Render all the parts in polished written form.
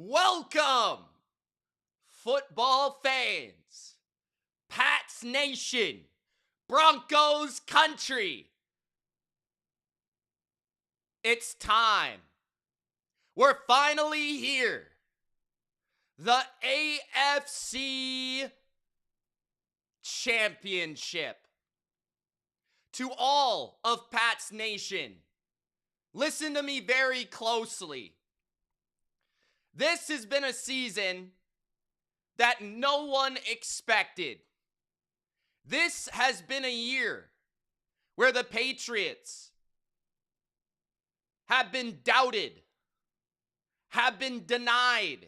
Welcome, football fans, Pats Nation, Broncos country. It's time. We're finally here. The AFC Championship. To all of Pats Nation, listen to me very closely. This has been a season that no one expected. This has been a year where the Patriots have been doubted, have been denied,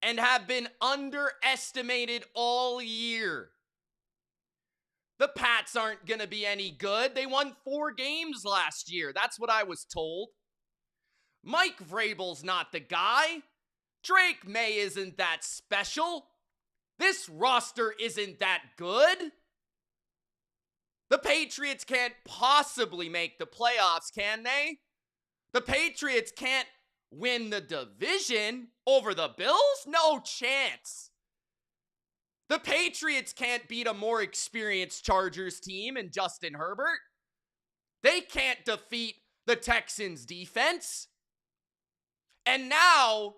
and have been underestimated all year. The Pats aren't going to be any good. They won 4 games last year. That's what I was told. Mike Vrabel's not the guy. Drake May isn't that special. This roster isn't that good. The Patriots can't possibly make the playoffs, can they? The Patriots can't win the division over the Bills? No chance. The Patriots can't beat a more experienced Chargers team and Justin Herbert. They can't defeat the Texans defense. And now,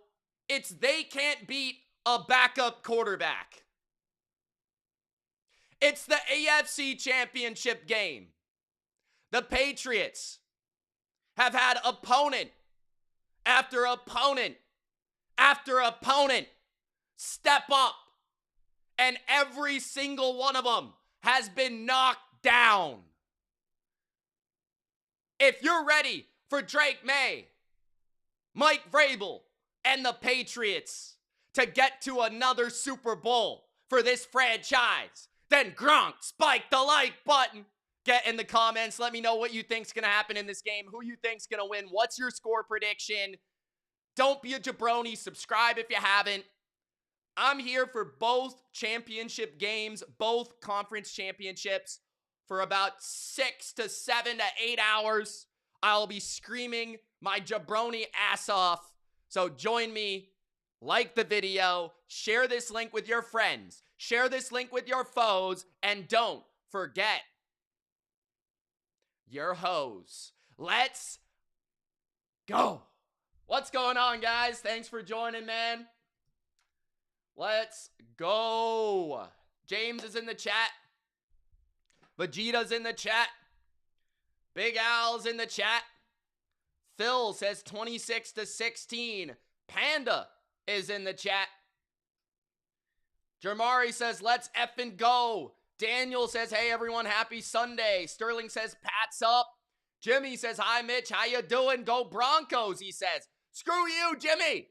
it's they can't beat a backup quarterback. It's the AFC Championship game. The Patriots have had opponent after opponent after opponent step up, and every single one of them has been knocked down. If you're ready for Drake May, Mike Vrabel, and the Patriots to get to another Super Bowl for this franchise, then Gronk, spike the like button. Get in the comments. Let me know what you think's going to happen in this game, who you think's going to win, what's your score prediction. Don't be a jabroni. Subscribe if you haven't. I'm here for both championship games, both conference championships, for about 6 to 7 to 8 hours. I'll be screaming my jabroni ass off. So join me, like the video, share this link with your friends, share this link with your foes, and don't forget your hoes. Let's go. What's going on, guys? Thanks for joining, man. Let's go. James is in the chat. Vegeta's in the chat. Big Al's in the chat. Phil says 26-16. Panda is in the chat. Jermari says, let's effing go. Daniel says, hey everyone, happy Sunday. Sterling says, Pats up. Jimmy says, hi Mitch, how you doing? Go Broncos, he says. Screw you, Jimmy.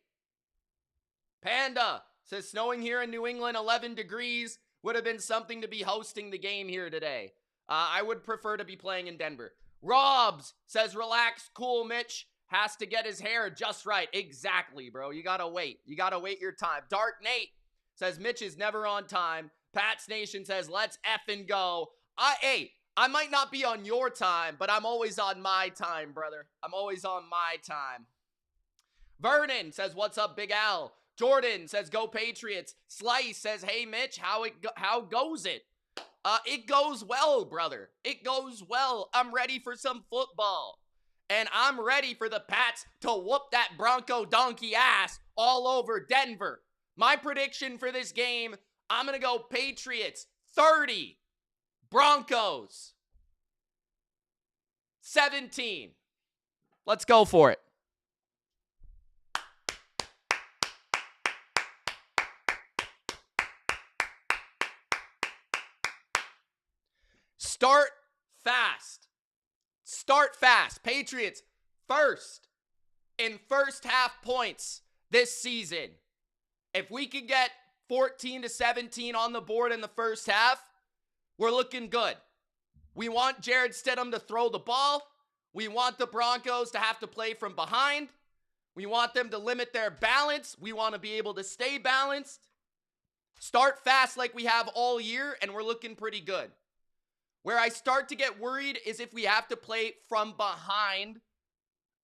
Panda says, snowing here in New England, 11 degrees. Would have been something to be hosting the game here today. I would prefer to be playing in Denver. Robs says, relax, cool, Mitch has to get his hair just right. Exactly, bro. You gotta wait. You gotta wait your time. Dark Nate says, Mitch is never on time. Pats Nation says, let's effing go. I might not be on your time, but I'm always on my time, brother. I'm always on my time. Vernon says, what's up, Big Al? Jordan says, go Patriots. Slice says, hey, Mitch, how goes it? It goes well, brother. It goes well. I'm ready for some football. And I'm ready for the Pats to whoop that Bronco donkey ass all over Denver. My prediction for this game, I'm going to go Patriots 30, Broncos 17. Let's go for it. Start fast. Start fast. Patriots first in first half points this season. If we could get 14-17 on the board in the first half, we're looking good. We want Jared Stidham to throw the ball. We want the Broncos to have to play from behind. We want them to limit their balance. We want to be able to stay balanced. Start fast like we have all year, and we're looking pretty good. Where I start to get worried is if we have to play from behind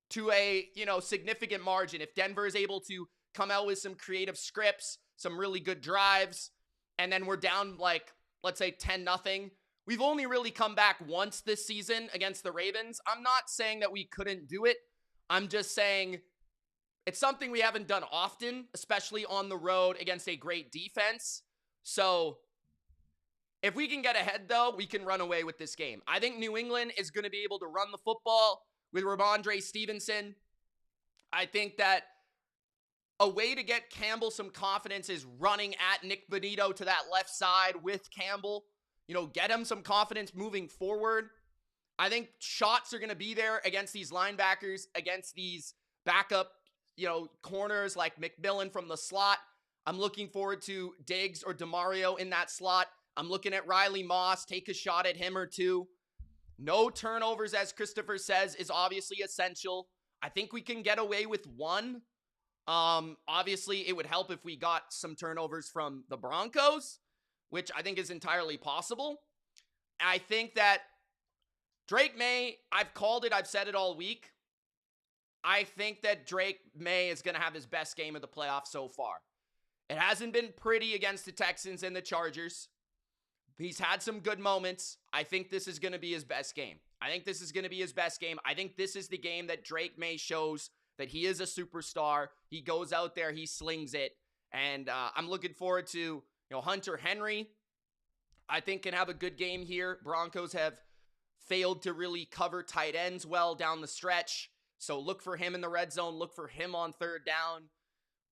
to a, significant margin. If Denver is able to come out with some creative scripts, some really good drives, and then we're down like, let's say 10-0. We've only really come back once this season against the Ravens. I'm not saying that we couldn't do it. I'm just saying it's something we haven't done often, especially on the road against a great defense. So if we can get ahead, though, we can run away with this game. I think New England is going to be able to run the football with Ramondre Stevenson. I think that a way to get Campbell some confidence is running at Nick Bonito to that left side with Campbell. You know, get him some confidence moving forward. I think shots are going to be there against these linebackers, against these backup, corners like McMillan from the slot. I'm looking forward to Diggs or DeMario in that slot. I'm looking at Riley Moss, take a shot at him or two. No turnovers, as Christopher says, is obviously essential. I think we can get away with one. Obviously, it would help if we got some turnovers from the Broncos, which I think is entirely possible. I think that Drake May, I've called it, I've said it all week. I think that Drake May is going to have his best game of the playoffs so far. It hasn't been pretty against the Texans and the Chargers. He's had some good moments. I think this is going to be his best game. I think this is the game that Drake May shows that he is a superstar. He goes out there, he slings it. And I'm looking forward to, Hunter Henry, I think, can have a good game here. Broncos have failed to really cover tight ends well down the stretch. So look for him in the red zone. Look for him on third down.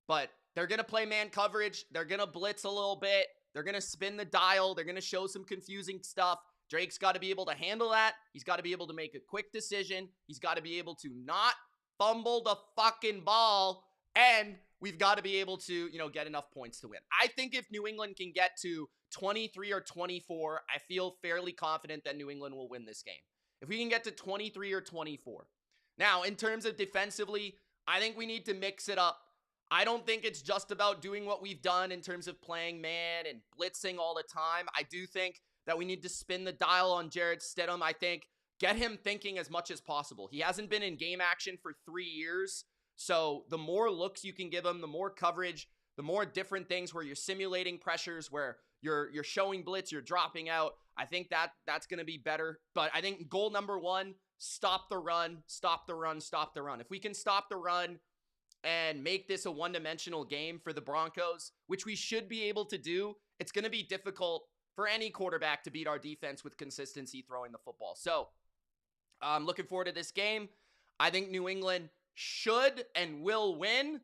But they're going to play man coverage. They're going to blitz a little bit. They're going to spin the dial. They're going to show some confusing stuff. Drake's got to be able to handle that. He's got to be able to make a quick decision. He's got to be able to not fumble the fucking ball. And we've got to be able to, get enough points to win. I think if New England can get to 23 or 24, I feel fairly confident that New England will win this game. If we can get to 23 or 24. Now, in terms of defensively, I think we need to mix it up. I don't think it's just about doing what we've done in terms of playing man and blitzing all the time. I do think that we need to spin the dial on Jarrett Stidham. I think get him thinking as much as possible. He hasn't been in game action for 3 years. So the more looks you can give him, the more coverage, the more different things where you're simulating pressures, where you're showing blitz, you're dropping out. I think that's going to be better. But I think goal number one, stop the run, stop the run, stop the run. If we can stop the run and make this a one-dimensional game for the Broncos, which we should be able to do, it's going to be difficult for any quarterback to beat our defense with consistency throwing the football. So I'm looking forward to this game. I think New England should and will win.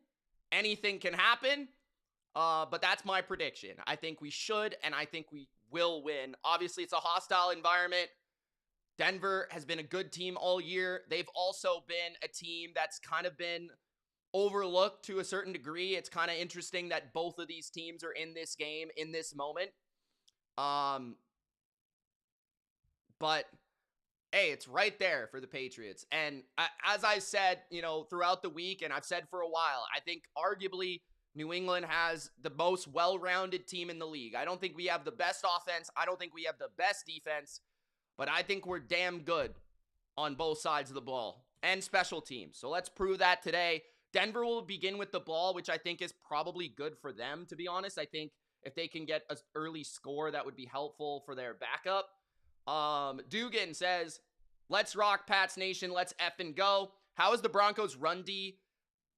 Anything can happen, but that's my prediction. I think we should, and I think we will win. Obviously, it's a hostile environment. Denver has been a good team all year. They've also been a team that's kind of been overlooked to a certain degree. It's kind of interesting that both of these teams are in this game in this moment. But hey, it's right there for the Patriots. And as I said, throughout the week, and I've said for a while, I think arguably New England has the most well-rounded team in the league. I don't think we have the best offense. I don't think we have the best defense, but I think we're damn good on both sides of the ball and special teams. So let's prove that today. Denver will begin with the ball, which I think is probably good for them, to be honest. I think if they can get an early score, that would be helpful for their backup. Dugan says, let's rock Pats Nation. Let's effing go. How is the Broncos run D?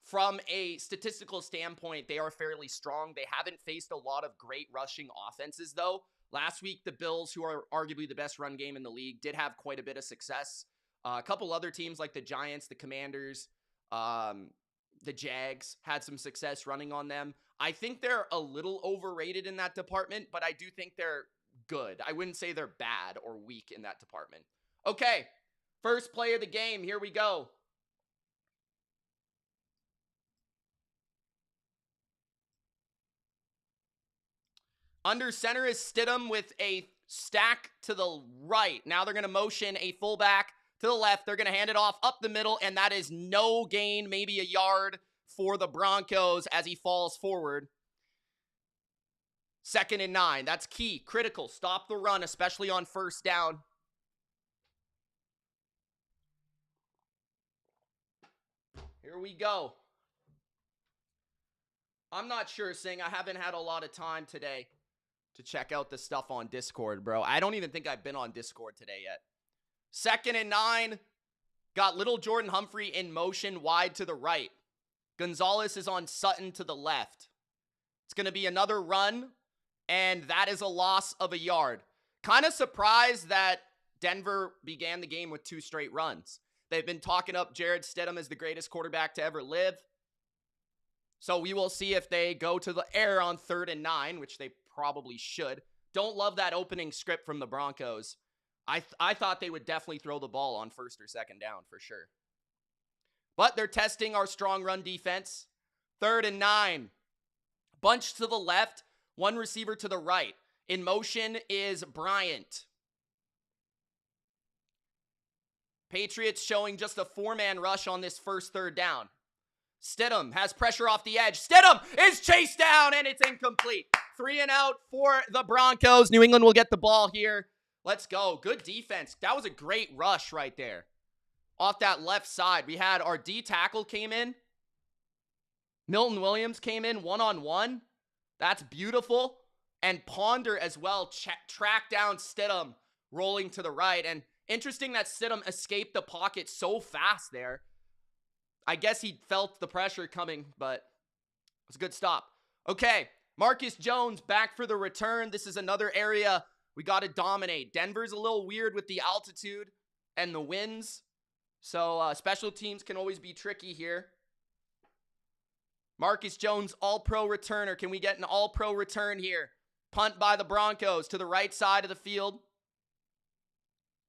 From a statistical standpoint, they are fairly strong. They haven't faced a lot of great rushing offenses, though. Last week, the Bills, who are arguably the best run game in the league, did have quite a bit of success. A couple other teams like the Giants, the Commanders, the Jags had some success running on them. I think they're a little overrated in that department, but I do think they're good. I wouldn't say they're bad or weak in that department. Okay, first play of the game. Here we go. Under center is Stidham with a stack to the right. Now they're going to motion a fullback to the left. They're going to hand it off up the middle, and that is no gain, maybe a yard for the Broncos as he falls forward. 2nd and 9. That's key, critical. Stop the run, especially on first down. Here we go. I'm not sure, Sing. I haven't had a lot of time today to check out the stuff on Discord, bro. I don't even think I've been on Discord today yet. 2nd and 9. Got little Jordan Humphrey in motion wide to the right. Gonzalez is on Sutton to the left. It's going to be another run, and that is a loss of a yard. Kind of surprised that Denver began the game with 2 straight runs. They've been talking up Jarrett Stidham as the greatest quarterback to ever live. So we will see if they go to the air on 3rd and 9, which they probably should. Don't love that opening script from the Broncos. I thought they would definitely throw the ball on 1st or 2nd down for sure. But they're testing our strong run defense. 3rd and 9. Bunch to the left, 1 receiver to the right. In motion is Bryant. Patriots showing just a 4-man rush on this first 3rd down. Stidham has pressure off the edge. Stidham is chased down, and it's incomplete. 3 and out for the Broncos. New England will get the ball here. Let's go. Good defense. That was a great rush right there. Off that left side, we had our D tackle came in. Milton Williams came in one-on-one. That's beautiful. And Ponder as well tracked down Stidham rolling to the right. And interesting that Stidham escaped the pocket so fast there. I guess he felt the pressure coming, but it was a good stop. Okay, Marcus Jones back for the return. This is another area we got to dominate. Denver's a little weird with the altitude and the winds. So special teams can always be tricky here. Marcus Jones, all-pro returner. Can we get an all-pro return here? Punt by the Broncos to the right side of the field.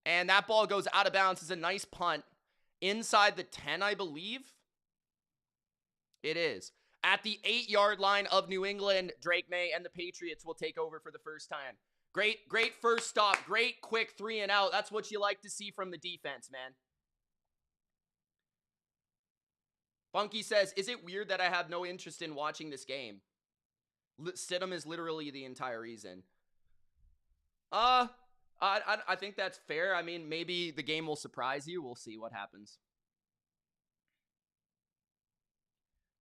And that ball goes out of bounds. It's a nice punt. Inside the 10, I believe. It is. At the 8-yard line of New England, Drake May and the Patriots will take over for the first time. Great first stop. Great quick 3 and out. That's what you like to see from the defense, man. Funky says, is it weird that I have no interest in watching this game? Stidham is literally the entire reason. I think that's fair. I mean, maybe the game will surprise you. We'll see what happens.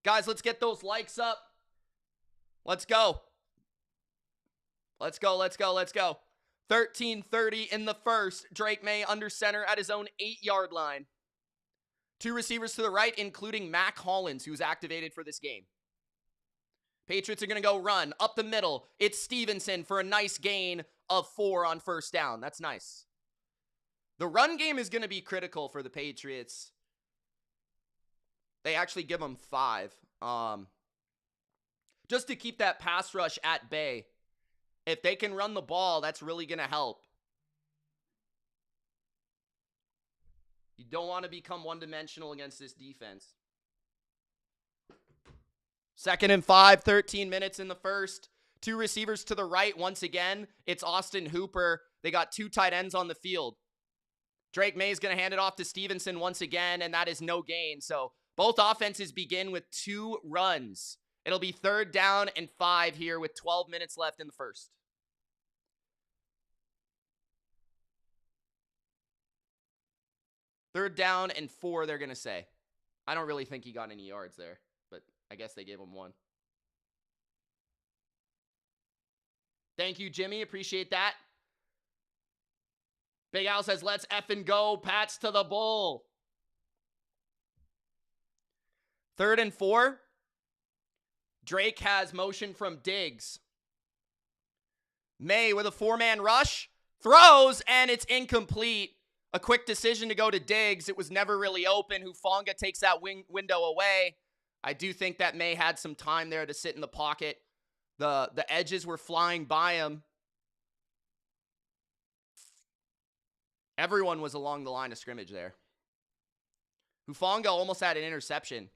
Guys, let's get those likes up. Let's go. Let's go, let's go, let's go. 13:30 in the first. Drake May under center at his own 8-yard line. 2 receivers to the right, including Mac Hollins, who's activated for this game. Patriots are going to go run up the middle. It's Stevenson for a nice gain of 4 on first down. That's nice. The run game is going to be critical for the Patriots. They actually give them 5. Just to keep that pass rush at bay. If they can run the ball, that's really going to help. You don't want to become one-dimensional against this defense. 2nd and 5, 13 minutes in the first. 2 receivers to the right. Once again, it's Austin Hooper. They got 2 tight ends on the field. Drake May is going to hand it off to Stevenson once again, and that is no gain. So both offenses begin with 2 runs. It'll be 3rd down and 5 here with 12 minutes left in the first. Third down and 4, they're going to say. I don't really think he got any yards there, but I guess they gave him 1. Thank you, Jimmy. Appreciate that. Big Al says, let's effing go. Pats to the bull. 3rd and 4. Drake has motion from Diggs. May with a 4-man rush. Throws, and it's incomplete. A quick decision to go to Diggs. It was never really open. Hufanga takes that window away. I do think that May had some time there to sit in the pocket. The edges were flying by him. Everyone was along the line of scrimmage there. Hufanga almost had an interception.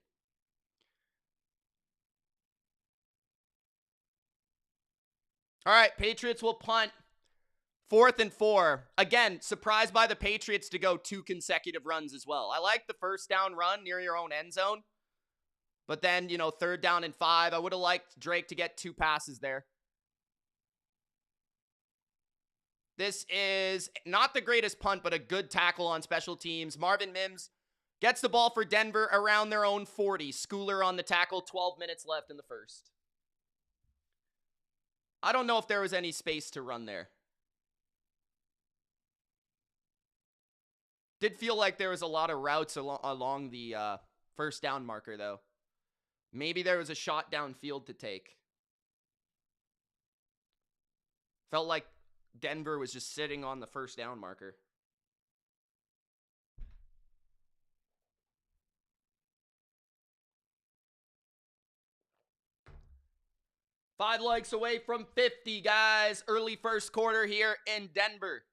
All right, Patriots will punt. 4th and 4. Again, surprised by the Patriots to go 2 consecutive runs as well. I like the first down run near your own end zone. But then, 3rd down and 5. I would have liked Drake to get 2 passes there. This is not the greatest punt, but a good tackle on special teams. Marvin Mims gets the ball for Denver around their own 40. Schooler on the tackle, 12 minutes left in the first. I don't know if there was any space to run there. Did feel like there was a lot of routes along the first down marker, though. Maybe there was a shot downfield to take. Felt like Denver was just sitting on the first down marker. Five legs away from 50, guys. Early first quarter here in Denver.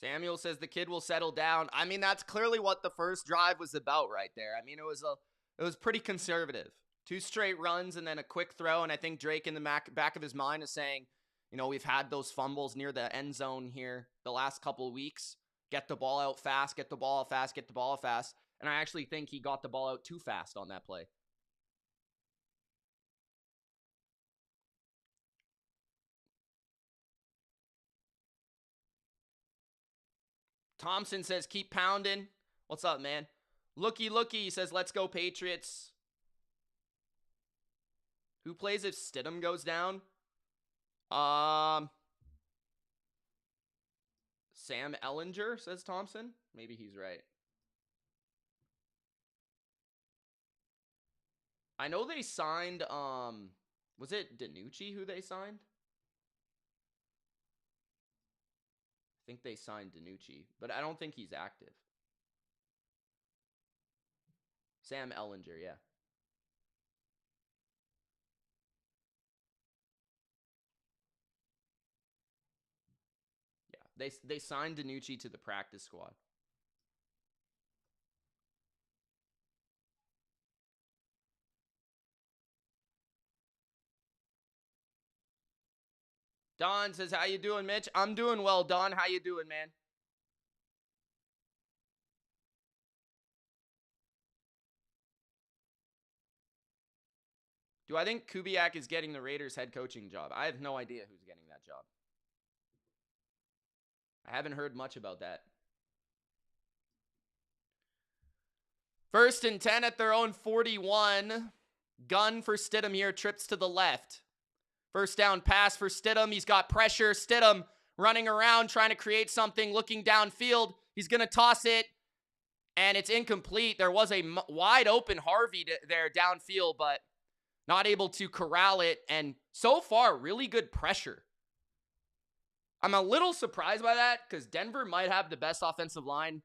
Samuel says the kid will settle down. I mean, that's clearly what the first drive was about right there. I mean, it was pretty conservative. 2 straight runs and then a quick throw, and I think Drake in the back of his mind is saying, you know, we've had those fumbles near the end zone here the last couple of weeks. Get the ball out fast, get the ball out fast, get the ball out fast. And I actually think he got the ball out too fast on that play. Thompson says, keep pounding. What's up, man? Looky, he says, let's go Patriots. Who plays if Stidham goes down? Sam Ellinger, says Thompson. Maybe he's right. I know they signed, was it DiNucci who they signed? I think they signed DiNucci, but I don't think he's active. Sam Ellinger, yeah. Yeah, they signed DiNucci to the practice squad. Don says, how you doing, Mitch? I'm doing well, Don. How you doing, man? Do I think Kubiak is getting the Raiders head coaching job? I have no idea who's getting that job. I haven't heard much about that. 1st and 10 at their own 41. Gun for Stidham here. Trips to the left. First down pass for Stidham. He's got pressure. Stidham running around, trying to create something, looking downfield. He's going to toss it, and it's incomplete. There was a wide open Harvey there downfield, but not able to corral it. And so far, really good pressure. I'm a little surprised by that because Denver might have the best offensive line.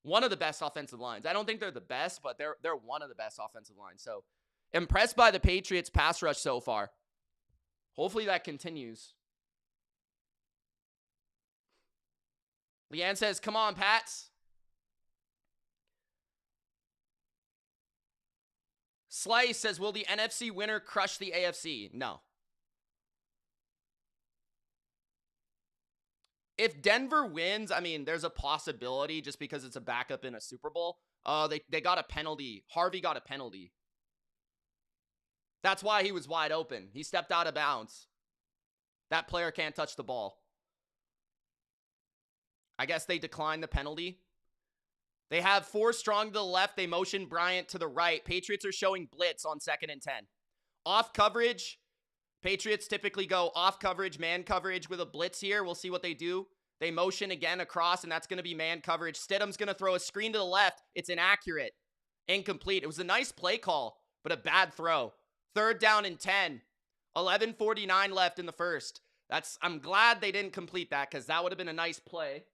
One of the best offensive lines. I don't think they're the best, but they're one of the best offensive lines. So impressed by the Patriots pass rush so far. Hopefully that continues. Leanne says, come on, Pats. Slice says, will the NFC winner crush the AFC? No. If Denver wins, I mean, there's a possibility just because it's a backup in a Super Bowl. They got a penalty. Harvey got a penalty. That's why he was wide open. He stepped out of bounds. That player can't touch the ball. I guess they declined the penalty. They have 4 strong to the left. They motion Bryant to the right. Patriots are showing blitz on 2nd and 10. Off coverage. Patriots typically go off coverage, man coverage with a blitz here. We'll see what they do. They motion again across, and that's going to be man coverage. Stidham's going to throw a screen to the left. It's inaccurate. Incomplete. It was a nice play call, but a bad throw. 3rd down and 10. 11:49 left in the first. I'm glad they didn't complete that because that would have been a nice play.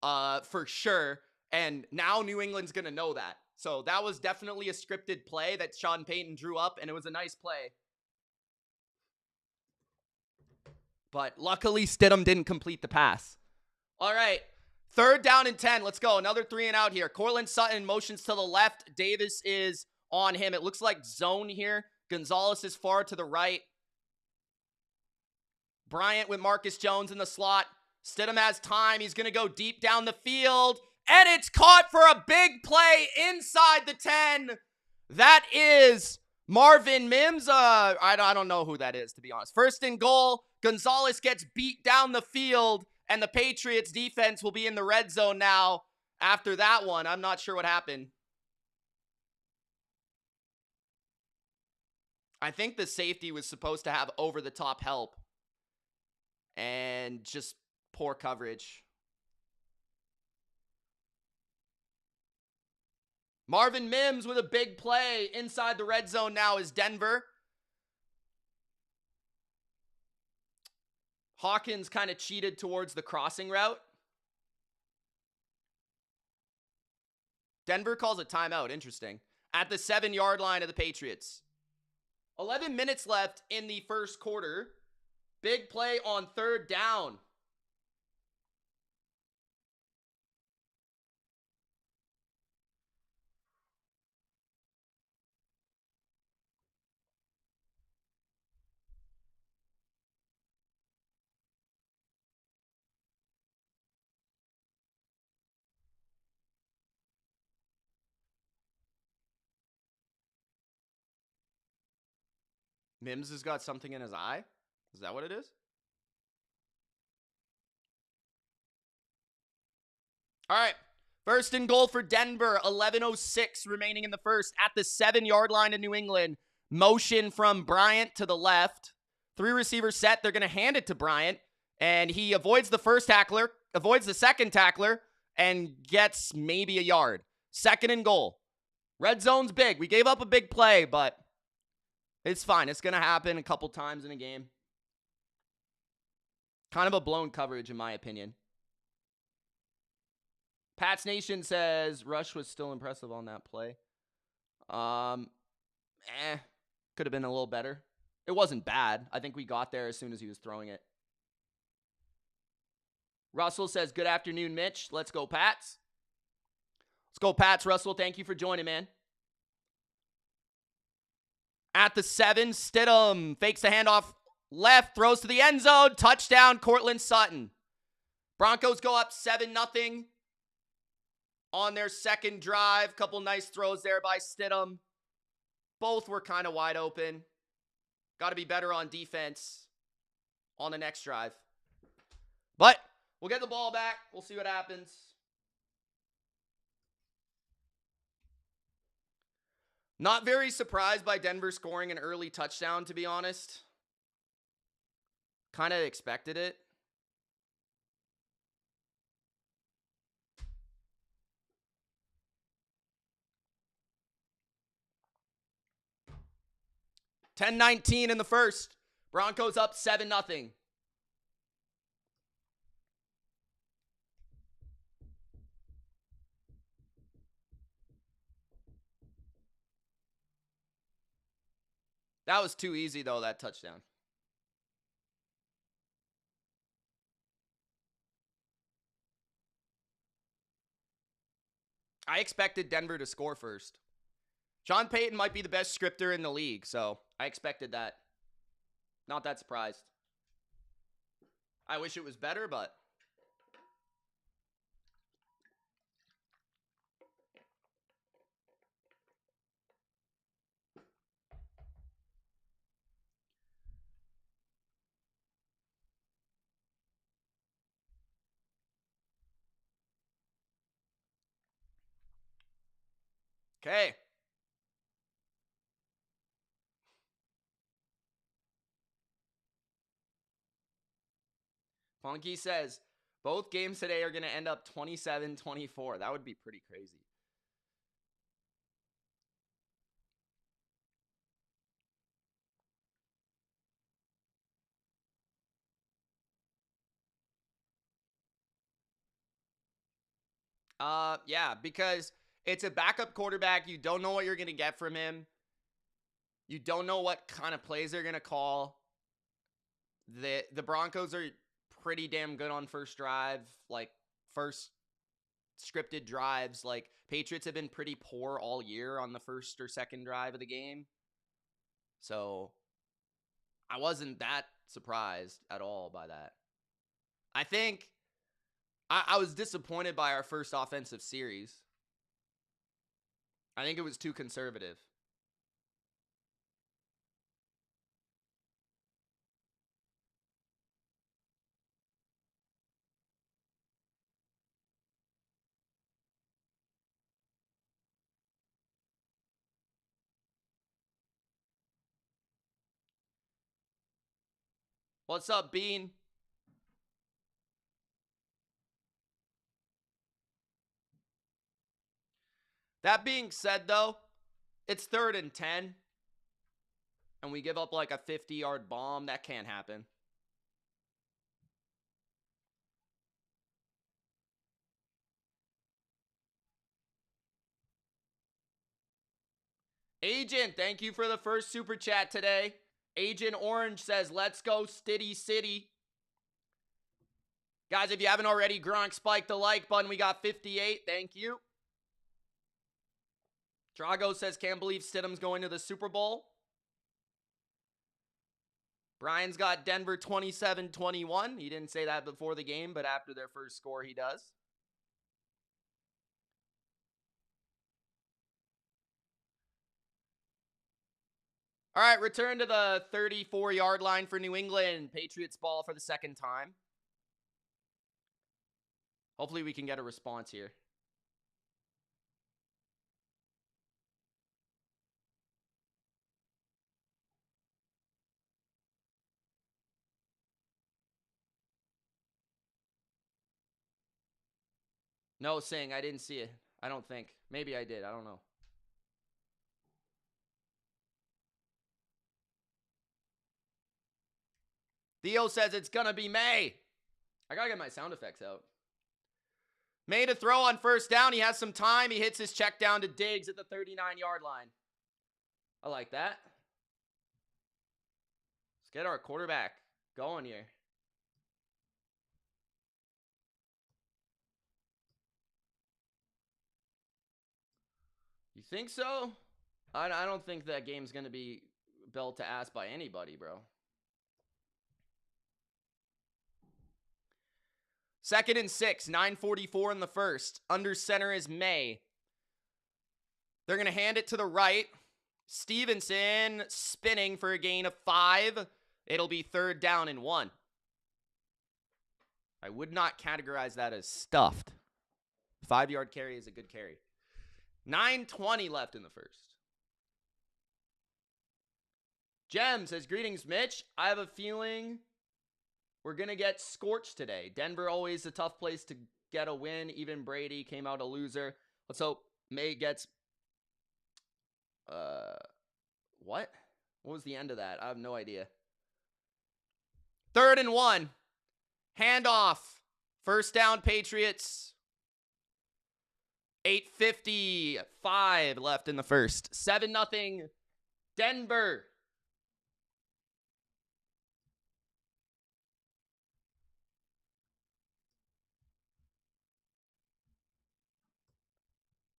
For sure. And now New England's going to know that. So that was definitely a scripted play that Sean Payton drew up, and it was a nice play. But luckily, Stidham didn't complete the pass. All right. 3rd down and 10. Let's go. Another 3 and out here. Cortland Sutton motions to the left. Davis is on him. It looks like zone here. Gonzalez is far to the right. Bryant with Marcus Jones in the slot. Stidham has time. He's going to go deep down the field. And it's caught for a big play inside the 10. That is Marvin Mims. I don't know who that is, to be honest. First and goal. Gonzalez gets beat down the field, and the Patriots defense will be in the red zone now after that one. I'm not sure what happened. I think the safety was supposed to have over-the-top help and just poor coverage. Marvin Mims with a big play inside the red zone now is Denver. Hawkins kind of cheated towards the crossing route. Denver calls a timeout. Interesting. At the 7-yard line of the Patriots. 11 minutes left in the first quarter. Big play on third down. Mims has got something in his eye? Is that what it is? All right. First and goal for Denver. 11:06 remaining in the first. At the 7-yard line of New England. Motion from Bryant to the left. 3 receivers set. They're going to hand it to Bryant. And he avoids the first tackler, avoids the second tackler, and gets maybe a yard. Second and goal. Red zone's big. We gave up a big play, but it's fine. It's going to happen a couple times in a game. Kind of a blown coverage, in my opinion. Pats Nation says Rush was still impressive on that play. Could have been a little better. It wasn't bad. I think we got there as soon as he was throwing it. Russell says, good afternoon, Mitch. Let's go, Pats. Let's go, Pats. Russell, thank you for joining, man. At the 7, Stidham fakes the handoff left, throws to the end zone. Touchdown, Cortland Sutton. Broncos go up 7-0 on their second drive. Couple nice throws there by Stidham. Both were kind of wide open. Got to be better on defense on the next drive. But we'll get the ball back. We'll see what happens. Not very surprised by Denver scoring an early touchdown, to be honest. Kind of expected it. (10-19) in the first. Broncos up 7-0. That was too easy, though, that touchdown. I expected Denver to score first. Sean Payton might be the best scripter in the league, so I expected that. Not that surprised. I wish it was better, but... Okay. Funky says, both games today are going to end up 27-24. That would be pretty crazy. Yeah, because it's a backup quarterback. You don't know what you're going to get from him. You don't know what kind of plays they're going to call. The Broncos are pretty damn good on first drive, like first scripted drives. Like Patriots have been pretty poor all year on the first or second drive of the game. So I wasn't that surprised at all by that. I think I was disappointed by our first offensive series. I think it was too conservative. What's up, Bean? That being said, though, it's 3rd and 10. And we give up like a 50-yard bomb. That can't happen. Agent, thank you for the first super chat today. Agent Orange says, let's go Stitty City. Guys, if you haven't already, Gronk spiked the like button. We got 58. Thank you. Drago says, can't believe Stidham's going to the Super Bowl. Brian's got Denver 27-21. He didn't say that before the game, but after their first score, he does. All right, return to the 34-yard line for New England. Patriots ball for the second time. Hopefully we can get a response here. No, Sing, I didn't see it. I don't think. Maybe I did. I don't know. Theo says it's going to be May. I got to get my sound effects out. May to throw on first down. He has some time. He hits his check down to Diggs at the 39-yard line. I like that. Let's get our quarterback going here. You think so? I don't think that game's going to be built to ass by anybody, bro. 2nd and 6, 9:44 in the first. Under center is May. They're going to hand it to the right. Stevenson spinning for a gain of 5. It'll be 3rd down and 1. I would not categorize that as stuffed. 5-yard carry is a good carry. 9:20 left in the first. Jem says, greetings, Mitch. I have a feeling we're going to get scorched today. Denver always a tough place to get a win. Even Brady came out a loser. Let's hope May gets... What? What was the end of that? I have no idea. 3rd and 1. Handoff. First down, Patriots. 8:55 left in the first. 7-0 Denver.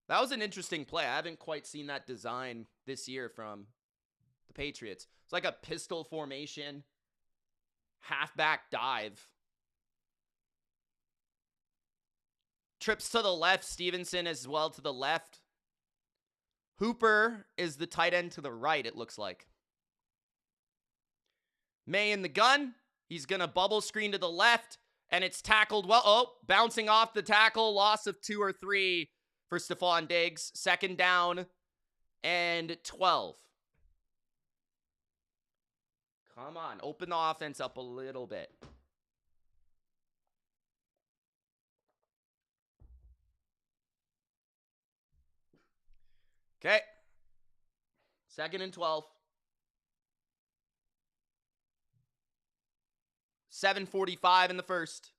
That was an interesting play. I haven't quite seen that design this year from the Patriots. It's like a pistol formation, halfback dive. Trips to the left, Stevenson as well to the left. Hooper is the tight end to the right, it looks like. May in the gun. He's going to bubble screen to the left, and it's tackled well. Oh, bouncing off the tackle, loss of 2 or 3 for Stephon Diggs. 2nd down and 12. Come on, open the offense up a little bit. Okay. 2nd and 12. 7:45 in the first.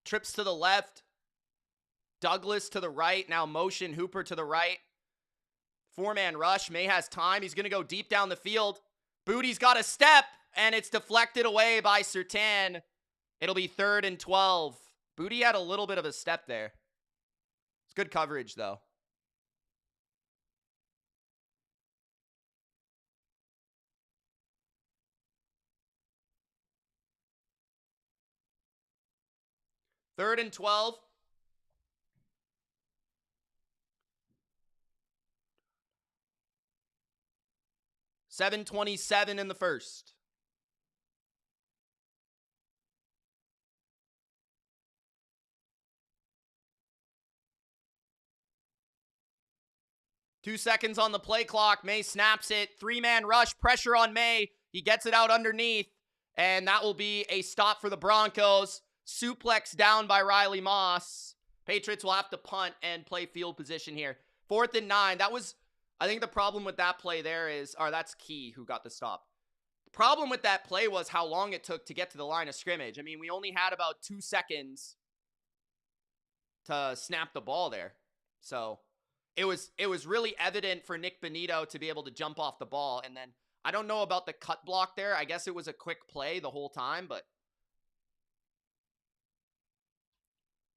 Trips to the left. Douglas to the right. Now motion Hooper to the right. 4-man rush. May has time. He's going to go deep down the field. Booty's got a step, and it's deflected away by Surtain. It'll be 3rd and 12. Booty had a little bit of a step there. It's good coverage, though. Third and 12. $7:27 in the first. 2 seconds on the play clock. May snaps it. 3-man rush. Pressure on May. He gets it out underneath. And that will be a stop for the Broncos. Suplex down by Riley Moss. Patriots will have to punt and play field position here. 4th and 9. That was, I think the problem with that play there is, or that's Key who got the stop. The problem with that play was how long it took to get to the line of scrimmage. I mean, we only had about 2 seconds to snap the ball there. So it was really evident for Nick Bonito to be able to jump off the ball. And then I don't know about the cut block there. I guess it was a quick play the whole time, but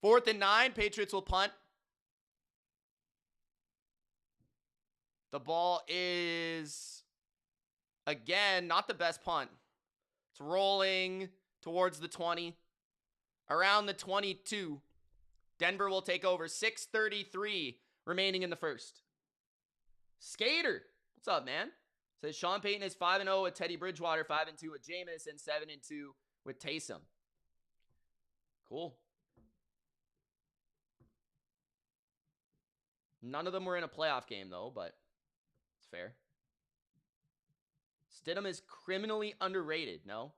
4th and 9, Patriots will punt. The ball is, again, not the best punt. It's rolling towards the 20, around the 22. Denver will take over. 6:33 remaining in the first. Skater, what's up, man? Says Sean Payton is 5-0 with Teddy Bridgewater, 5-2 with Jameis, and 7-2 with Taysom. Cool. None of them were in a playoff game, though, but it's fair. Stidham is criminally underrated, no?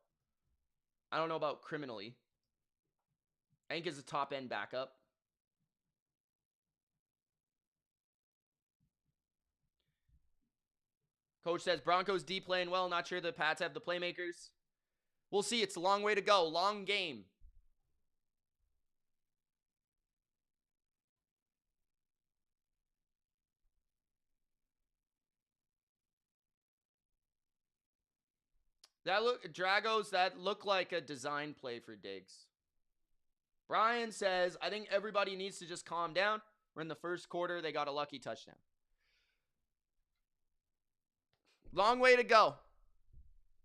I don't know about criminally. I think it's a top-end backup. Coach says, Broncos D playing well. Not sure the Pats have the playmakers. We'll see. It's a long way to go. Long game. Dragos, that looked like a design play for Diggs. Brian says, I think everybody needs to just calm down. We're in the first quarter. They got a lucky touchdown. Long way to go.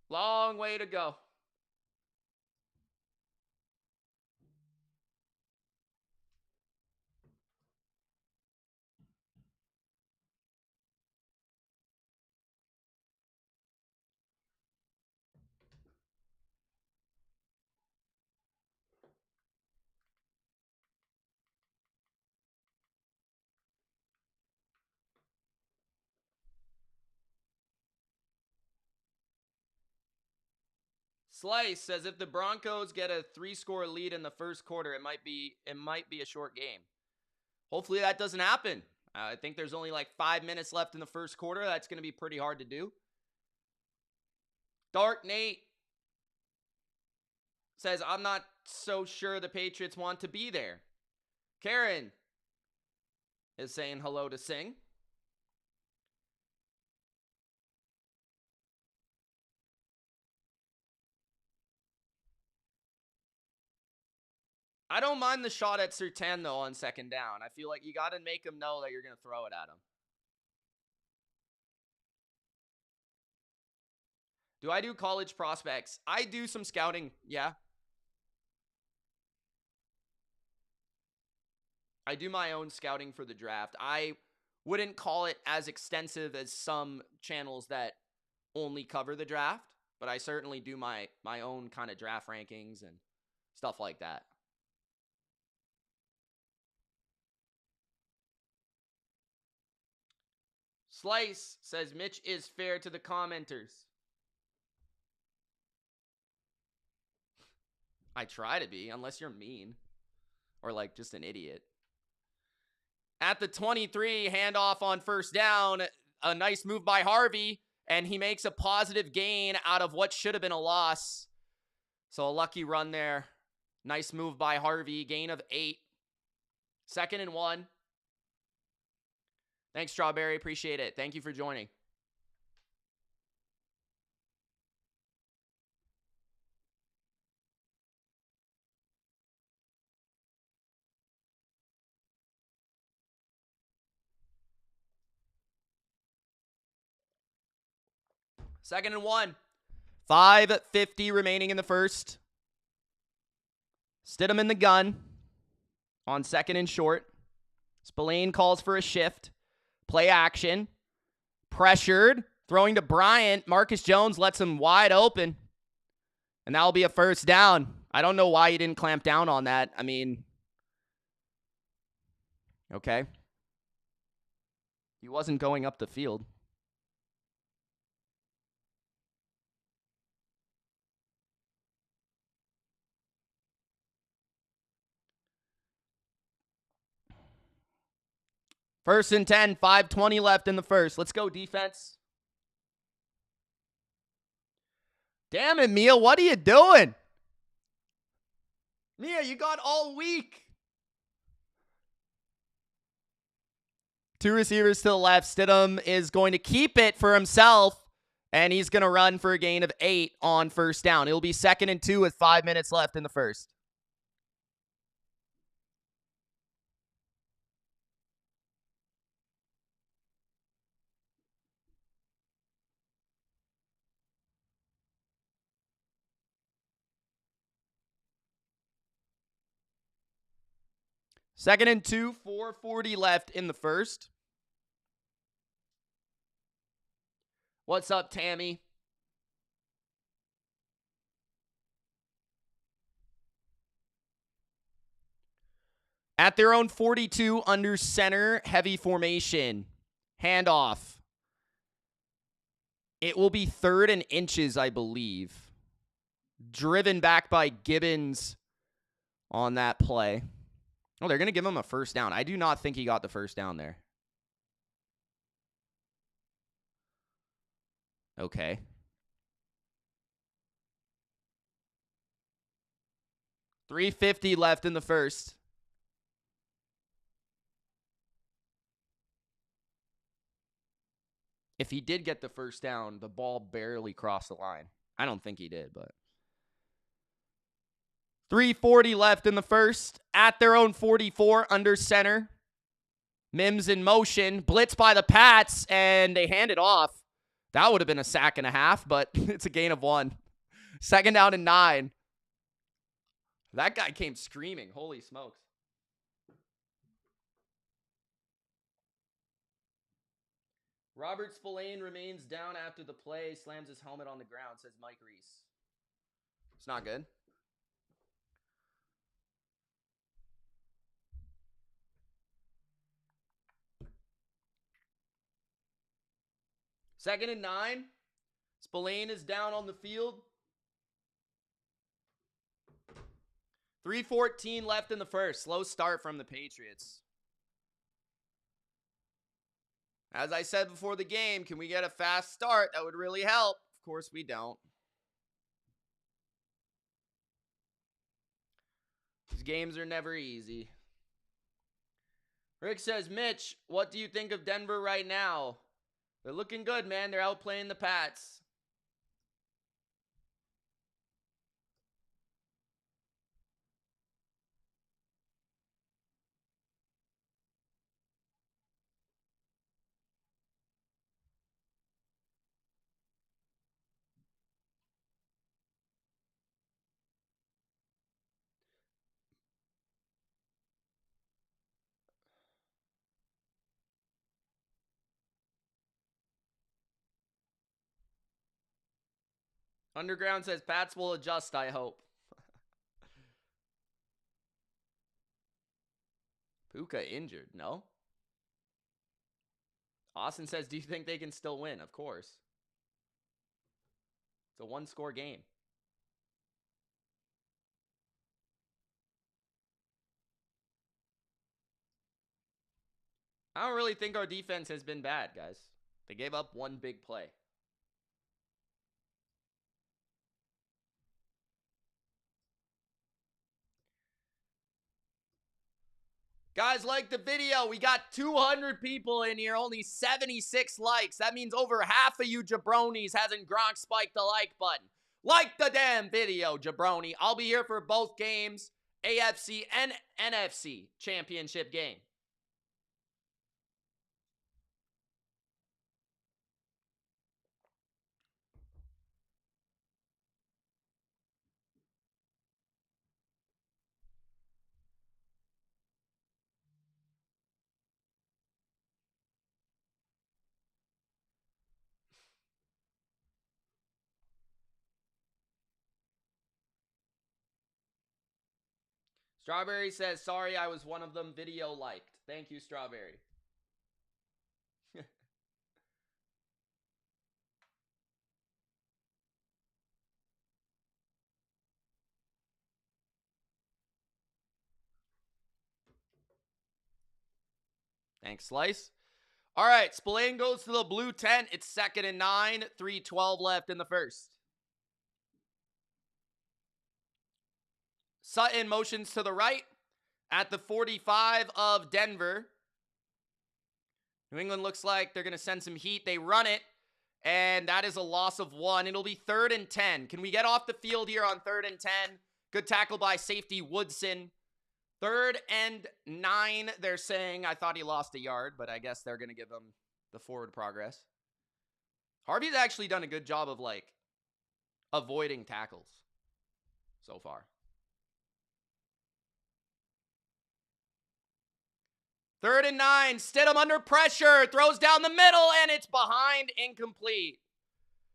Long way to go. Slice says if the Broncos get a 3-score lead in the first quarter, it might be a short game. Hopefully that doesn't happen. I think there's only like 5 minutes left in the first quarter. That's going to be pretty hard to do. Dark Nate says, I'm not so sure the Patriots want to be there. Karen is saying hello to Sing. I don't mind the shot at Surtain, though, on second down. I feel like you got to make him know that you're going to throw it at him. Do I do college prospects? I do some scouting, yeah. I do my own scouting for the draft. I wouldn't call it as extensive as some channels that only cover the draft, but I certainly do my own kind of draft rankings and stuff like that. Slice says Mitch is fair to the commenters. I try to be, unless you're mean or like just an idiot. At the 23, handoff on first down. A nice move by Harvey, and he makes a positive gain out of what should have been a loss. So a lucky run there. Nice move by Harvey. Gain of 8. 2nd and 1. Thanks, Strawberry. Appreciate it. Thank you for joining. Second and 1. 5:50 remaining in the first. Stidham in the gun on 2nd and short. Spillane calls for a shift. Play action. Pressured. Throwing to Bryant. Marcus Jones lets him wide open. And that'll be a first down. I don't know why you didn't clamp down on that. I mean, okay. He wasn't going up the field. First and 10, 5:20 left in the first. Let's go, defense. Damn it, Mia. What are you doing? Mia, you got all week. Two receivers to the left. Stidham is going to keep it for himself, and he's going to run for a gain of 8 on first down. It'll be 2nd and 2 with 5 minutes left in the first. Second and 2, 4:40 left in the first. What's up, Tammy? At their own 42, under center, heavy formation. Handoff. It will be 3rd and inches, I believe. Driven back by Gibbons on that play. Oh, they're going to give him a first down. I do not think he got the first down there. Okay. $3:50 left in the first. If he did get the first down, the ball barely crossed the line. I don't think he did, but. 3:40 left in the first. At their own 44, under center. Mims in motion. Blitz by the Pats, and they hand it off. That would have been a sack and a half, but it's a gain of 1. 2nd down and 9. That guy came screaming. Holy smokes. Robert Spillane remains down after the play. Slams his helmet on the ground, says Mike Reese. It's not good. Second and 9. Spillane is down on the field. 3:14 left in the first. Slow start from the Patriots. As I said before the game, can we get a fast start? That would really help. Of course we don't. These games are never easy. Rick says, Mitch, what do you think of Denver right now? They're looking good, man. They're outplaying the Pats. Underground says Pats will adjust, I hope. Puka injured, no? Austin says, do you think they can still win? Of course. It's a 1-score game. I don't really think our defense has been bad, guys. They gave up 1 big play. Guys, like the video. We got 200 people in here, only 76 likes. That means over half of you jabronis hasn't Gronk spiked the like button. Like the damn video, jabroni. I'll be here for both games, AFC and NFC Championship game. Strawberry says, sorry I was one of them, video liked. Thank you, Strawberry. Thanks, Slice. All right, Spillane goes to the blue tent. It's 2nd and 9, 3:12 left in the first. Sutton motions to the right at the 45 of Denver. New England looks like they're going to send some heat. They run it, and that is a loss of 1. It'll be 3rd and 10. Can we get off the field here on 3rd and 10? Good tackle by safety Woodson. 3rd and 9, they're saying. I thought he lost a yard, but I guess they're going to give him the forward progress. Harvey's actually done a good job of, like, avoiding tackles so far. 3rd and 9, Stidham under pressure, throws down the middle, and it's behind, incomplete.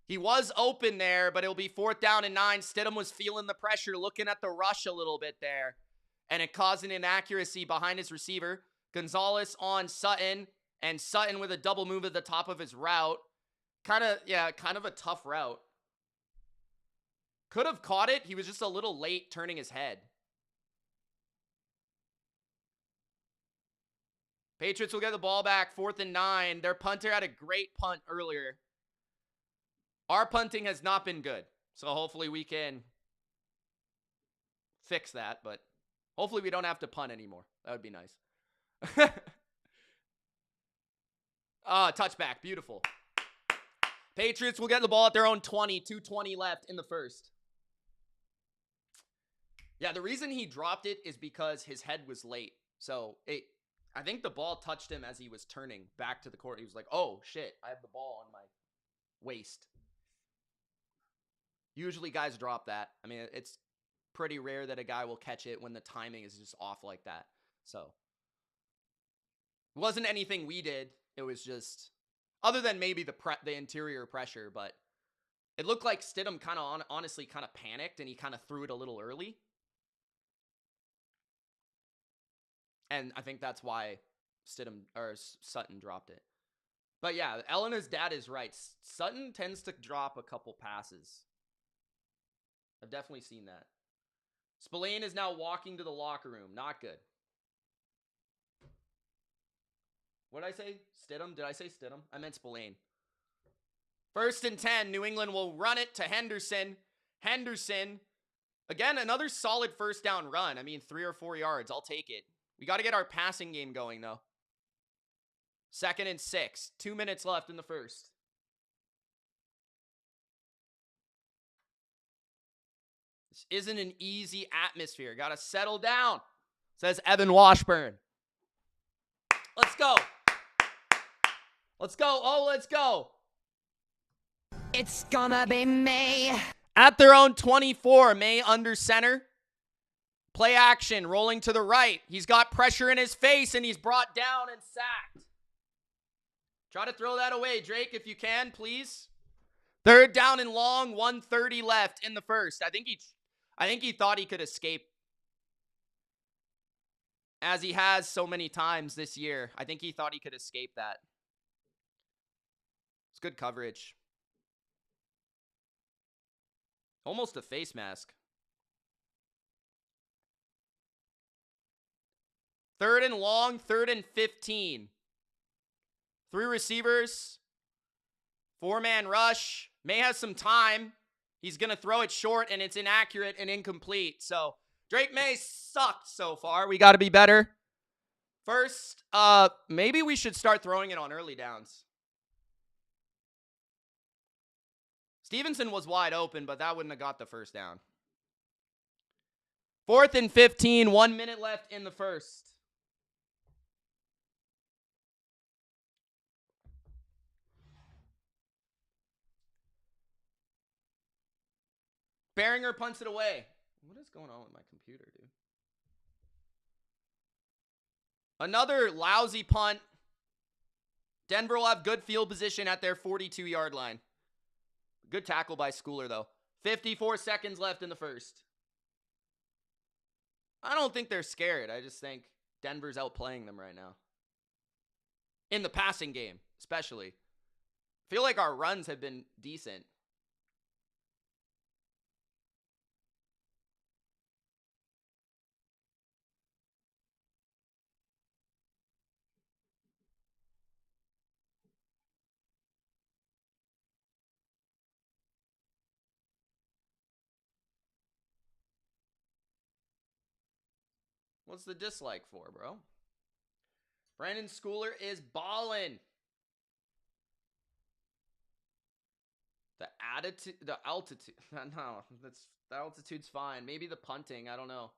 He was open there, but it'll be 4th down and 9. Stidham was feeling the pressure, looking at the rush a little bit there, and it caused an inaccuracy behind his receiver. Gonzalez on Sutton, and Sutton with a double move at the top of his route. Kind of a tough route. Could have caught it. He was just a little late turning his head. Patriots will get the ball back, 4th and 9. Their punter had a great punt earlier. Our punting has not been good, so hopefully we can fix that, but hopefully we don't have to punt anymore. That would be nice. Touchback. Beautiful. Patriots will get the ball at their own 20. 2:20 left in the first. Yeah, the reason he dropped it is because his head was late. So I think the ball touched him as he was turning back to the court. He was like, oh, shit, I have the ball on my waist. Usually guys drop that. I mean, it's pretty rare that a guy will catch it when the timing is just off like that. So it wasn't anything we did. It was just, other than maybe the interior pressure, but it looked like Stidham kind of honestly kind of panicked and he kind of threw it a little early. And I think that's why Sutton dropped it. But yeah, Elena's dad is right. Sutton tends to drop a couple passes. I've definitely seen that. Spillane is now walking to the locker room. Not good. What did I say? Stidham? Did I say Stidham? I meant Spillane. 1st and 10. New England will run it to Henderson. Henderson. Again, another solid 1st down run. I mean, 3 or 4 yards. I'll take it. We got to get our passing game going, though. 2nd and 6. 2 minutes left in the first. This isn't an easy atmosphere. Got to settle down, says Evan Washburn. Let's go. Let's go. Oh, let's go. It's gonna be May. At their own 24, May under center. Play action, rolling to the right. He's got pressure in his face, and he's brought down and sacked. Try to throw that away, Drake, if you can, please. 3rd down and long, 1:30 left in the first. I think he thought he could escape, as he has so many times this year. I think he thought he could escape that. It's good coverage. Almost a face mask. 3rd and long, 3rd and 15. 3 receivers. 4-man rush. May have some time. He's going to throw it short, and it's inaccurate and incomplete. So, Drake May sucked so far. We got to be better. First, maybe we should start throwing it on early downs. Stevenson was wide open, but that wouldn't have got the 1st down. 4th and 15, 1 minute left in the first. Behringer punts it away. What is going on with my computer, dude? Another lousy punt. Denver will have good field position at their 42-yard line. Good tackle by Schooler, though. 54 seconds left in the first. I don't think they're scared. I just think Denver's outplaying them right now. In the passing game, especially. I feel like our runs have been decent. What's the dislike for, bro? Brandon Schooler is ballin'. The altitude. No, the altitude's fine. Maybe the punting. I don't know.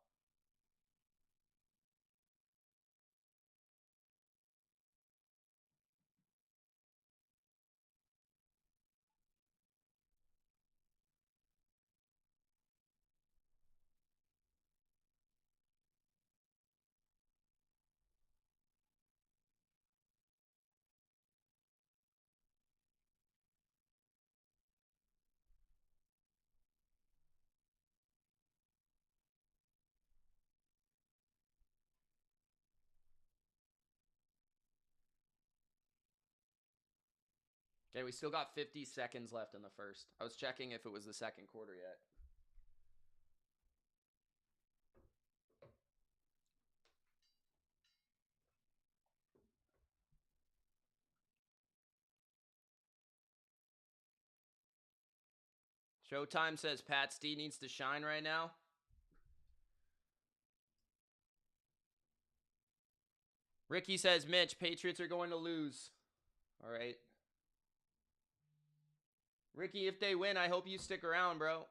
Okay, we still got 50 seconds left in the first. I was checking if it was the second quarter yet. Showtime says Pat Steve needs to shine right now. Ricky says, Mitch, Patriots are going to lose. All right. Ricky, if they win, I hope you stick around, bro.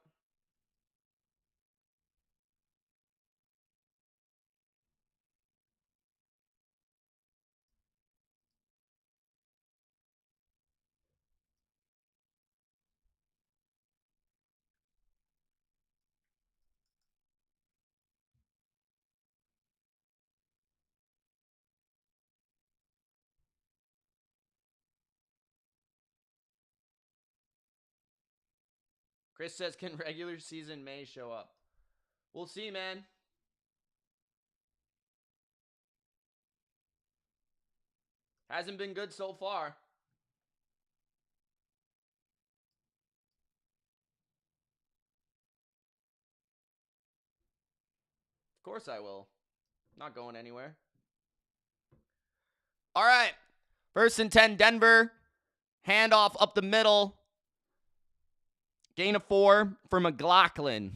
Chris says, can regular season May show up? We'll see, man. Hasn't been good so far. Of course I will. Not going anywhere. All right. 1st and 10, Denver. Handoff up the middle. Gain of 4 for McLaughlin.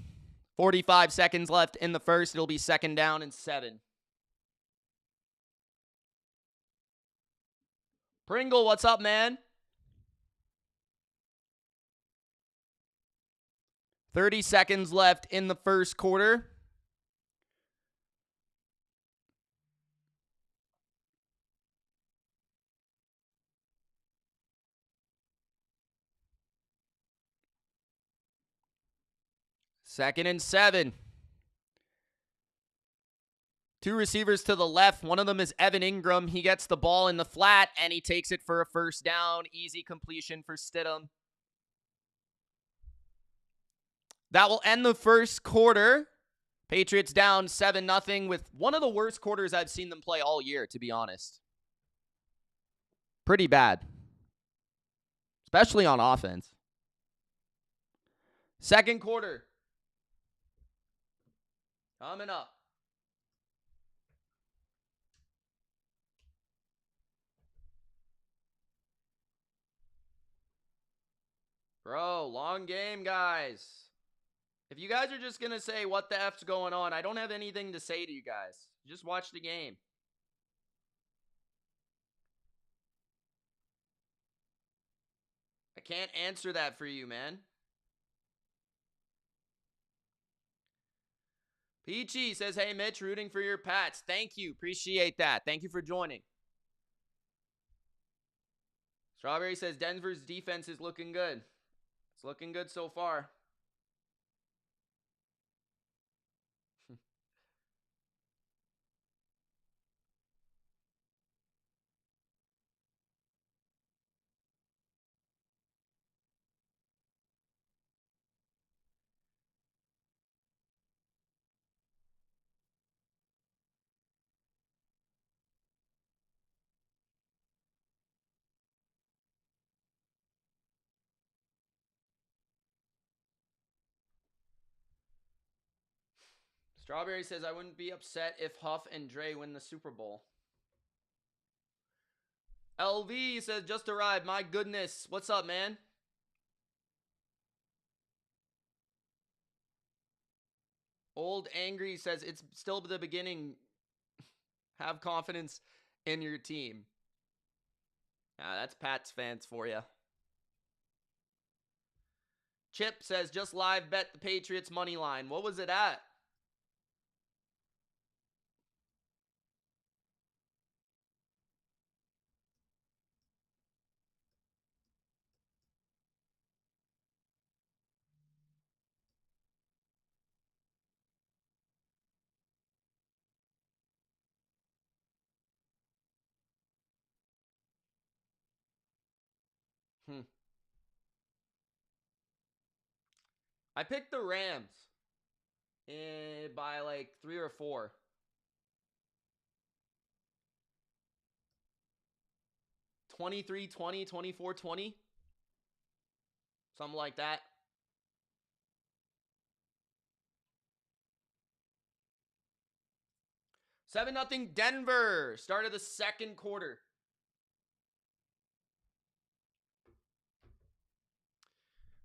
45 seconds left in the first. It'll be 2nd down and 7. Pringle, what's up, man? 30 seconds left in the first quarter. Second and 7. 2 receivers to the left. One of them is Evan Ingram. He gets the ball in the flat, and he takes it for a 1st down. Easy completion for Stidham. That will end the first quarter. Patriots down 7-0 with one of the worst quarters I've seen them play all year, to be honest. Pretty bad. Especially on offense. Second quarter. Coming up. Bro, long game, guys. If you guys are just going to say, what the F's going on, I don't have anything to say to you guys. Just watch the game. I can't answer that for you, man. Peachy says, hey, Mitch, rooting for your Pats. Thank you. Appreciate that. Thank you for joining. Strawberry says, Denver's defense is looking good. It's looking good so far. Strawberry says, I wouldn't be upset if Huff and Dre win the Super Bowl. LV says, just arrived. My goodness. What's up, man? Old Angry says, it's still the beginning. Have confidence in your team. That's Pat's fans for you. Chip says, just live bet the Patriots money line. What was it at? I picked the Rams by like 3 or 4. $23-20, $24-20. Something like that. 7-0 Denver. Start of the second quarter.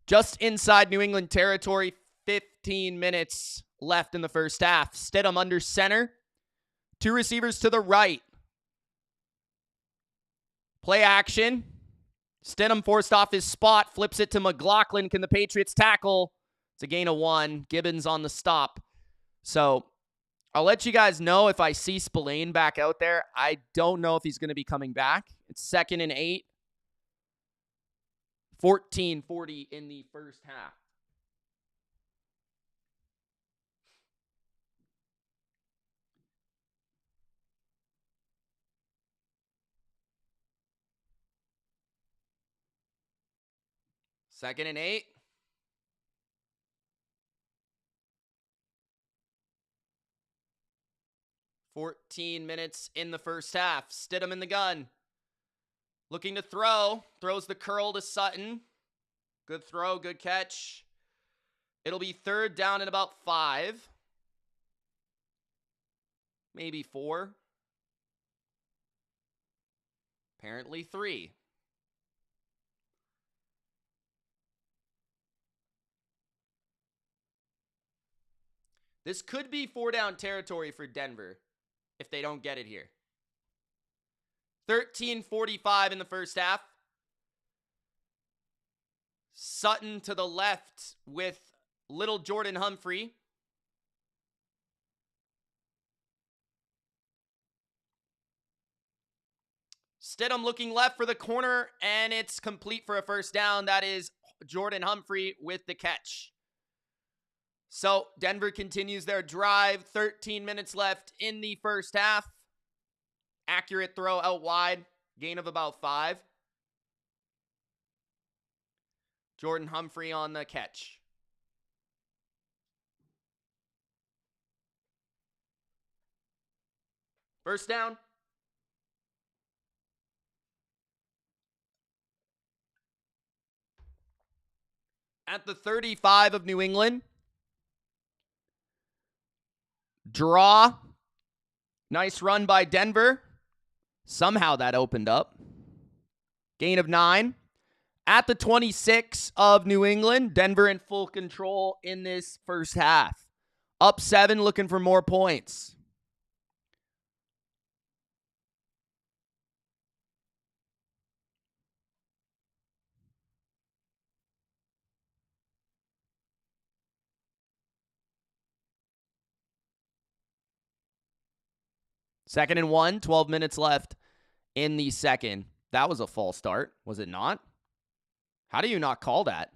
Just inside New England territory. 15 minutes left in the first half. Stidham under center. 2 receivers to the right. Play action. Stidham forced off his spot. Flips it to McLaughlin. Can the Patriots tackle? It's a gain of 1. Gibbons on the stop. So I'll let you guys know if I see Spillane back out there. I don't know if he's going to be coming back. It's 2nd and 8. 14-40 in the first half. Second and 8. $14 minutes in the first half. Stidham in the gun. Looking to throw. Throws the curl to Sutton. Good throw, good catch. It'll be 3rd down and about 5. Maybe 4. Apparently 3. This could be 4-down territory for Denver if they don't get it here. 13:45 in the first half. Sutton to the left with little Jordan Humphrey. Stidham looking left for the corner, and it's complete for a first down. That is Jordan Humphrey with the catch. So Denver continues their drive. 13 minutes left in the first half. Accurate throw out wide. Gain of about 5. Jordan Humphrey on the catch. First down. At the 35 of New England. Draw. Nice run by Denver. Somehow that opened up. Gain of 9. At the 26 of New England. Denver in full control in this first half. Up 7, looking for more points. Second and 1, 12 minutes left in the second. That was a false start, was it not? How do you not call that?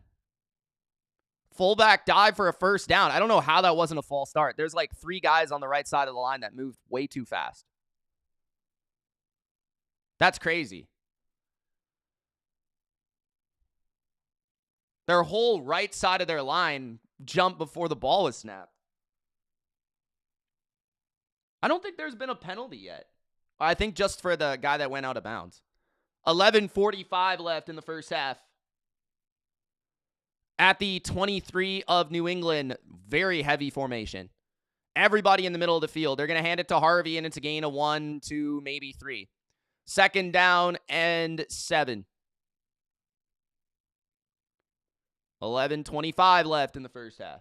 Fullback dive for a first down. I don't know how that wasn't a false start. There's like 3 guys on the right side of the line that moved way too fast. That's crazy. Their whole right side of their line jumped before the ball was snapped. I don't think there's been a penalty yet. I think just for the guy that went out of bounds. 11:45 left in the first half. At the 23 of New England, very heavy formation. Everybody in the middle of the field. They're going to hand it to Harvey, and it's a gain of 1, 2, maybe 3. Second down and 7. 11:25 left in the first half.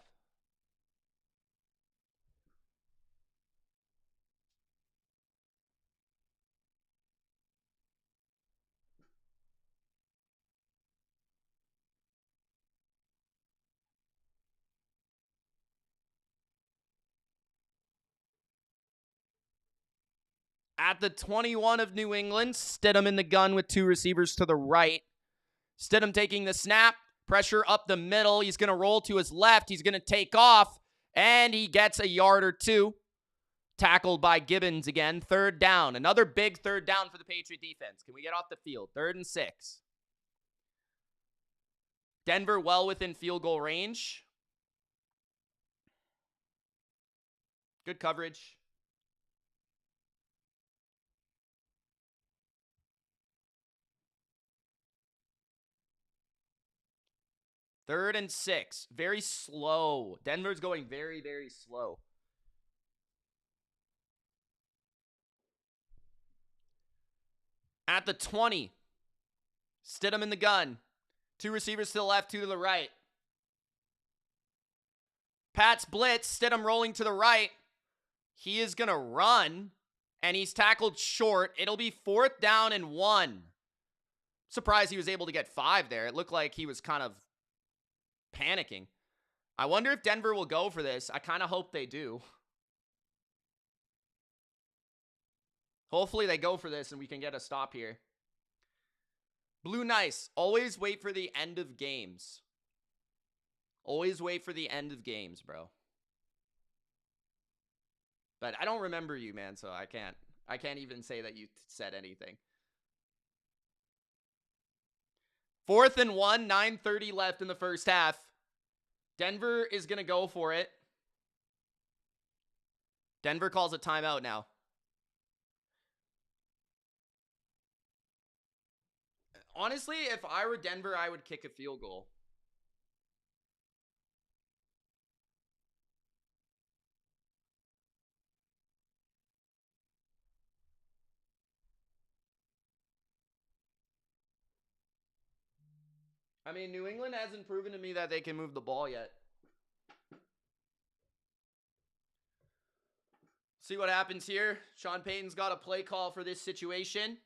At the 21 of New England, Stidham in the gun with 2 receivers to the right. Stidham taking the snap, pressure up the middle. He's going to roll to his left. He's going to take off, and he gets a yard or 2. Tackled by Gibbons again. 3rd down. Another big 3rd down for the Patriot defense. Can we get off the field? 3rd and 6. Denver well within field goal range. Good coverage. Third and 6. Very slow. Denver's going very, very slow. At the 20. Stidham in the gun. 2 receivers to the left, 2 to the right. Pat's blitz. Stidham rolling to the right. He is going to run, and he's tackled short. It'll be 4th down and 1. Surprised he was able to get 5 there. It looked like he was kind of panicking. I wonder if Denver will go for this. I kind of hope they do. Hopefully they go for this and we can get a stop here. Blue Nice. Always wait for the end of games. Always wait for the end of games, bro. But I don't remember you, man, so I can't even say that you said anything. 4th and 1, 9:30 left in the first half. Denver is going to go for it. Denver calls a timeout now. Honestly, if I were Denver, I would kick a field goal. I mean, New England hasn't proven to me that they can move the ball yet. See what happens here. Sean Payton's got a play call for this situation.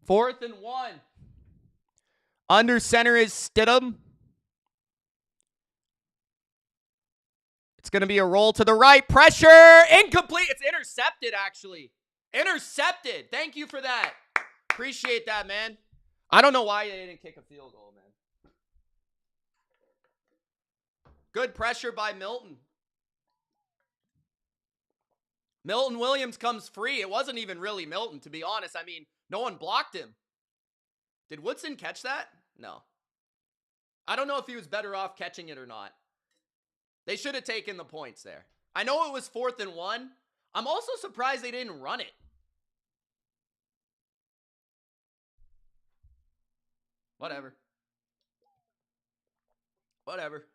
Fourth and 1. Under center is Stidham. It's going to be a roll to the right. Pressure. Incomplete. It's intercepted, actually. Intercepted. Thank you for that. Appreciate that, man. I don't know why they didn't kick a field goal, man. Good pressure by Milton. Milton Williams comes free. It wasn't even really Milton, to be honest. I mean, no one blocked him. Did Woodson catch that? No. I don't know if he was better off catching it or not. They should have taken the points there. I know it was 4th and 1. I'm also surprised they didn't run it. Whatever. Whatever.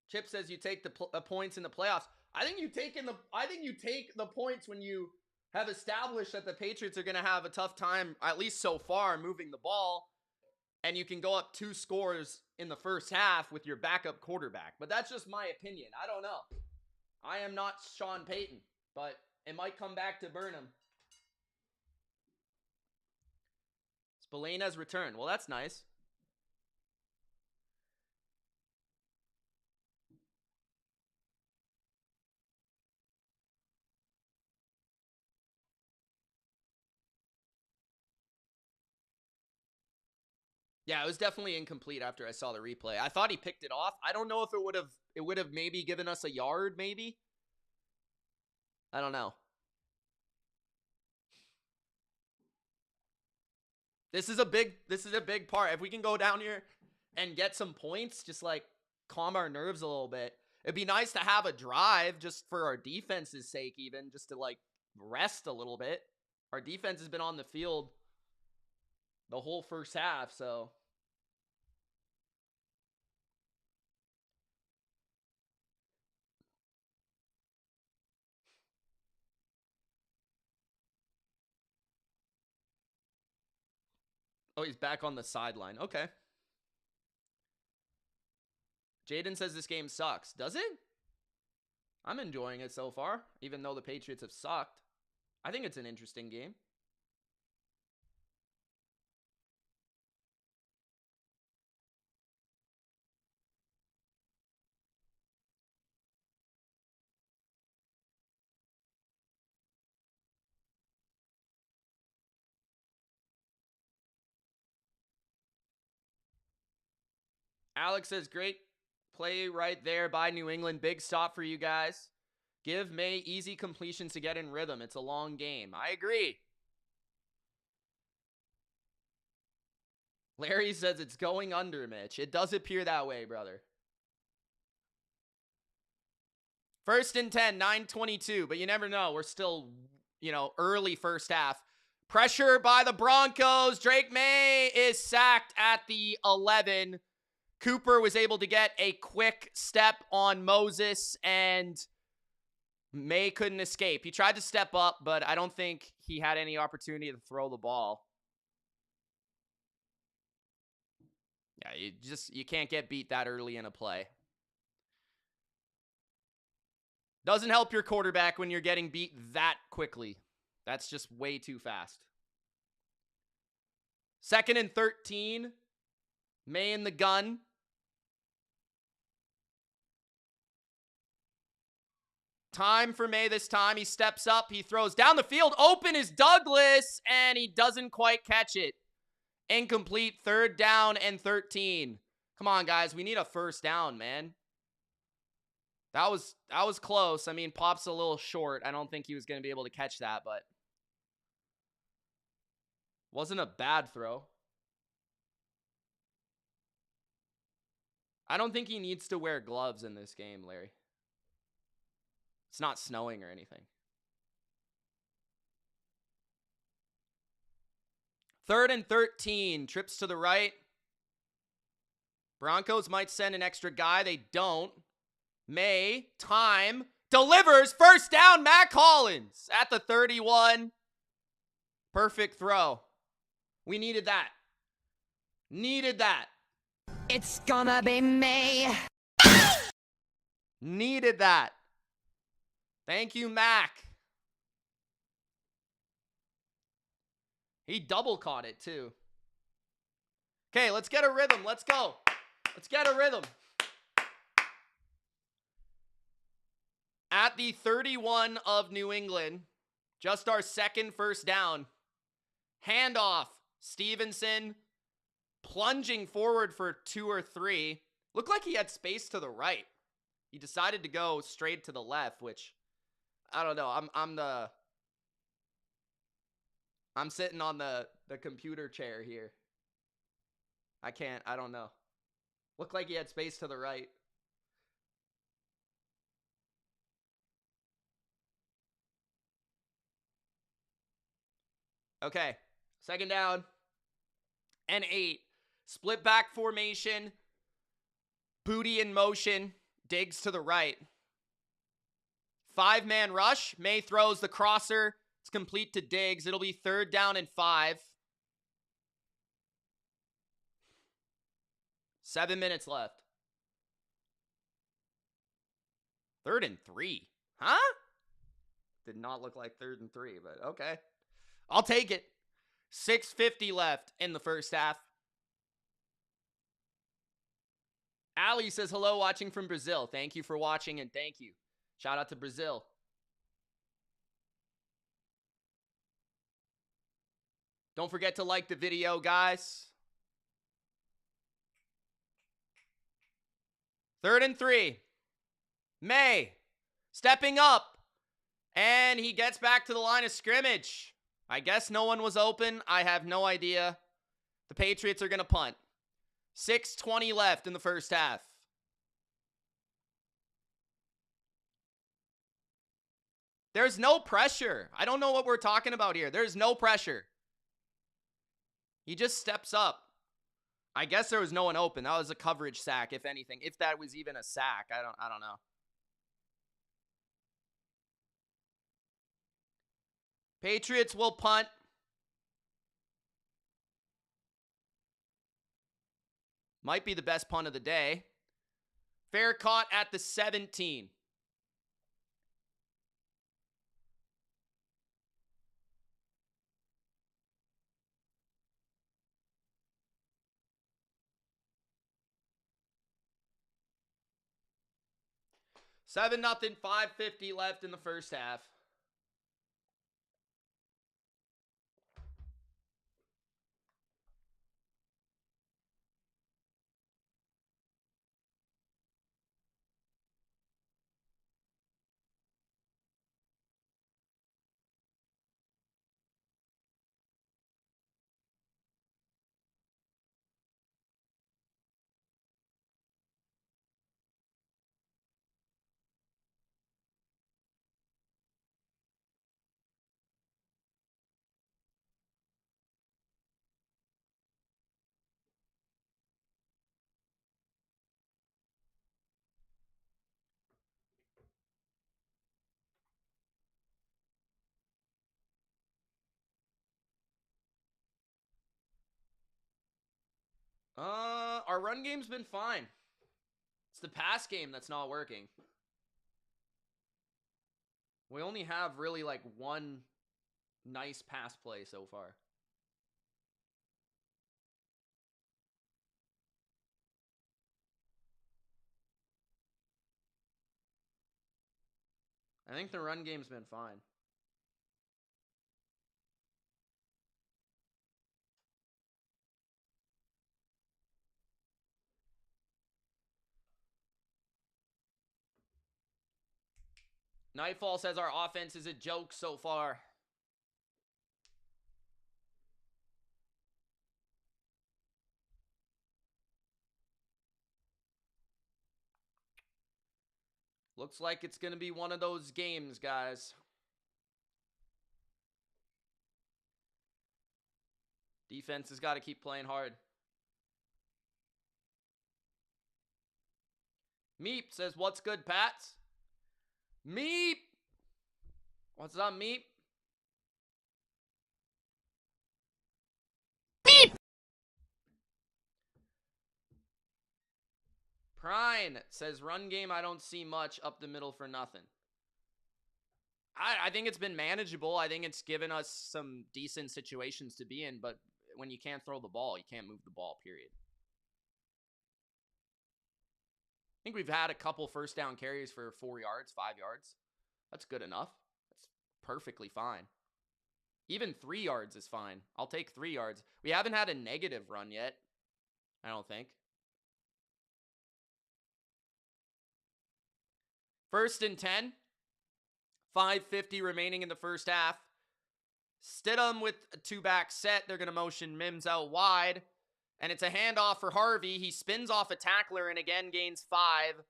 Chip says you take the points in the playoffs. I think you take the points when you have established that the Patriots are going to have a tough time, at least so far, moving the ball, and you can go up 2 scores in the first half with your backup quarterback. But that's just my opinion. I don't know. I am not Sean Payton, but it might come back to Burnham. Spillane has returned. Well, that's nice. Yeah, it was definitely incomplete after I saw the replay. I thought he picked it off. I don't know if it would have maybe given us a yard, maybe. I don't know. This is a big part. If we can go down here and get some points, just like calm our nerves a little bit. It'd be nice to have a drive just for our defense's sake, even just to like rest a little bit. Our defense has been on the field the whole first half, so. Oh, he's back on the sideline. Okay. Jaden says this game sucks. Does it? I'm enjoying it so far, even though the Patriots have sucked. I think it's an interesting game. Alex says, great play right there by New England. Big stop for you guys. Give May easy completions to get in rhythm. It's a long game. I agree. Larry says it's going under, Mitch. It does appear that way, brother. 1st and 10, 9:22, but you never know. We're still, early first half. Pressure by the Broncos. Drake May is sacked at the 11. Cooper was able to get a quick step on Moses, and May couldn't escape. He tried to step up, but I don't think he had any opportunity to throw the ball. Yeah, you can't get beat that early in a play. Doesn't help your quarterback when you're getting beat that quickly. That's just way too fast. 2nd and 13. May in the gun. Time for May this time. He steps up. He throws down the field. Open is Douglas, and he doesn't quite catch it. Incomplete. 3rd down and 13. Come on, guys. We need a first down, man. That was close. I mean, Pop's a little short. I don't think he was going to be able to catch that, but wasn't a bad throw. I don't think he needs to wear gloves in this game, Larry. It's not snowing or anything. 3rd and 13. Trips to the right. Broncos might send an extra guy. They don't. May, time, delivers, first down, Matt Collins at the 31. Perfect throw. We needed that. Needed that. It's gonna be May. Needed that. Thank you, Mac. He double caught it, too. Okay, let's get a rhythm. Let's go. Let's get a rhythm. At the 31 of New England, just our 2nd first down. Handoff. Stevenson plunging forward for 2 or 3. Looked like he had space to the right. He decided to go straight to the left, which I don't know. I'm sitting on the computer chair here. I don't know. Looked like he had space to the right. Okay, 2nd down and 8. Split back formation. Booty in motion. Diggs to the right. 5-man rush. May throws the crosser. It's complete to Diggs. It'll be 3rd down and 5. 7 minutes left. 3rd and 3. Huh? Did not look like 3rd and 3, but okay. I'll take it. 6:50 left in the first half. Ali says, hello, watching from Brazil. Thank you for watching, and thank you. Shout out to Brazil. Don't forget to like the video, guys. 3rd and 3. May stepping up, and he gets back to the line of scrimmage. I guess no one was open. I have no idea. The Patriots are going to punt. 6:20 left in the first half. There's no pressure. I don't know what we're talking about here. There's no pressure. He just steps up. I guess there was no one open. That was a coverage sack, if anything. If that was even a sack, I don't know. Patriots will punt. Might be the best punt of the day. Fair caught at the 17. Seven nothing, 5:50 left in the first half. Our run game's been fine. It's the pass game that's not working. We only have really like one nice pass play so far. I think the run game's been fine. Nightfall says our offense is a joke so far. Looks like it's going to be one of those games, guys. Defense has got to keep playing hard. Meep says, what's good, Pats? Meep! What's up, Meep? Meep! Prine says, run game, I don't see much up the middle for nothing. I think it's been manageable. I think it's given us some decent situations to be in, but when you can't throw the ball, you can't move the ball, period. I think we've had a couple first down carries for 4 yards, 5 yards. That's good enough. That's perfectly fine. Even 3 yards is fine. I'll take 3 yards. We haven't had a negative run yet, I don't think. First and 10. 5:50 remaining in the first half. Stidham with a two-back set. They're going to motion Mims out wide. And it's a handoff for Harvey. He spins off a tackler and again gains 5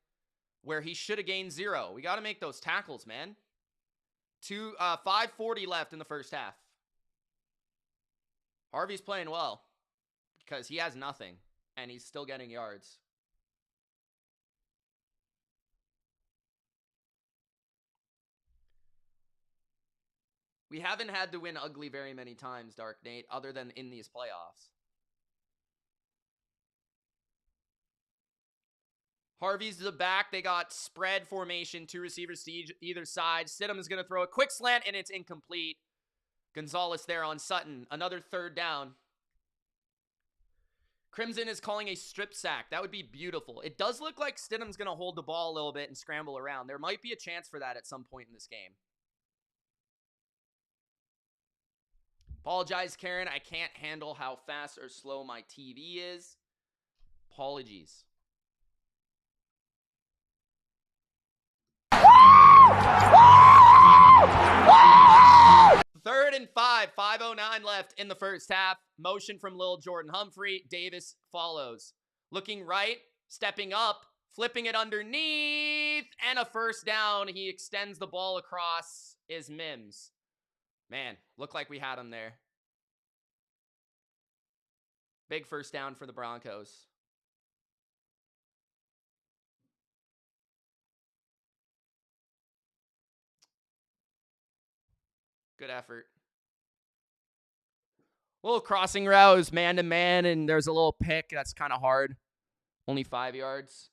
where he should have gained 0. We got to make those tackles, man. 5:40 left in the first half. Harvey's playing well because he has nothing and he's still getting yards. We haven't had to win ugly very many times, Dark Nate, other than in these playoffs. Harvey's to the back. They got spread formation, 2 receivers to either side. Stidham is going to throw a quick slant, and it's incomplete. Gonzalez there on Sutton. Another third down. Crimson is calling a strip sack. That would be beautiful. It does look like Stidham's going to hold the ball a little bit and scramble around. There might be a chance for that at some point in this game. Apologize, Karen. I can't handle how fast or slow my TV is. Apologies. Third and 5. 5:09 left in the first half. Motion from Lil Jordan Humphrey. Davis follows. Looking right. Stepping up. Flipping it underneath. And a first down. He extends the ball across. Is Mims. Man, looked like we had him there. Big first down for the Broncos. Good effort. Little crossing route is man-to-man, and there's a little pick. That's kind of hard. Only 5 yards.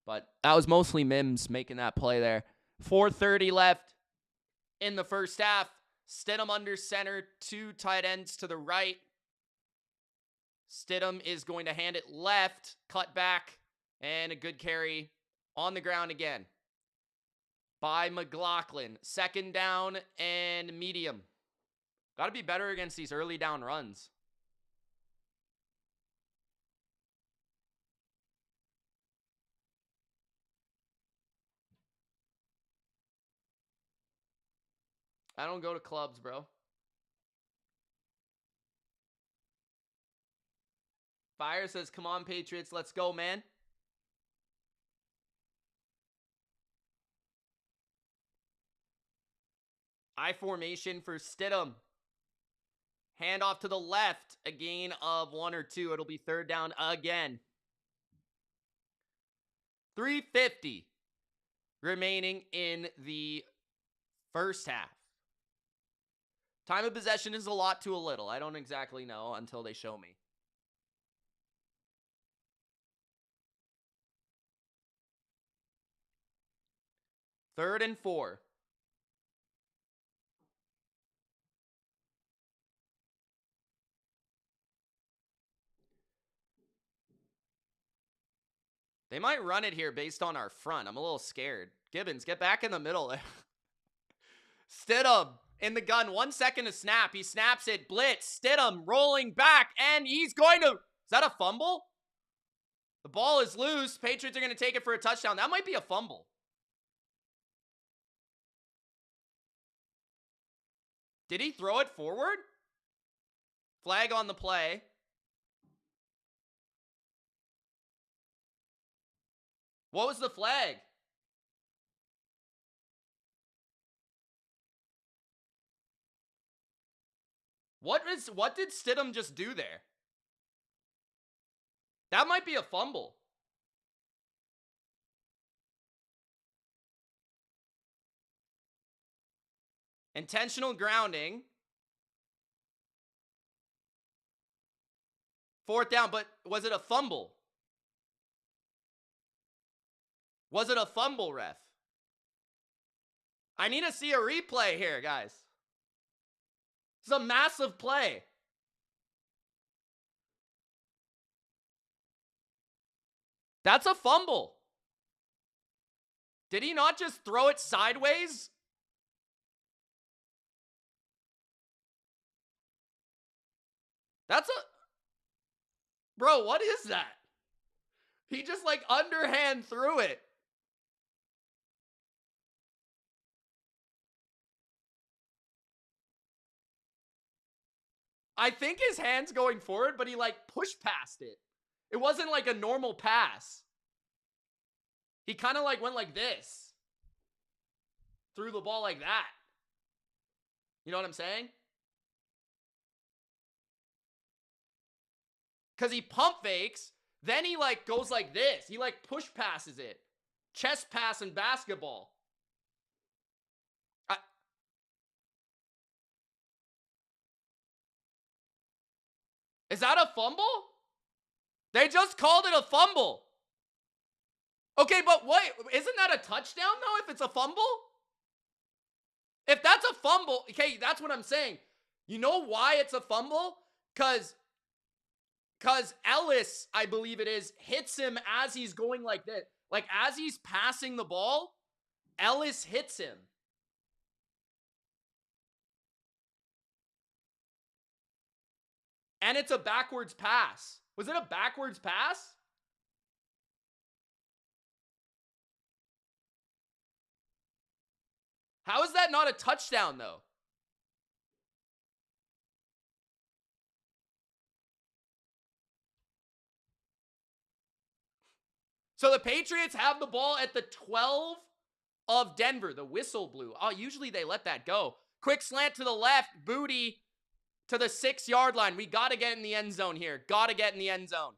But that was mostly Mims making that play there. 4:30 left in the first half. Stidham under center, 2 tight ends to the right. Stidham is going to hand it left, cut back, and a good carry on the ground again by McLaughlin. 2nd down and medium. Got to be better against these early down runs. I don't go to clubs, bro. Fire says, come on, Patriots. Let's go, man. I formation for Stidham. Hand off to the left. A gain of 1 or 2. It'll be 3rd down again. 3:50 remaining in the first half. Time of possession is a lot to a little. I don't exactly know until they show me. Third and 4. They might run it here based on our front. I'm a little scared. Gibbons, get back in the middle there. Stidham in the gun. 1 second to snap. He snaps it. Blitz. Stidham rolling back. And he's going to... Is that a fumble? The ball is loose. Patriots are going to take it for a touchdown. That might be a fumble. Did he throw it forward? Flag on the play. What was the flag? What did Stidham just do there? That might be a fumble. Intentional grounding. 4th down, but was it a fumble? Was it a fumble, ref? I need to see a replay here, guys. It's a massive play. That's a fumble. Did he not just throw it sideways? That's a... Bro, what is that? He just like underhand threw it. I think his hand's going forward, but he like pushed past it. It wasn't like a normal pass. He kind of like went like this. Threw the ball like that. You know what I'm saying? Because he pump fakes, then he like goes like this. He like push passes it. Chest pass in basketball. Is that a fumble? They just called it a fumble. Okay, but what? Isn't that a touchdown though if it's a fumble? If that's a fumble, okay, that's what I'm saying. You know why it's a fumble? Because Ellis, I believe it is, hits him as he's going like this. Like as he's passing the ball, Ellis hits him. And it's a backwards pass. Was it a backwards pass? How is that not a touchdown, though? So the Patriots have the ball at the 12 of Denver. The whistle blew. Oh, usually they let that go. Quick slant to the left. Booty to the 6-yard line. We got to get in the end zone here. Got to get in the end zone.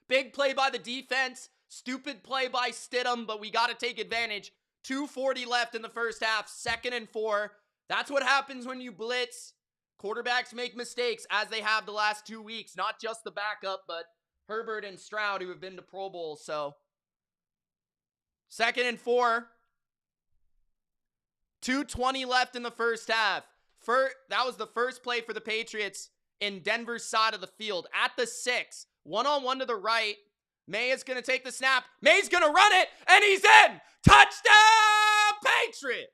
Big play by the defense. Stupid play by Stidham, but we got to take advantage. 2:40 left in the first half. 2nd and 4. That's what happens when you blitz. Quarterbacks make mistakes, as they have the last 2 weeks. Not just the backup, but Herbert and Stroud, who have been to Pro Bowl. So 2nd and 4. 2:20 left in the first half. That was the first play for the Patriots in Denver's side of the field. At the 6, one-on-one to the right. May is going to take the snap. May's going to run it, and he's in. Touchdown, Patriots!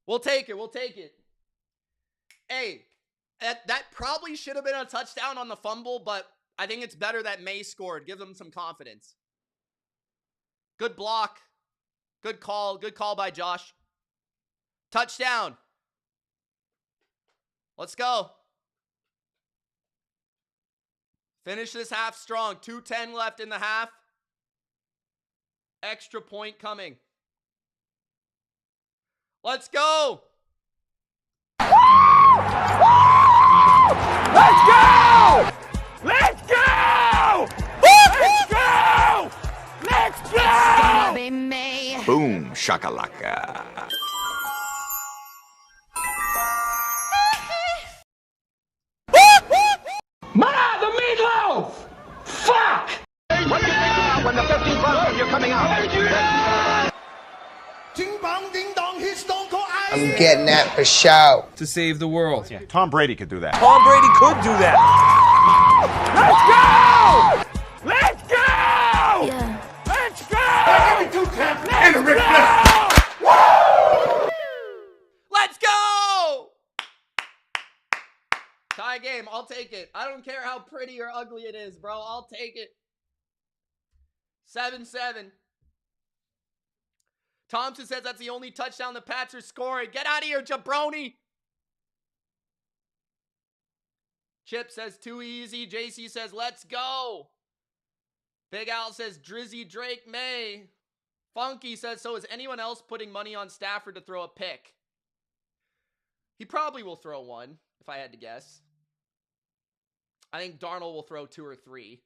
We'll take it. We'll take it. Hey, that probably should have been a touchdown on the fumble, but I think it's better that May scored. Give them some confidence. Good block. Good call. Good call by Josh. Touchdown. Let's go. Finish this half strong. 2:10 left in the half. Extra point coming. Let's go. Let's go! Let's go! Let's go! Let's go! It's gonna be me. Boom shakalaka. Ma, the meatloaf! Fuck! What do you think when the 15th Broncos you're coming out? I'm getting that for show. To save the world. Yeah, Tom Brady could do that. Tom Brady could do that. Let's go! Let's go! Yeah. Let's go! Let's go! Tie game. I'll take it. I don't care how pretty or ugly it is, bro. I'll take it. 7-7. Thompson says that's the only touchdown the Pats are scoring. Get out of here, jabroni. Chip says too easy. JC says let's go. Big Al says Drizzy Drake May. Funky says, so is anyone else putting money on Stafford to throw a pick? He probably will throw one, if I had to guess. I think Darnold will throw 2 or 3.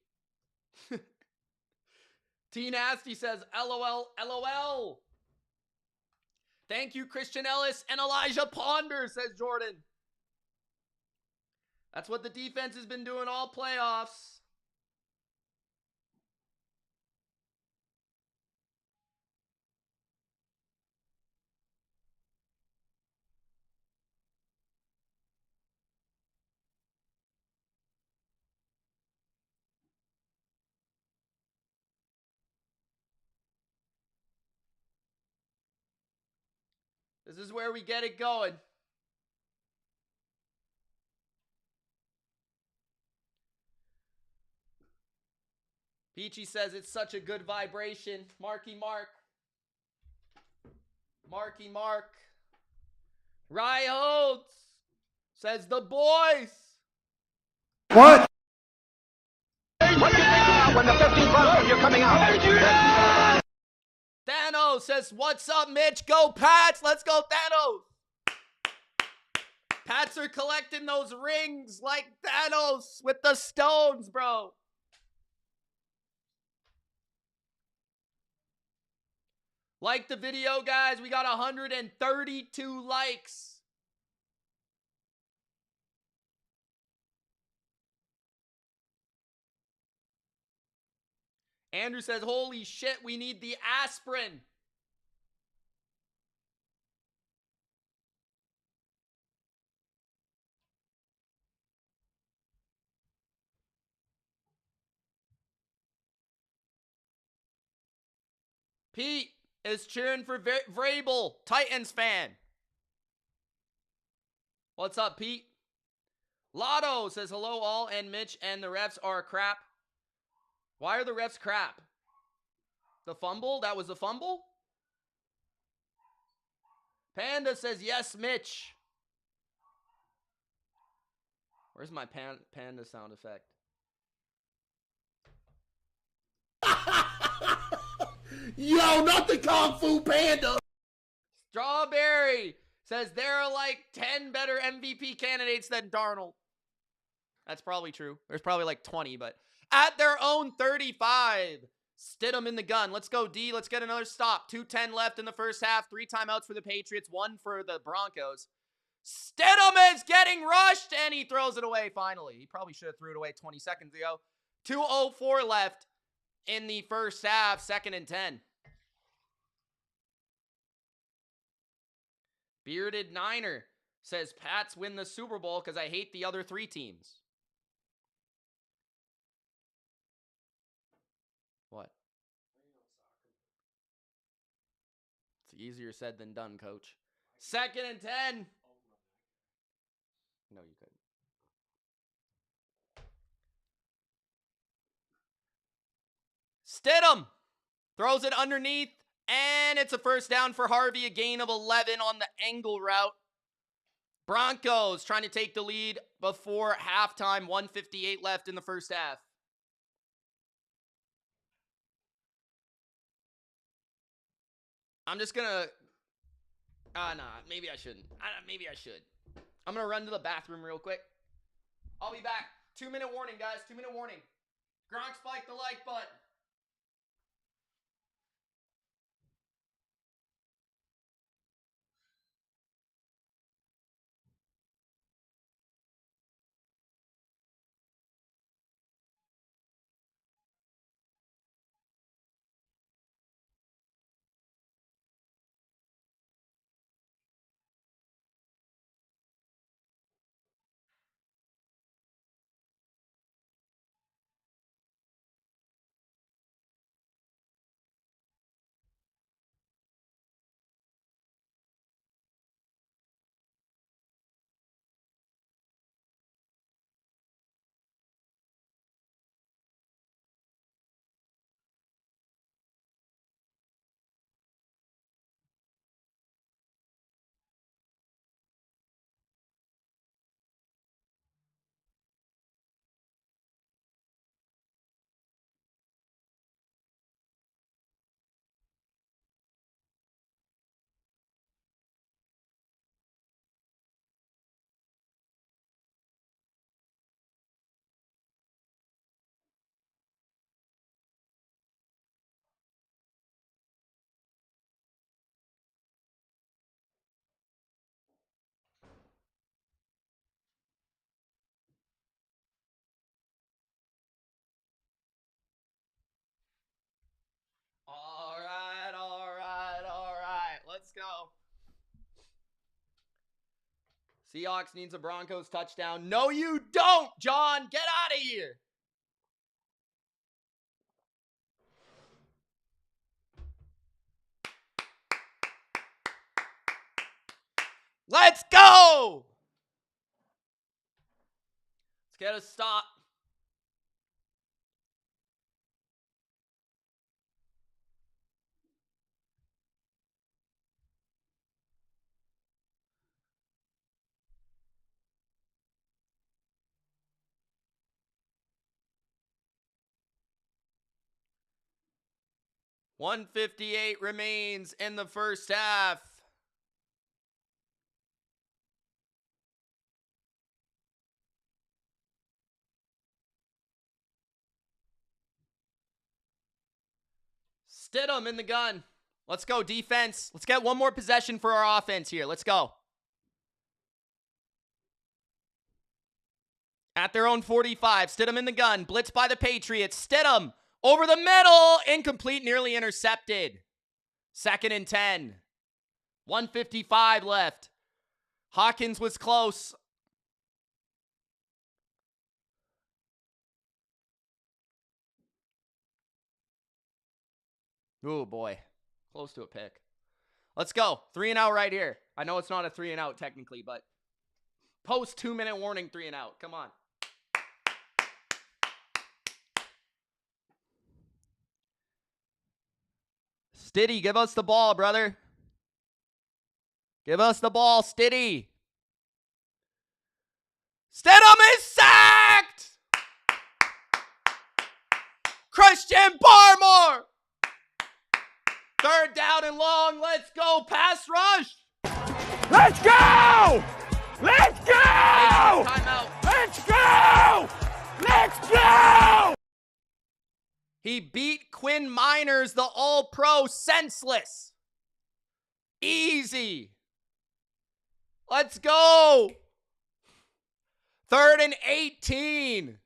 T Nasty says, LOL, LOL. Thank you, Christian Ellis and Elijah Ponder, says Jordan. That's what the defense has been doing all playoffs. This is where we get it going. Peachy says it's such a good vibration. Marky Mark. Marky Mark. Ryodes says the boys. What do you think when the 15th Broncos you're coming out? Thanos says, what's up, Mitch? Go Pats. Let's go, Thanos. Pats are collecting those rings like Thanos with the stones, bro. Like the video, guys. We got 132 likes. Andrew says, holy shit, we need the aspirin. Pete is cheering for Vrabel, Titans fan. What's up, Pete? Lotto says, hello all, and Mitch and the refs are crap. Why are the refs crap? The fumble? That was the fumble? Panda says, yes, Mitch. Where's my panda sound effect? Yo, not the Kung Fu Panda. Strawberry says there are like 10 better MVP candidates than Darnold. That's probably true. There's probably like 20, but at their own 35. Stidham in the gun. Let's go, D. Let's get another stop. 2:10 left in the first half. 3 timeouts for the Patriots. 1 for the Broncos. Stidham is getting rushed, and he throws it away finally. He probably should have threw it away 20 seconds ago. 2:04 left in the first half, 2nd and 10. Bearded Niner says, Pats win the Super Bowl because I hate the other 3 teams. What? It's easier said than done, coach. 2nd and 10. No, you couldn't. Stidham throws it underneath, and it's a first down for Harvey, a gain of 11 on the angle route. Broncos trying to take the lead before halftime, 1:58 left in the first half. I'm just gonna, maybe I shouldn't. Maybe I should. I'm gonna run to the bathroom real quick. I'll be back. 2-minute warning, guys, 2-minute warning. Gronk spike the like button. All right. Let's go. Seahawks needs a Broncos touchdown. No, you don't, John. Get out of here. Let's go. Let's get a stop. $158 remains in the first half. Stidham in the gun. Let's go, defense. Let's get one more possession for our offense here. Let's go. At their own 45, Stidham in the gun. Blitz by the Patriots. Stidham over the middle. Incomplete, nearly intercepted. 2nd and 10. 1:55 left. Hawkins was close. Oh, boy. Close to a pick. Let's go. 3-and-out right here. I know it's not a 3-and-out technically, but post 2-minute warning 3-and-out. Come on. Stiddy, give us the ball, brother. Give us the ball, Stiddy. Stidham is sacked! Christian Barmore! 3rd down and long. Let's go. Pass rush. Let's go! Let's go! Timeout. Let's go! Let's go! He beat Quinn Miners, the All-Pro, senseless. Easy. Let's go. 3rd and 18.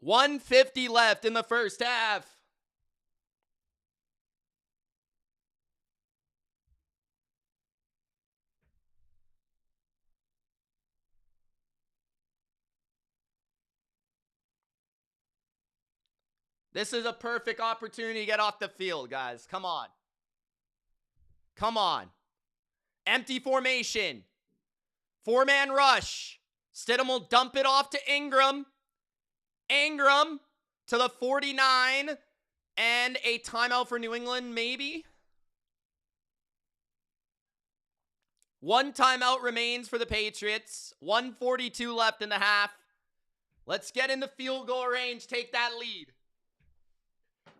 1:50 left in the first half. This is a perfect opportunity to get off the field, guys. Come on. Come on. Empty formation. 4-man rush. Stidham will dump it off to Ingram. Ingram to the 49. And a timeout for New England, maybe. 1 timeout remains for the Patriots. 1:42 left in the half. Let's get in the field goal range. Take that lead.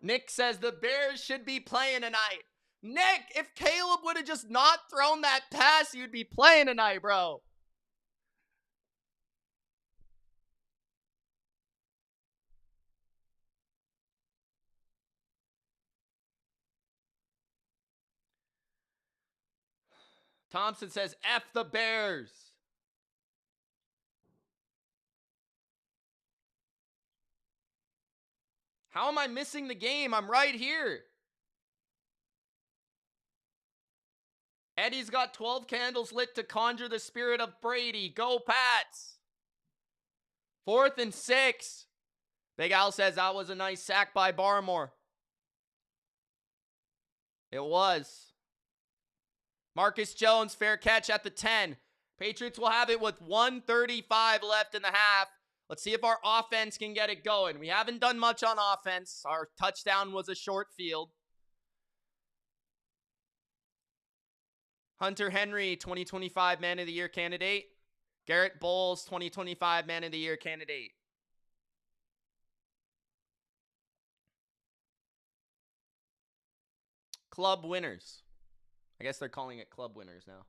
Nick says the Bears should be playing tonight. Nick, if Caleb would have just not thrown that pass, you'd be playing tonight, bro. Thompson says, F the Bears. How am I missing the game? I'm right here. Eddie's got 12 candles lit to conjure the spirit of Brady. Go Pats. 4th and 6. Big Al says that was a nice sack by Barmore. It was. Marcus Jones, fair catch at the 10. Patriots will have it with 1:35 left in the half. Let's see if our offense can get it going. We haven't done much on offense. Our touchdown was a short field. Hunter Henry, 2025 Man of the Year candidate. Garrett Bowles, 2025 Man of the Year candidate. Club winners. I guess they're calling it club winners now.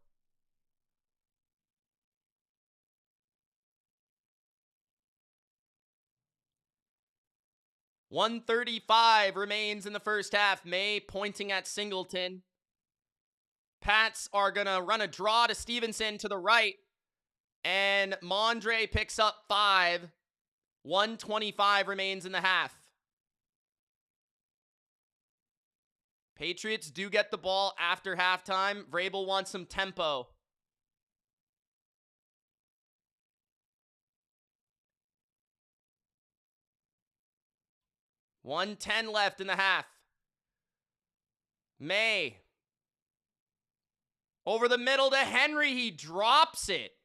$1:35 remains in the first half. May pointing at Singleton. Pats are going to run a draw to Stevenson to the right. And Mondre picks up 5. 1:25 remains in the half. Patriots do get the ball after halftime. Vrabel wants some tempo. $1:10 left in the half. May. Over the middle to Henry. He drops it.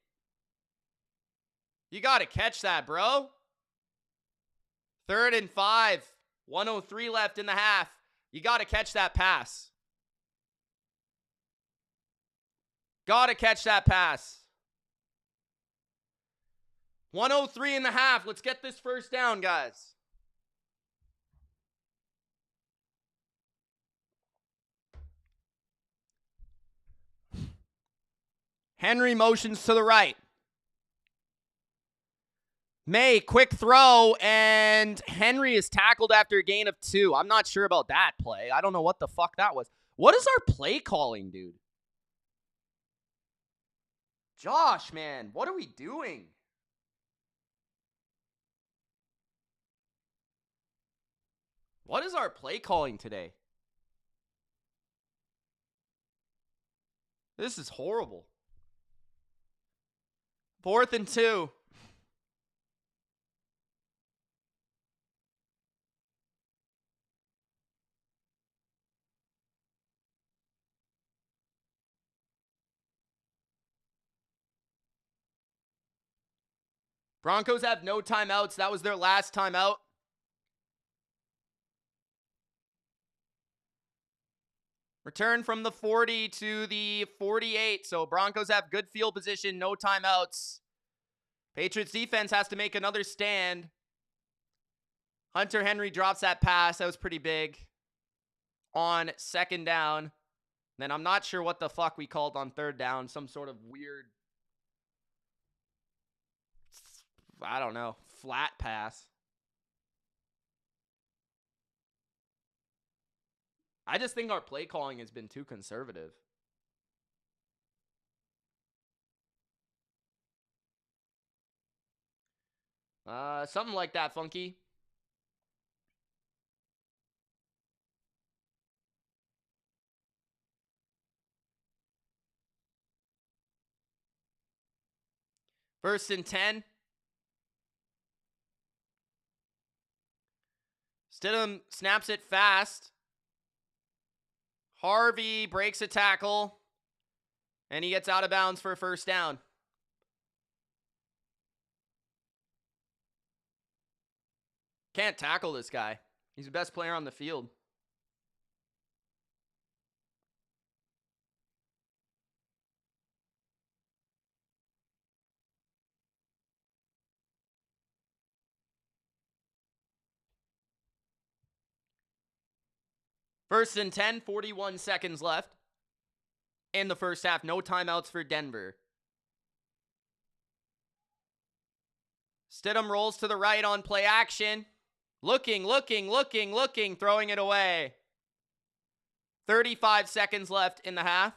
You got to catch that, bro. 3rd and 5. 1:03 left in the half. You got to catch that pass. Got to catch that pass. 1:03 in the half. Let's get this first down, guys. Henry motions to the right. May, quick throw, and Henry is tackled after a gain of 2. I'm not sure about that play. I don't know what the fuck that was. What is our play calling, dude? Josh, man, what are we doing? What is our play calling today? This is horrible. 4th and 2. Broncos have no timeouts. That was their last timeout. Return from the 40 to the 48. So Broncos have good field position, no timeouts. Patriots defense has to make another stand. Hunter Henry drops that pass. That was pretty big. On 2nd down. Then I'm not sure what the fuck we called on 3rd down. Some sort of weird, I don't know, flat pass. I just think our play calling has been too conservative. Something like that, Funky. First and 10. Stidham snaps it fast. Harvey breaks a tackle. And he gets out of bounds for a first down. Can't tackle this guy. He's the best player on the field. First and 10, 41 seconds left in the first half. No timeouts for Denver. Stidham rolls to the right on play action. Looking, throwing it away. 35 seconds left in the half.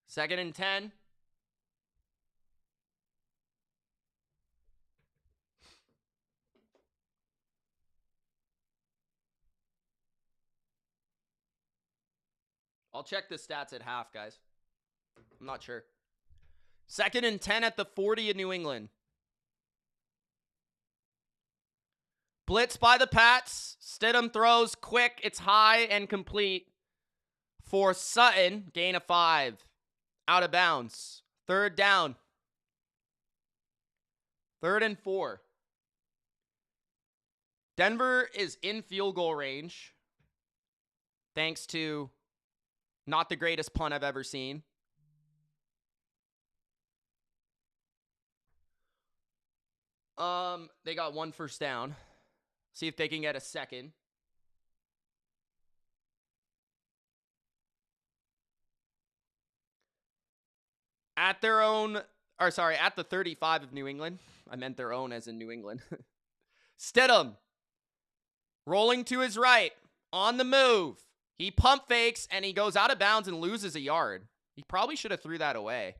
Second and 10. I'll check the stats at half, guys. I'm not sure. Second and 10 at the 40 of New England. Blitz by the Pats. Stidham throws quick. It's high and complete for Sutton. Gain of 5. Out of bounds. Third down. Third and 4. Denver is in field goal range. Thanks to not the greatest punt I've ever seen. They got one first down. See if they can get a second. At the 35 of New England. I meant their own as in New England. Stidham. Rolling to his right. On the move. He pump fakes and he goes out of bounds and loses a yard. He probably should have threw that away.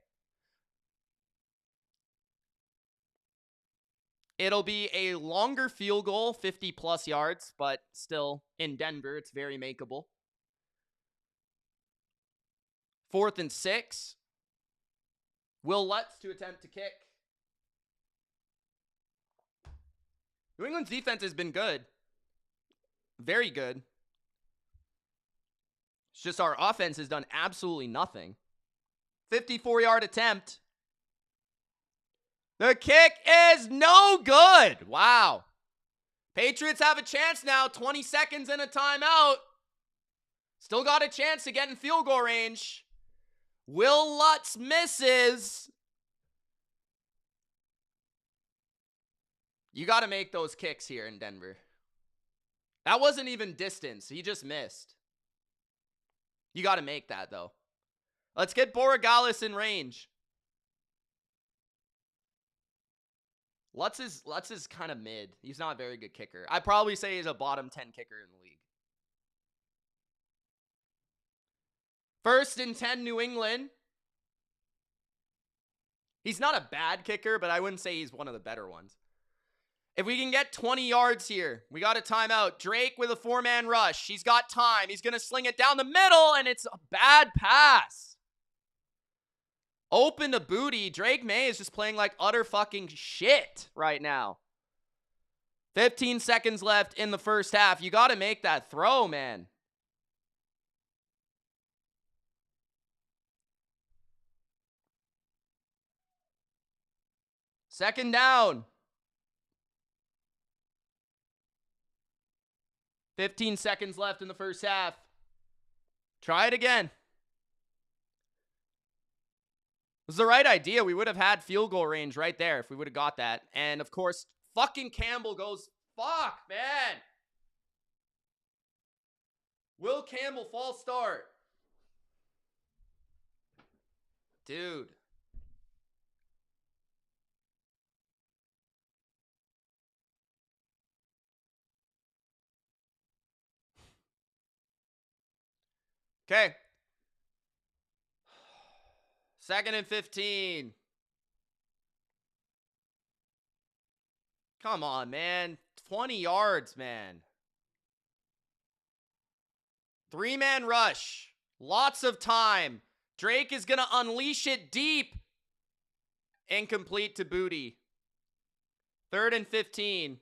It'll be a longer field goal, 50 plus yards, but still in Denver, it's very makeable. 4th and 6. Will Lutz to attempt to kick. New England's defense has been good. Very good. It's just our offense has done absolutely nothing. 54-yard attempt. The kick is no good. Wow. Patriots have a chance now. 20 seconds and a timeout. Still got a chance to get in field goal range. Will Lutz misses. You got to make those kicks here in Denver. That wasn't even distance. He just missed. You got to make that, though. Let's get Borregales in range. Lutz is kind of mid. He's not a very good kicker. I'd probably say he's a bottom 10 kicker in the league. First and 10, New England. He's not a bad kicker, but I wouldn't say he's one of the better ones. If we can get 20 yards here, we got a timeout. Drake with a 4-man rush. He's got time. He's going to sling it down the middle, and it's a bad pass. Open to booty. Drake May is just playing like utter fucking shit right now. 15 seconds left in the first half. You got to make that throw, man. Second down. 15 seconds left in the first half. Try it again. It was the right idea. We would have had field goal range right there if we would have got that. And, of course, fucking Campbell goes, fuck, man. Will Campbell, false start. Dude. Okay. 2nd and 15. Come on, man. 20 yards, man. 3-man rush. Lots of time. Drake is going to unleash it deep. Incomplete to Booty. 3rd and 15.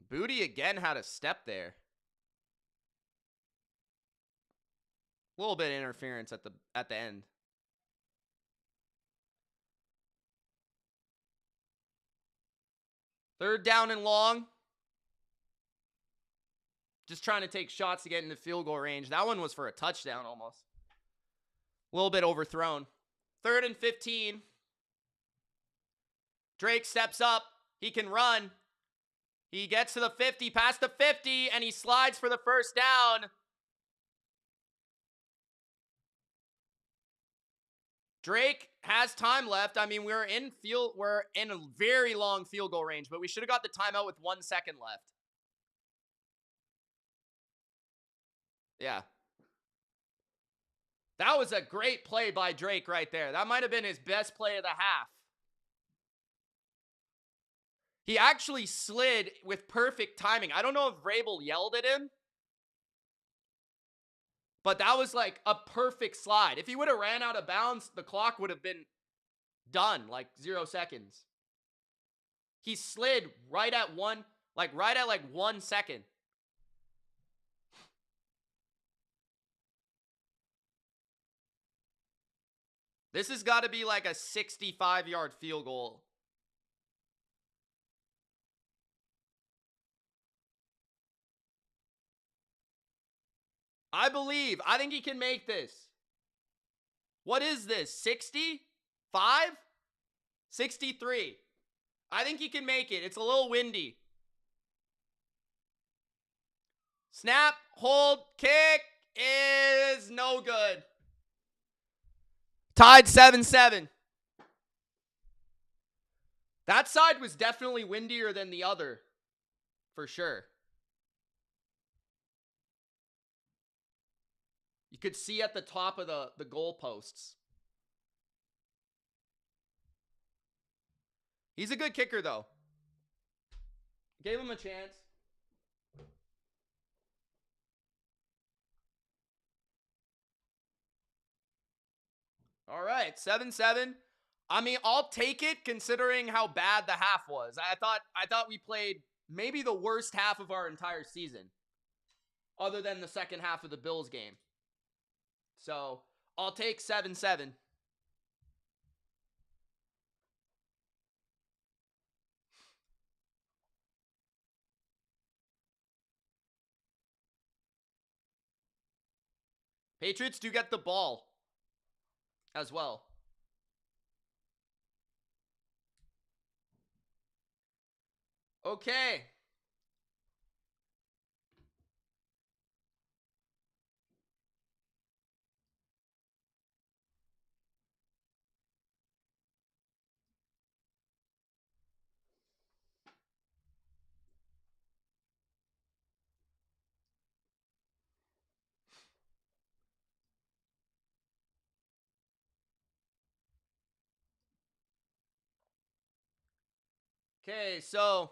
Booty again had a step there. A little bit of interference at the end. Third down and long. Just trying to take shots to get into field goal range. That one was for a touchdown almost. A little bit overthrown. 3rd and 15. Drake steps up. He can run. He gets to the 50, past the 50, and he slides for the first down. Drake has time left. I mean, we're in a very long field goal range, but we should have got the timeout with 1 second left. Yeah. That was a great play by Drake right there. That might have been his best play of the half. He actually slid with perfect timing. I don't know if Vrabel yelled at him, but that was like a perfect slide. If he would have ran out of bounds, the clock would have been done, like 0 seconds. He slid right at 1 second. This has got to be like a 65-yard field goal. I think he can make this. What is this? 65? 63. I think he can make it. It's a little windy. Snap, hold, kick is no good. Tied 7-7. That side was definitely windier than the other, for sure. You could see at the top of the goalposts. He's a good kicker, though. Gave him a chance. All right, 7-7. I mean, I'll take it considering how bad the half was. I thought we played maybe the worst half of our entire season, other than the second half of the Bills game. So, I'll take 7-7. Patriots do get the ball as well. Okay. Okay, so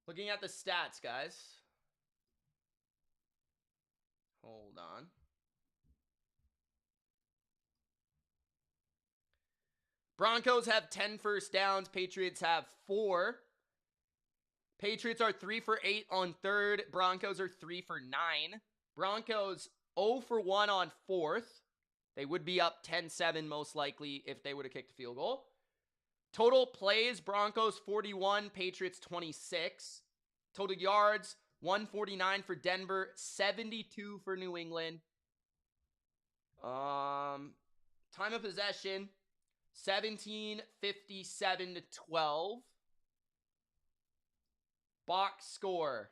looking at the stats, guys. Hold on. Broncos have 10 first downs. Patriots have 4. Patriots are 3 for 8 on 3rd. Broncos are 3 for 9. Broncos 0 for 1 on 4th. They would be up 10-7 most likely if they would have kicked a field goal. Total plays, Broncos 41, Patriots 26. Total yards, 149 for Denver, 72 for New England. Time of possession, 17:57-12. Box score.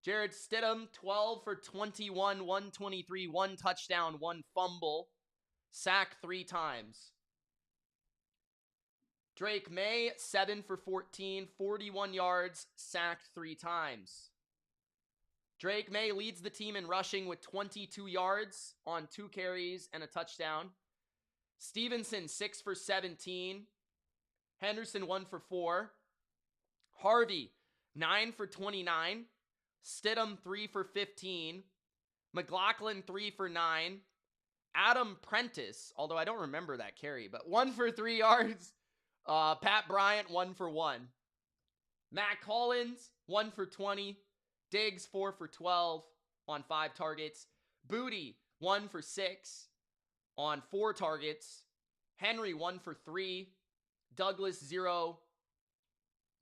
Jared Stidham, 12 for 21, 123, 1 touchdown, 1 fumble. Sack 3 times. Drake May, 7 for 14, 41 yards, sacked 3 times. Drake May leads the team in rushing with 22 yards on 2 carries and a touchdown. Stevenson, 6 for 17. Henderson, 1 for 4. Harvey, 9 for 29. Stidham, 3 for 15. McLaughlin, 3 for 9. Adam Prentice, although I don't remember that carry, but 1 for 3 yards. Pat Bryant, 1 for 1. Matt Collins, 1 for 20. Diggs, 4 for 12 on 5 targets. Booty, 1 for 6 on 4 targets. Henry, 1 for 3. Douglas, 0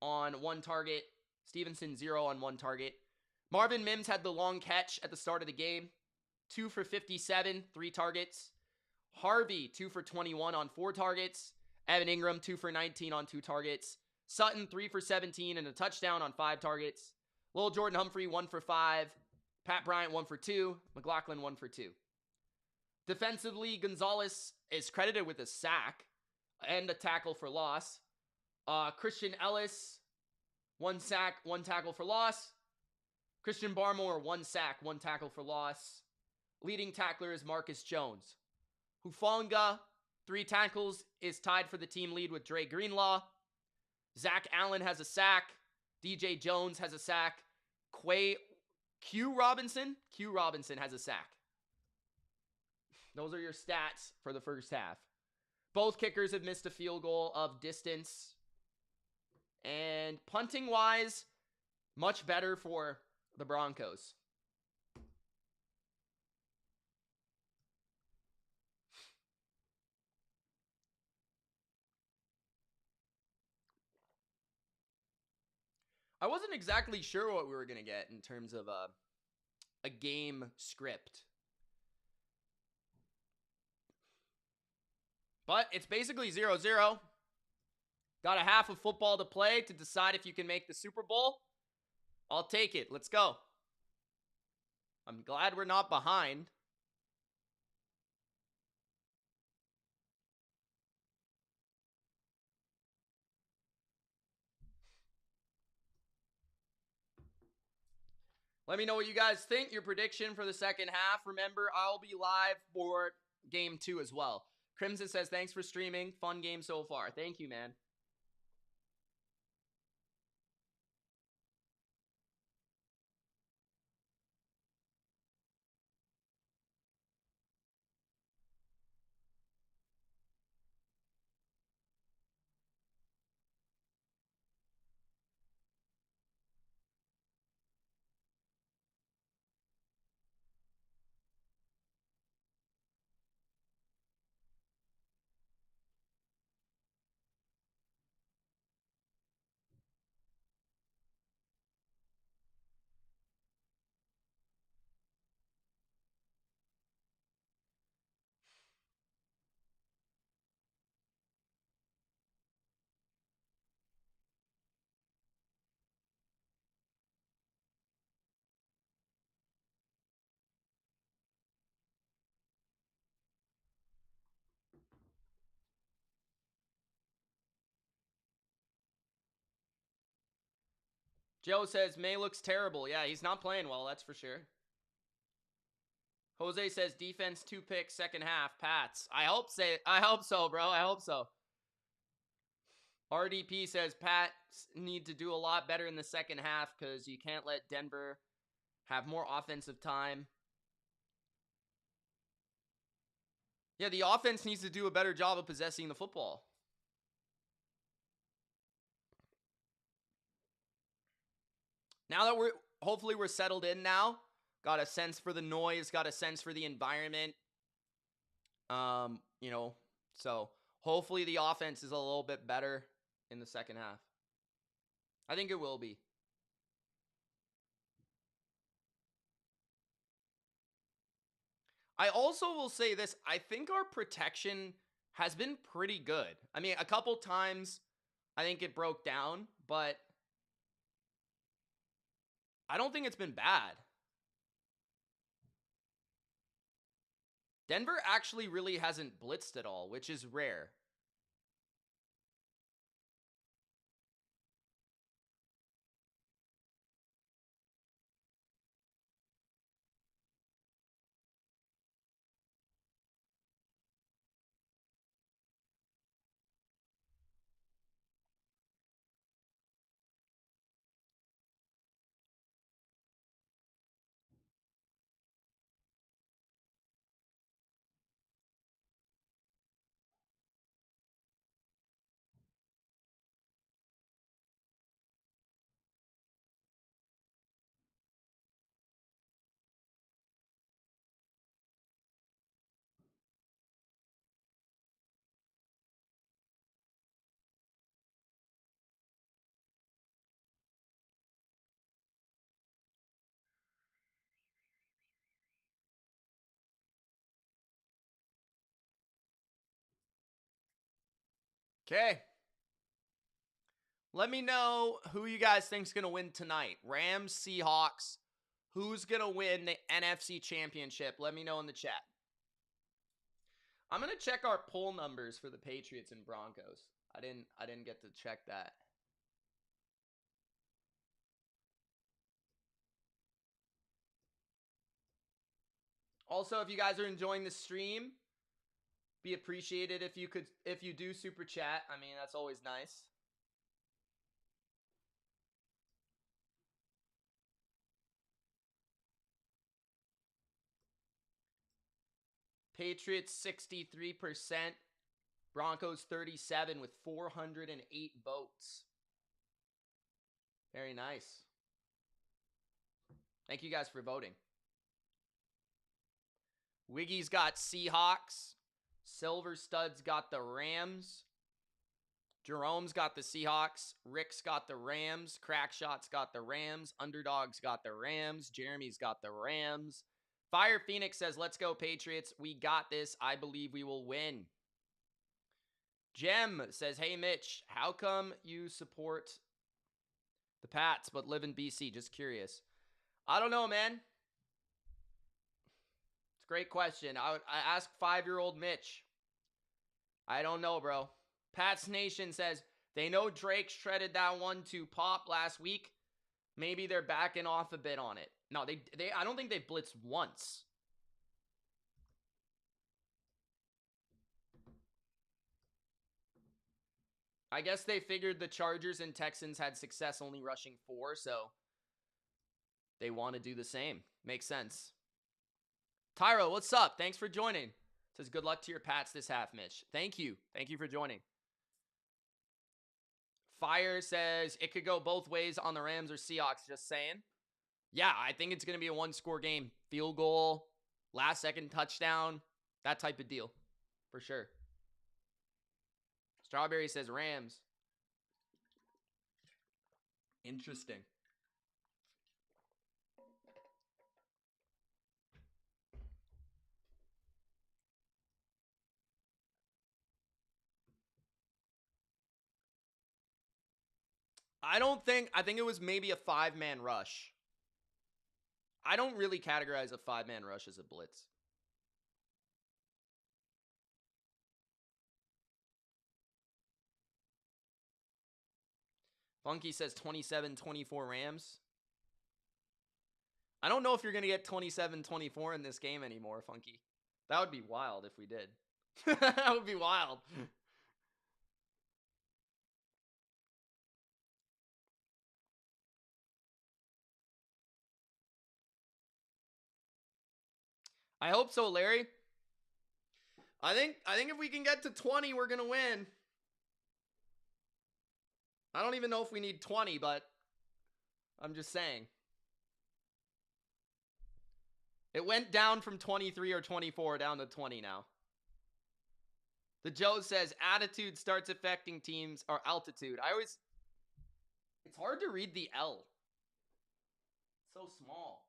on 1 target. Stevenson, 0 on 1 target. Marvin Mims had the long catch at the start of the game. 2 for 57, 3 targets. Harvey, 2 for 21 on 4 targets. Evan Ingram, 2 for 19 on 2 targets. Sutton, 3 for 17 and a touchdown on 5 targets. Lil Jordan Humphrey, 1 for 5. Pat Bryant, 1 for 2. McLaughlin, 1 for 2. Defensively, Gonzalez is credited with a sack and a tackle for loss. Christian Ellis, 1 sack, 1 tackle for loss. Christian Barmore, 1 sack, 1 tackle for loss. Leading tackler is Marcus Jones. Hufanga, 3 tackles, is tied for the team lead with Dre Greenlaw. Zach Allen has a sack. DJ Jones has a sack. Q Robinson has a sack. Those are your stats for the first half. Both kickers have missed a field goal of distance. And punting-wise, much better for the Broncos. I wasn't exactly sure what we were going to get in terms of a game script. But it's basically 0-0. Got a half of football to play to decide if you can make the Super Bowl. I'll take it. Let's go. I'm glad we're not behind. Let me know what you guys think. Your prediction for the second half. Remember, I'll be live for game 2 as well. Crimson says, thanks for streaming. Fun game so far. Thank you, man. Joe says, May looks terrible. Yeah, he's not playing well, that's for sure. Jose says, defense 2 picks, second half, Pats. I hope so, bro. I hope so. RDP says, Pats need to do a lot better in the second half because you can't let Denver have more offensive time. Yeah, the offense needs to do a better job of possessing the football. Now that hopefully we're settled in now, got a sense for the noise, got a sense for the environment. So hopefully the offense is a little bit better in the second half. I think it will be. I also will say this, I think our protection has been pretty good. I mean, a couple times I think it broke down, but I don't think it's been bad. Denver actually really hasn't blitzed at all, which is rare. Okay. Let me know who you guys think is going to win tonight. Rams, Seahawks. Who's going to win the NFC Championship? Let me know in the chat. I'm going to check our poll numbers for the Patriots and Broncos. I didn't get to check that. Also, if you guys are enjoying the stream, be appreciated if you do super chat. I mean, that's always nice. Patriots 63%, Broncos 37 with 408 votes. Very nice. Thank you guys for voting. Wiggy's got Seahawks. Silver Stud's got the Rams. Jerome's got the Seahawks. Rick's got the Rams. Crackshot's got the Rams. Underdog's got the Rams. Jeremy's got the Rams. Fire Phoenix says, let's go Patriots. We got this. I believe we will win. Jem says, hey Mitch, how come you support the Pats but live in BC? Just curious. I don't know, man. It's a great question. I ask 5-year-old Mitch. I don't know, bro. Pats Nation says, they know Drake shredded that 1-2 pop last week. Maybe they're backing off a bit on it. No, I don't think they blitzed once. I guess they figured the Chargers and Texans had success only rushing 4, so they want to do the same. Makes sense. Tyro, what's up? Thanks for joining. Says good luck to your Pats this half, Mitch. Thank you. Thank you for joining. Fire says it could go both ways on the Rams or Seahawks. Just saying. Yeah, I think it's going to be a one-score game. Field goal, last-second touchdown, that type of deal. For sure. Strawberry says Rams. Interesting. I think it was maybe a 5-man rush. I don't really categorize a 5-man rush as a blitz. Funky says 27-24 Rams. I don't know if you're going to get 27-24 in this game anymore, Funky. That would be wild if we did. That would be wild. I hope so, Larry. I think if we can get to 20, we're going to win. I don't even know if we need 20, but I'm just saying. It went down from 23 or 24 down to 20 now. The Joe says attitude starts affecting teams, or altitude. It's hard to read the L. So small.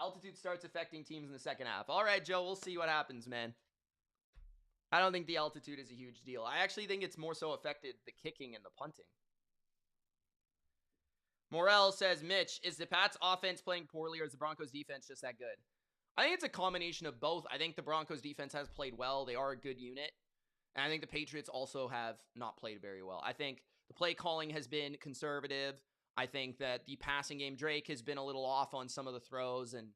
Altitude starts affecting teams in the second half. All right, Joe, we'll see what happens, man. I don't think the altitude is a huge deal. I actually think it's more so affected the kicking and the punting. Morel says, Mitch, is the Pats offense playing poorly or is the Broncos defense just that good? I think it's a combination of both. I think the Broncos defense has played well. They are a good unit. And I think the Patriots also have not played very well. I think the play calling has been conservative. I think that the passing game, Drake has been a little off on some of the throws and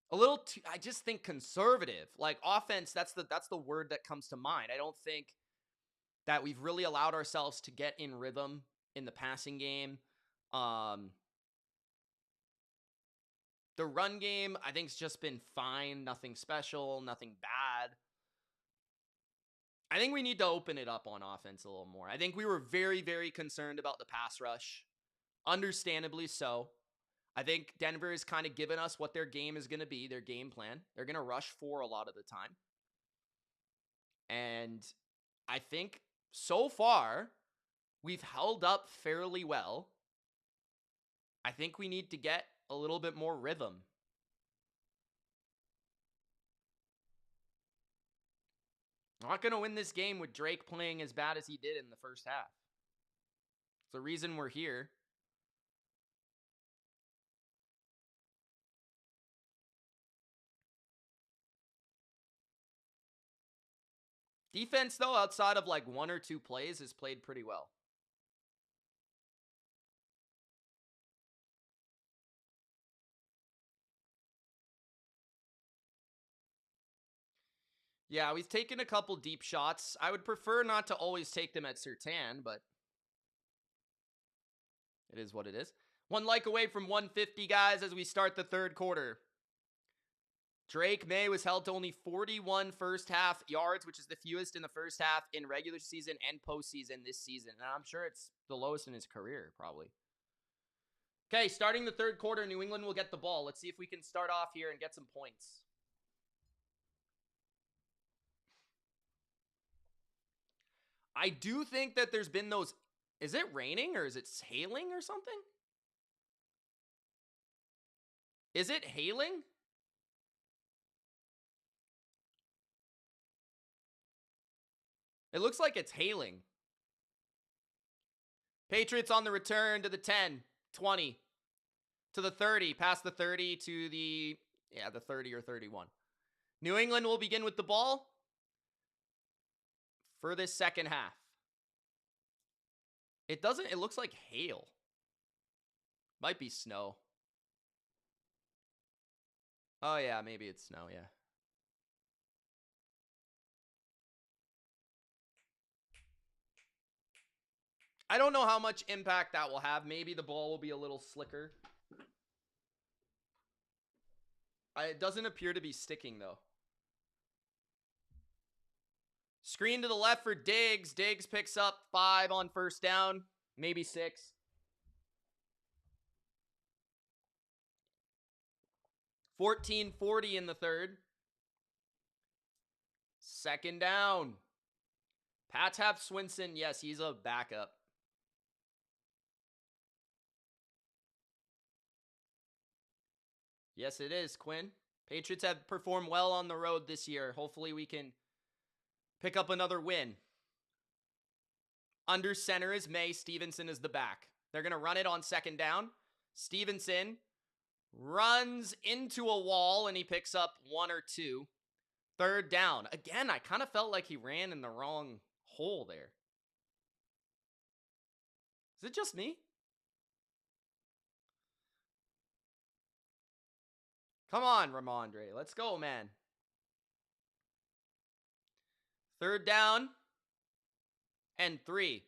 a little too, I just think conservative. Like offense, that's the word that comes to mind. I don't think that we've really allowed ourselves to get in rhythm in the passing game. The run game, I think, has just been fine. Nothing special, nothing bad. I think we need to open it up on offense a little more. I think we were very, very concerned about the pass rush. Understandably so. I think Denver has kind of given us what their game is going to be, their game plan. They're going to rush 4 a lot of the time. And I think so far, we've held up fairly well. I think we need to get a little bit more rhythm. I'm not going to win this game with Drake playing as bad as he did in the first half. It's the reason we're here. Defense, though, outside of like 1 or 2 plays, has played pretty well. Yeah, we've taken a couple deep shots. I would prefer not to always take them at Surtain, but it is what it is. 1 like away from 150, guys, as we start the third quarter. Drake May was held to only 41 first half yards, which is the fewest in the first half in regular season and postseason this season. And I'm sure it's the lowest in his career, probably. Okay, starting the third quarter, New England will get the ball. Let's see if we can start off here and get some points. I do think that there's been those... Is it raining or is it hailing or something? Is it hailing? It looks like it's hailing. Patriots on the return to the 10, 20, to the 30, past the 30 to the 30 or 31. New England will begin with the ball for this second half. It looks like hail. Might be snow. Oh yeah, maybe it's snow, yeah. I don't know how much impact that will have. Maybe the ball will be a little slicker. It doesn't appear to be sticking, though. Screen to the left for Diggs. Diggs picks up 5 on first down, maybe 6. $14:40 in the third. Second down. Pats have Swinson. Yes, he's a backup. Yes, it is, Quinn. Patriots have performed well on the road this year. Hopefully we can pick up another win. Under center is May. Stevenson is the back. They're going to run it on second down. Stevenson runs into a wall, and he picks up 1 or 2. Third down. Again, I kind of felt like he ran in the wrong hole there. Is it just me? Come on, Ramondre. Let's go, man. Third down and 3.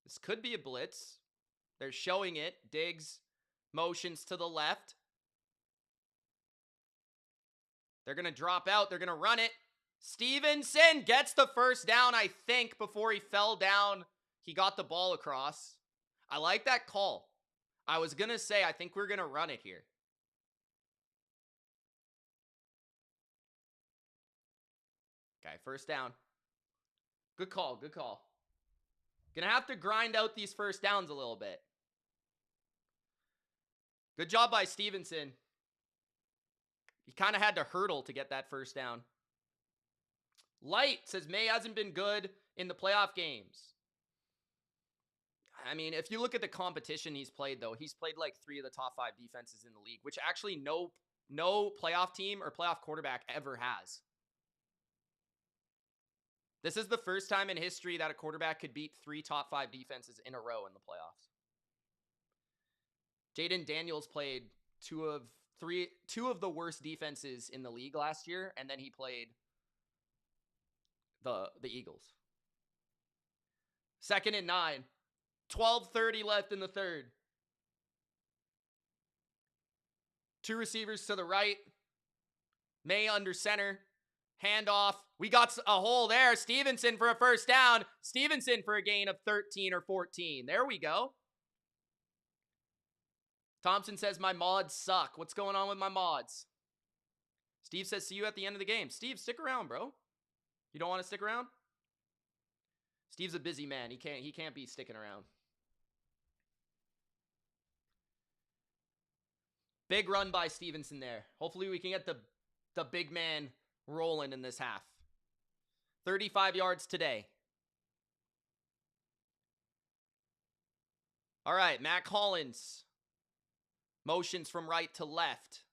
This could be a blitz. They're showing it. Diggs motions to the left. They're going to drop out. They're going to run it. Stevenson gets the first down, I think, before he fell down. He got the ball across. I like that call. I was going to say, I think we're going to run it here. Okay, first down. Good call, good call. Gonna have to grind out these first downs a little bit. Good job by Stevenson. He kind of had to hurdle to get that first down. Light says May hasn't been good in the playoff games. I mean, if you look at the competition he's played, though, he's played like 3 of the top 5 defenses in the league, which actually no playoff team or playoff quarterback ever has. This is the first time in history that a quarterback could beat 3 top 5 defenses in a row in the playoffs. Jaden Daniels played two of the worst defenses in the league last year, and then he played the Eagles. Second and 9. 12:30 left in the third. 2 receivers to the right. May under center. Handoff. We got a hole there. Stevenson for a first down. Stevenson for a gain of 13 or 14. There we go. Thompson says my mods suck. What's going on with my mods? Steve says see you at the end of the game. Steve, stick around, bro. You don't want to stick around? Steve's a busy man. He can't be sticking around. Big run by Stevenson there. Hopefully we can get the the big man rolling in this half. 35 yards today. All right, Matt Collins. Motions from right to left.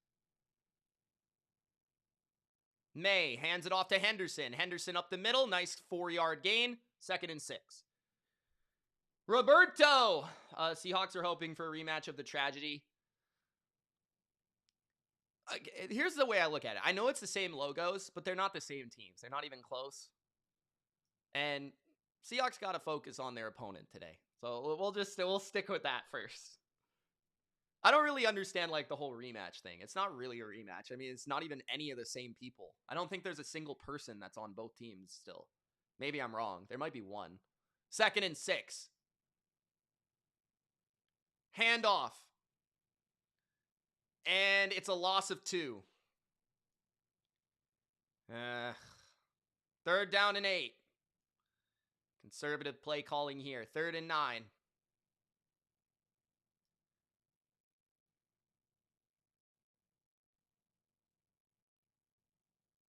May hands it off to Henderson. Henderson up the middle. Nice 4-yard gain. 2nd and 6. Roberto. Seahawks are hoping for a rematch of the tragedy. Here's the way I look at it. I know it's the same logos, but they're not the same teams. They're not even close. And Seahawks got to focus on their opponent today. So we'll stick with that first. I don't really understand like the whole rematch thing. It's not really a rematch. I mean, it's not even any of the same people. I don't think there's a single person that's on both teams still. Maybe I'm wrong. There might be one. 2nd and 6. Handoff. And it's a loss of 2. 3rd down and 8. Conservative play calling here. 3rd and 9.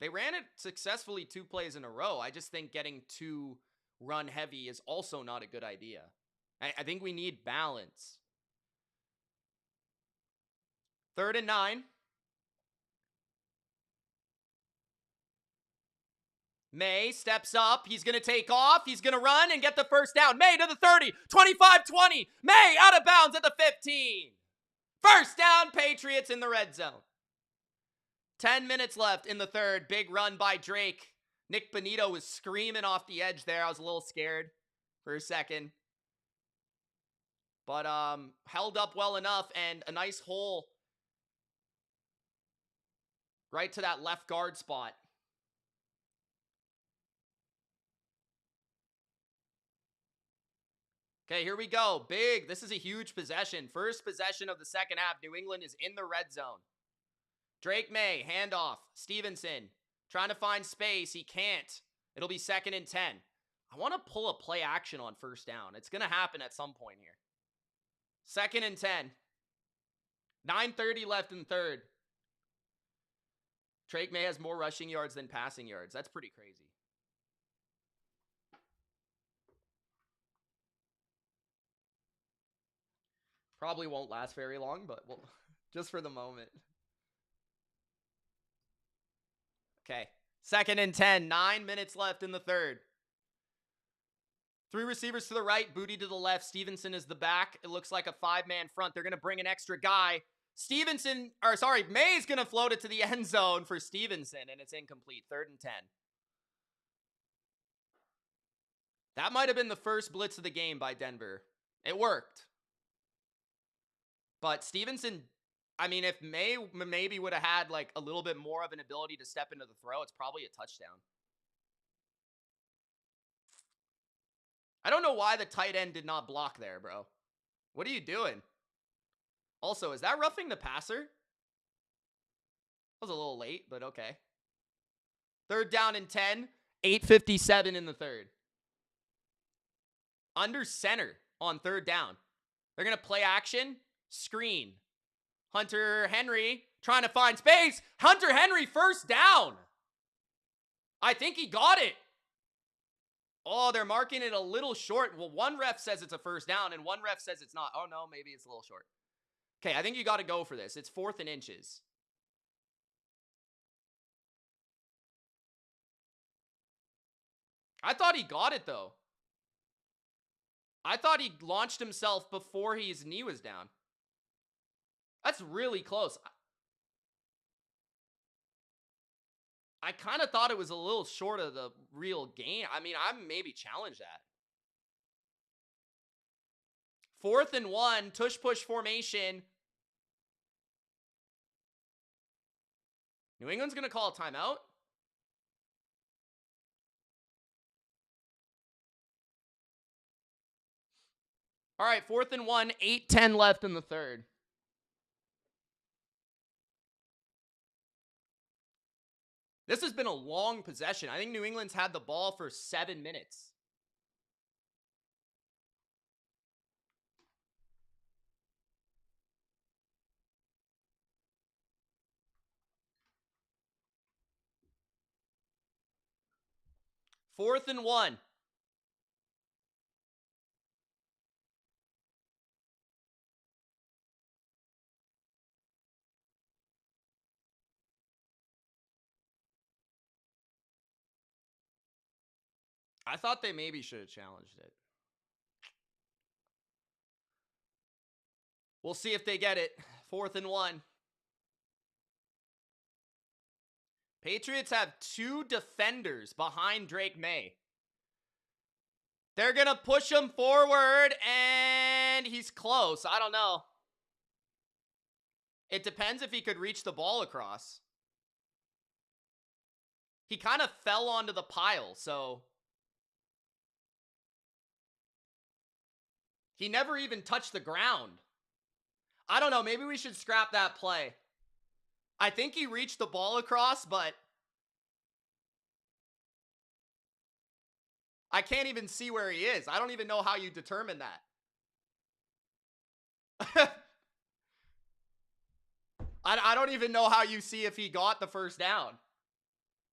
They ran it successfully 2 plays in a row. I just think getting too run heavy is also not a good idea. I think we need balance. 3rd and 9. May steps up. He's going to take off. He's going to run and get the 1st down. May to the 30, 25-20. May out of bounds at the 15. 1st down, Patriots in the red zone. 10 minutes left in the 3rd. Big run by Drake. Nick Bonito was screaming off the edge there. I was a little scared for a second. But held up well enough, and a nice hole right to that left guard spot. Okay, here we go. Big. This is a huge possession. First possession of the 2nd half. New England is in the red zone. Drake May, handoff. Stevenson, trying to find space. He can't. It'll be 2nd and 10. I want to pull a play action on 1st down. It's going to happen at some point here. 2nd and 10. 9:30 left in 3rd. Drake May has more rushing yards than passing yards. That's pretty crazy. Probably won't last very long, but we'll, just for the moment. Okay. 2nd and 10. 9 minutes left in the 3rd. 3 receivers to the right, Booty to the left. Stevenson is the back. It looks like a 5-man front. They're going to bring an extra guy. May's going to float it to the end zone for Stevenson, and it's incomplete. 3rd and 10. That might have been the first blitz of the game by Denver. It worked. But Stevenson, I mean, if May maybe would have had like a little bit more of an ability to step into the throw, it's probably a touchdown. I don't know why the tight end did not block there, bro. What are you doing? Also, is that roughing the passer? That was a little late, but okay. 3rd down and 10. 8:57 in the 3rd. Under center on 3rd down. They're going to play action. Screen. Hunter Henry trying to find space. Hunter Henry 1st down. I think he got it. Oh, they're marking it a little short. Well, one ref says it's a 1st down and one ref says it's not. Oh, no, maybe it's a little short. Okay, I think you got to go for this. It's 4th and inches. I thought he got it, though. I thought he launched himself before his knee was down. That's really close. I kind of thought it was a little short of the real gain. I mean, I maybe challenge that. 4th and 1, tush-push formation. New England's going to call a timeout. All right, 4th and 1, 8:10 left in the 3rd. This has been a long possession. I think New England's had the ball for 7 minutes. 4th and 1. I thought they maybe should have challenged it. We'll see if they get it. 4th and 1. Patriots have 2 defenders behind Drake May. They're going to push him forward, and he's close. I don't know. It depends if he could reach the ball across. He kind of fell onto the pile, so he never even touched the ground. I don't know. Maybe we should scrap that play. I think he reached the ball across, but I can't even see where he is. I don't even know how you determine that. I don't even know how you see if he got the first down.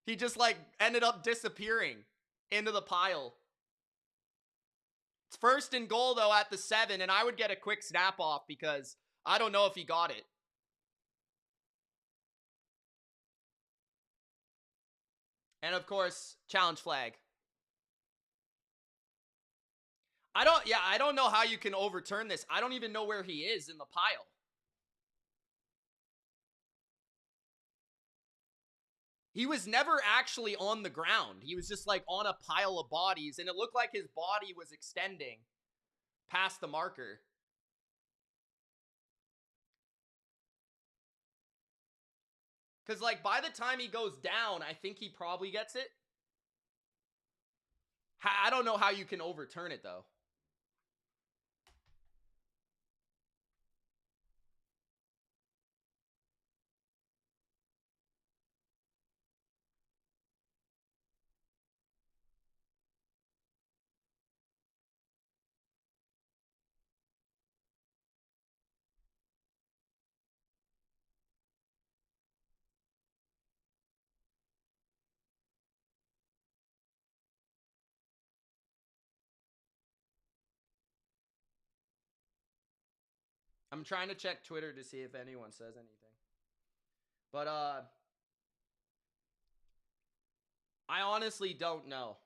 He just like ended up disappearing into the pile. It's 1st and goal though at the 7, and I would get a quick snap off because I don't know if he got it. And of course, challenge flag. I don't know how you can overturn this. I don't even know where he is in the pile. He was never actually on the ground. He was just like on a pile of bodies, and it looked like his body was extending past the marker. Because, like, by the time he goes down, I think he probably gets it. I don't know how you can overturn it, though. I'm trying to check Twitter to see if anyone says anything. But, I honestly don't know.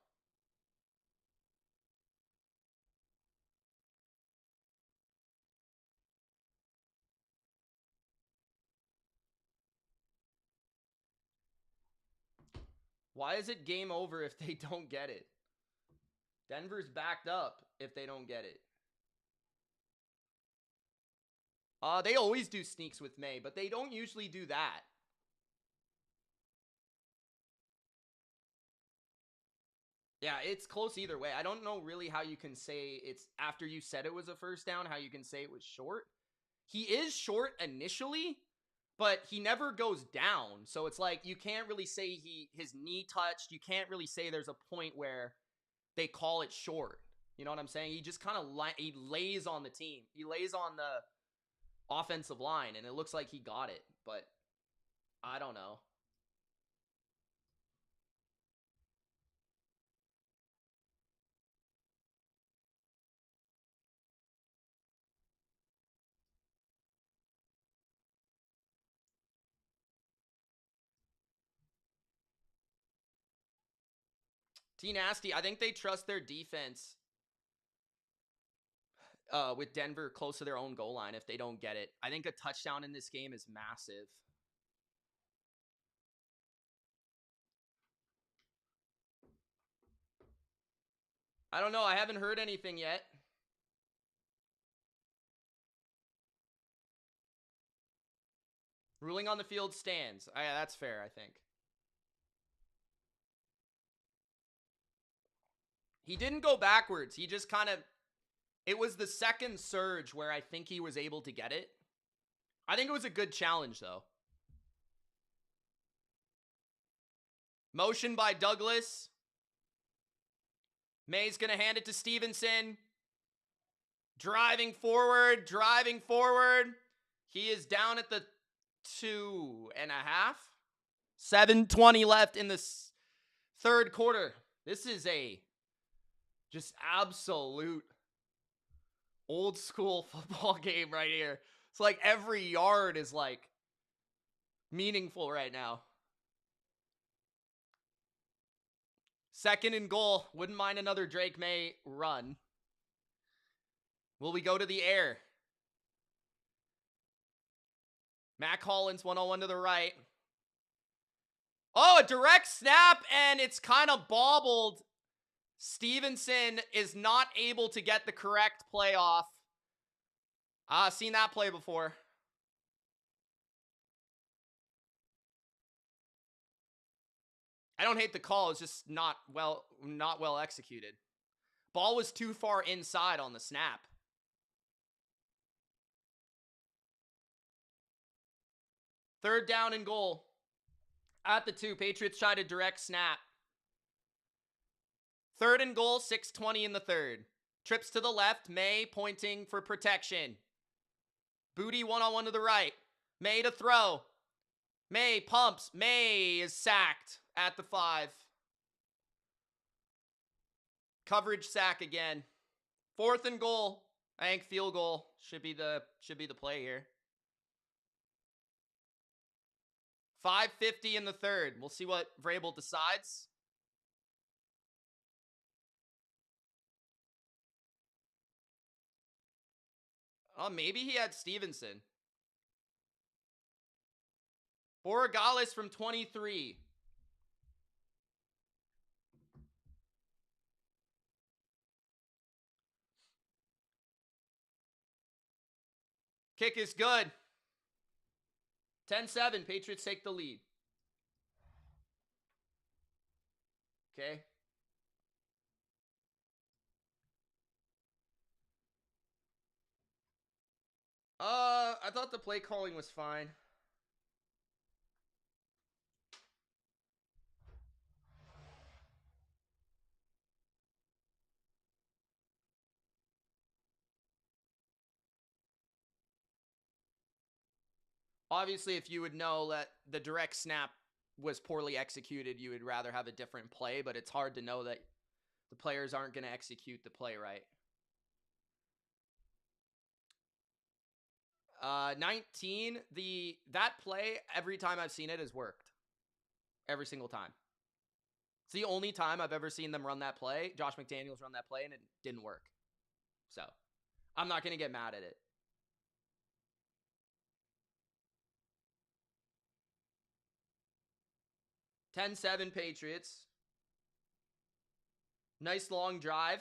Why is it game over if they don't get it? Denver's backed up if they don't get it. They always do sneaks with May, but they don't usually do that. Yeah, it's close either way. I don't know really how you can say it's after you said it was a first down, how you can say it was short. He is short initially, but he never goes down. So it's like you can't really say his knee touched. You can't really say there's a point where they call it short. You know what I'm saying? He just kind of he lays on the team. He lays on the offensive line, and it looks like he got it, but I don't know. T Nasty, I think they trust their defense with Denver close to their own goal line if they don't get it. I think a touchdown in this game is massive. I don't know. I haven't heard anything yet. Ruling on the field stands. Yeah, that's fair, I think. He didn't go backwards. He just kind of... It was the second surge where I think he was able to get it. I think it was a good challenge, though. Motion by Douglas. May's going to hand it to Stevenson. Driving forward, driving forward. He is down at the 2.5. 7:20 left in the third quarter. This is a just absolute old school football game right here. It's like every yard is like meaningful right now. 2nd and goal. Wouldn't mind another Drake May run. Will we go to the air? Matt Collins, 1-on-1 to the right. Oh, a direct snap, and it's kind of bobbled. Stevenson is not able to get the correct play off. Seen that play before. I don't hate the call. It's just not well executed. Ball was too far inside on the snap. Third down and goal. At the 2, Patriots try to direct snap. 3rd and goal, 6:20 in the 3rd. Trips to the left, May pointing for protection. Booty 1-on-1 to the right. May to throw. May pumps. May is sacked at the 5. Coverage sack again. 4th and goal. I think field goal should be the play here. 5:50 in the 3rd. We'll see what Vrabel decides. Oh, maybe he had Stevenson. Borregales from 23. Kick is good. 10-7. Patriots take the lead. Okay. I thought the play calling was fine. Obviously, if you would know that the direct snap was poorly executed, you would rather have a different play, but it's hard to know that the players aren't going to execute the play right. 19, that play, every time I've seen it, has worked. Every single time. It's the only time I've ever seen them run that play. Josh McDaniels run that play, and it didn't work. So, I'm not going to get mad at it. (10-7) Patriots. Nice long drive.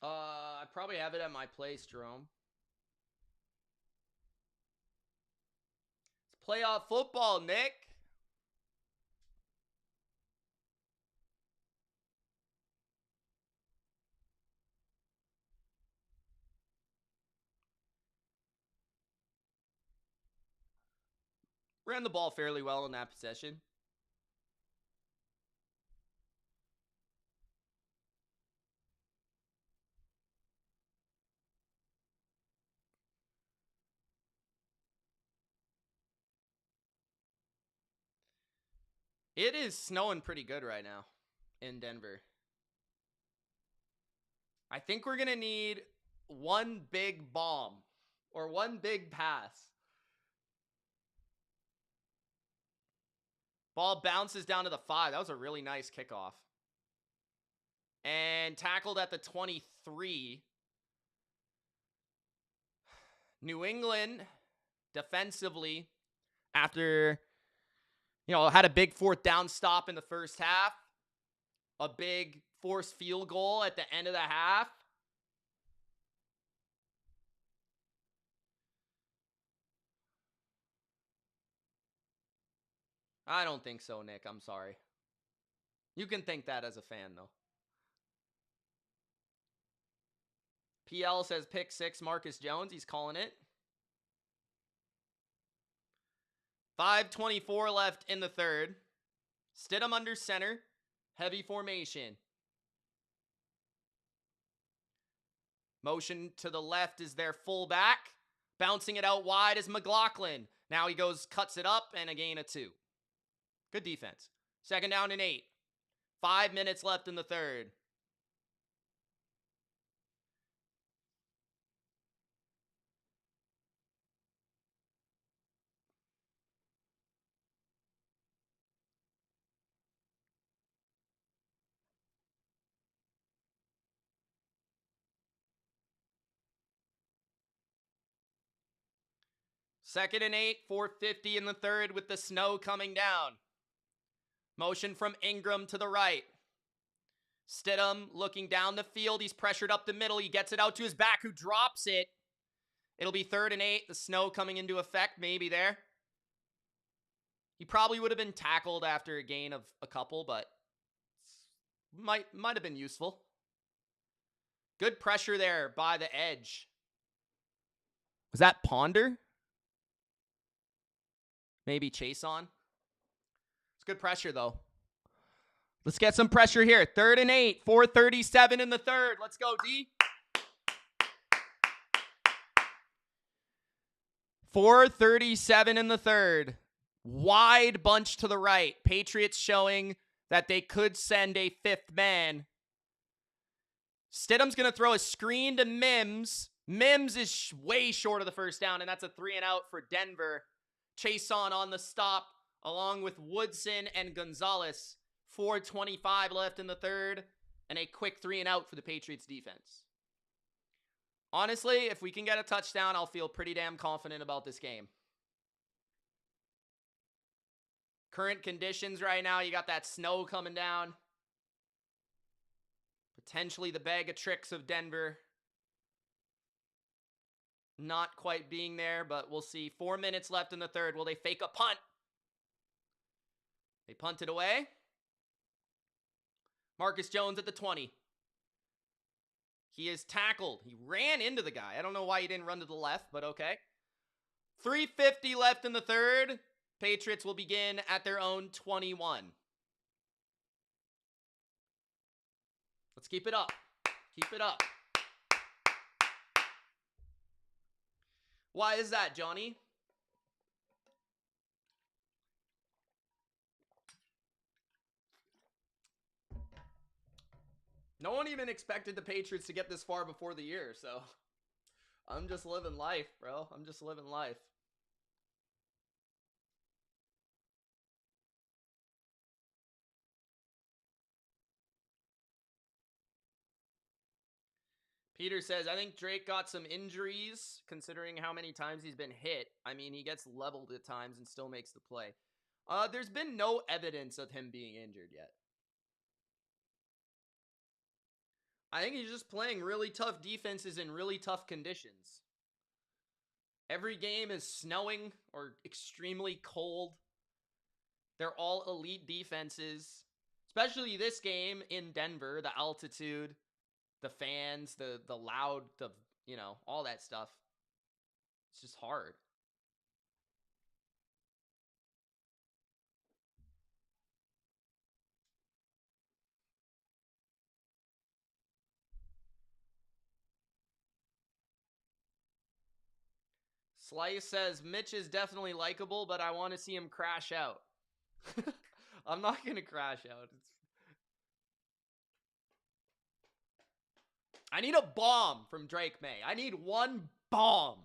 I probably have it at my place, Jerome. It's playoff football, Nick. Ran the ball fairly well in that possession. It is snowing pretty good right now in Denver. I think we're going to need one big bomb or one big pass. Ball bounces down to the 5. That was a really nice kickoff. And tackled at the 23. New England, defensively, after, had a big 4th down stop in the first half, a big forced field goal at the end of the half. I don't think so, Nick. I'm sorry. You can think that as a fan, though. PL says pick 6, Marcus Jones. He's calling it. 5:24 left in the third. Stidham under center. Heavy formation. Motion to the left is their fullback. Bouncing it out wide is McLaughlin. Now he cuts it up, and a gain of 2. Good defense. 2nd down and 8. 5 minutes left in the third. Second and 8, 4:50 in the third with the snow coming down. Motion from Ingram to the right. Stidham looking down the field. He's pressured up the middle. He gets it out to his back, who drops it. It'll be 3rd and 8. The snow coming into effect, maybe there. He probably would have been tackled after a gain of a couple, but might have been useful. Good pressure there by the edge. Was that Ponder? Maybe Chase on. It's good pressure, though. Let's get some pressure here. 3rd and 8. 4:37 in the third. Let's go, D. 4:37 in the third. Wide bunch to the right. Patriots showing that they could send a 5th man. Stidham's going to throw a screen to Mims. Mims is way short of the first down, and that's a 3 and out for Denver. Chase on the stop, along with Woodson and Gonzalez. 4:25 left in the third, and a quick 3 and out for the Patriots defense. Honestly, if we can get a touchdown, I'll feel pretty damn confident about this game. Current conditions right now, you got that snow coming down. Potentially the bag of tricks of Denver not quite being there, but we'll see. 4 minutes left in the third. Will they fake a punt? They punt it away. Marcus Jones at the 20. He is tackled. He ran into the guy. I don't know why he didn't run to the left, but okay. 3:50 left in the third. Patriots will begin at their own 21. Let's keep it up. Keep it up. Why is that, Johnny? No one even expected the Patriots to get this far before the year, so I'm just living life, bro. I'm just living life. Peter says, I think Drake got some injuries, considering how many times he's been hit. I mean, he gets leveled at times and still makes the play. There's been no evidence of him being injured yet. I think he's just playing really tough defenses in really tough conditions. Every game is snowing or extremely cold. They're all elite defenses, especially this game in Denver, the altitude, the fans, the loud, all that stuff. It's just hard. Slice says, Mitch is definitely likable, but I want to see him crash out. I'm not going to crash out. I need a bomb from Drake May. I need one bomb.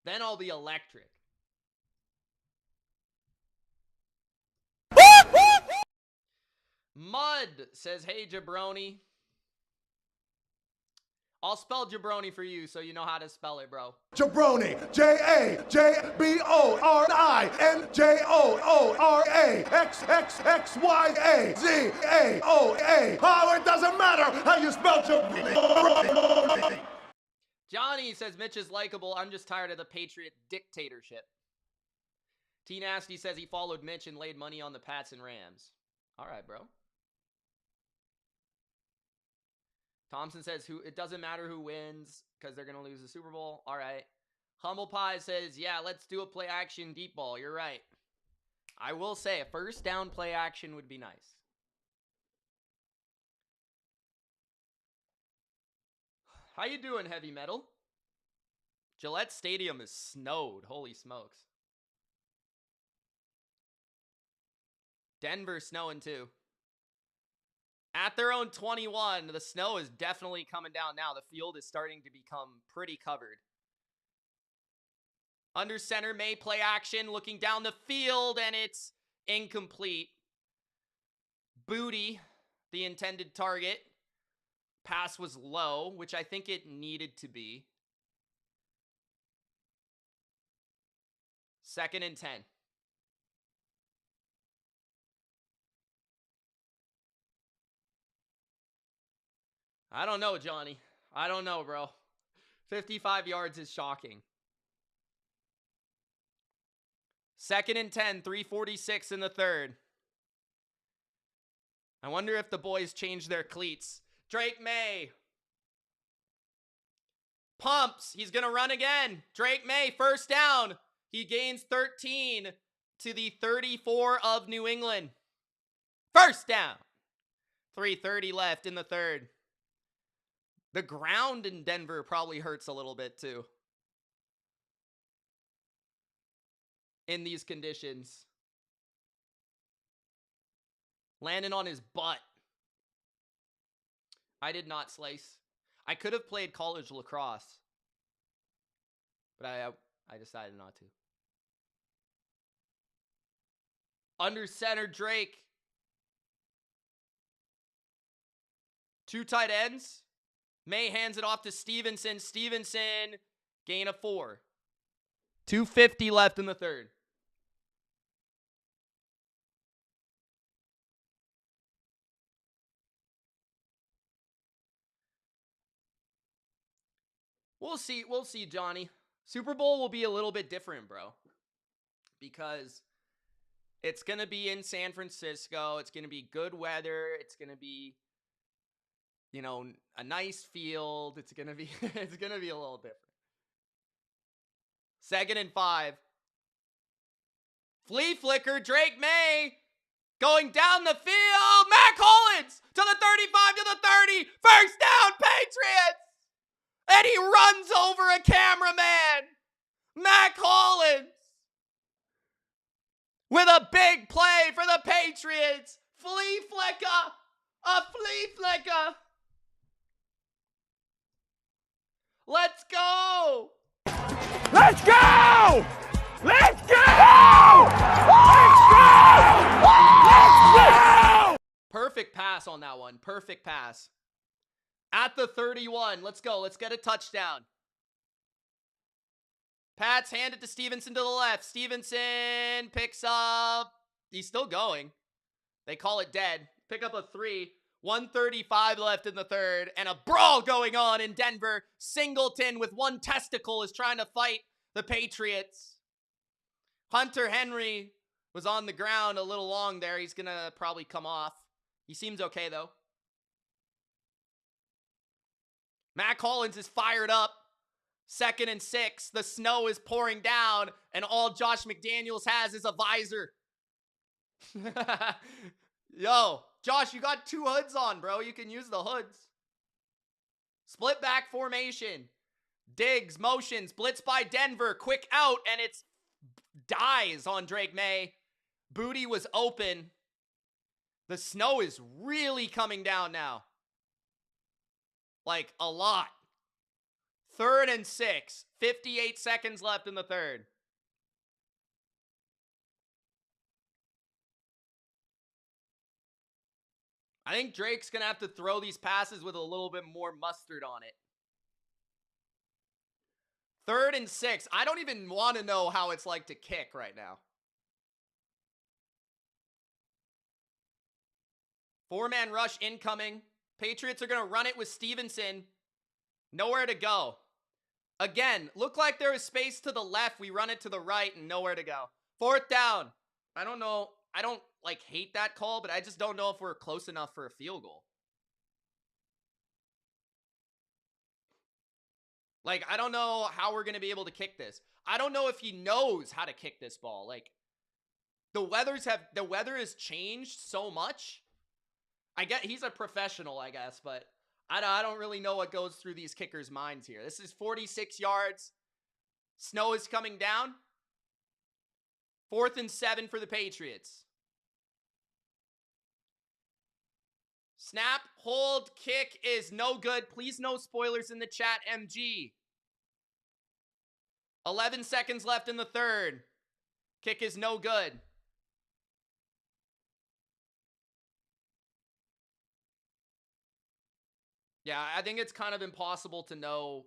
Then I'll be electric. Mud says, hey, jabroni. I'll spell jabroni for you so you know how to spell it, bro. Jabroni. JABRONINJORAXXXYAZAOA. Oh, it doesn't matter how you spell jabroni. Johnny says Mitch is likable. I'm just tired of the Patriot dictatorship. T Nasty says he followed Mitch and laid money on the Pats and Rams. All right, bro. Thompson says it doesn't matter who wins because they're going to lose the Super Bowl. All right. Humble Pie says, yeah, let's do a play action deep ball. You're right. I will say a first down play action would be nice. How you doing, Heavy Metal? Gillette Stadium is snowed. Holy smokes. Denver snowing too. At their own 21, the snow is definitely coming down now. The field is starting to become pretty covered. Under center, May play action, looking down the field, and it's incomplete. Booty, the intended target. Pass was low, which I think it needed to be. 2nd and 10. I don't know, Johnny. I don't know, bro. 55 yards is shocking. 2nd and 10, 3:46 in the third. I wonder if the boys changed their cleats. Drake May. Pumps. He's going to run again. Drake May, first down. He gains 13 to the 34 of New England. First down. 3:30 left in the third. The ground in Denver probably hurts a little bit too. In these conditions. Landing on his butt. I did not slice. I could have played college lacrosse. But I decided not to. Under center, Drake. 2 tight ends. May hands it off to Stevenson. Stevenson, gain of 4. 2:50 left in the third. We'll see, Johnny. Super Bowl will be a little bit different, bro. Because it's going to be in San Francisco. It's going to be good weather. It's going to be, a nice field. It's going to be a little different. 2nd and 5. Flea flicker, Drake May going down the field. Matt Collins to the 35, to the 30. First down, Patriots. And he runs over a cameraman. Matt Collins with a big play for the Patriots. Flea flicker. A flea flicker. Let's go. Let's go! Let's go! Let's go! Let's go! Perfect pass on that one. Perfect pass. At the 31. Let's go. Let's get a touchdown. Pats hand it to Stevenson to the left. Stevenson picks up. He's still going. They call it dead. Pick up a 3. 1:35 left in the third. And a brawl going on in Denver. Singleton with one testicle is trying to fight the Patriots. Hunter Henry was on the ground a little long there. He's going to probably come off. He seems okay, though. Matt Collins is fired up. 2nd and 6. The snow is pouring down, and all Josh McDaniels has is a visor. Yo, Josh, you got 2 hoods on, bro. You can use the hoods. Split back formation. Diggs, motions, blitz by Denver. Quick out, and it's dies on Drake May. Booty was open. The snow is really coming down now. Like, a lot. 3rd and 6. 58 seconds left in the third. I think Drake's going to have to throw these passes with a little bit more mustard on it. 3rd and 6. I don't even want to know how it's like to kick right now. 4-man rush incoming. Patriots are going to run it with Stevenson. Nowhere to go. Again, looked like there was space to the left. We run it to the right and nowhere to go. 4th down. I don't know. I don't hate that call, but I just don't know if we're close enough for a field goal. I don't know how we're going to be able to kick this. I don't know if he knows how to kick this ball. The weather has changed so much. I get he's a professional, I guess, but I don't really know what goes through these kickers' minds here. This is 46 yards. Snow is coming down. 4th and 7 for the Patriots. Snap, hold, kick is no good. Please no spoilers in the chat, MG. 11 seconds left in the 3rd. Kick is no good. Yeah, I think it's kind of impossible to know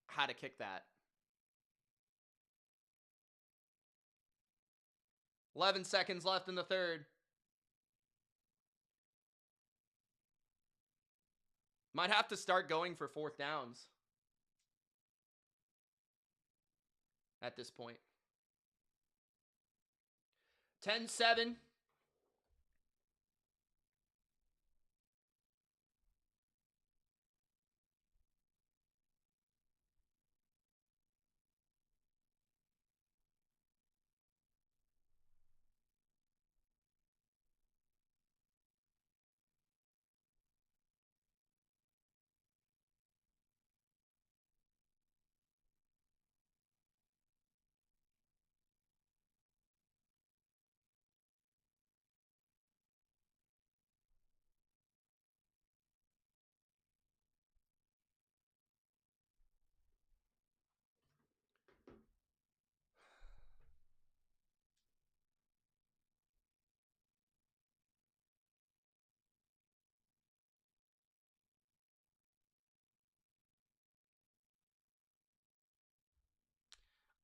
how to kick that. 11 seconds left in the 3rd. Might have to start going for 4th downs at this point. 10-7.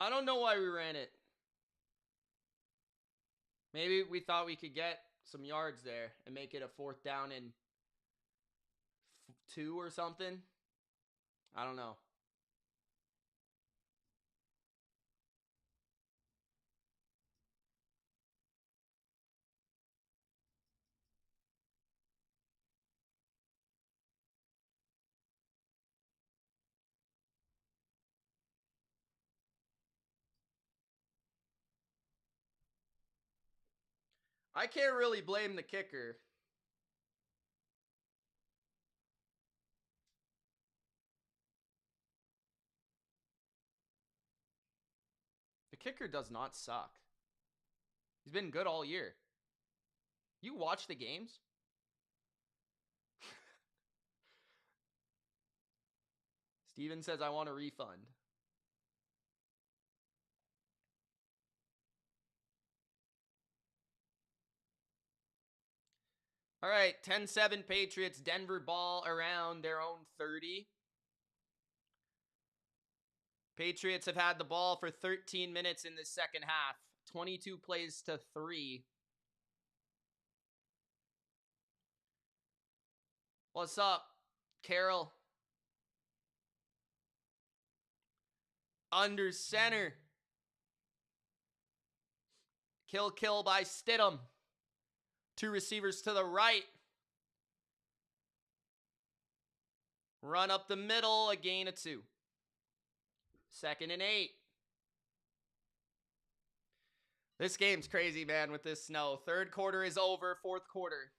I don't know why we ran it. Maybe we thought we could get some yards there and make it a 4th down and 2 or something. I don't know. I can't really blame the kicker. The kicker does not suck. He's been good all year. You watch the games? Steven says, I want a refund. All right, 10-7 Patriots. Denver ball around their own 30. Patriots have had the ball for 13 minutes in the second half. 22 plays to 3. What's up, Carol? Under center. Kill by Stidham. 2 receivers to the right. Run up the middle, a gain of 2. 2nd and 8. This game's crazy, man, with this snow. 3rd quarter is over, 4th quarter.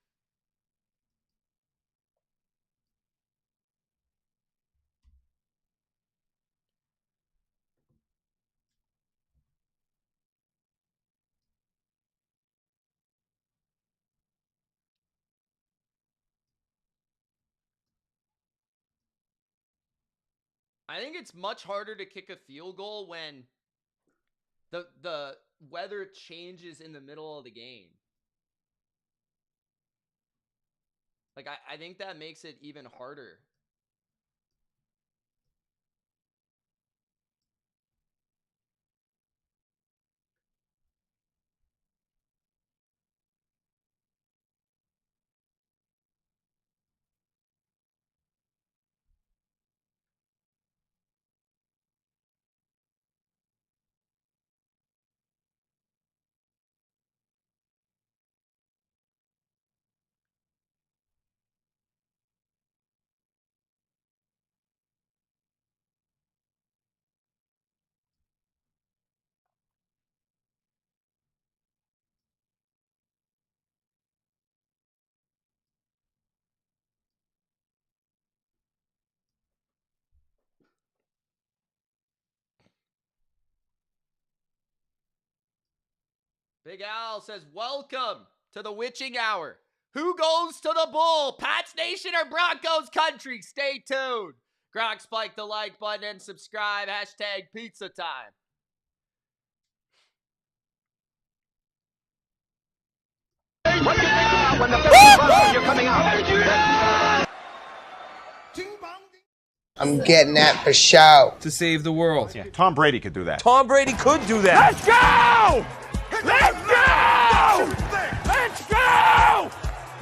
I think it's much harder to kick a field goal when the weather changes in the middle of the game. I think that makes it even harder. Big Al says, welcome to the witching hour. Who goes to the Bull? Pats Nation or Broncos Country? Stay tuned. Gronk, spike the like button and subscribe. Hashtag pizza time. When the 15 buzz, you're coming out. I'm getting that for show. To save the world. Yeah, Tom Brady could do that. Tom Brady could do that. Let's go! Let's go! Let's go!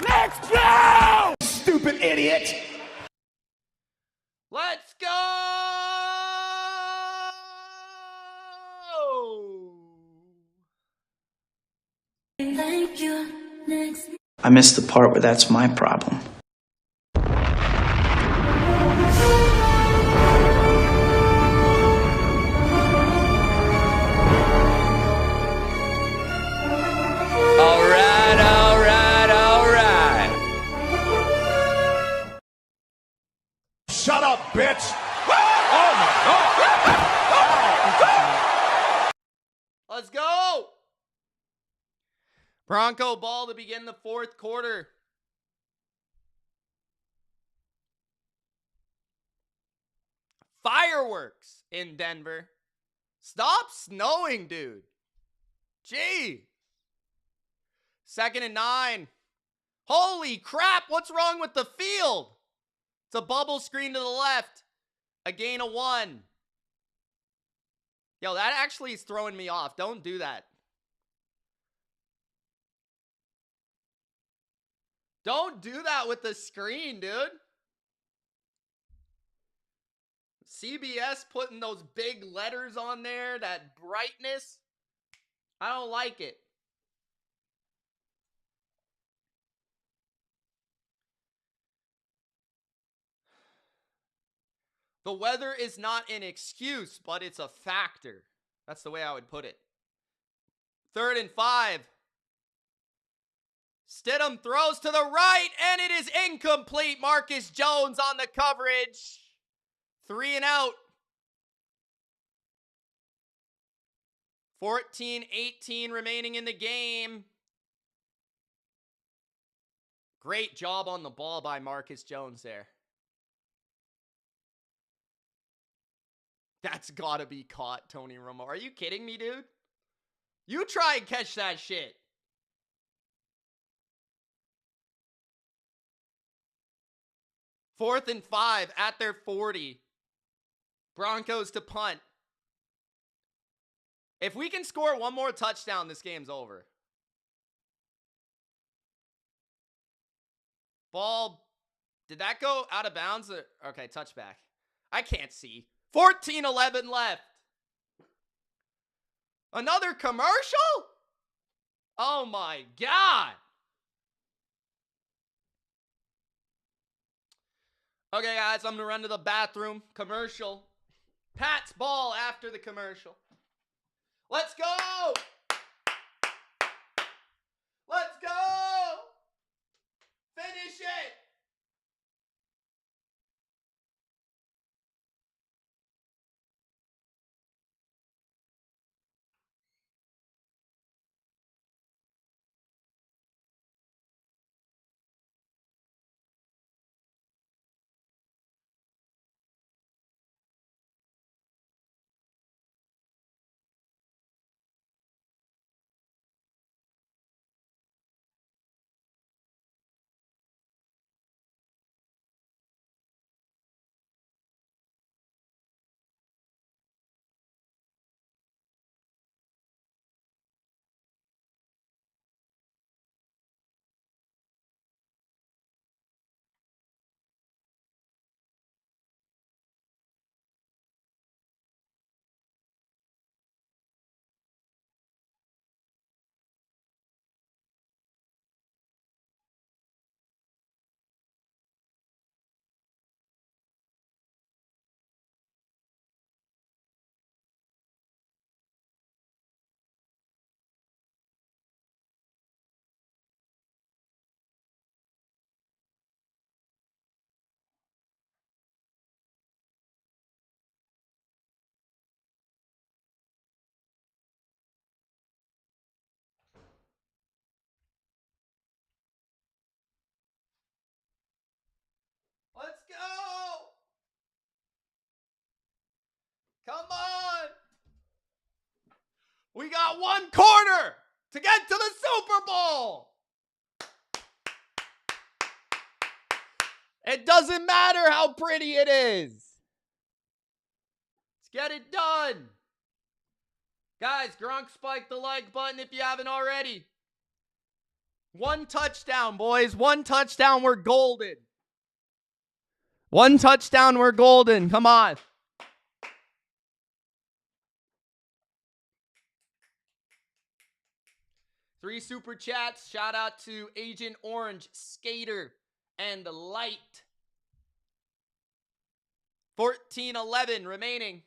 Let's go! Stupid idiot! Let's go! Thank you. Next. I missed the part where that's my problem. All right. Shut up, bitch! Let's go! Bronco ball to begin the fourth quarter. Fireworks in Denver. Stop snowing, dude. Gee. 2nd and 9. Holy crap, what's wrong with the field? It's a bubble screen to the left. A gain of 1. Yo, that actually is throwing me off. Don't do that. Don't do that with the screen, dude. CBS putting those big letters on there, that brightness. I don't like it. The weather is not an excuse, but it's a factor. That's the way I would put it. 3rd and 5. Stidham throws to the right, and it is incomplete. Marcus Jones on the coverage. 3 and out. 14-18 remaining in the game. Great job on the ball by Marcus Jones there. That's gotta be caught, Tony Romo. Are you kidding me, dude? You try and catch that shit. Fourth and 5 at their 40. Broncos to punt. If we can score one more touchdown, this game's over. Ball. Did that go out of bounds? Okay, touchback. I can't see. 14-11 left. Another commercial? Oh my God. Okay, guys, I'm going to run to the bathroom. Commercial. Pat's ball after the commercial. Let's go. Let's go. Finish it. Come on. We got 1 quarter to get to the Super Bowl. It doesn't matter how pretty it is. Let's get it done. Guys, Gronk spike the like button if you haven't already. 1 touchdown, boys. 1 touchdown, we're golden. 1 touchdown, we're golden. Come on. Three super chats. Shout out to Agent Orange, Skater, and Light. 14-11 remaining.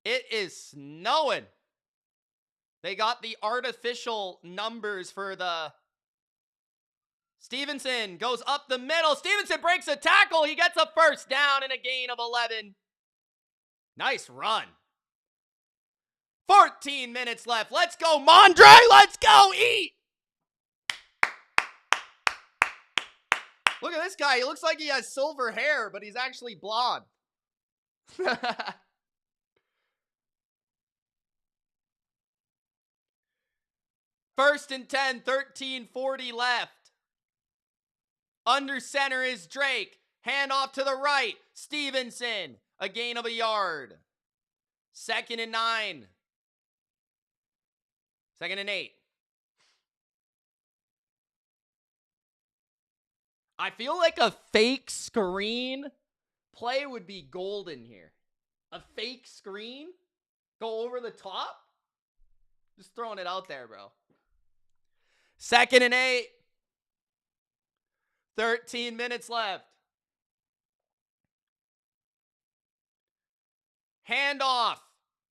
It is snowing. They got the artificial numbers for the... Stevenson goes up the middle. Stevenson breaks a tackle. He gets a first down and a gain of 11. Nice run. 14 minutes left. Let's go, Mondre. Let's go eat. Look at this guy. He looks like he has silver hair, but he's actually blonde. First and 10, 13:40 left. Under center is Drake. Hand off to the right. Stevenson. A gain of a yard. 2nd and 9. 2nd and 8. I feel like a fake screen play would be golden here. A fake screen? Go over the top? Just throwing it out there, bro. 2nd and 8. 13 minutes left. Handoff.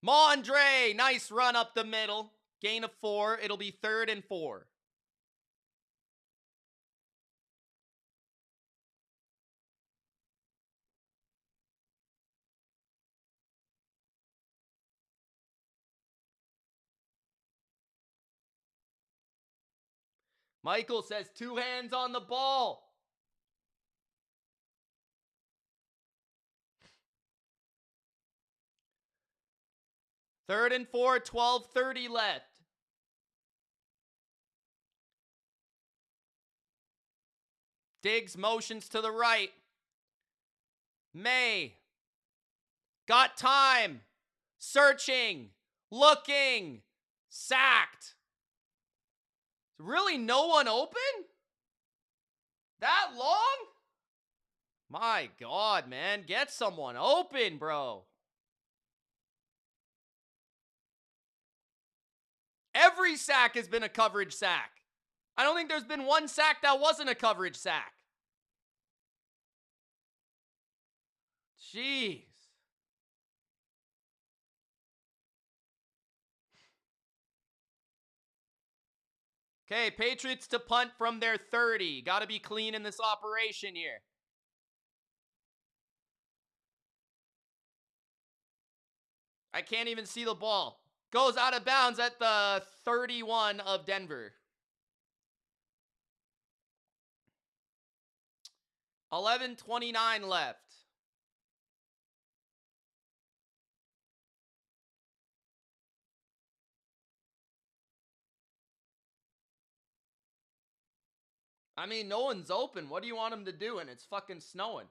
Mondre. Nice run up the middle. Gain of 4. It'll be 3rd and 4. Michael says 2 hands on the ball. Third and 4, 12:30 left. Diggs motions to the right. May. Got time. Searching. Looking. Sacked. Really no one open? That long? My God, man. Get someone open, bro. Every sack has been a coverage sack. I don't think there's been one sack that wasn't a coverage sack. Jeez. Okay, Patriots to punt from their 30. Got to be clean in this operation here. I can't even see the ball. Goes out of bounds at the 31 of Denver. 11:29 left. I mean, no one's open. What do you want them to do? And it's fucking snowing.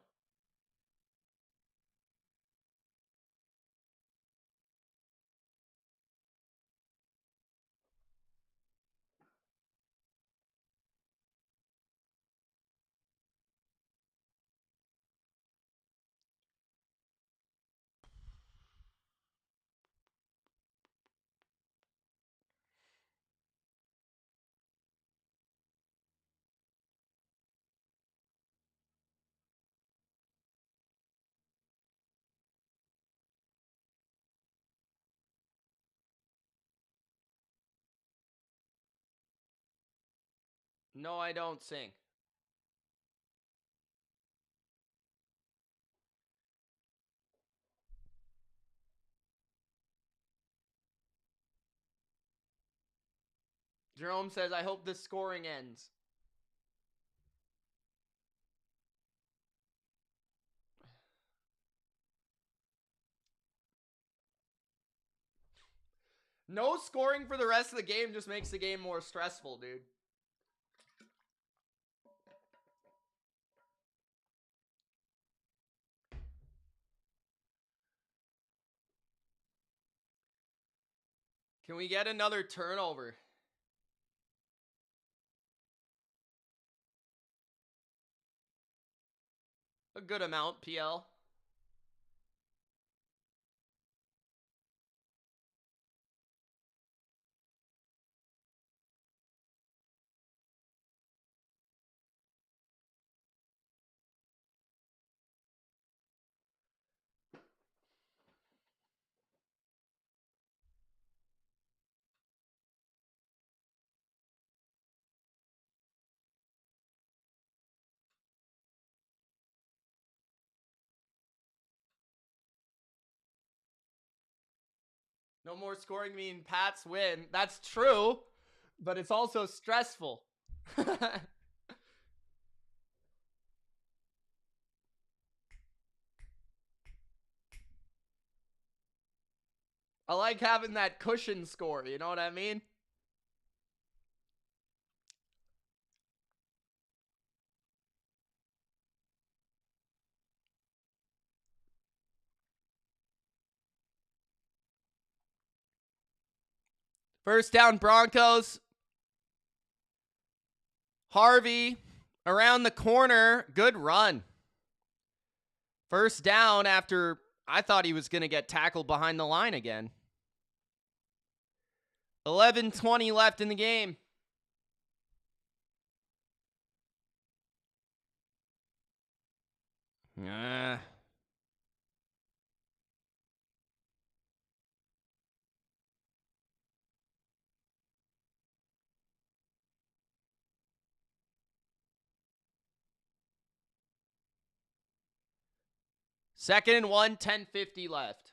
No, I don't sing. Jerome says, I hope this scoring ends. No scoring for the rest of the game just makes the game more stressful, dude. Can we get another turnover? A good amount, PL. No more scoring mean Pats win. That's true, but it's also stressful. I like having that cushion score, you know what I mean? First down, Broncos. Harvey around the corner. Good run. First down after I thought he was going to get tackled behind the line again. 11:20 left in the game. Ah. Second and 1, 10:50 left.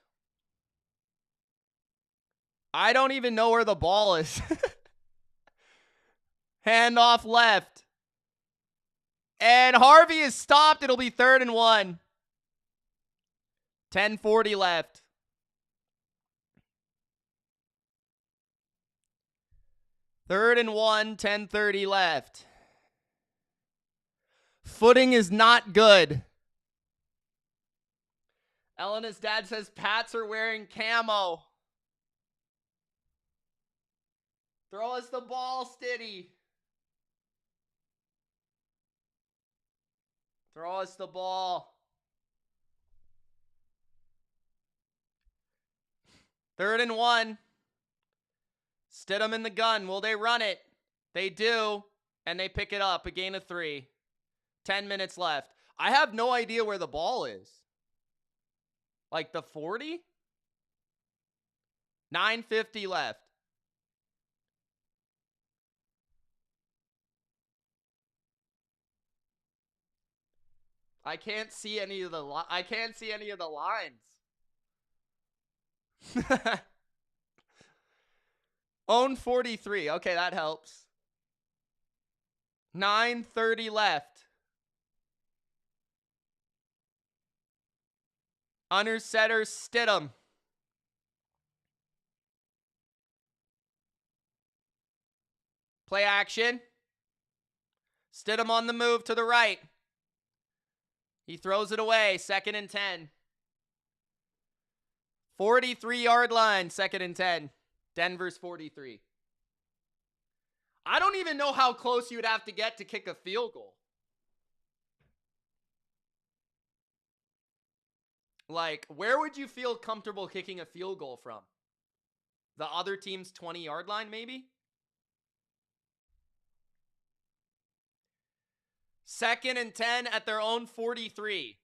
I don't even know where the ball is. Handoff left. And Harvey is stopped. It'll be 3rd and 1. 10:40 left. Third and 1, 10:30 left. Footing is not good. Elena's dad says Pats are wearing camo. Throw us the ball, Stiddy. Throw us the ball. 3rd and 1. Stidham in the gun. Will they run it? They do. And they pick it up. A gain of 3. 10 minutes left. I have no idea where the ball is. Like the 40? 9:50 left. I can't see any of the lines. Own 43. Okay, that helps. 9:30 left. Under setter Stidham. Play action. Stidham on the move to the right. He throws it away. 2nd and 10. 43-yard line. 2nd and 10. Denver's 43. I don't even know how close you would have to get to kick a field goal. Like, where would you feel comfortable kicking a field goal from? The other team's 20-yard line, maybe? 2nd and 10 at their own 43.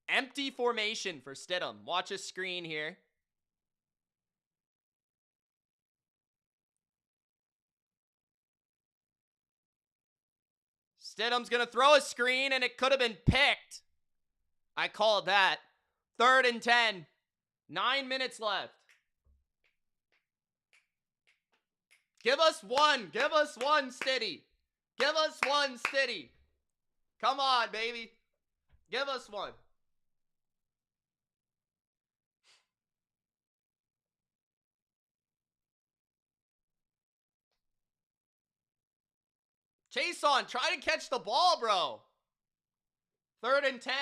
Empty formation for Stidham. Watch a screen here. Stidham's going to throw a screen, and it could have been picked. I called that. 3rd and 10. 9 minutes left. Give us one. Give us one, Stiddy. Give us one, Stiddy. Come on, baby. Give us one. Chase on. Try to catch the ball, bro. 3rd and 10.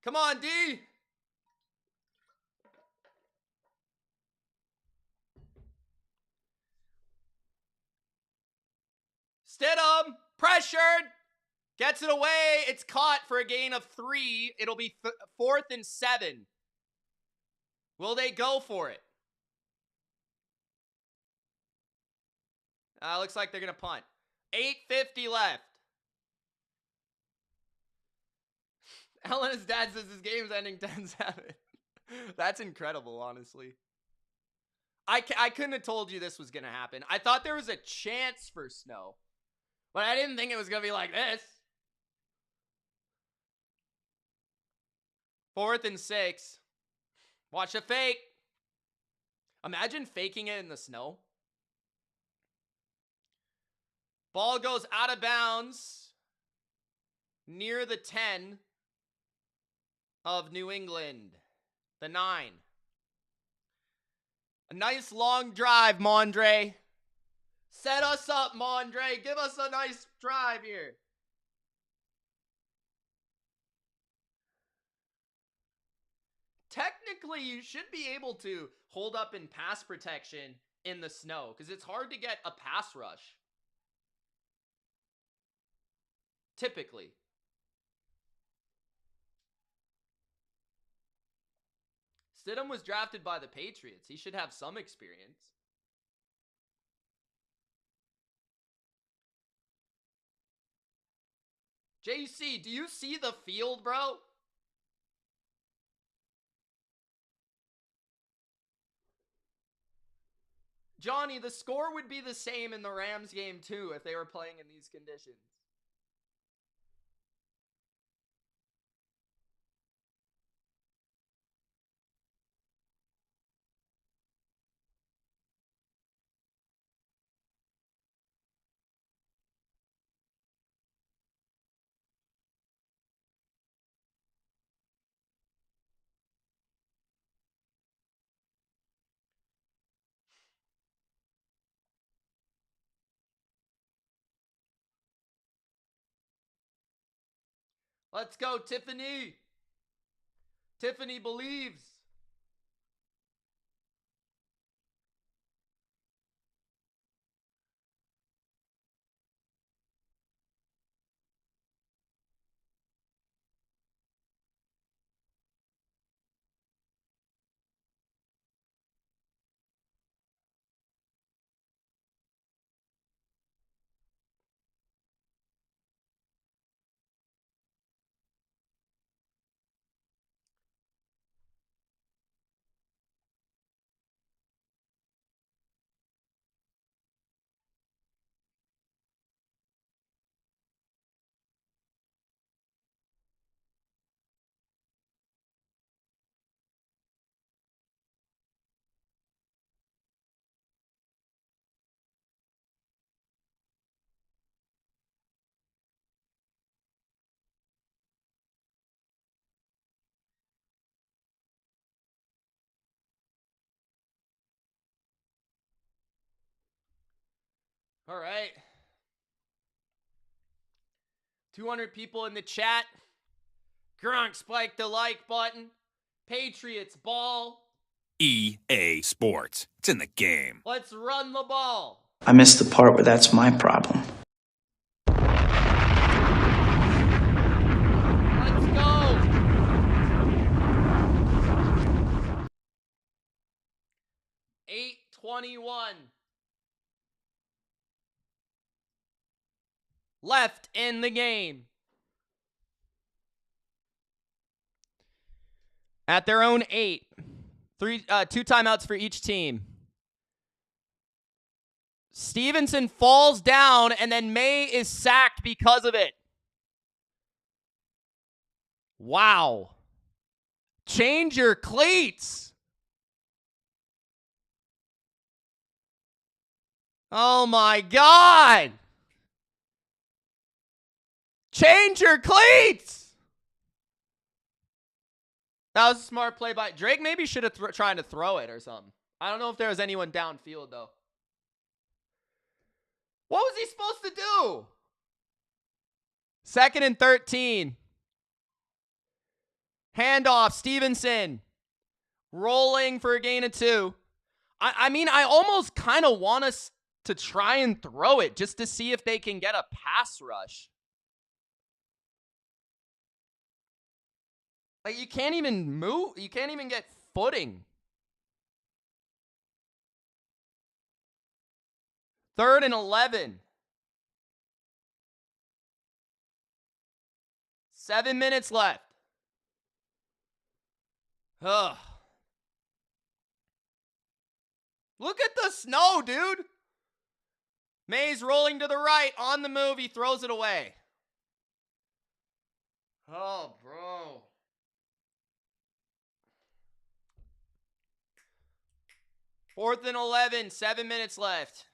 Come on, D. Stidham. Pressured. Gets it away. It's caught for a gain of 3. It'll be 4th and 7. Will they go for it? Looks like they're going to punt. 8:50 left. Ellen's dad says his game's ending 10-7. That's incredible, honestly. I couldn't have told you this was going to happen. I thought there was a chance for snow, but I didn't think it was going to be like this. 4th and 6. Watch a fake. Imagine faking it in the snow. Ball goes out of bounds near the 10 of New England. The 9. A nice long drive, Mondre. Set us up, Mondre. Give us a nice drive here. Technically, you should be able to hold up in pass protection in the snow because it's hard to get a pass rush. Typically. Stidham was drafted by the Patriots. He should have some experience. JC, do you see the field, bro? Johnny, the score would be the same in the Rams game too if they were playing in these conditions. Let's go, Tiffany. Tiffany believes. All right. 200 people in the chat. Grunk spike the like button. Patriots ball. EA Sports. It's in the game. Let's run the ball. I missed the part where that's my problem. Let's go. $8:21 left in the game. At their own 8. 2 timeouts for each team. Stevenson falls down, and then May is sacked because of it. Wow. Change your cleats. Oh my God. Change your cleats. That was a smart play by Drake. Maybe should have tried to throw it or something. I don't know if there was anyone downfield though. What was he supposed to do? 2nd and 13. Handoff, Stevenson. Rolling for a gain of 2. I mean, I almost kind of want us to try and throw it just to see if they can get a pass rush. Like, you can't even move. You can't even get footing. 3rd and 11. 7 minutes left. Ugh. Look at the snow, dude. May's rolling to the right. On the move. He throws it away. Oh, bro. Fourth and 11. 7 minutes left.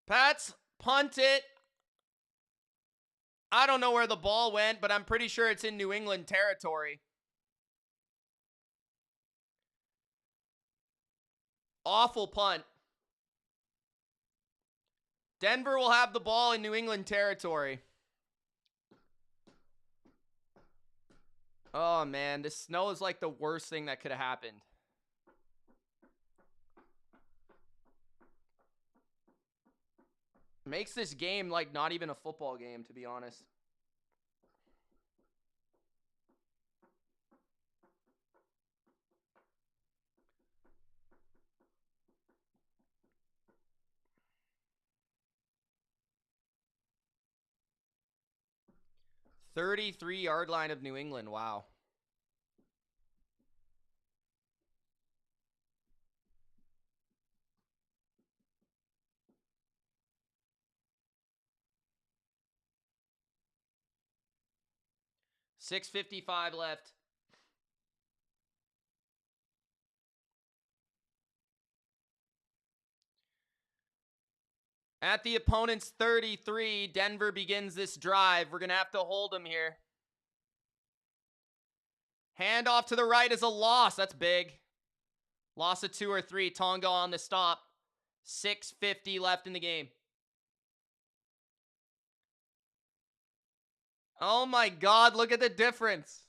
Pats punt it. I don't know where the ball went, but I'm pretty sure it's in New England territory. Awful punt. Denver will have the ball in New England territory. Oh, man. This snow is like the worst thing that could have happened. Makes this game like not even a football game, to be honest. "33-yard line of New England." Wow. $6:55 left. At the opponent's 33, Denver begins this drive. We're going to have to hold them here. Handoff to the right is a loss. That's big. Loss of 2 or 3. Tonga on the stop. 6:50 left in the game. Oh my God, look at the difference.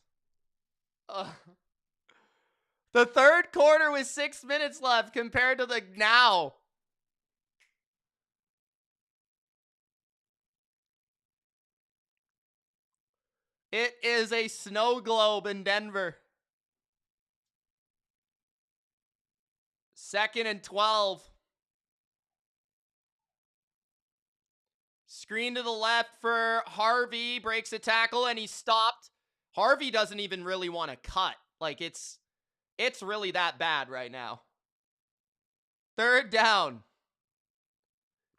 The third quarter was 6 minutes left compared to the now. It is a snow globe in Denver. 2nd and 12. Screen to the left for Harvey. Breaks a tackle and he's stopped. Harvey doesn't even really want to cut. Like, it's really that bad right now. 3rd down.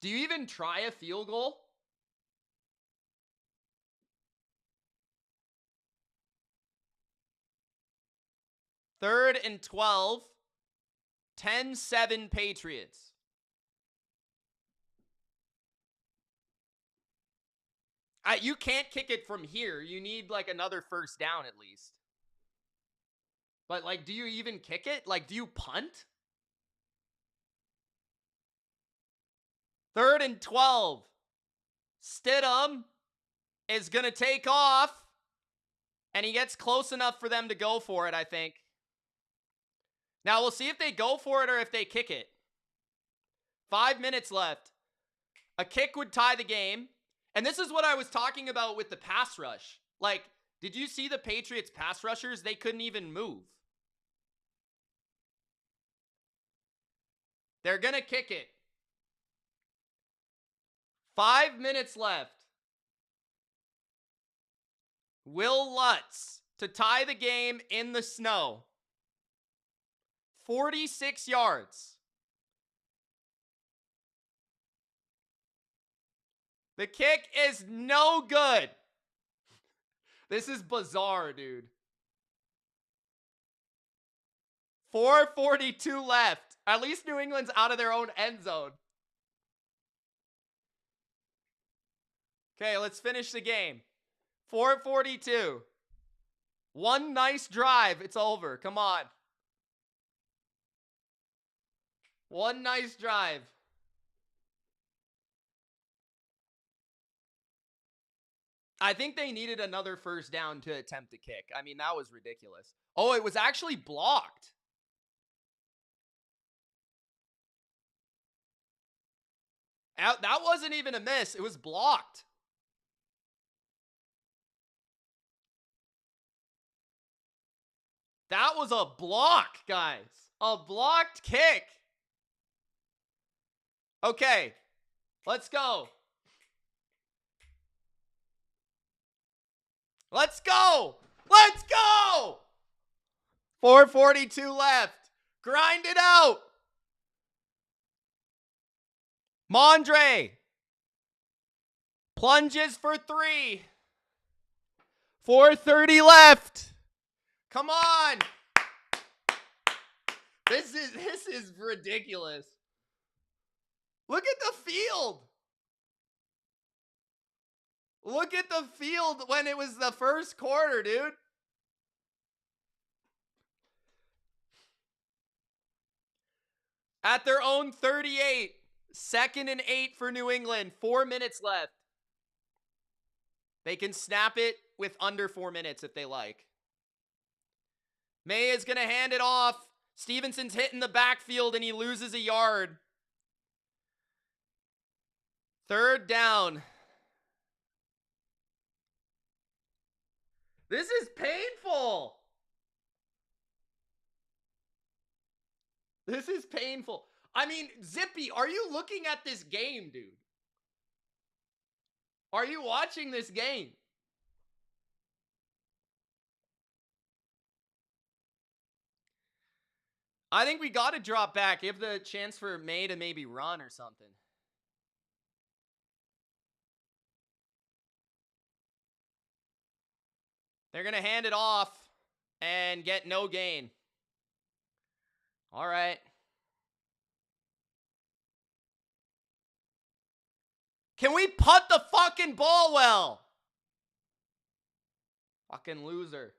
Do you even try a field goal? Third and 12. 10-7 Patriots. You can't kick it from here. You need like another first down at least. But like, do you even kick it? Like, do you punt? 3rd and 12. Stidham is going to take off. And he gets close enough for them to go for it, I think. Now, we'll see if they go for it or if they kick it. 5 minutes left. A kick would tie the game. And this is what I was talking about with the pass rush. Like, did you see the Patriots pass rushers? They couldn't even move. They're going to kick it. 5 minutes left. Will Lutz to tie the game in the snow. 46 yards. The kick is no good. This is bizarre, dude. 4:42 left. At least New England's out of their own end zone. Okay, let's finish the game. 4:42. One nice drive. It's over. Come on. One nice drive. I think they needed another first down to attempt a kick. I mean, that was ridiculous. Oh, it was actually blocked. That wasn't even a miss. It was blocked. That was a block, guys. A blocked kick. Okay, let's go. Let's go. Let's go. 4:42 left. Grind it out. Mondre plunges for 3. 4:30 left. Come on. This is ridiculous. Look at the field. Look at the field when it was the first quarter, dude. At their own 38. 2nd and 8 for New England. 4 minutes left. They can snap it with under 4 minutes if they like. May is going to hand it off. Stevenson's hitting the backfield and he loses a yard. 3rd down. This is painful. This is painful. I mean, Zippy, are you looking at this game, dude? Are you watching this game? I think we got to drop back. Give the chance for May to maybe run or something. They're going to hand it off and get no gain. All right. Can we punt the fucking ball well? Fucking loser.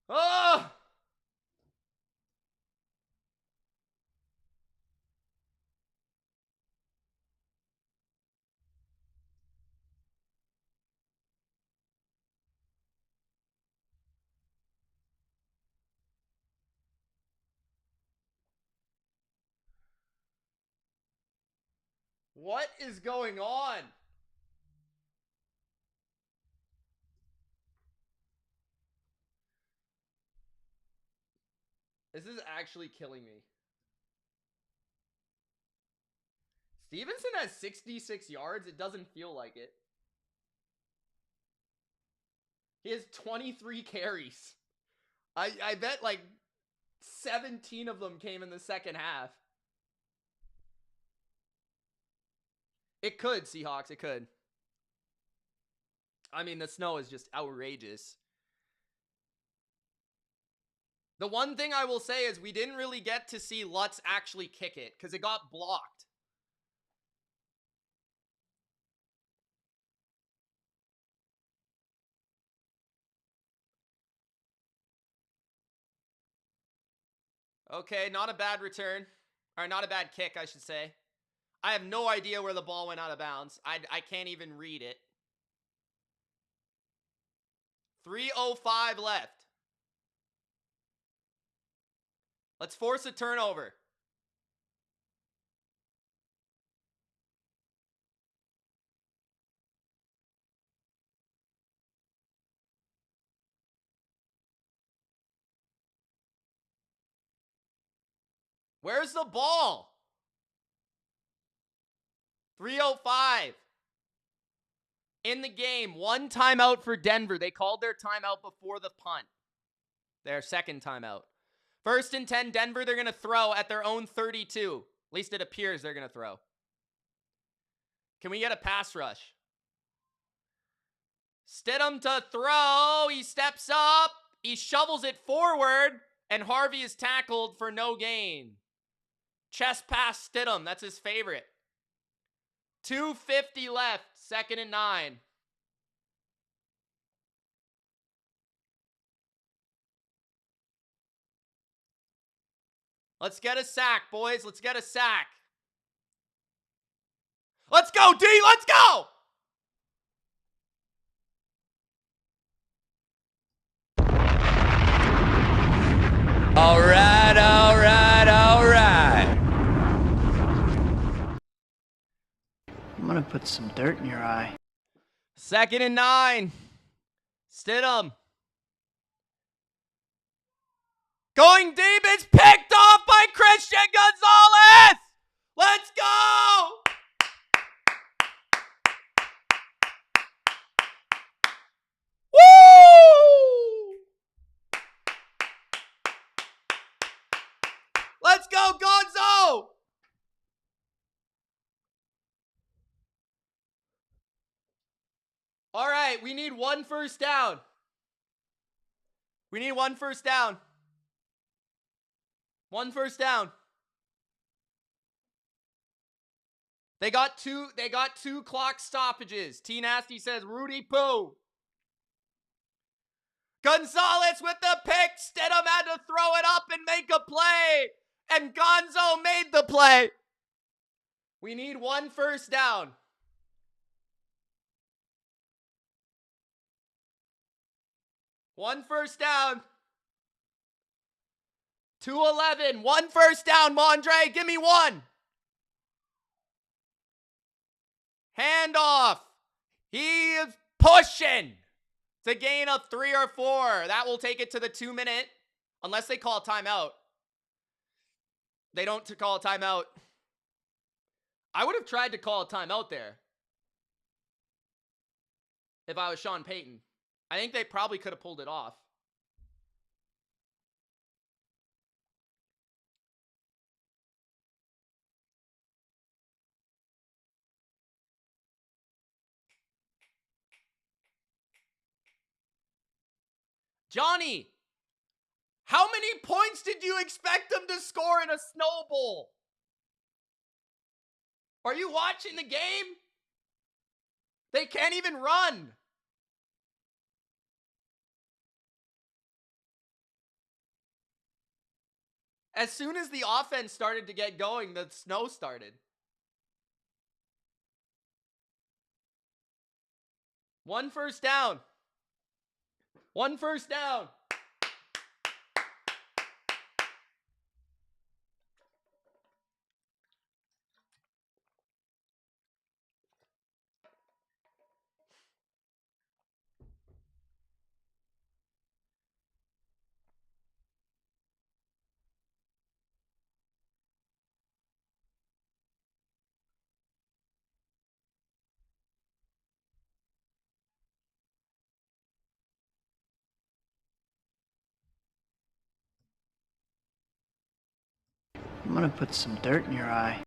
Oh! What is going on? This is actually killing me. Stevenson has 66 yards. It doesn't feel like it. He has 23 carries. I bet like 17 of them came in the second half. It could, Seahawks. It could. I mean, the snow is just outrageous. The one thing I will say is we didn't really get to see Lutz actually kick it because it got blocked. Okay, not a bad return. Or not a bad kick, I should say. I have no idea where the ball went out of bounds. I can't even read it. 3:05 left. Let's force a turnover. Where's the ball? 3:05. In the game, 1 timeout for Denver. They called their timeout before the punt. Their second timeout. First and 10, Denver, they're going to throw at their own 32. At least it appears they're going to throw. Can we get a pass rush? Stidham to throw. He steps up. He shovels it forward. And Harvey is tackled for no gain. Chest pass Stidham. That's his favorite. 2:50 left. 2nd and 9. Let's get a sack, boys. Let's get a sack. Let's go, D. Let's go. All right, all right, all right. I'm gonna put some dirt in your eye. 2nd and 9. Stidham. Going deep. It's picked off by Christian Gonzalez. Let's go. Woo! Let's go, Gonzo. All right, we need 1 first down. We need 1 first down. 1 first down. They got two clock stoppages. T Nasty says Rudy Poo. Gonzalez with the pick. Stidham had to throw it up and make a play. And Gonzo made the play. We need 1 first down. One first down. 2:11. 1 first down, Mondre. Give me 1. Handoff. He is pushing. It's a gain of 3 or 4. That will take it to the 2-minute. Unless they call a timeout. They don't call a timeout. I would have tried to call a timeout there. If I was Sean Payton. I think they probably could have pulled it off. Johnny, how many points did you expect them to score in a Snow Bowl? Are you watching the game? They can't even run. As soon as the offense started to get going, the snow started. 1 first down. 1 first down. I'm gonna put some dirt in your eye.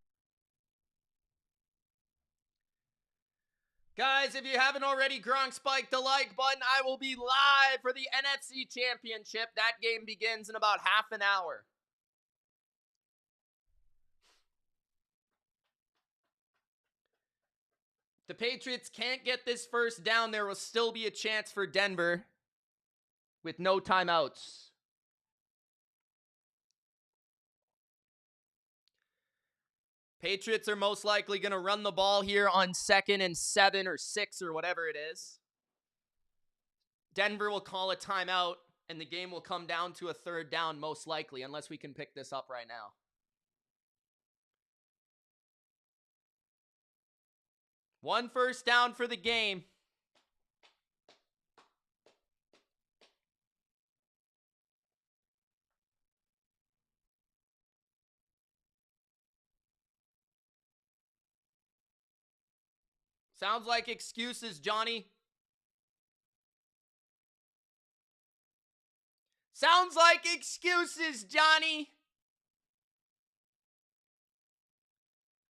Guys, if you haven't already, Gronk spiked the like button. I will be live for the NFC Championship. That game begins in about half an hour. The Patriots can't get this first down. There will still be a chance for Denver with no timeouts. Patriots are most likely going to run the ball here on 2nd and 7 or 6 or whatever it is. Denver will call a timeout, and the game will come down to a 3rd down most likely, unless we can pick this up right now. One first down for the game. Sounds like excuses, Johnny. Sounds like excuses, Johnny.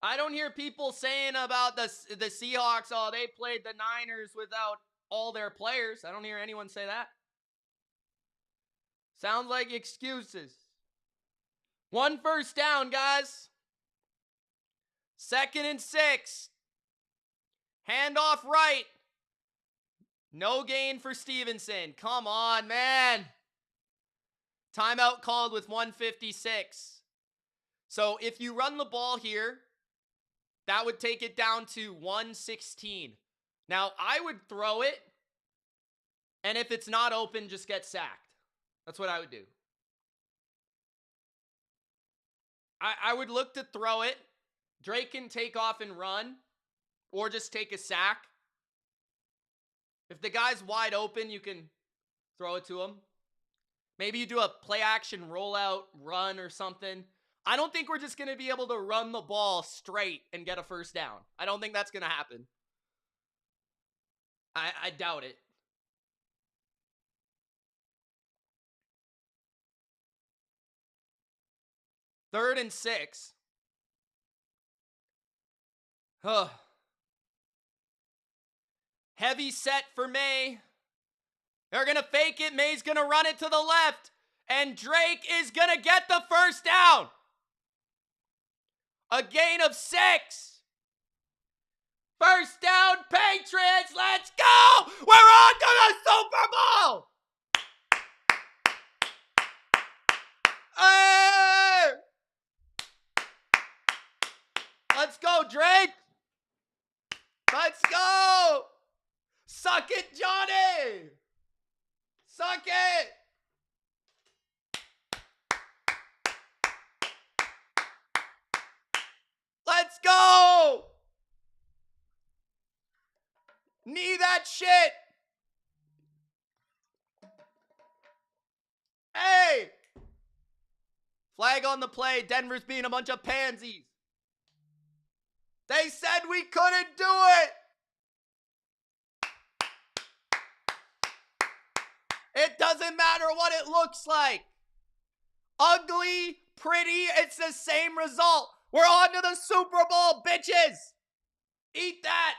I don't hear people saying about the Seahawks, oh, they played the Niners without all their players. I don't hear anyone say that. Sounds like excuses. 1 first down, guys. 2nd and 6. Handoff right. No gain for Stevenson. Come on, man. Timeout called with 1:56. So if you run the ball here, that would take it down to 1:16. Now, I would throw it, and if it's not open, just get sacked. That's what I would do. I would look to throw it. Drake can take off and run, or just take a sack. If the guy's wide open, you can throw it to him. Maybe you do a play action rollout run or something. I don't think we're just going to be able to run the ball straight and get a first down. I don't think that's going to happen. I doubt it. Third and 6. Huh. Heavy set for May. They're going to fake it. May's going to run it to the left. And Drake is going to get the first down. A gain of 6. First down, Patriots. Let's go. We're on to the Super Bowl. Hey! Let's go, Drake. Let's go. Suck it, Johnny. Suck it. Let's go. Knee that shit. Hey. Flag on the play. Denver's being a bunch of pansies. They said we couldn't do it. It doesn't matter what it looks like. Ugly, pretty, it's the same result. We're on to the Super Bowl, bitches. Eat that.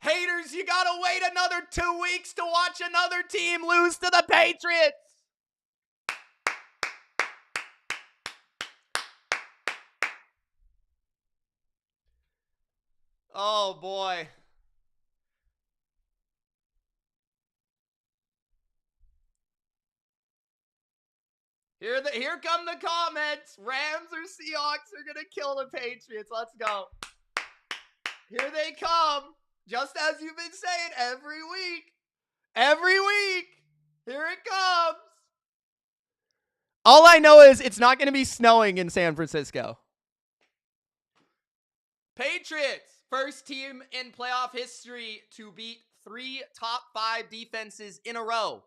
Haters, you gotta wait another 2 weeks to watch another team lose to the Patriots. Oh, boy. Here come the comments. Rams or Seahawks are going to kill the Patriots. Let's go. Here they come. Just as you've been saying every week. Every week. Here it comes. All I know is it's not going to be snowing in San Francisco. Patriots, first team in playoff history to beat 3 top 5 defenses in a row.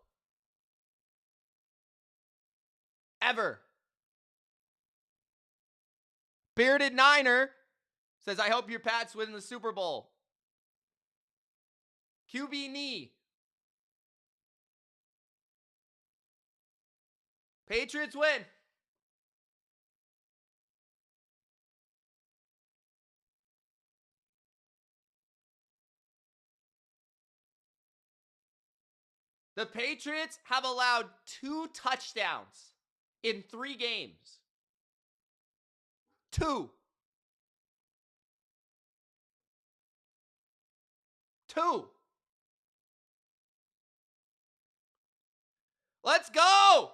Ever. Bearded Niner says, I hope your Pats win the Super Bowl. QB knee. Patriots win. The Patriots have allowed 2 touchdowns in 3 games. 2. Let's go.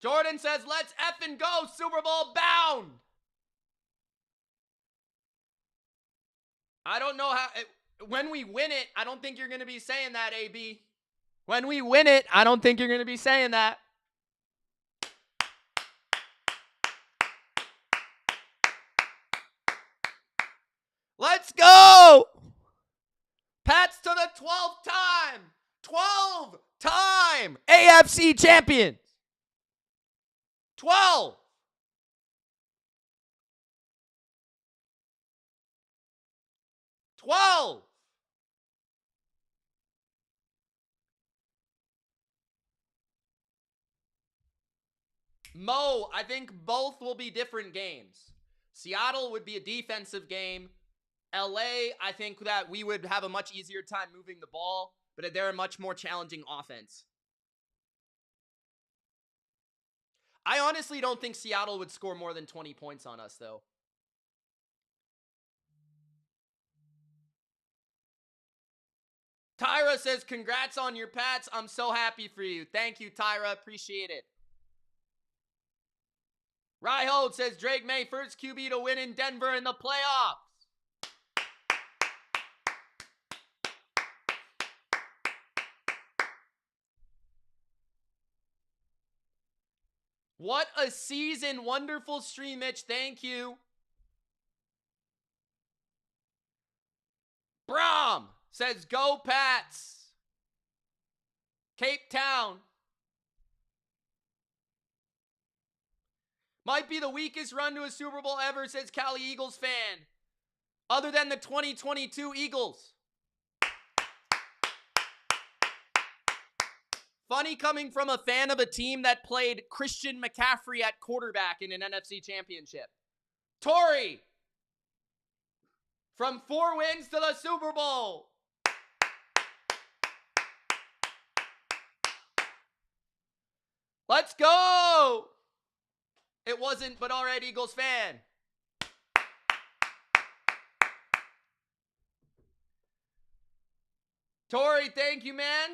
Jordan says, let's effing go. Super Bowl bound. I don't know how. When we win it, I don't think you're going to be saying that, AB. When we win it, I don't think you're going to be saying that. Let's go! Pats to the 12th time! 12-time AFC champions! 12! Mo, I think both will be different games. Seattle would be a defensive game. LA, I think that we would have a much easier time moving the ball, but they're a much more challenging offense. I honestly don't think Seattle would score more than 20 points on us, though. Tyra says, congrats on your Pats. I'm so happy for you. Thank you, Tyra. Appreciate it. Ryhold says, Drake May, first QB to win in Denver in the playoffs. What a season. Wonderful stream, Mitch. Thank you. Brom says, go Pats. Cape Town. Might be the weakest run to a Super Bowl ever, says Cali Eagles fan. Other than the 2022 Eagles. Funny coming from a fan of a team that played Christian McCaffrey at quarterback in an NFC Championship. Tori. From 4 wins to the Super Bowl. Let's go. It wasn't, but all right, Eagles fan. Tori, thank you, man.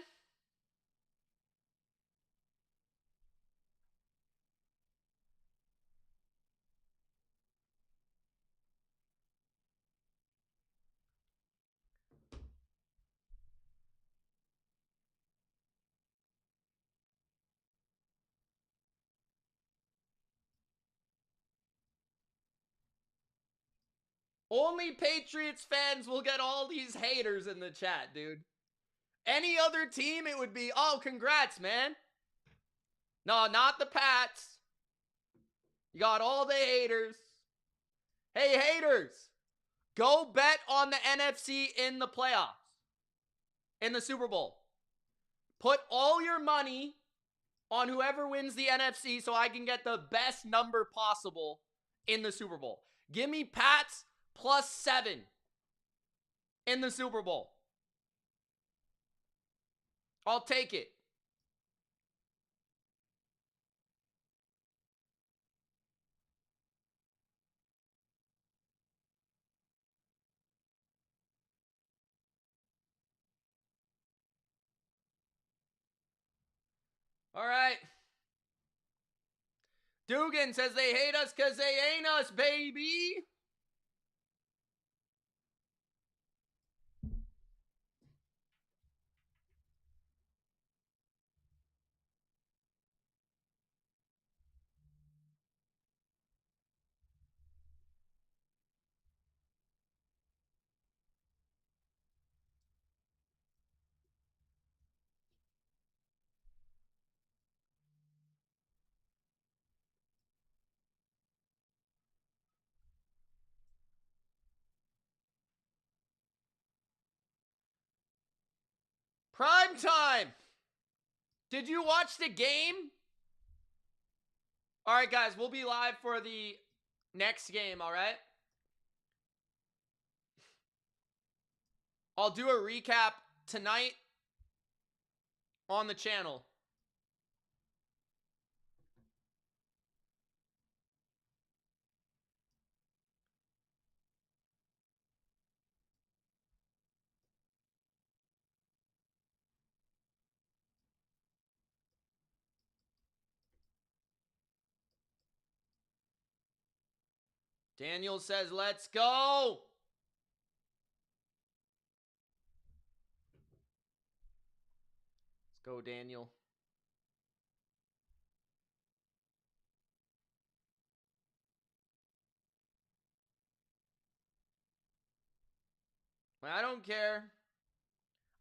Only Patriots fans will get all these haters in the chat, dude. Any other team, it would be, oh, congrats, man. No, not the Pats. You got all the haters. Hey, haters. Go bet on the NFC in the playoffs. In the Super Bowl. Put all your money on whoever wins the NFC so I can get the best number possible in the Super Bowl. Give me Pats +7 in the Super Bowl. I'll take it. All right. Dugan says they hate us because they ain't us, baby. Prime time. Did you watch the game? All right, guys, we'll be live for the next game, all right? I'll do a recap tonight on the channel. Daniel says, let's go. Let's go, Daniel. I don't care.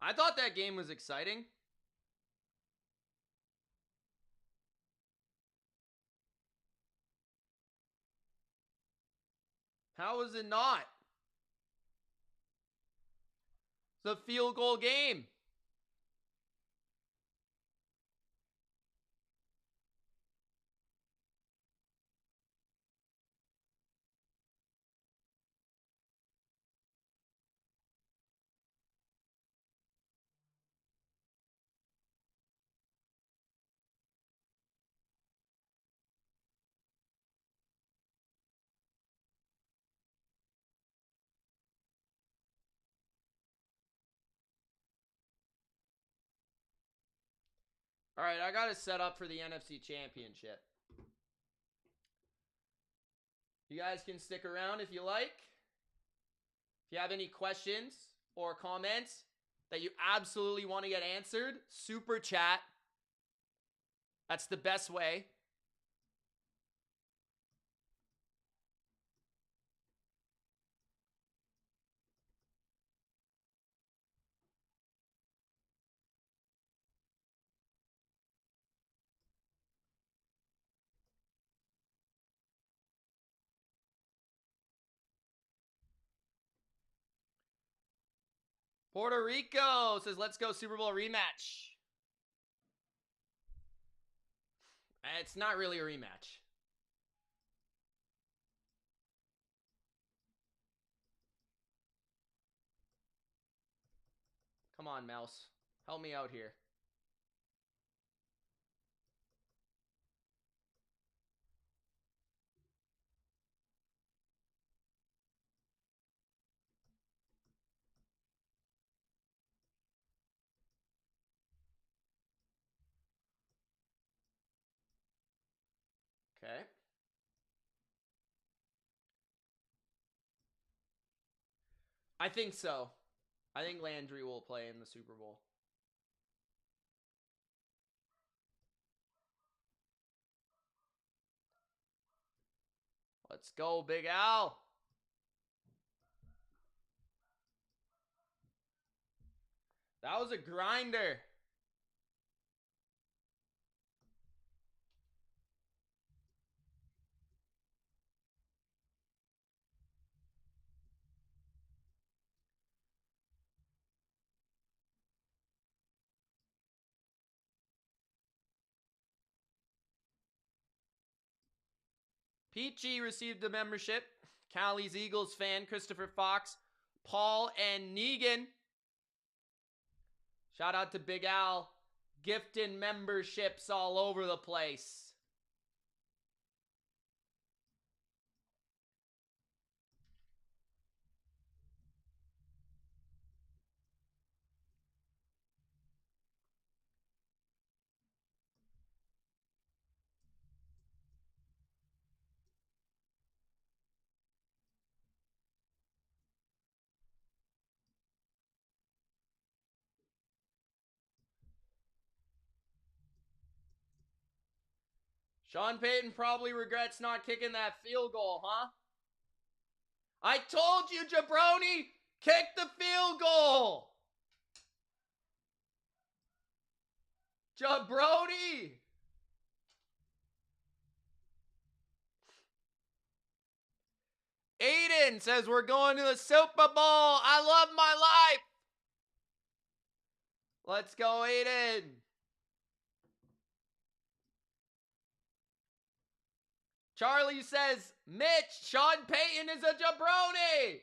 I thought that game was exciting. How is it not? It's a field goal game. All right, I got it set up for the NFC Championship. You guys can stick around if you like. If you have any questions or comments that you absolutely want to get answered, super chat. That's the best way. Puerto Rico says, let's go Super Bowl rematch. It's not really a rematch. Come on, Mouse. Help me out here. Okay. I think so. I think Landry will play in the Super Bowl. Let's go, Big Al. That was a grinder. Peachy received a membership. Callie's Eagles fan, Christopher Fox, Paul, and Negan. Shout out to Big Al. Gifting memberships all over the place. Sean Payton probably regrets not kicking that field goal, huh? I told you, jabroni, kick the field goal. Jabroni. Aiden says we're going to the Super Bowl. I love my life. Let's go, Aiden. Charlie says, Mitch, Sean Payton is a jabroni.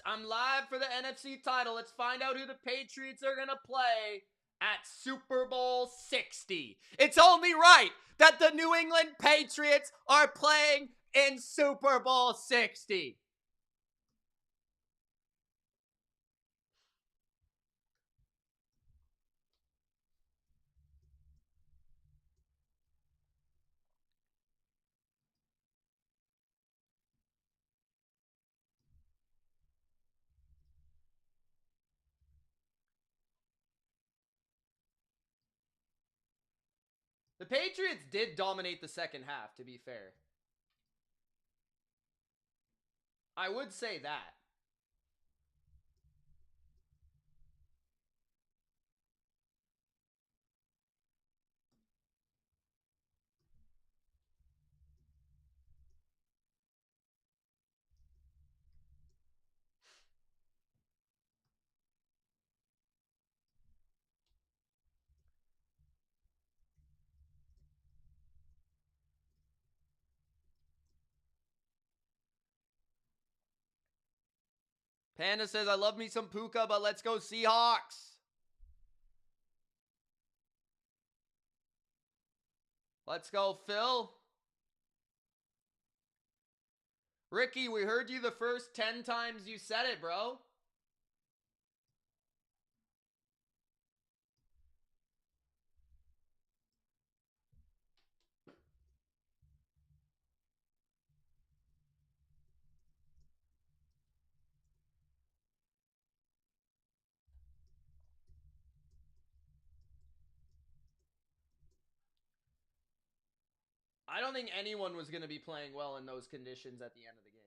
I'm live for the NFC title. Let's find out who the Patriots are going to play at Super Bowl 60. It's only right that the New England Patriots are playing in Super Bowl 60. The Patriots did dominate the second half, to be fair. I would say that. Panda says, I love me some Puka, but let's go Seahawks. Let's go, Phil. Ricky, we heard you the first 10 times you said it, bro. I don't think anyone was going to be playing well in those conditions at the end of the game.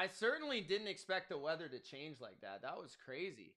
I certainly didn't expect the weather to change like that. That was crazy.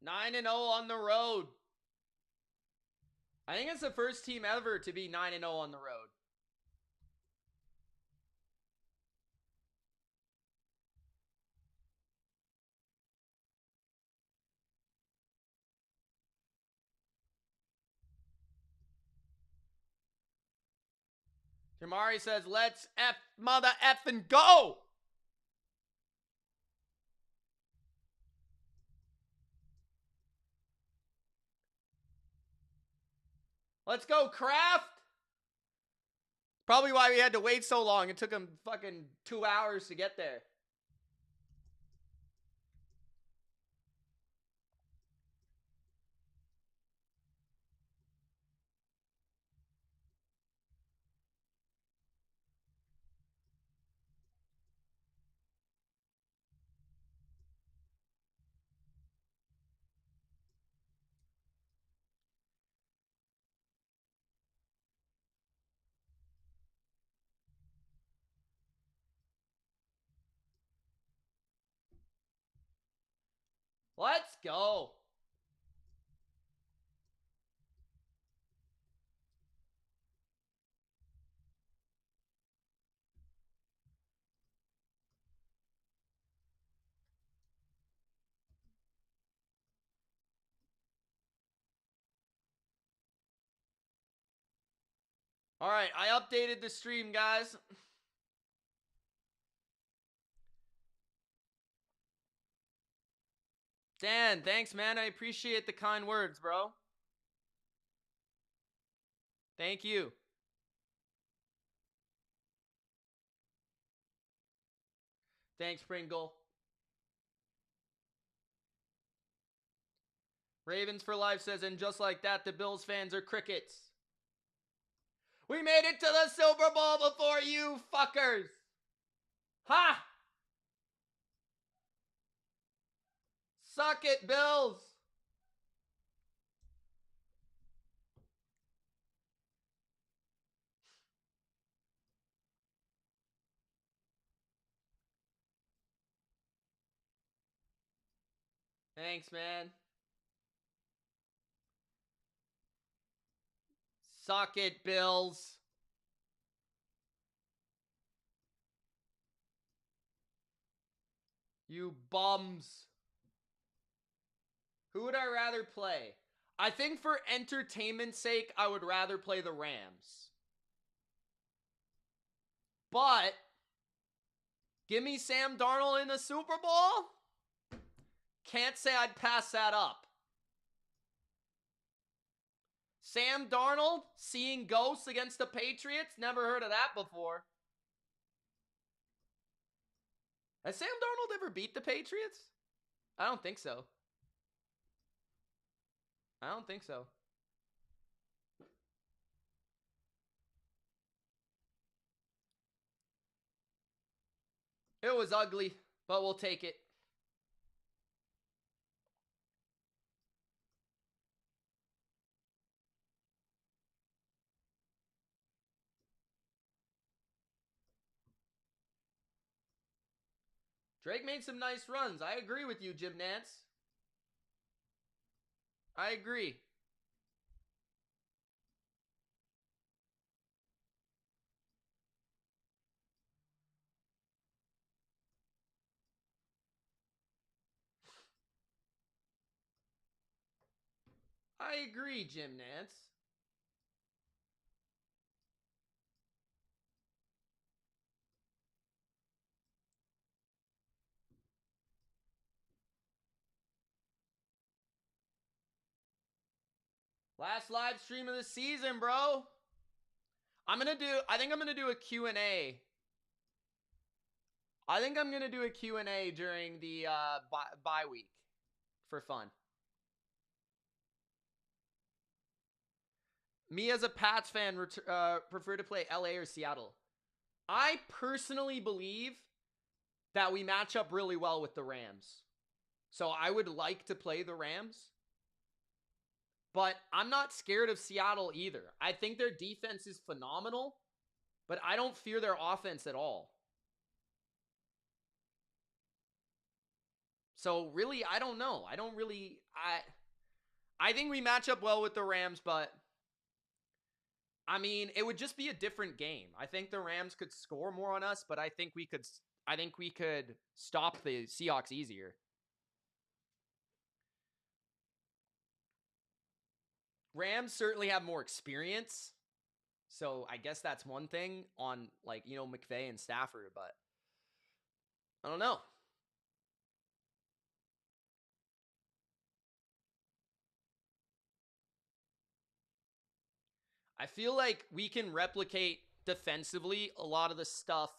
Nine and 0 on the road. I think it's the first team ever to be 9 and 0 on the road. Jamari says, let's F mother F and go. Let's go, Kraft. Probably why we had to wait so long. It took him fucking 2 hours to get there. Let's go. All right, I updated the stream, guys. Dan, thanks, man. I appreciate the kind words, bro. Thank you. Thanks, Pringle. Ravens for Life says, and just like that, the Bills fans are crickets. We made it to the Super Bowl before you fuckers. Ha! Suck it, Bills. Thanks, man. Suck it, Bills. You bums. Who would I rather play? I think for entertainment's sake, I would rather play the Rams. But, give me Sam Darnold in the Super Bowl? Can't say I'd pass that up. Sam Darnold seeing ghosts against the Patriots? Never heard of that before. Has Sam Darnold ever beat the Patriots? I don't think so. I don't think so. It was ugly, but we'll take it. Drake made some nice runs. I agree with you, Jim Nance. I agree. I agree, Jim Nance. Last live stream of the season, bro. I think I'm going to do a Q&A. I think I'm going to do a Q&A during the bye week for fun. Me as a Pats fan prefer to play LA or Seattle. I personally believe that we match up really well with the Rams. So I would like to play the Rams. But I'm not scared of Seattle either. I think their defense is phenomenal, but I don't fear their offense at all. So really, I don't know. I think we match up well with the Rams, but I mean, it would just be a different game. I think the Rams could score more on us, but I think we could stop the Seahawks easier. Rams certainly have more experience. So I guess that's one thing on, like, you know, McVay and Stafford, but I don't know. I feel like we can replicate defensively a lot of the stuff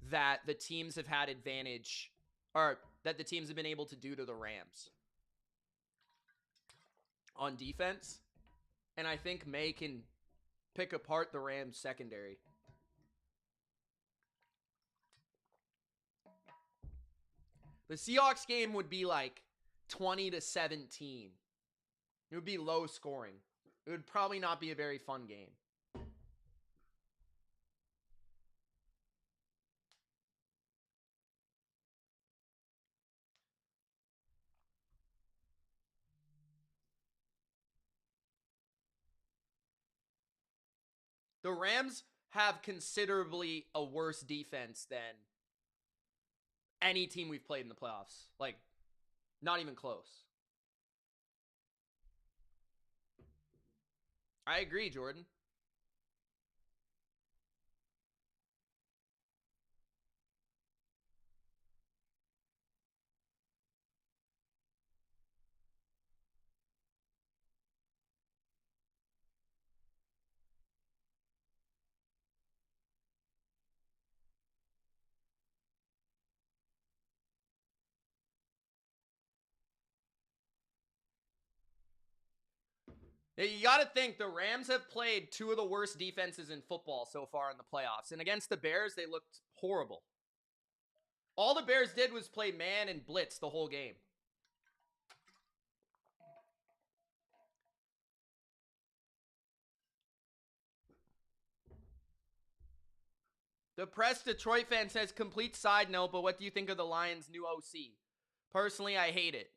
that the teams have had advantage, or that the teams have been able to do to the Rams on defense. And I think May can pick apart the Rams secondary. The Seahawks game would be like 20-17. It would be low scoring. It would probably not be a very fun game. The Rams have considerably a worse defense than any team we've played in the playoffs. Like, not even close. I agree, Jordan. You got to think, the Rams have played two of the worst defenses in football so far in the playoffs. And against the Bears, they looked horrible. All the Bears did was play man and blitz the whole game. The Press Detroit fan says, complete side note, but what do you think of the Lions' new OC? Personally, I hate it.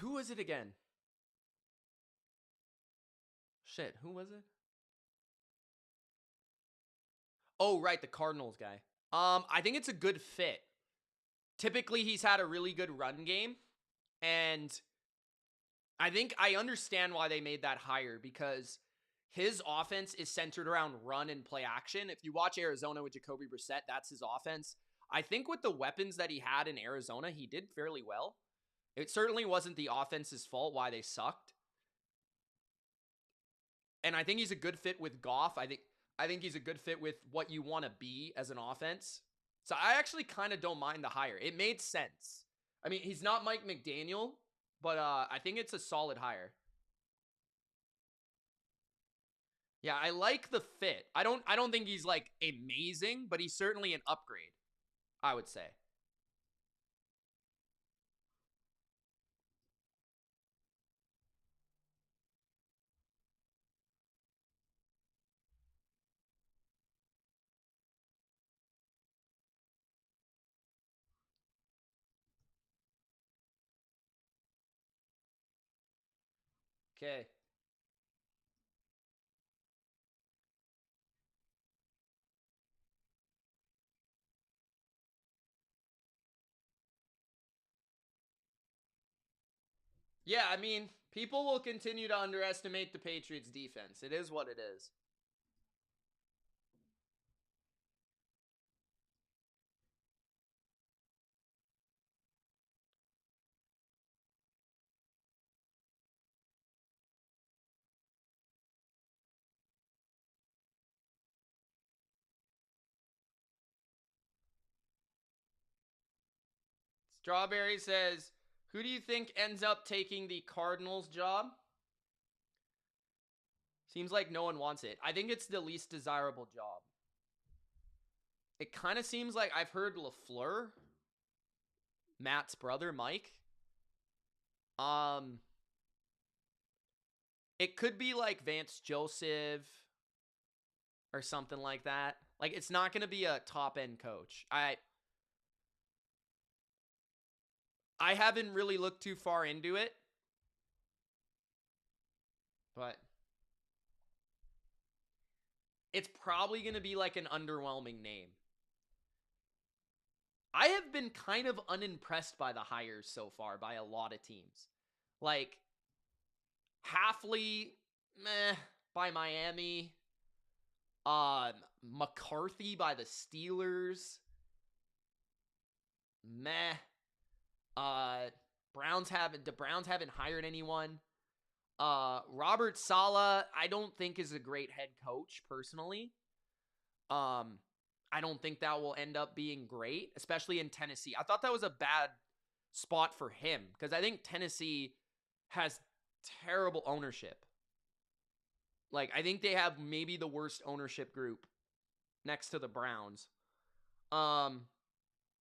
Who is it again? Shit, who was it? Oh, right, the Cardinals guy. I think it's a good fit. Typically, he's had a really good run game, and I think I understand why they made that hire because his offense is centered around run and play action. If you watch Arizona with Jacoby Brissett, that's his offense. I think with the weapons that he had in Arizona, he did fairly well. It certainly wasn't the offense's fault why they sucked. And I think he's a good fit with Goff. I think he's a good fit with what you want to be as an offense. So I actually kind of don't mind the hire. It made sense. I mean, he's not Mike McDaniel, but I think it's a solid hire. Yeah, I like the fit. I don't think he's like amazing, but he's certainly an upgrade, I would say. Okay. Yeah, I mean, people will continue to underestimate the Patriots defense. It is what it is. Strawberry says, who do you think ends up taking the Cardinals job? Seems like no one wants it. I think it's the least desirable job. It kind of seems like I've heard LaFleur, Matt's brother, Mike. It could be like Vance Joseph or something like that. Like, it's not going to be a top-end coach. I haven't really looked too far into it, but it's probably going to be like an underwhelming name. I have been kind of unimpressed by the hires so far by a lot of teams. Like, Halfley, meh, by Miami. McCarthy by the Steelers. Meh. The Browns haven't hired anyone. Robert Saleh, I don't think is a great head coach personally. I don't think that will end up being great, especially in Tennessee. I thought that was a bad spot for him because I think Tennessee has terrible ownership. Like, I think they have maybe the worst ownership group next to the Browns. The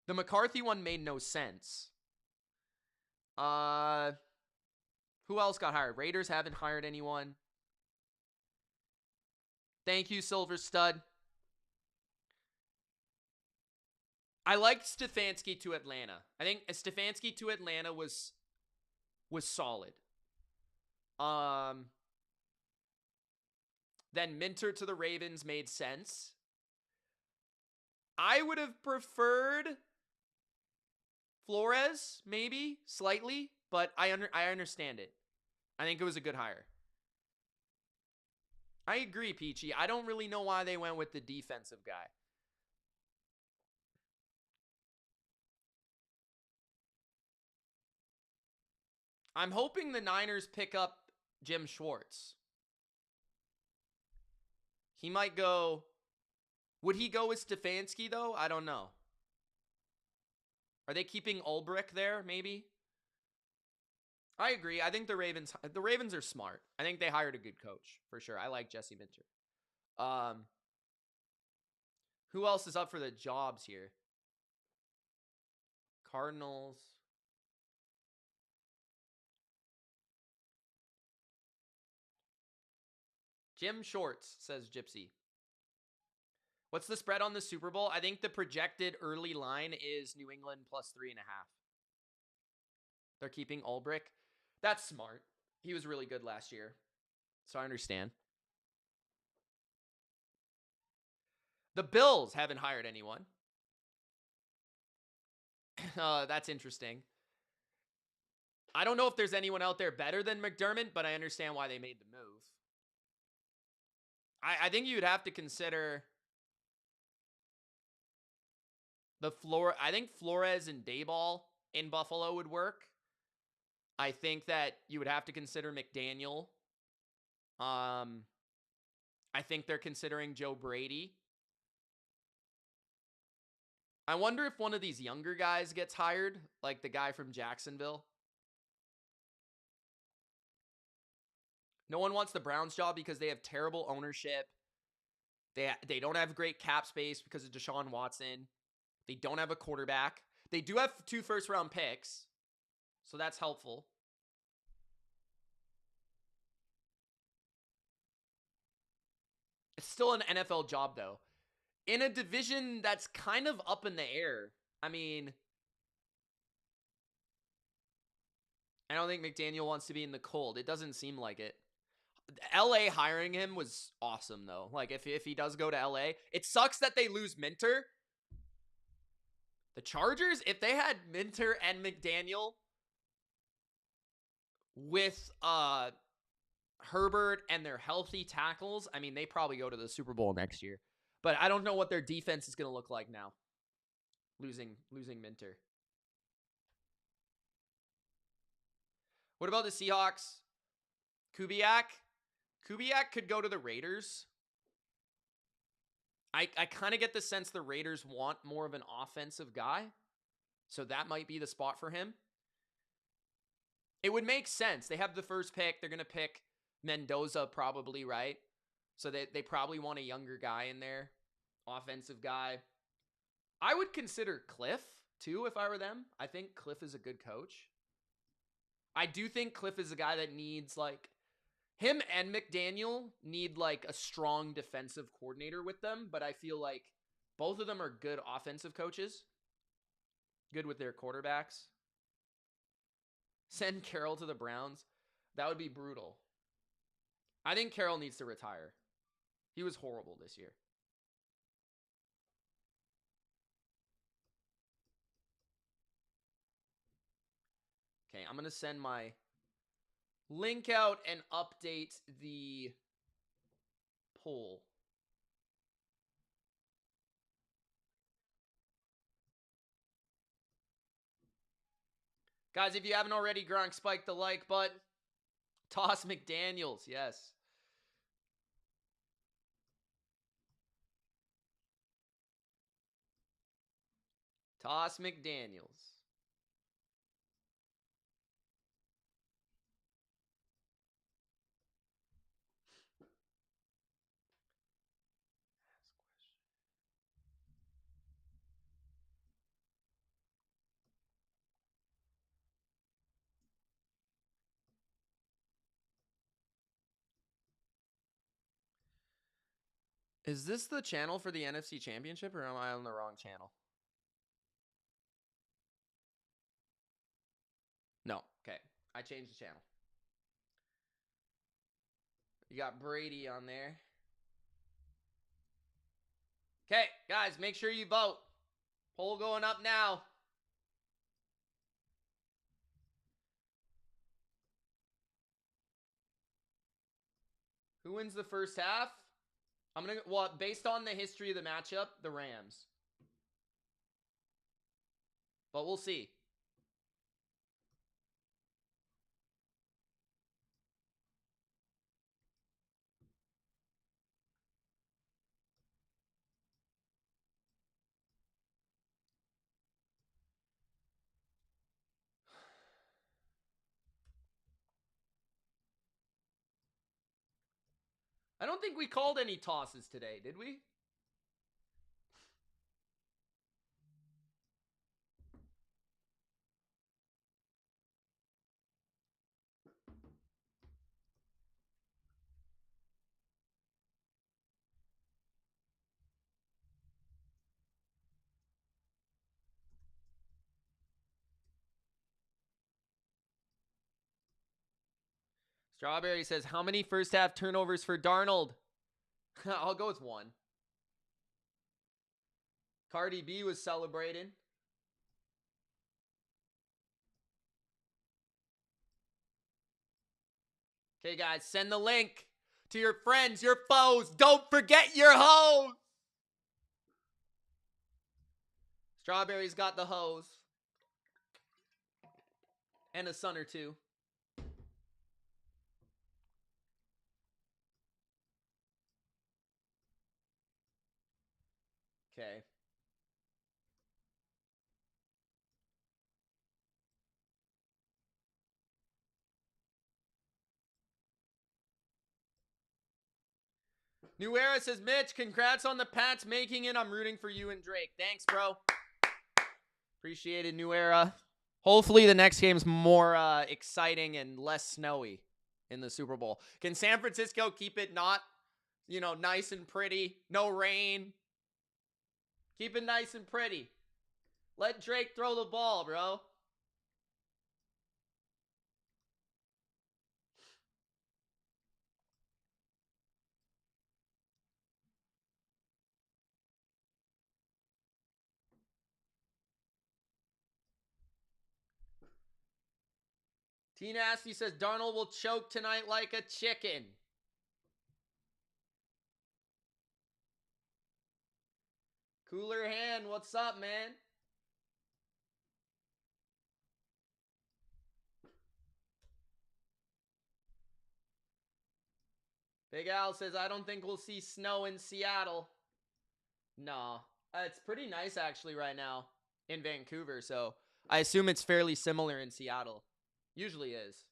McCarthy one made no sense. Who else got hired? Raiders haven't hired anyone. Thank you, Silver Stud. I liked Stefanski to Atlanta. I think Stefanski to Atlanta was solid. Then Minter to the Ravens made sense. I would have preferred Flores, maybe, slightly, but I understand it. I think it was a good hire. I agree, Peachy. I don't really know why they went with the defensive guy. I'm hoping the Niners pick up Jim Schwartz. He might go... Would he go with Stefanski, though? I don't know. Are they keeping Ulbrich there, maybe? I agree. I think the Ravens are smart. I think they hired a good coach, for sure. I like Jesse Minter. Who else is up for the jobs here? Cardinals. Jim Shorts, says Gypsy. What's the spread on the Super Bowl? I think the projected early line is New England plus 3.5. They're keeping Ulbrich. That's smart. He was really good last year, so I understand. The Bills haven't hired anyone. That's interesting. I don't know if there's anyone out there better than McDermott, but I understand why they made the move. I think you'd have to consider I think Flores and Dayball in Buffalo would work. I think that you would have to consider McDaniel. I think they're considering Joe Brady. I wonder if one of these younger guys gets hired, like the guy from Jacksonville. No one wants the Browns job because they have terrible ownership. They don't have great cap space because of Deshaun Watson. They don't have a quarterback. They do have 2 first-round picks, so that's helpful. It's still an NFL job, though. In a division that's kind of up in the air. I mean, I don't think McDaniel wants to be in the cold. It doesn't seem like it. LA hiring him was awesome, though. Like, if he does go to LA, it sucks that they lose Minter. The Chargers, if they had Minter and McDaniel with Herbert and their healthy tackles, I mean, they probably go to the Super Bowl next year. But I don't know what their defense is going to look like now. Losing Minter. What about the Seahawks? Kubiak? Kubiak could go to the Raiders. I kind of get the sense the Raiders want more of an offensive guy. So that might be the spot for him. It would make sense. They have the first pick. They're going to pick Mendoza probably, right? So they probably want a younger guy in there. Offensive guy. I would consider Cliff, too, if I were them. I think Cliff is a good coach. I do think Cliff is a guy that needs, like... Him and McDaniel need, like, a strong defensive coordinator with them, but I feel like both of them are good offensive coaches. Good with their quarterbacks. Send Carroll to the Browns. That would be brutal. I think Carroll needs to retire. He was horrible this year. Okay, I'm going to send my link out and update the poll. Guys, if you haven't already, Gronk, spike the like button. Toss McDaniels, yes. Toss McDaniels. Is this the channel for the NFC Championship, or am I on the wrong channel? No. Okay. I changed the channel. You got Brady on there. Okay, guys, make sure you vote. Poll going up now. Who wins the first half? Based on the history of the matchup, the Rams. But we'll see. I don't think we called any tosses today, did we? Strawberry says, how many first half turnovers for Darnold? I'll go with 1. Cardi B was celebrating. Okay, guys, send the link to your friends, your foes. Don't forget your hoes. Strawberry's got the hose. And a son or two. Okay. New Era says, Mitch, congrats on the Pats making it. I'm rooting for you and Drake. Thanks, bro. Appreciate it, New Era. Hopefully the next game's more exciting and less snowy in the Super Bowl. Can San Francisco keep it not, nice and pretty? No rain. Keep it nice and pretty. Let Drake throw the ball, bro. T Nasty says Darnold will choke tonight like a chicken. Cooler Hand, what's up, man? Big Al says, I don't think we'll see snow in Seattle. No. It's pretty nice actually right now in Vancouver, so I assume it's fairly similar in Seattle. Usually is.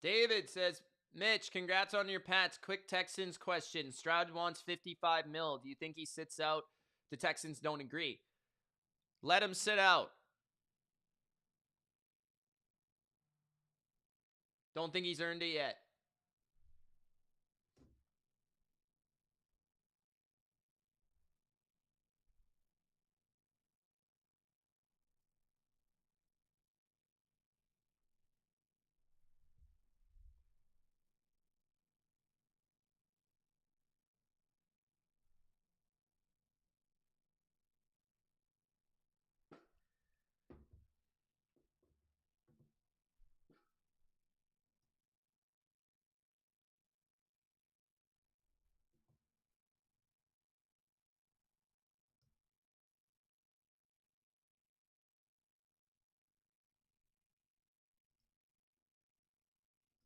David says, Mitch, congrats on your Pats. Quick Texans question. Stroud wants 55 mil. Do you think he sits out? The Texans don't agree. Let him sit out. Don't think he's earned it yet.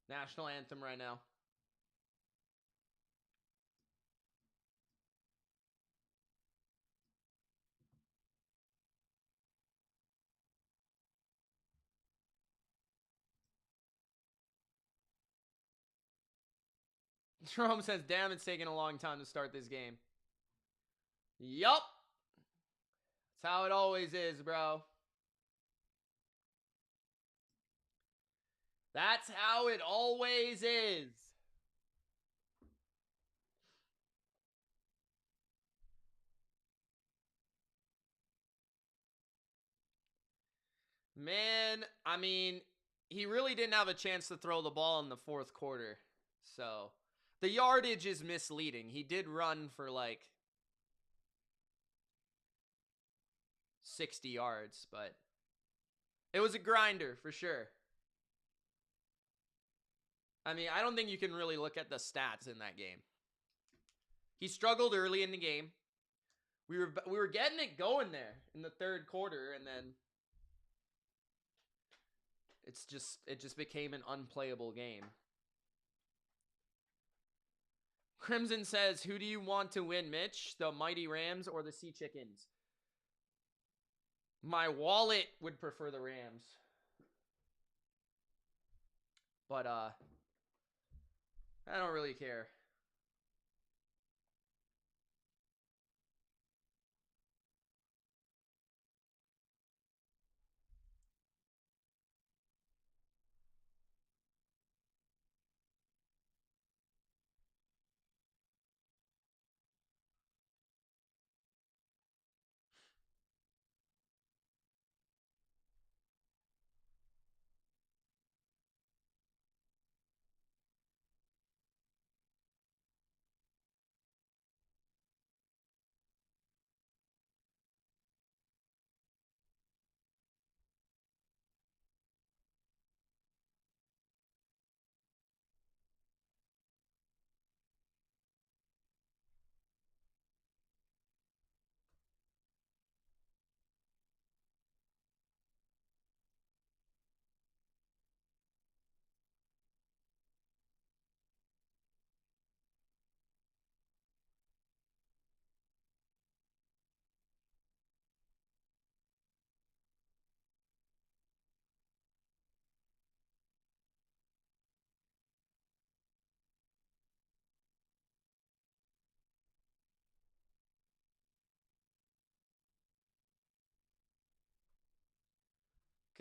National anthem right now. Jerome says, damn, it's taking a long time to start this game. Yup. That's how it always is, bro. That's how it always is. Man, I mean, he really didn't have a chance to throw the ball in the fourth quarter. So, the yardage is misleading. He did run for like 60 yards, but it was a grinder for sure. I mean, I don't think you can really look at the stats in that game. He struggled early in the game. We were getting it going there in the third quarter, and then it just became an unplayable game. Crimson says, who do you want to win, Mitch? The Mighty Rams or the Sea Chickens? My wallet would prefer the Rams. But, I don't really care.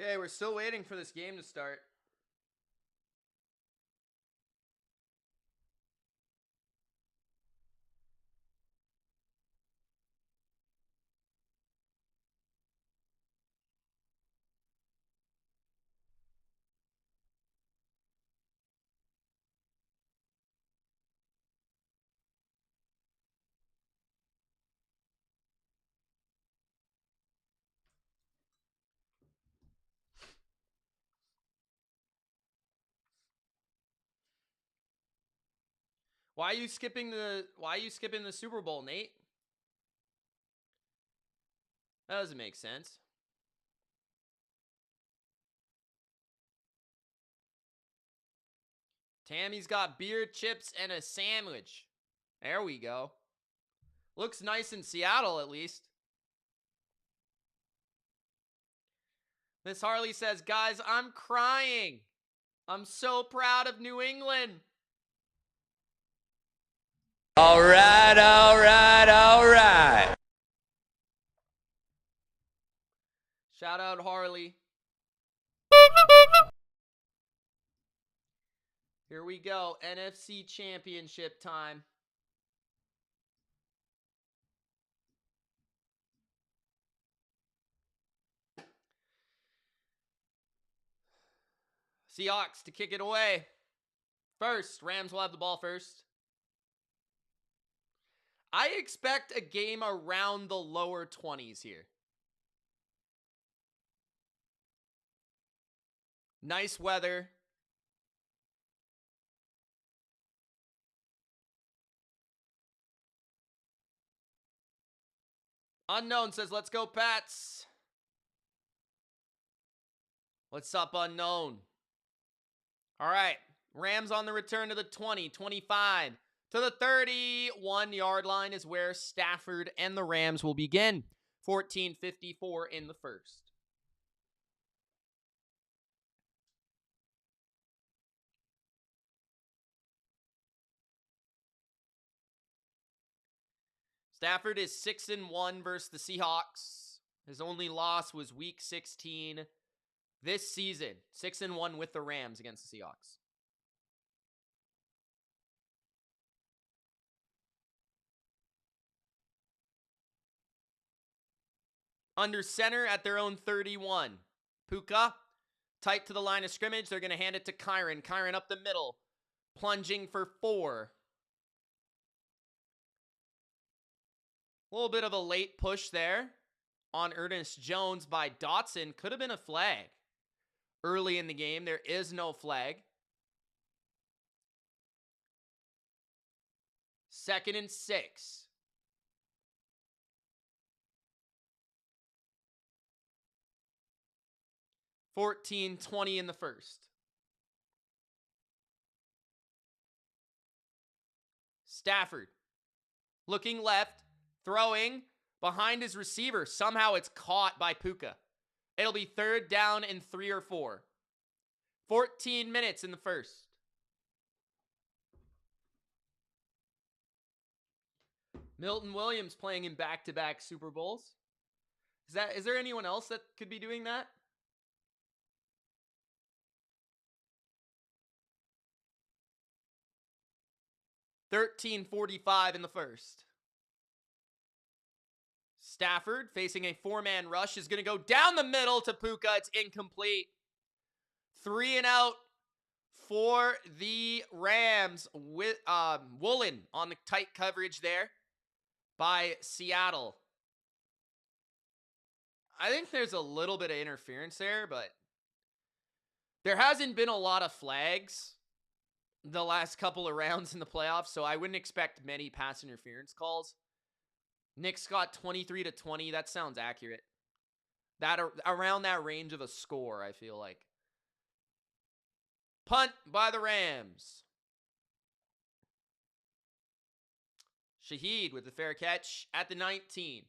Okay, we're still waiting for this game to start. Why are you skipping the Super Bowl, Nate? That doesn't make sense. Tammy's got beer, chips, and a sandwich. There we go. Looks nice in Seattle, at least. Miss Harley says, guys, I'm crying. I'm so proud of New England. All right, all right, all right. Shout out Harley. Here we go. NFC Championship time. Seahawks to kick it away. First, Rams will have the ball first. I expect a game around the lower 20s here. Nice weather. Unknown says, let's go, Pats. What's up, Unknown? All right. Rams on the return to the 20, 25, to the 31-yard line is where Stafford and the Rams will begin. 14:54 in the first. Stafford is 6-1 versus the Seahawks. His only loss was week 16 this season. 6-1 with the Rams against the Seahawks. Under center at their own 31. Puka, tight to the line of scrimmage. They're going to hand it to Kyron. Kyron up the middle, plunging for 4. A little bit of a late push there on Ernest Jones by Dotson. Could have been a flag. Early in the game, there is no flag. 2nd and 6. $14-20 in the first. Stafford looking left, throwing behind his receiver. Somehow it's caught by Puka. It'll be 3rd down and 3 or 4. 14 minutes in the first. Milton Williams playing in back-to-back Super Bowls. Is there anyone else that could be doing that? $13:45 in the first. Stafford facing a 4-man rush is going to go down the middle to Puka. It's incomplete. 3 and out for the Rams with Woolen on the tight coverage there by Seattle. I think there's a little bit of interference there, but there hasn't been a lot of flags the last couple of rounds in the playoffs, so I wouldn't expect many pass interference calls. Knicks got 23-20. That sounds accurate. That around that range of a score, I feel like. Punt by the Rams. Shaheed with the fair catch at the 19.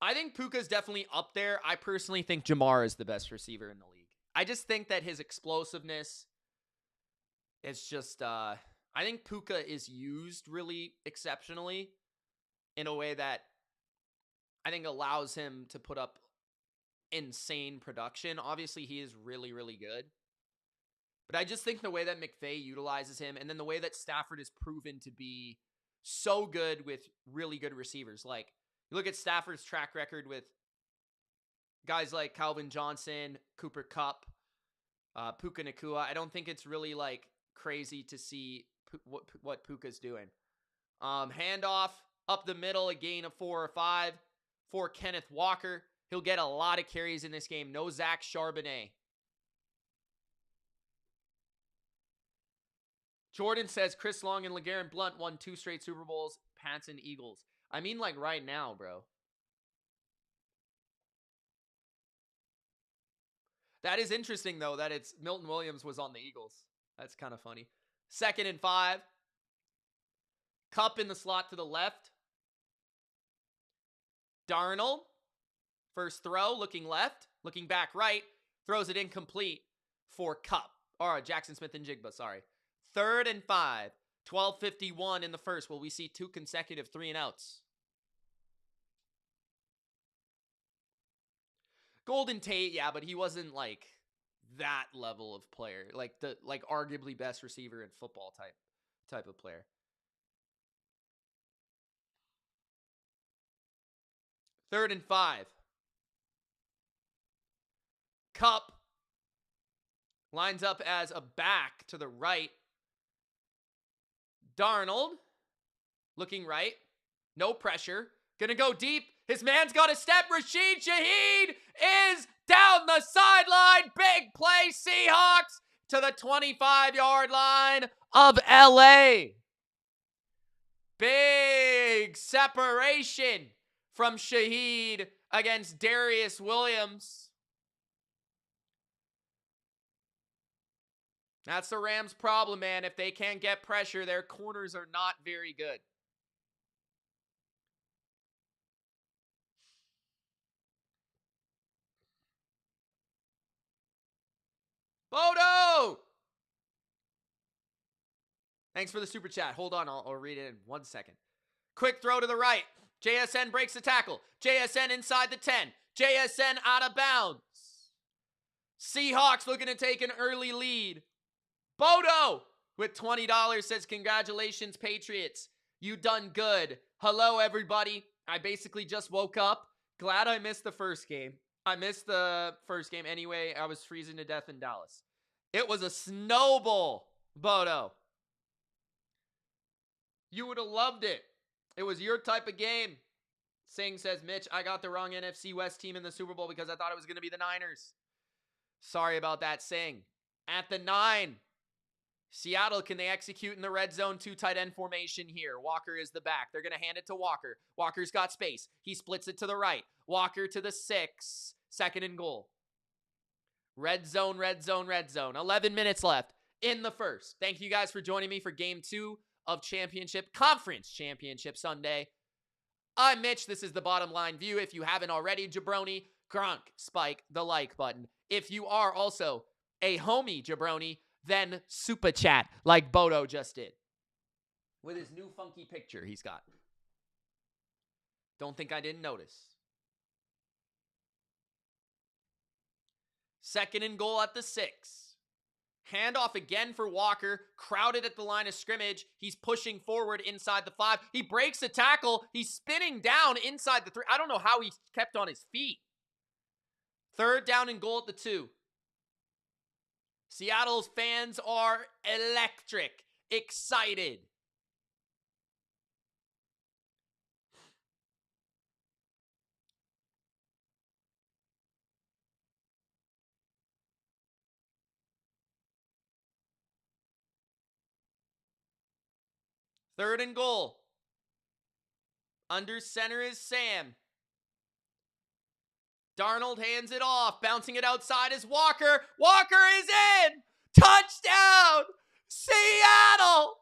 I think Puka's definitely up there. I personally think Jamar is the best receiver in the league. I just think that his explosiveness is just, I think Puka is used really exceptionally in a way that I think allows him to put up insane production. Obviously, he is really, really good. But I just think the way that McVay utilizes him, and then the way that Stafford is proven to be so good with really good receivers. Like, you look at Stafford's track record with guys like Calvin Johnson, Cooper Kupp, Puka Nacua. I don't think it's really, like, crazy to see what Puka's doing. Handoff up the middle, a gain of 4 or 5 for Kenneth Walker. He'll get a lot of carries in this game. No Zach Charbonnet. Jordan says Chris Long and LeGarrette Blount won 2 straight Super Bowls. Pats and Eagles. I mean, like, right now, bro. That is interesting, though, that it's Milton Williams was on the Eagles. That's kind of funny. 2nd and 5. Kupp in the slot to the left. Darnold. First throw, looking left. Looking back right. Throws it incomplete for Kupp. Or Jackson Smith and Jigba, sorry. 3rd and 5. 12:51 in the first. Will we see 2 consecutive 3 and outs? Golden Tate, yeah, but he wasn't like that level of player. Like the arguably best receiver in football type of player. 3rd and 5. Kupp lines up as a back to the right. Darnold looking right. No pressure. Gonna go deep. His man's got a step. Rashid Shaheed is down the sideline. Big play, Seahawks to the 25-yard line of LA. Big separation from Shaheed against Darius Williams. That's the Rams' problem, man. If they can't get pressure, their corners are not very good. Bodo! Thanks for the super chat. Hold on, I'll read it in 1 second. Quick throw to the right. JSN breaks the tackle. JSN inside the 10. JSN out of bounds. Seahawks looking to take an early lead. Bodo with $20 says, congratulations, Patriots. You done good. Hello, everybody. I basically just woke up. Glad I missed the first game. I missed the first game anyway. I was freezing to death in Dallas. It was a snowball, Bodo. You would have loved it. It was your type of game. Singh says, Mitch, I got the wrong NFC West team in the Super Bowl because I thought it was going to be the Niners. Sorry about that, Singh. At the 9. Seattle, can they execute in the red zone 2 tight end formation here? Walker is the back. They're going to hand it to Walker. Walker's got space. He splits it to the right. Walker to the 6. 2nd and goal. Red zone, red zone, red zone. 11 minutes left. in the first. Thank you guys for joining me for game 2 of Conference Championship Sunday. I'm Mitch. This is the Bottom Line View. If you haven't already, jabroni, grunk, spike the like button. If you are also a homie jabroni, then super chat like Bodo just did with his new funky picture he's got. Don't think I didn't notice. Second and goal at the 6. Handoff again for Walker, crowded at the line of scrimmage. He's pushing forward inside the 5. He breaks a tackle. He's spinning down inside the 3. I don't know how he kept on his feet. Third down and goal at the 2. Seattle's fans are electric, excited. Third and goal. Under center is Sam. Darnold hands it off. Bouncing it outside is Walker. Walker is in! Touchdown! Seattle!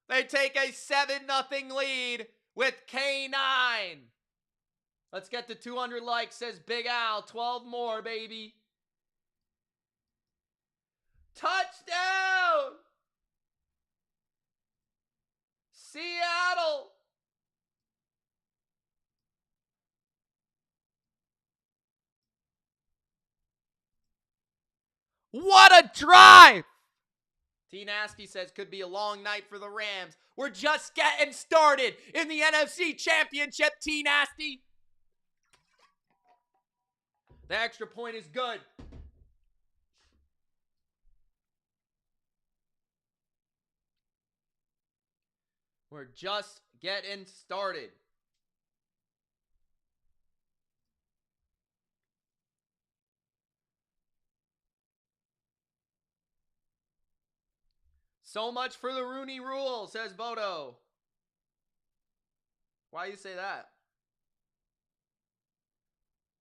They take a 7-0 lead with K9. Let's get to 200 likes, says Big Al. 12 more, baby. Touchdown! Seattle! What a drive! T Nasty says could be a long night for the Rams. We're just getting started in the NFC Championship, T Nasty. The extra point is good. We're just getting started. So much for the Rooney Rule, says Bodo. Why you say that?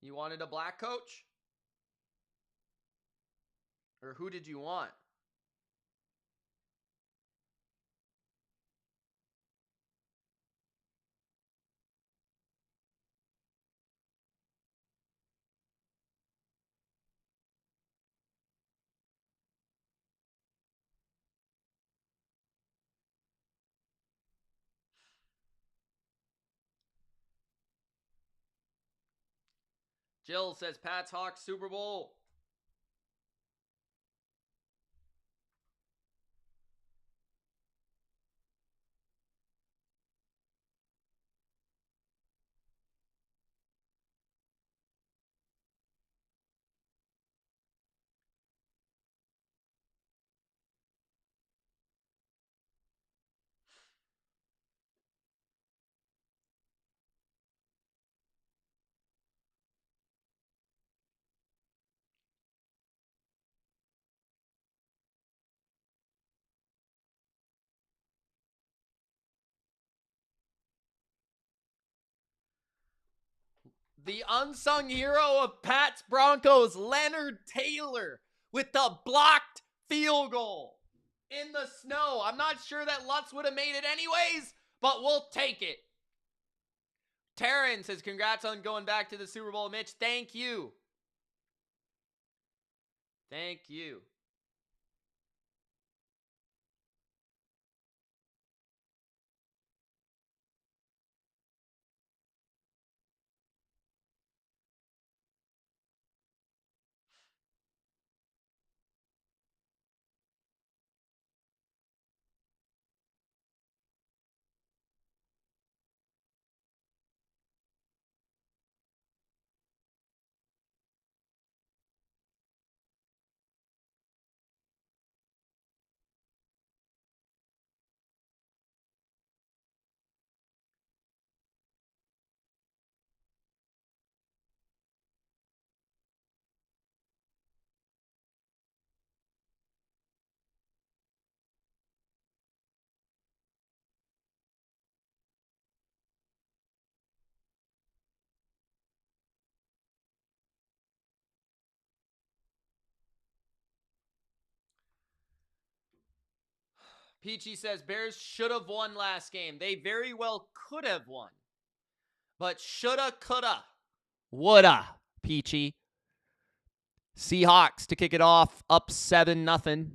You wanted a black coach? Or who did you want? Jill says Pats Hawks Super Bowl. The unsung hero of Pat's Broncos, Leonard Taylor, with the blocked field goal in the snow. I'm not sure that Lutz would have made it anyways, but we'll take it. Taryn says, congrats on going back to the Super Bowl, Mitch. Thank you. Thank you. Peachy says, Bears should have won last game. They very well could have won. But shoulda, coulda, woulda, Peachy. Seahawks to kick it off, up 7-0.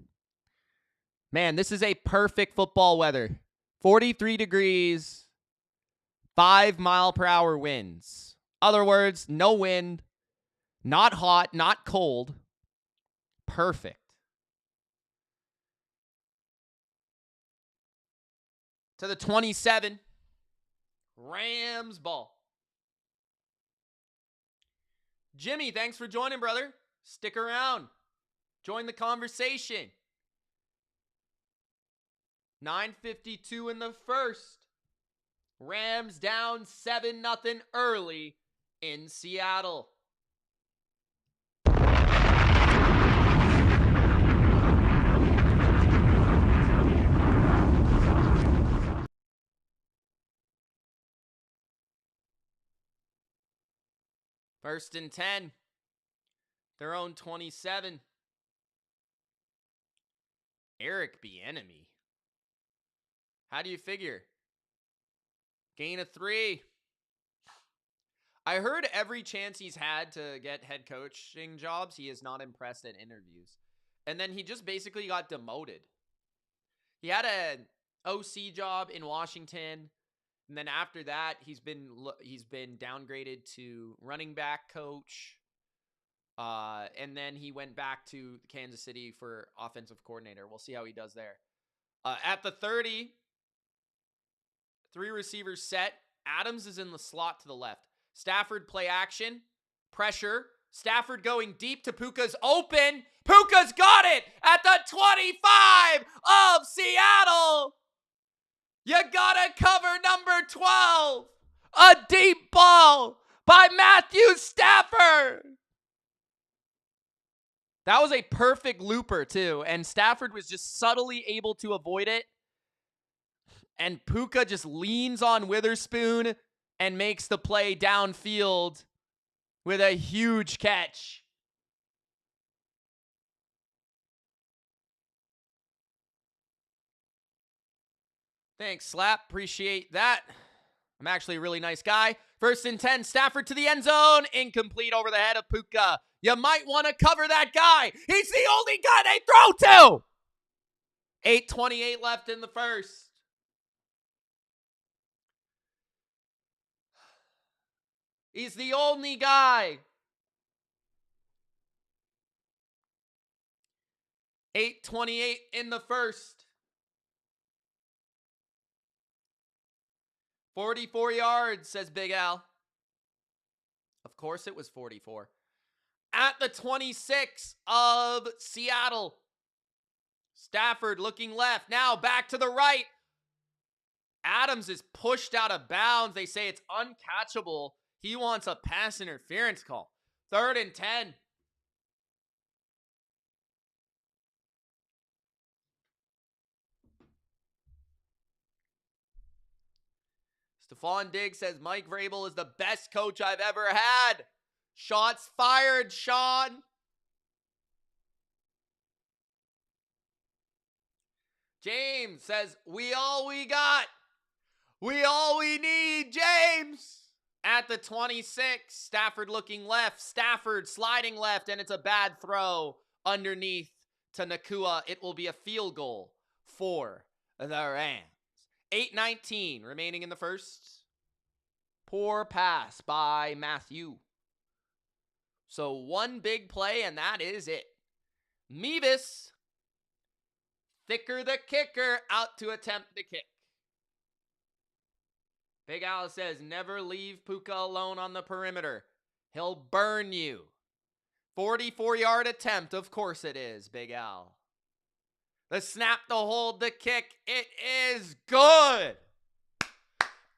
Man, this is a perfect football weather. 43 degrees, 5-mile-per-hour winds. Other words, no wind, not hot, not cold. Perfect. To the 27. Rams ball. Jimmy, thanks for joining, brother. Stick around. Join the conversation. 9:52 in the first. Rams down 7-0 early in Seattle. First and 10. Their own 27. Eric Bieniemy. How do you figure? Gain of 3. I heard every chance he's had to get head coaching jobs, he is not impressed at interviews. And then he just basically got demoted. He had an OC job in Washington. And then after that, he's been downgraded to running back coach. And then he went back to Kansas City for offensive coordinator. We'll see how he does there. At the 30, 3 receivers set. Adams is in the slot to the left. Stafford play action. Pressure. Stafford going deep to Puka's open. Puka's got it at the 25 of Seattle. You gotta cover number 12. A deep ball by Matthew Stafford. That was a perfect looper, too. And Stafford was just subtly able to avoid it. And Puka just leans on Witherspoon and makes the play downfield with a huge catch. Thanks, Slap. Appreciate that. I'm actually a really nice guy. First and 10, Stafford to the end zone. Incomplete over the head of Puka. You might want to cover that guy. He's the only guy they throw to. 8:28 left in the first. He's the only guy. 8:28 in the first. 44 yards, says Big Al. Of course it was 44. At the 26 of Seattle. Stafford looking left. Now back to the right. Adams is pushed out of bounds. They say it's uncatchable. He wants a pass interference call. 3rd and 10. Stephon Diggs says Mike Vrabel is the best coach I've ever had. Shots fired, Sean. James says, we all we got. We all we need, James. At the 26, Stafford looking left. Stafford sliding left, and it's a bad throw underneath to Nakua. It will be a field goal for the Rams. 8:19 remaining in the first. Poor pass by Matthew. So one big play, and that is it. Mevis, thicker the kicker, out to attempt the kick. Big Al says, never leave Puka alone on the perimeter. He'll burn you. 44-yard attempt, of course it is, Big Al. The snap, the hold, the kick, it is good.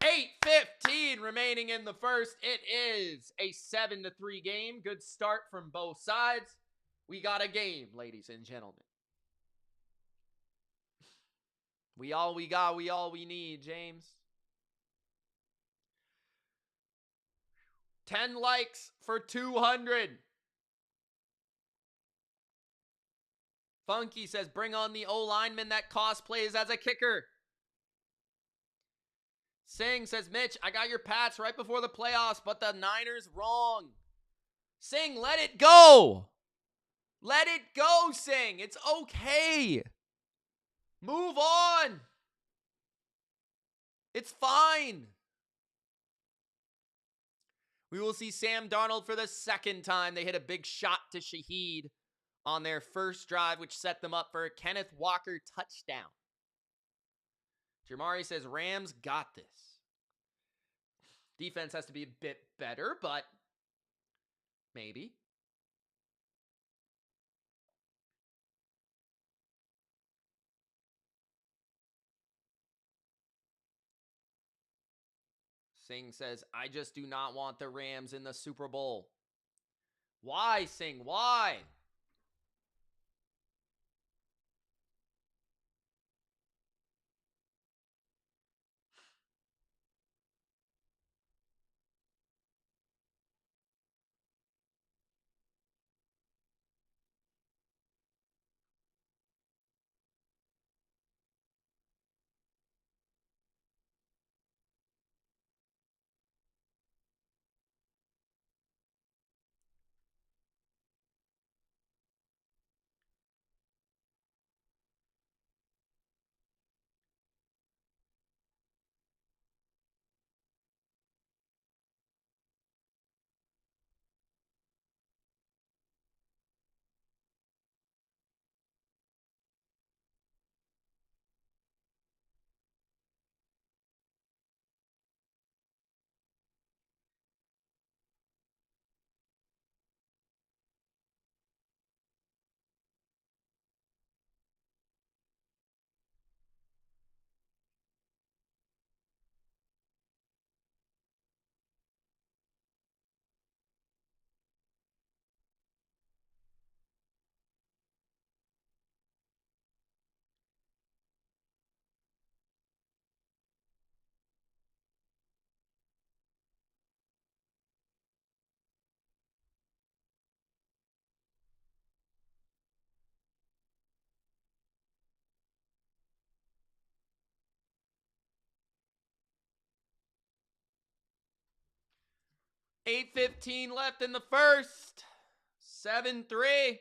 8:15 remaining in the first. It is a 7-3 game. Good start from both sides. We got a game, ladies and gentlemen. We all we got, we all we need, James. 10 likes for 200. Funky says, bring on the O-lineman that cosplays as a kicker. Singh says, Mitch, I got your Pats right before the playoffs, but the Niners wrong. Singh, let it go. Let it go, Singh. It's okay. Move on. It's fine. We will see Sam Darnold for the second time. They hit a big shot to Shaheed on their first drive, which set them up for a Kenneth Walker touchdown. Jamari says, Rams got this. Defense has to be a bit better, but maybe. Singh says, I just do not want the Rams in the Super Bowl. Why, Singh? Why? $8:15 left in the first. 7-3.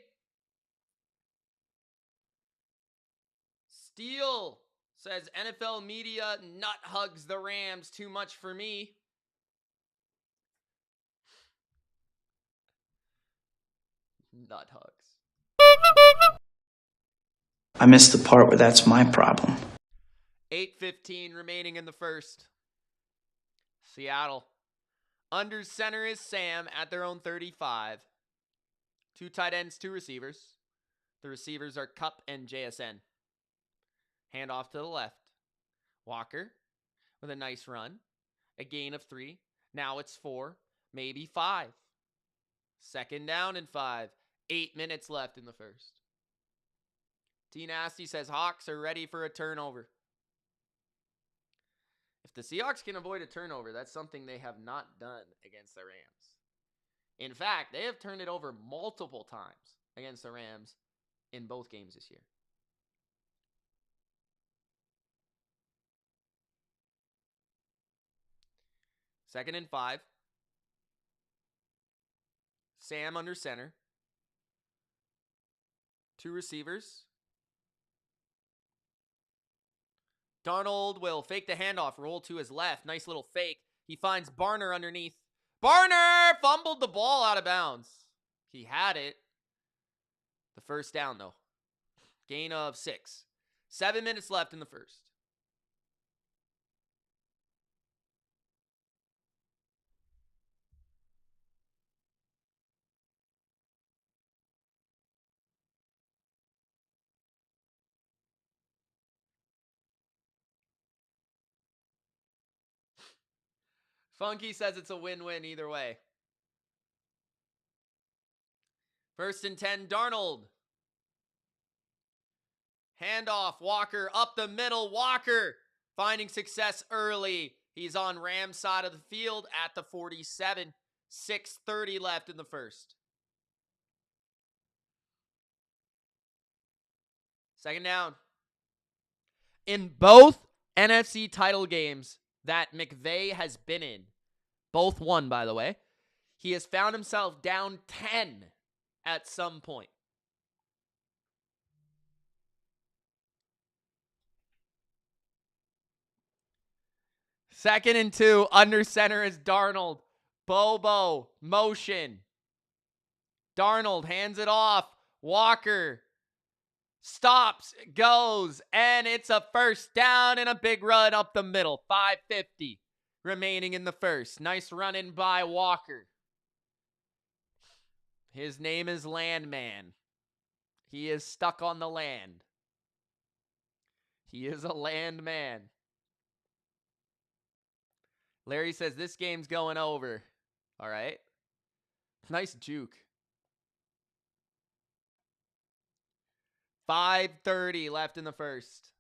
Steele says NFL media nut hugs the Rams too much for me. Nut hugs. I missed the part where that's my problem. 8:15 remaining in the first. Seattle. Under center is Sam at their own 35. 2 tight ends, 2 receivers. The receivers are Cup and JSN. Handoff to the left. Walker with a nice run. A gain of 3. Now it's 4, maybe 5. Second down and 5. 8 minutes left in the first. T Nasty says Hawks are ready for a turnover. If the Seahawks can avoid a turnover, that's something they have not done against the Rams. In fact, they have turned it over multiple times against the Rams in both games this year. Second and 5. Sam under center. 2 receivers. Darnold will fake the handoff, roll to his left. Nice little fake. He finds Barner underneath. Barner fumbled the ball out of bounds. He had it. The first down, though. Gain of 6. 7 minutes left in the first. Funky says it's a win-win either way. First and 10, Darnold. Handoff, Walker up the middle. Walker finding success early. He's on Rams' side of the field at the 47. 6:30 left in the first. Second down. In both NFC title games that McVay has been in, both won, by the way, he has found himself down 10 at some point. Second and 2, under center is Darnold. Bobo, motion. Darnold hands it off. Walker stops, goes, and it's a first down and a big run up the middle. 5:50 remaining in the first. Nice run in by Walker. His name is Landman. He is stuck on the land. He is a landman. Larry says this game's going over. All right. Nice juke. 5:30 left in the first.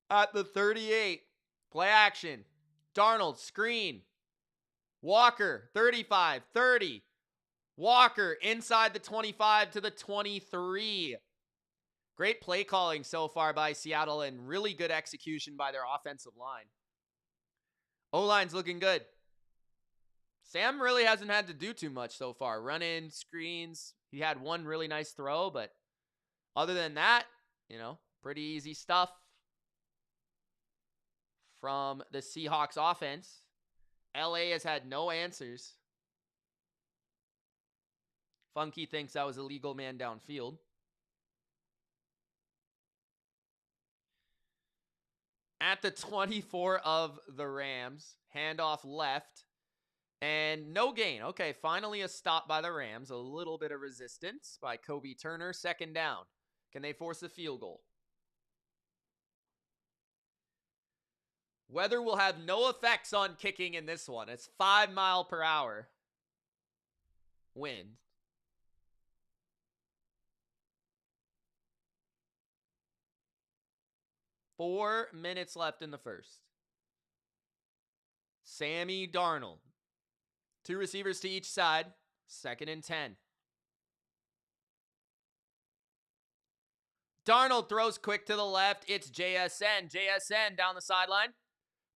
At the 38, play action. Darnold, screen. Walker, 35, 30. Walker inside the 25 to the 23. Great play calling so far by Seattle and really good execution by their offensive line. O-line's looking good. Sam really hasn't had to do too much so far. Run-in, screens. He had one really nice throw, but other than that, pretty easy stuff from the Seahawks offense. LA has had no answers. Funky thinks that was a legal man downfield. At the 24 of the Rams, handoff left, and no gain. Okay, finally a stop by the Rams. A little bit of resistance by Kobe Turner. Second down. Can they force a field goal? Weather will have no effects on kicking in this one. It's 5 miles per hour wind. Four minutes left in the first. Sammy Darnold. 2 receivers to each side. Second and 10. Darnold throws quick to the left. It's JSN. JSN down the sideline.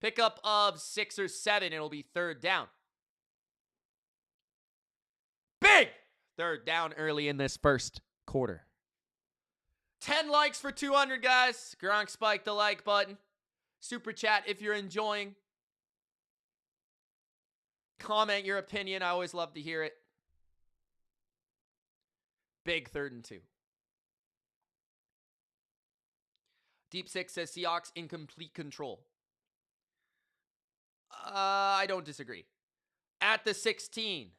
Pickup of 6 or 7. It'll be third down. Big third down early in this first quarter. 10 likes for 200, guys. Gronk spike the like button. Super chat if you're enjoying. Comment your opinion. I always love to hear it. Big third and 2. Deep 6 says Seahawks in complete control. I don't disagree. At the 16.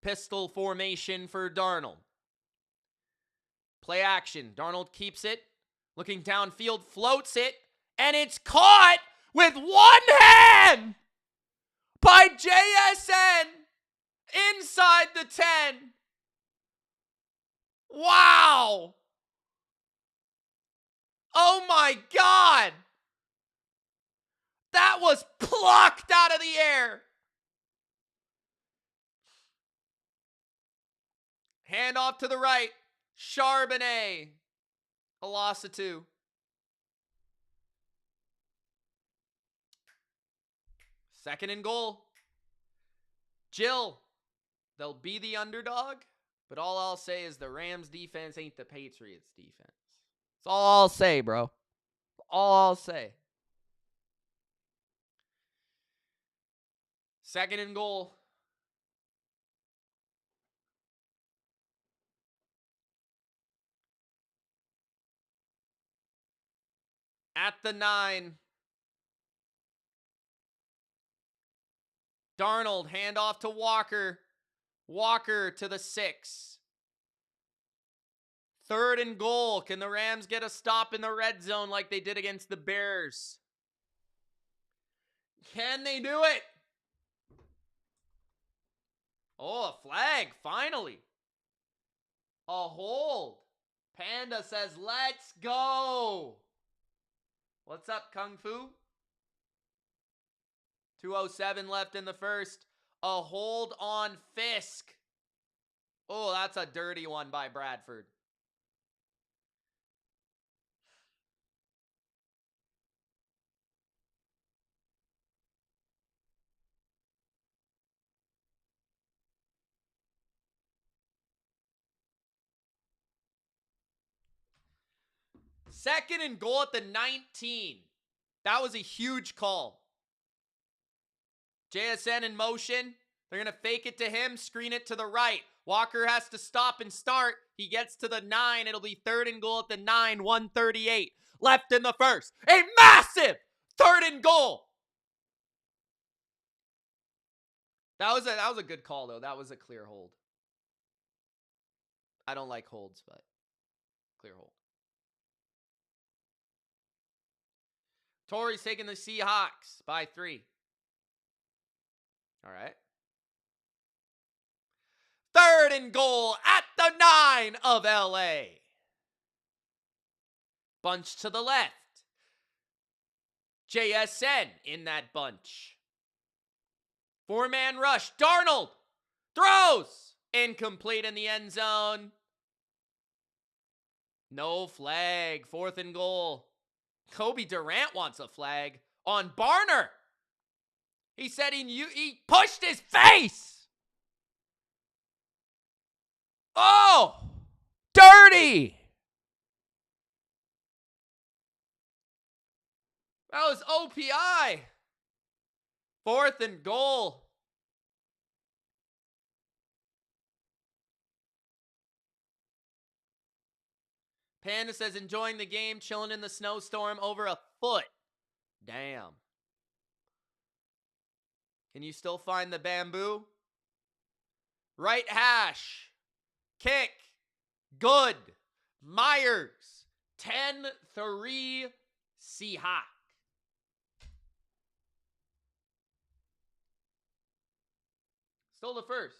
Pistol formation for Darnold. Play action. Darnold keeps it. Looking downfield, floats it. And it's caught with one hand by JSN inside the 10. Wow. Oh my God. That was plucked out of the air. Hand off to the right. Charbonnet. A loss of 2. Second and goal. Jill. They'll be the underdog, but all I'll say is the Rams defense ain't the Patriots defense. That's all I'll say, bro. All I'll say. Second and goal. At the 9. Darnold, handoff to Walker. Walker to the 6. Third and goal. Can the Rams get a stop in the red zone like they did against the Bears? Can they do it? Oh, a flag, finally. A hold. Panda says, let's go. What's up, Kung Fu? 2:07 left in the first. A hold on Fisk. Oh, that's a dirty one by Bradford. Second and goal at the 19. That was a huge call. JSN in motion. They're going to fake it to him, screen it to the right. Walker has to stop and start. He gets to the 9. It'll be third and goal at the 9, 138. Left in the first. A massive third and goal. That was a good call, though. That was a clear hold. I don't like holds, but clear hold. Torrey's taking the Seahawks by 3. All right. Third and goal at the 9 of LA. Bunch to the left. JSN in that bunch. 4-man rush. Darnold throws. Incomplete in the end zone. No flag. 4th and goal. Kobe Durant wants a flag on Barner. He said he pushed his face. Oh, dirty. That was OPI. 4th and goal. Panda says, enjoying the game, chilling in the snowstorm, over a foot. Damn. Can you still find the bamboo? Right hash. Kick. Good. Myers. 10-3 Seahawks. Still the first.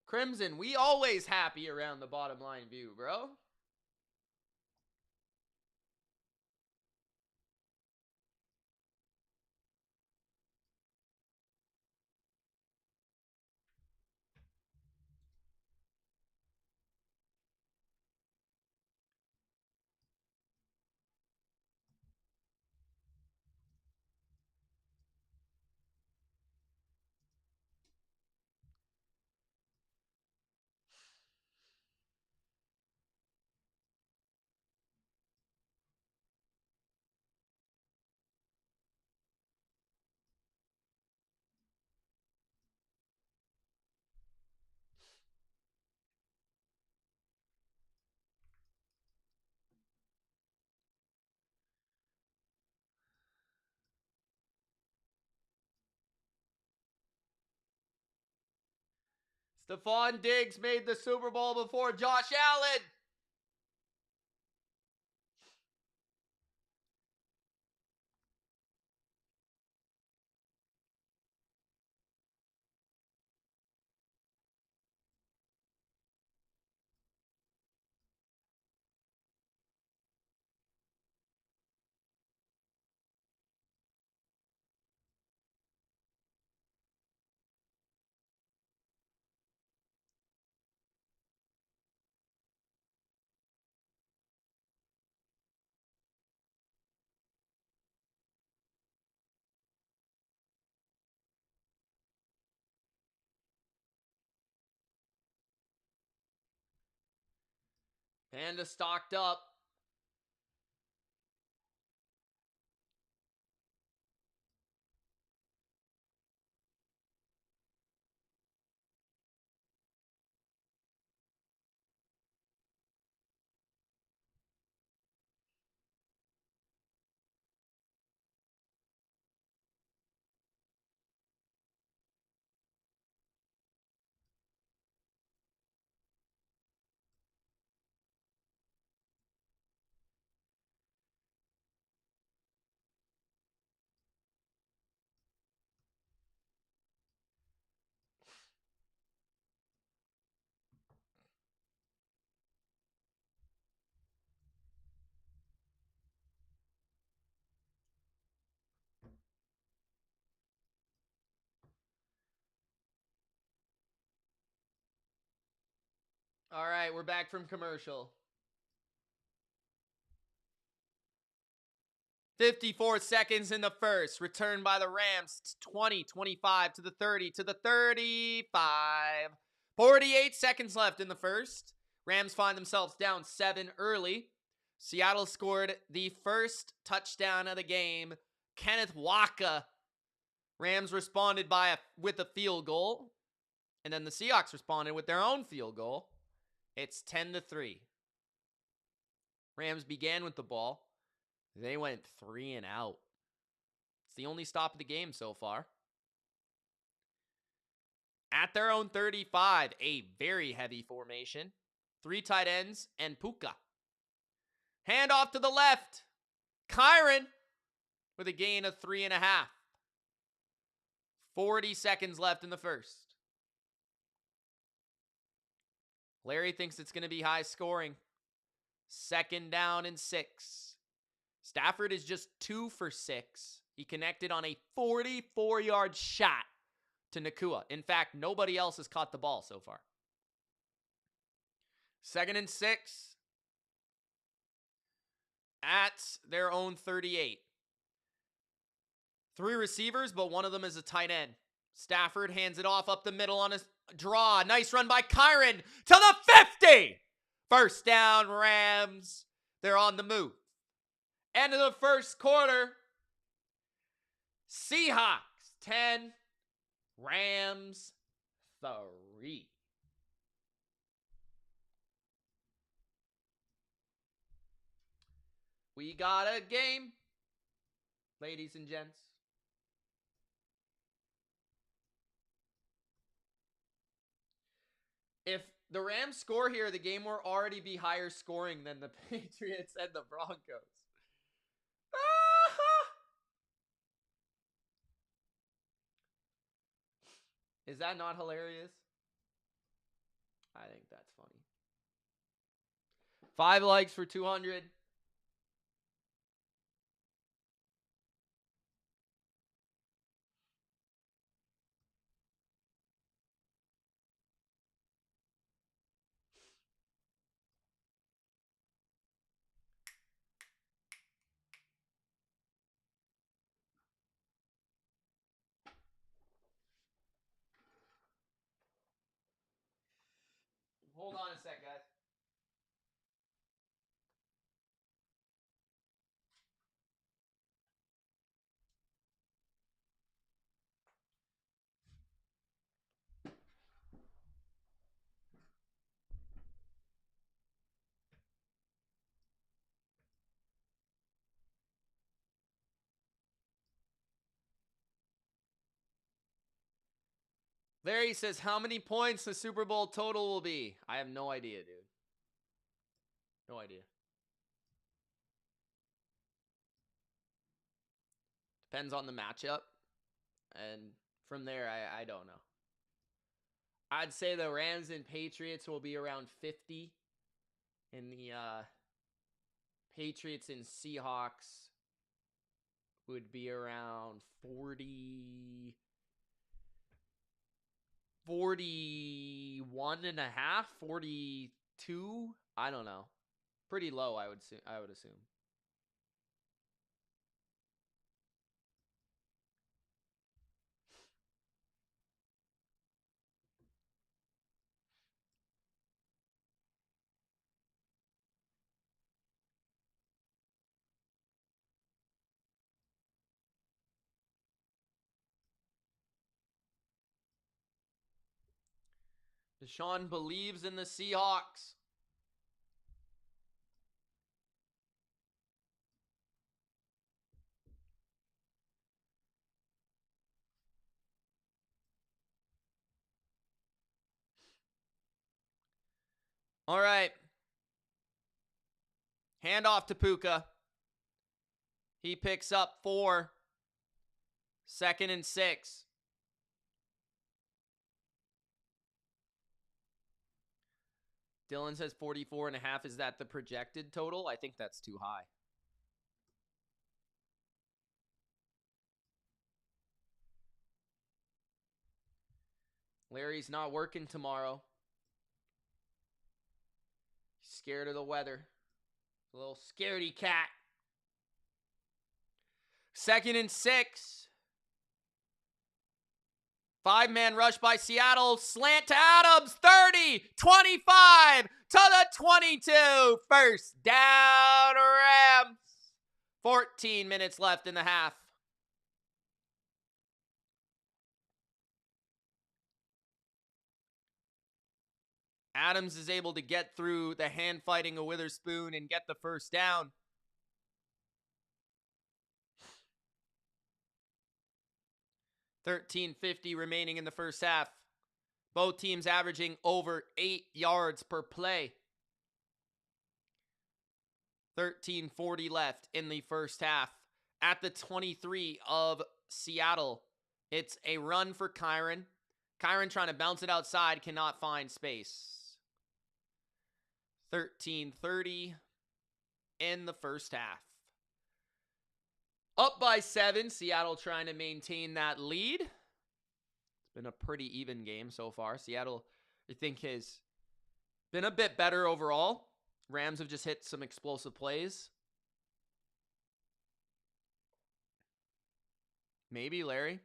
Crimson, we always happy around the bottom line view, bro. Stephon Diggs made the Super Bowl before Josh Allen. Panda stocked up. All right, we're back from commercial. 54 seconds in the first. Returned by the Rams. It's 20, 25 to the 30, to the 35. 48 seconds left in the first. Rams find themselves down 7 early. Seattle scored the first touchdown of the game. Kenneth Walker. Rams responded with a field goal. And then the Seahawks responded with their own field goal. It's 10-3. Rams began with the ball. They went 3 and out. It's the only stop of the game so far. At their own 35, a very heavy formation. 3 tight ends and Puka. Hand off to the left. Kyron with a gain of 3.5. 40 seconds left in the first. Larry thinks it's going to be high scoring. 2nd down and 6. Stafford is just 2 for 6. He connected on a 44-yard shot to Nakua. In fact, nobody else has caught the ball so far. 2nd and 6. At their own 38. 3 receivers, but one of them is a tight end. Stafford hands it off up the middle on a draw. Nice run by Kyron to the 50. First down, Rams. They're on the move. End of the first quarter. Seahawks 10, Rams 3. We got a game, ladies and gents. If the Rams score here, the game will already be higher scoring than the Patriots and the Broncos. Is that not hilarious? I think that's funny. 5 likes for 200. Hold on a sec, guys. Larry says, how many points the Super Bowl total will be? I have no idea, dude. No idea. Depends on the matchup. And from there, I don't know. I'd say the Rams and Patriots will be around 50. And the Patriots and Seahawks would be around 40... 41 and a half, 42. I don't know. Pretty low, I would assume. Deshaun believes in the Seahawks. All right. Hand off to Puka. He picks up 4. 2nd and 6. Dylan says 44 and a half. Is that the projected total? I think that's too high. Larry's not working tomorrow. Scared of the weather. A little scaredy cat. 2nd and 6. 5-man rush by Seattle. Slant to Adams. 30, 25 to the 22. First down, Rams. 14 minutes left in the half. Adams is able to get through the hand fighting of Witherspoon and get the first down. $13.50 remaining in the first half. Both teams averaging over 8 yards per play. 13:40 left in the first half. At the 23 of Seattle, it's a run for Kyron. Kyron trying to bounce it outside, cannot find space. 13:30 in the first half. Up by 7, Seattle trying to maintain that lead. It's been a pretty even game so far. Seattle, I think, has been a bit better overall. Rams have just hit some explosive plays. Maybe Larry.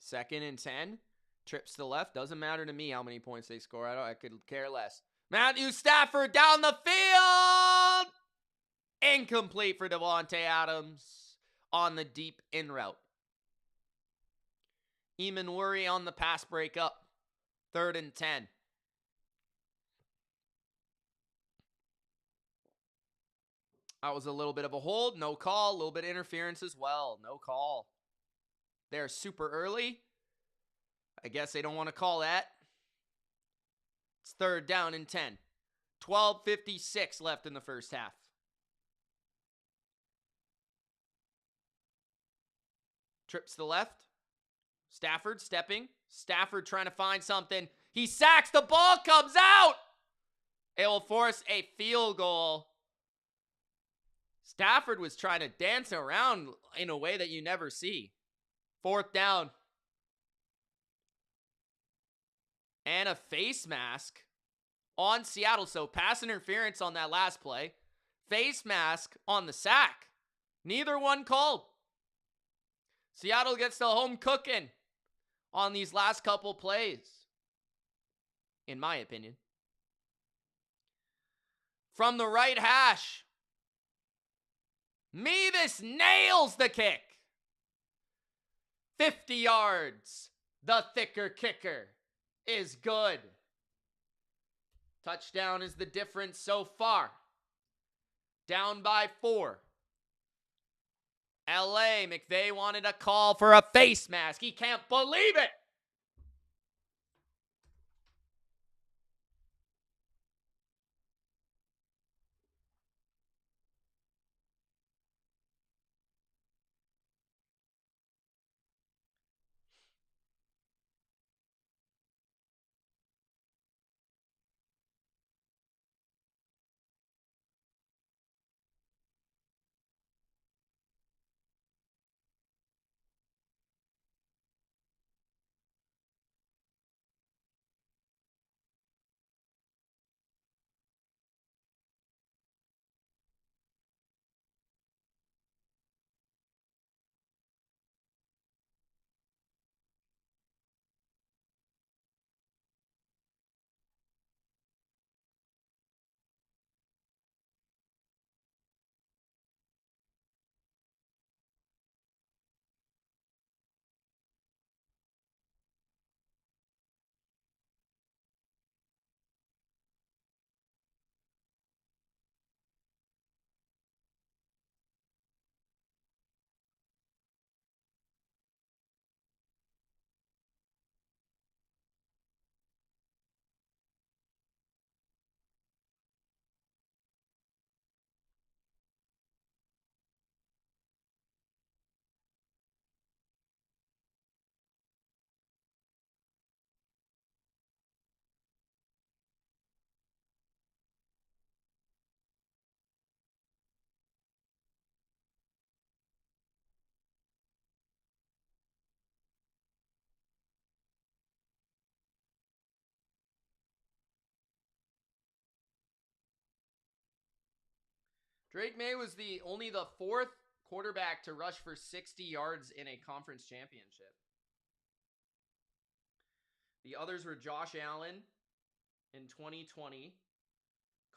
2nd and 10. Trips to the left. Doesn't matter to me how many points they score. I could care less. Matthew Stafford down the field. Incomplete for Devontae Adams on the deep in route. Eamon Worry on the pass breakup. 3rd and 10. That was a little bit of a hold. No call. A little bit of interference as well. No call. They're super early. I guess they don't want to call that. It's 3rd down and 10. 12:56 left in the first half. Trips to the left. Stafford stepping. Stafford trying to find something. He sacks. The ball comes out. It will force a field goal. Stafford was trying to dance around in a way that you never see. 4th down. And a face mask on Seattle. So pass interference on that last play. Face mask on the sack. Neither one called. Seattle gets the home cooking on these last couple plays, in my opinion. From the right hash, Mevis nails the kick. 50 yards. The thicker kicker is good. Touchdown is the difference so far. Down by 4. LA, McVay wanted a call for a face mask. He can't believe it. Drake May was only the 4th quarterback to rush for 60 yards in a conference championship. The others were Josh Allen in 2020,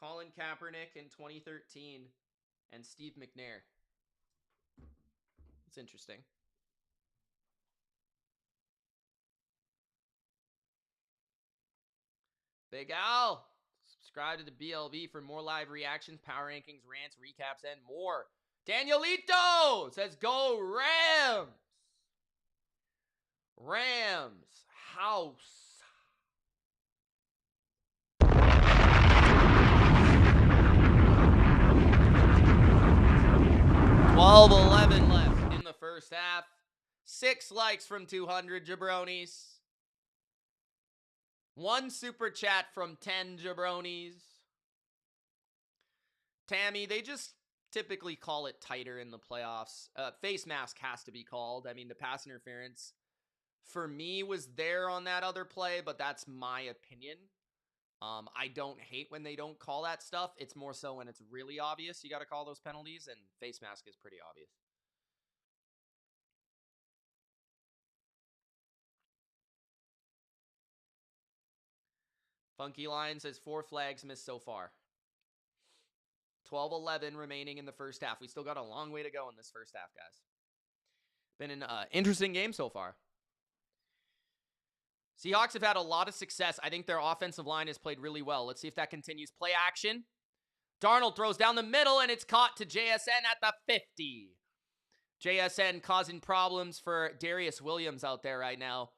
Colin Kaepernick in 2013, and Steve McNair. It's interesting. Big Al, subscribe to the BLV for more live reactions, power rankings, rants, recaps, and more. Danielito says, go Rams. Rams house. $12-11 left in the first half. 6 likes from 200 jabronis. 1 super chat from 10 jabronis. Tammy, they just typically call it tighter in the playoffs. Face mask has to be called. I mean, the pass interference for me was there on that other play, but that's my opinion. I don't hate when they don't call that stuff. It's more so when it's really obvious you got to call those penalties, and face mask is pretty obvious. Funky Lion says 4 flags missed so far. 12-11 remaining in the first half. We still got a long way to go in this first half, guys. Been an interesting game so far. Seahawks have had a lot of success. I think their offensive line has played really well. Let's see if that continues. Play action. Darnold throws down the middle, and it's caught to JSN at the 50. JSN causing problems for Darius Williams out there right now.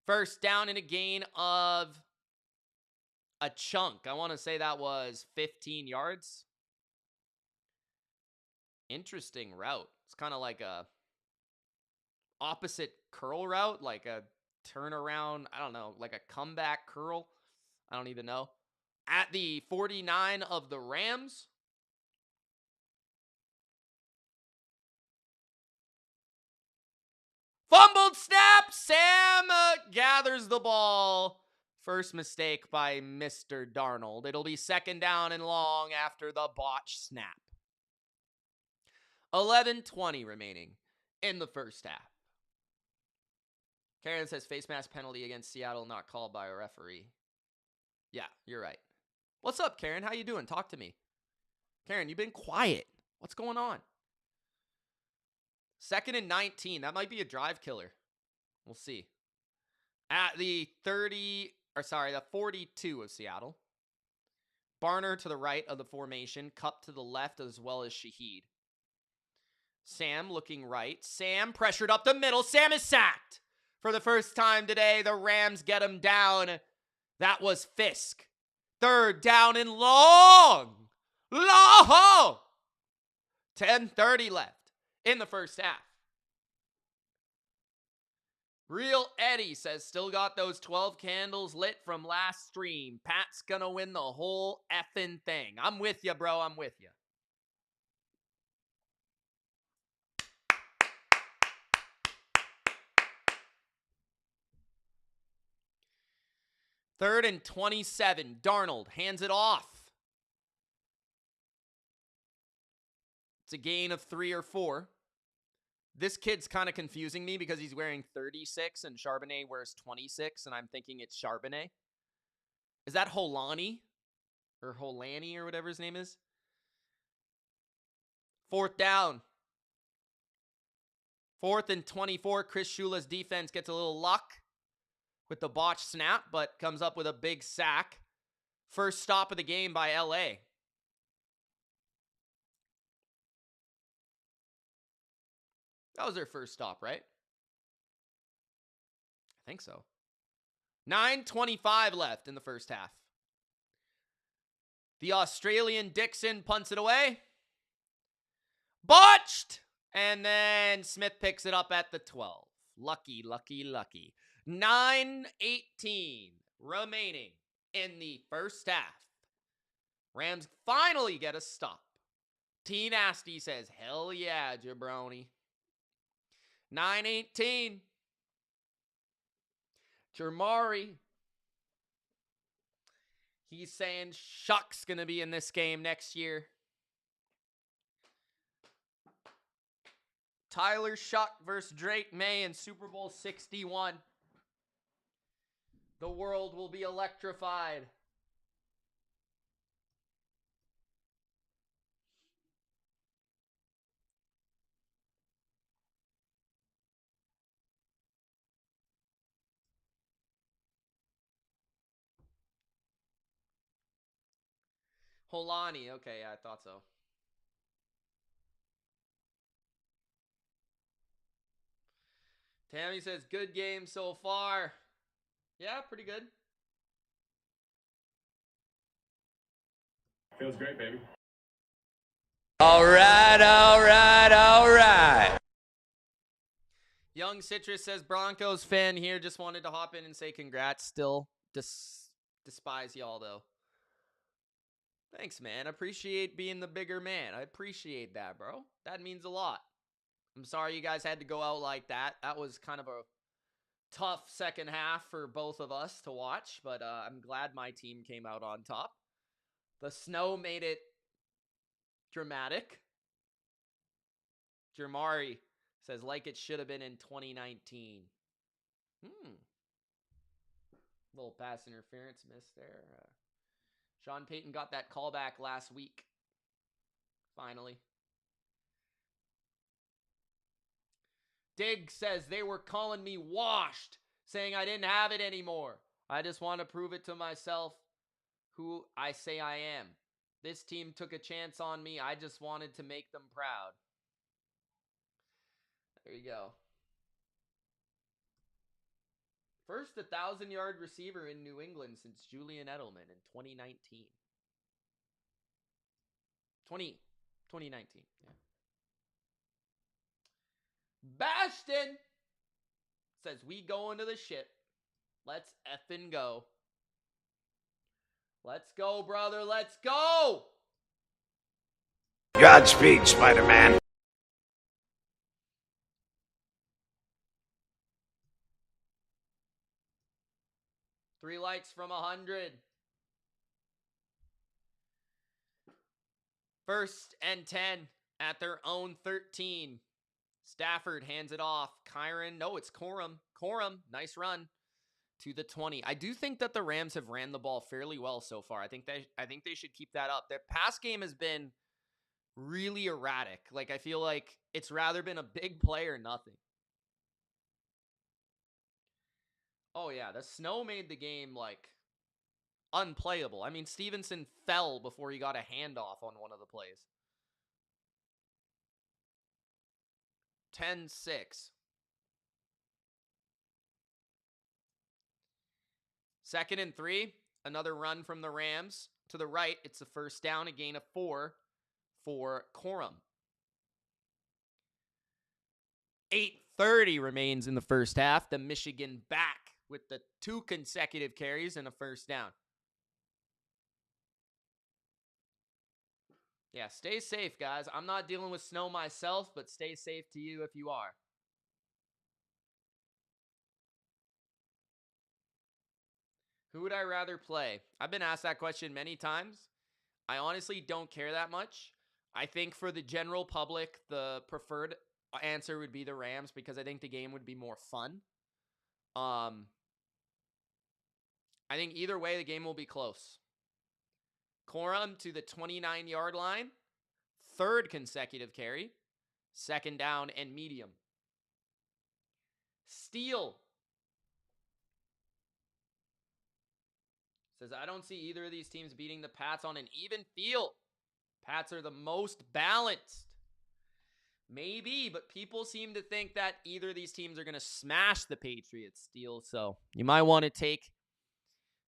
First down and a gain of a chunk. I want to say that was 15 yards. Interesting route. It's kind of like a opposite curl route, like a turnaround, I don't know, like a comeback curl. I don't even know. At the 49 of the Rams. Fumbled snap. Sam gathers the ball. First mistake by Mr. Darnold. It'll be 2nd down and long after the botch snap. 11:20 remaining in the first half. Karen says face mask penalty against Seattle not called by a referee. Yeah, you're right. What's up, Karen? How you doing? Talk to me. Karen, you've been quiet. What's going on? 2nd and 19. That might be a drive killer. We'll see. At the 42 of Seattle. Barner to the right of the formation. Cup to the left as well as Shaheed. Sam looking right. Sam pressured up the middle. Sam is sacked. For the first time today, the Rams get him down. That was Fisk. 3rd down and long. Long. 10:30 left in the first half. Real Eddie says, still got those 12 candles lit from last stream. Pat's gonna win the whole effing thing. I'm with you, bro. I'm with you. Third and 27. Darnold hands it off. It's a gain of 3 or 4. This kid's kind of confusing me because he's wearing 36 and Charbonnet wears 26, and I'm thinking it's Charbonnet. Is that Holani? Or Holani or whatever his name is? 4th down. 4th and 24. Chris Shula's defense gets a little luck with the botch snap, but comes up with a big sack. First stop of the game by LA. That was their first stop, right? I think so. 9:25 left in the first half. The Australian Dixon punts it away. Botched! And then Smith picks it up at the 12. Lucky, lucky, lucky. 9:18 remaining in the first half. Rams finally get a stop. T Nasty says, hell yeah, jabroni. 9:18. Jermari. He's saying Shuck's going to be in this game next year. Tyler Shuck versus Drake May in Super Bowl 61. The world will be electrified. Holani. Okay, yeah, I thought so. Tammy says, good game so far. Yeah, pretty good. Feels great, baby. All right, all right, all right. Young Citrus says, Broncos fan here. Just wanted to hop in and say congrats. Still despise y'all, though. Thanks, man. I appreciate being the bigger man. I appreciate that, bro. That means a lot. I'm sorry you guys had to go out like that. That was kind of a tough second half for both of us to watch, but I'm glad my team came out on top. The snow made it dramatic. Jermari says, like it should have been in 2019. Little pass interference miss there. Sean Payton got that callback last week. Finally. Dig says, they were calling me washed, saying I didn't have it anymore. I just want to prove it to myself who I say I am. This team took a chance on me. I just wanted to make them proud. There you go. First 1,000-yard receiver in New England since Julian Edelman in 2019. 2019, yeah. Bastion says, we going to the ship. Let's effing go. Let's go, brother. Let's go. Godspeed, Spider-Man. Three likes from 100. First and 10 at their own 13. Stafford hands it off. Kyron, no, it's Corum. Corum, nice run to the 20. I do think that the Rams have ran the ball fairly well so far. I think they should keep that up. Their pass game has been really erratic. Like, I feel like it's rather been a big play or nothing. Oh, yeah, the snow made the game, like, unplayable. I mean, Stevenson fell before he got a handoff on one of the plays. 10-6. Second and 3. Another run from the Rams. To the right, it's a first down, a gain of 4 for Corum. 8:30 remains in the first half. The Michigan back with the 2 consecutive carries and a first down. Yeah, stay safe, guys. I'm not dealing with snow myself, but stay safe to you if you are. Who would I rather play? I've been asked that question many times. I honestly don't care that much. I think for the general public, the preferred answer would be the Rams because I think the game would be more fun. I think either way, the game will be close. Corum to the 29-yard line. Third consecutive carry. Second down and medium. Steele says, I don't see either of these teams beating the Pats on an even field. Pats are the most balanced. Maybe, but people seem to think that either of these teams are going to smash the Patriots, Steele. So you might want to take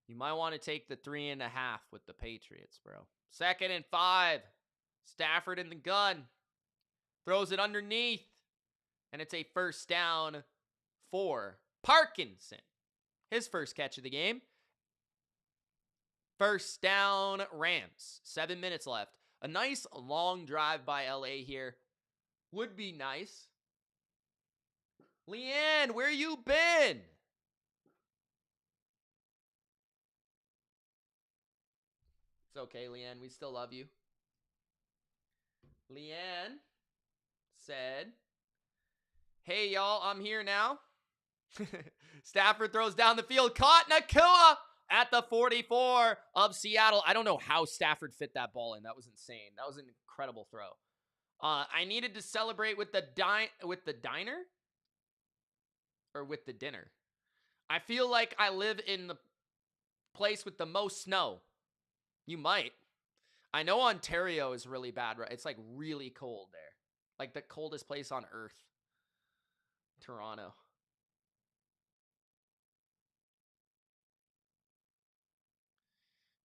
the 3.5 with the Patriots, bro. Second and 5. Stafford in the gun. Throws it underneath. And it's a first down for Parkinson. His first catch of the game. First down, Rams. 7 minutes left. A nice long drive by LA here. Would be nice. Leanne, where you been? It's okay, Leanne. We still love you. Leanne said, Hey, y'all, I'm here now. Stafford throws down the field. Caught Nakua at the 44 of Seattle. I don't know how Stafford fit that ball in. That was insane. That was an incredible throw. I needed to celebrate with the diner or with the dinner. I feel like I live in the place with the most snow. You might. I know Ontario is really bad, right? It's like really cold there. Like the coldest place on earth. Toronto.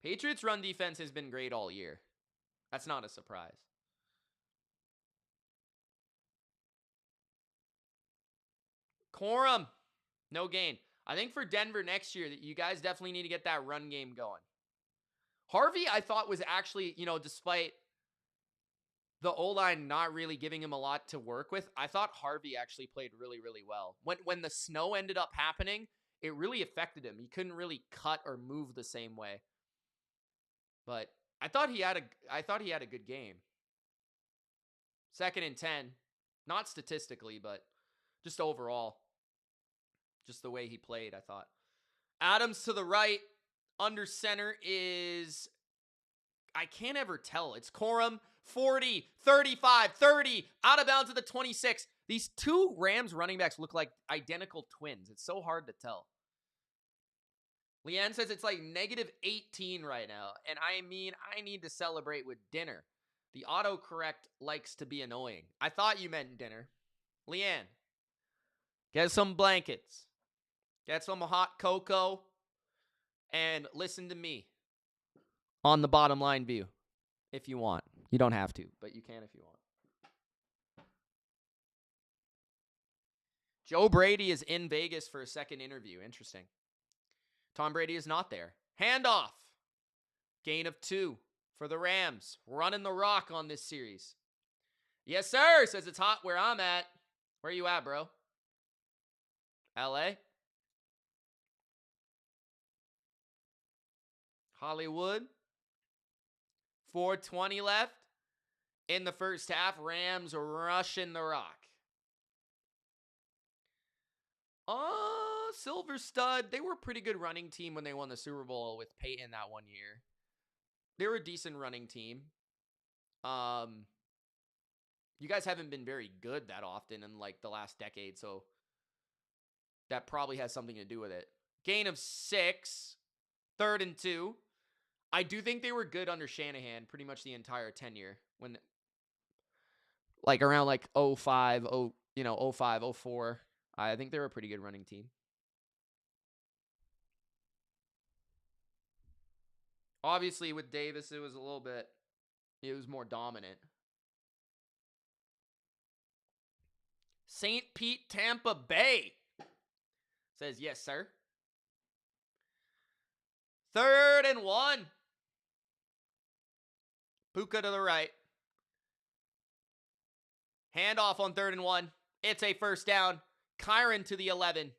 Patriots run defense has been great all year. That's not a surprise. Corum. No gain. I think for Denver next year, that you guys definitely need to get that run game going. Harvey, I thought, was actually, despite the O-line not really giving him a lot to work with, I thought Harvey actually played really, really well. When the snow ended up happening, it really affected him. He couldn't really cut or move the same way. But I thought he had a good game. 2nd and 10. Not statistically, but just overall. Just the way he played, I thought. Adams to the right. Under center is, I can't ever tell. It's Corum. 40, 35, 30. Out of bounds at the 26. These two Rams running backs look like identical twins. It's so hard to tell. Leanne says it's like -18 right now. And I mean, I need to celebrate with dinner. The autocorrect likes to be annoying. I thought you meant dinner. Leanne, get some blankets. Get some hot cocoa. And listen to me on the Bottom Line View if you want. You don't have to, but you can if you want. Joe Brady is in Vegas for a second interview. Interesting. Tom Brady is not there. Handoff. Gain of 2 for the Rams. Running the rock on this series. Yes, sir. Says it's hot where I'm at. Where you at, bro? LA? Hollywood. 4:20 left in the first half. Rams rushing the rock. Silver Stud. They were a pretty good running team when they won the Super Bowl with Peyton that one year. They were a decent running team. You guys haven't been very good that often in like the last decade, so that probably has something to do with it. Gain of 6. 3rd and 2. I do think they were good under Shanahan pretty much the entire tenure. When, like around like 05, 04. I think they were a pretty good running team. Obviously, with Davis, it was more dominant. St. Pete, Tampa Bay says, yes, sir. 3rd and 1. Puka to the right. Handoff on 3rd and 1. It's a first down. Kyron to the 11.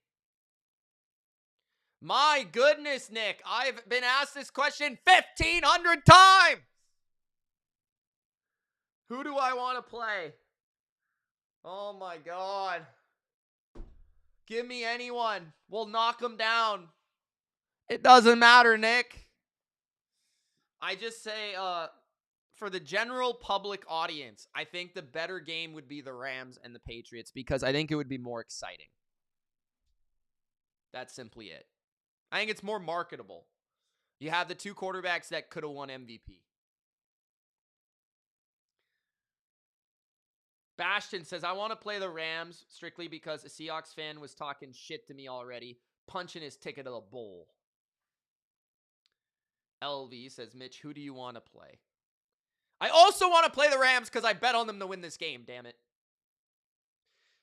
My goodness, Nick. I've been asked this question 1,500 times. Who do I want to play? Oh, my God. Give me anyone. We'll knock them down. It doesn't matter, Nick. I just say, for the general public audience, I think the better game would be the Rams and the Patriots because I think it would be more exciting. That's simply it. I think it's more marketable. You have the two quarterbacks that could have won MVP. Bastion says, I want to play the Rams strictly because a Seahawks fan was talking shit to me already, punching his ticket to the bowl. LV says, Mitch, who do you want to play? I also want to play the Rams because I bet on them to win this game, damn it.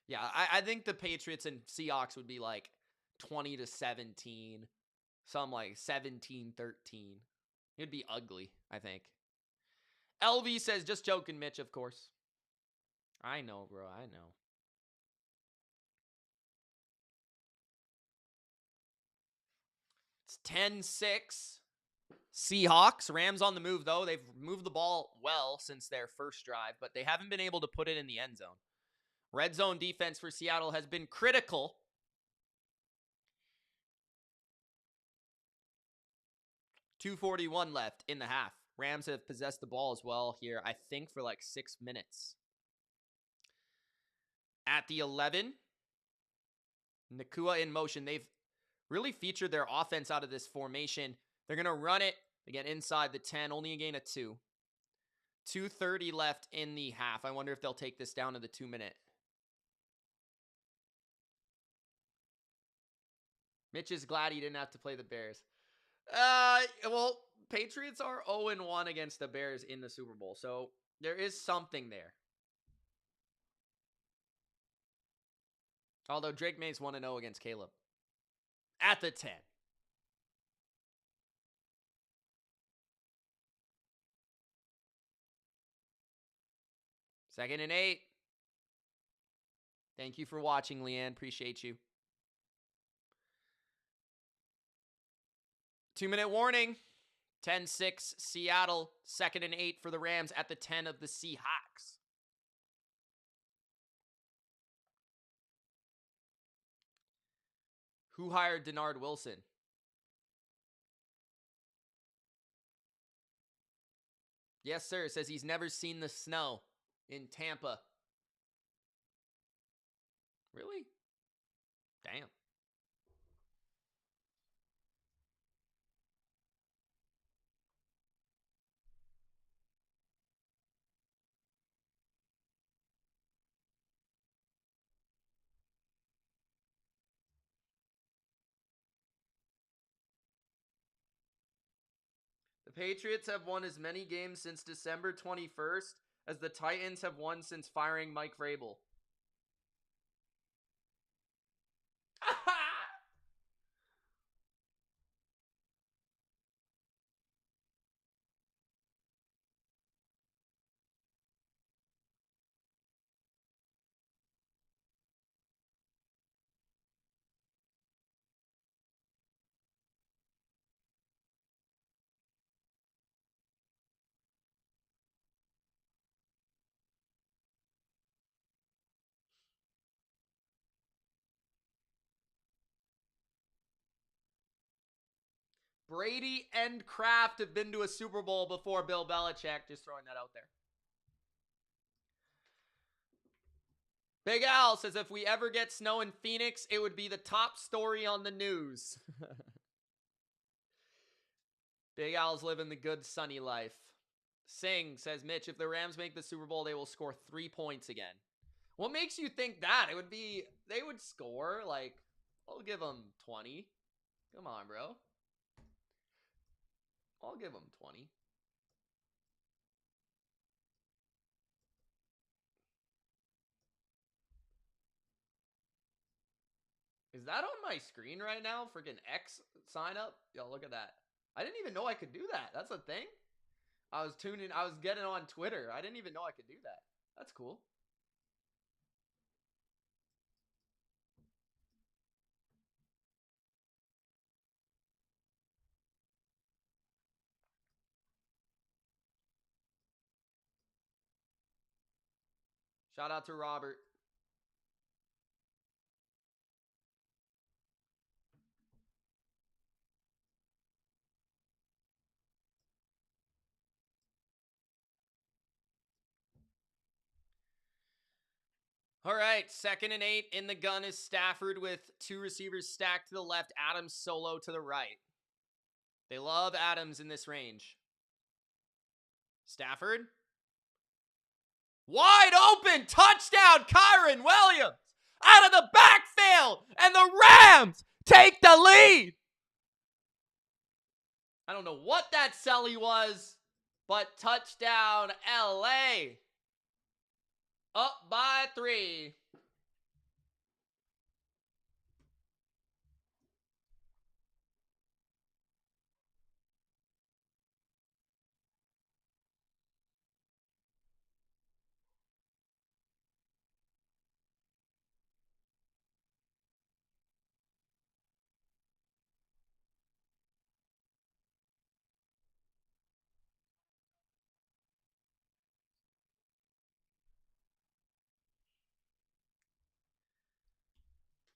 Yeah, I think the Patriots and Seahawks would be like 20-17. Some like 17-13. It'd be ugly, I think. LV says, just joking, Mitch, of course. I know, bro. I know. It's 10-6. Seahawks. Rams on the move, though. They've moved the ball well since their first drive, but they haven't been able to put it in the end zone. Red zone defense for Seattle has been critical. .241 left in the half. Rams have possessed the ball as well here, I think, for like 6 minutes. At the 11, Nakua in motion. They've really featured their offense out of this formation. They're going to run it again inside the 10, only a gain of 2. 2:30 left in the half. I wonder if they'll take this down to the 2-minute. Mitch is glad he didn't have to play the Bears. Well, Patriots are 0-1 against the Bears in the Super Bowl, so there is something there. Although Drake May's 1-0 against Caleb. At the 10. Second and 8. Thank you for watching, Leanne. Appreciate you. 2-minute warning. 10-6 Seattle. Second and 8 for the Rams at the 10 of the Seahawks. Who hired Denard Wilson? Yes, sir. Says he's never seen the snow in Tampa. Really? Damn. The Patriots have won as many games since December 21st as the Titans have won since firing Mike Vrabel. Brady and Kraft have been to a Super Bowl before Bill Belichick. Just throwing that out there. Big Al says if we ever get snow in Phoenix, it would be the top story on the news. Big Al's living the good sunny life. Singh says, Mitch, if the Rams make the Super Bowl, they will score 3 points again. What makes you think that? It would be, they would score, like, I'll give them 20. Come on, bro. I'll give them 20. Is that on my screen right now? Freaking X sign up? Yo, look at that. I didn't even know I could do that. That's a thing? I was getting on Twitter. I didn't even know I could do that. That's cool. Shout out to Robert. All right, 2nd and 8 in the gun is Stafford with 2 receivers stacked to the left, Adams solo to the right. They love Adams in this range. Stafford. Wide open, touchdown, Kyron Williams out of the backfield, and the Rams take the lead. I don't know what that celly was, but touchdown, LA. Up by 3.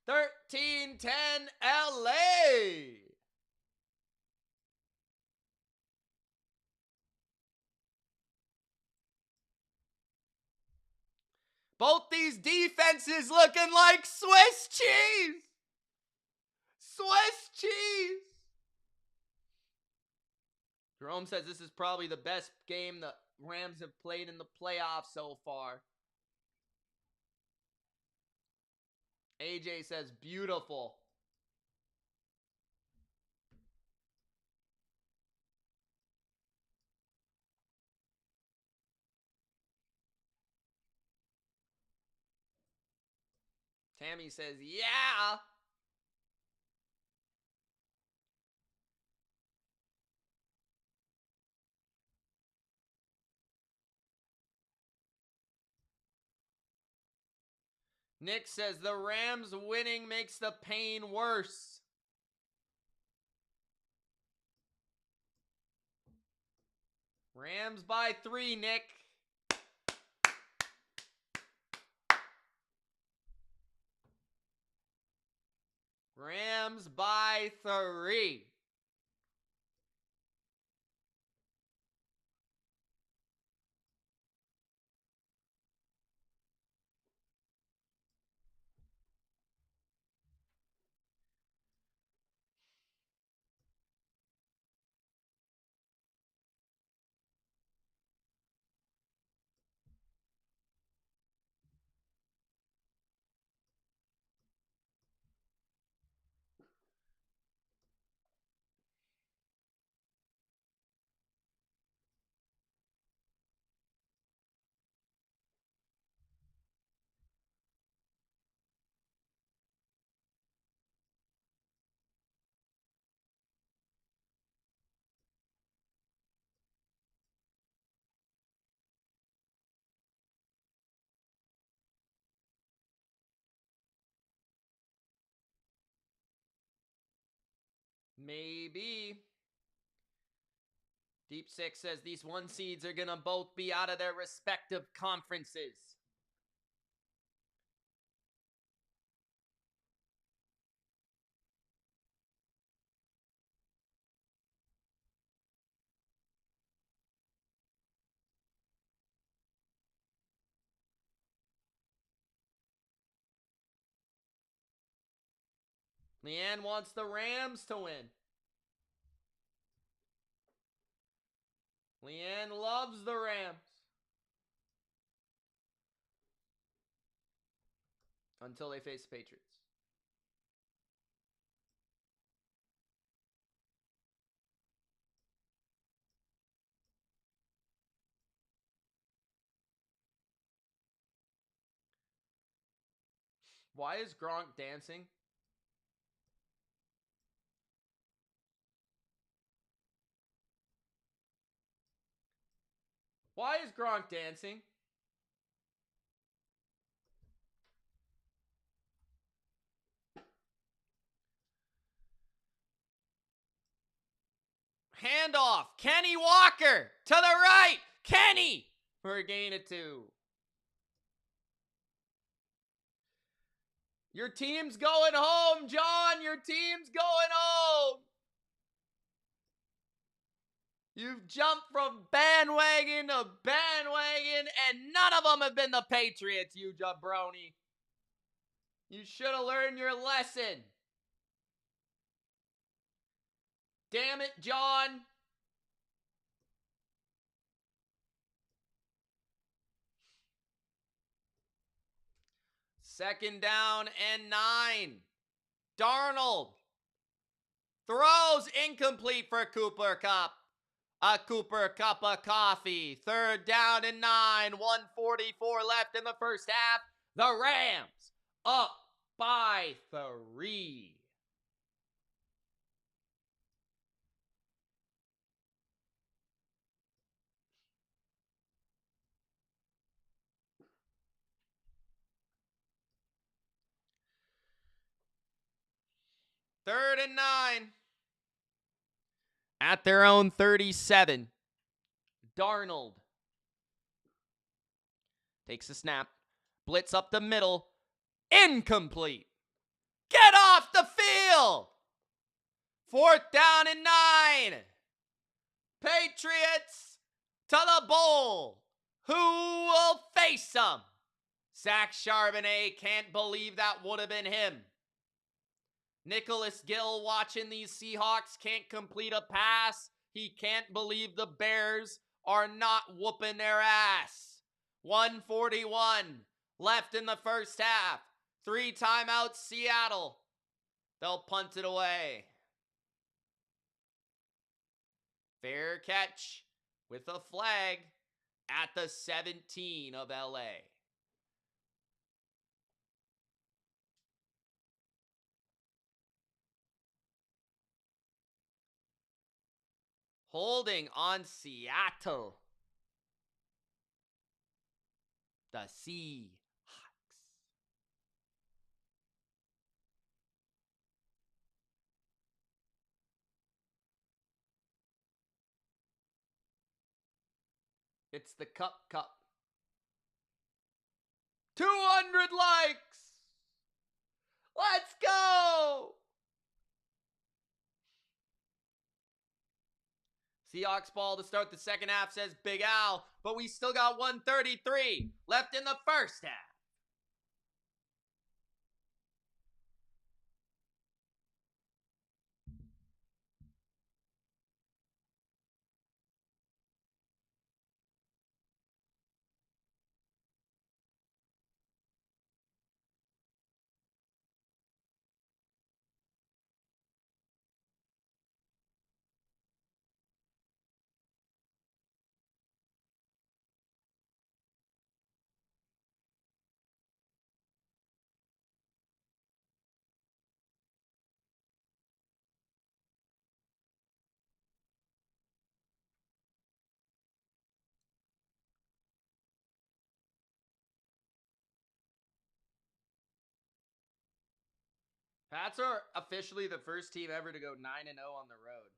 13-10 LA. Both these defenses looking like Swiss cheese. Swiss cheese. Jerome says this is probably the best game the Rams have played in the playoffs so far. AJ says beautiful. Tammy says, yeah. Nick says the Rams winning makes the pain worse. Rams by 3, Nick. Rams by 3. Maybe. Deep Six says these 1 seeds are going to both be out of their respective conferences. Leanne wants the Rams to win. Leanne loves the Rams. Until they face the Patriots. Why is Gronk dancing? Why is Gronk dancing? Handoff. Kenny Walker to the right. Kenny for a gain of 2. Your team's going home, John. Your team's going home. You've jumped from bandwagon to bandwagon, and none of them have been the Patriots, you jabroni. You should have learned your lesson. Damn it, John. Second down and 9. Darnold throws incomplete for Cooper Kupp. A Cooper cup of coffee. Third down and 9. 1:44 left in the first half. The Rams up by 3. Third and 9. At their own 37. Darnold takes a snap. Blitz up the middle. Incomplete. Get off the field! 4th down and 9. Patriots to the bowl. Who will face them? Zach Charbonnet can't believe that would have been him. Nicholas Gill watching these Seahawks can't complete a pass. He can't believe the Bears are not whooping their ass. 1:41 left in the first half. 3 timeouts Seattle. They'll punt it away. Fair catch with a flag at the 17 of LA. Holding on Seattle. The Seahawks. It's the Cup. 200 likes. Let's go. Seahawks ball to start the second half, says Big Al, but we still got 1:33 left in the first half. Pats are officially the first team ever to go 9-0 on the road.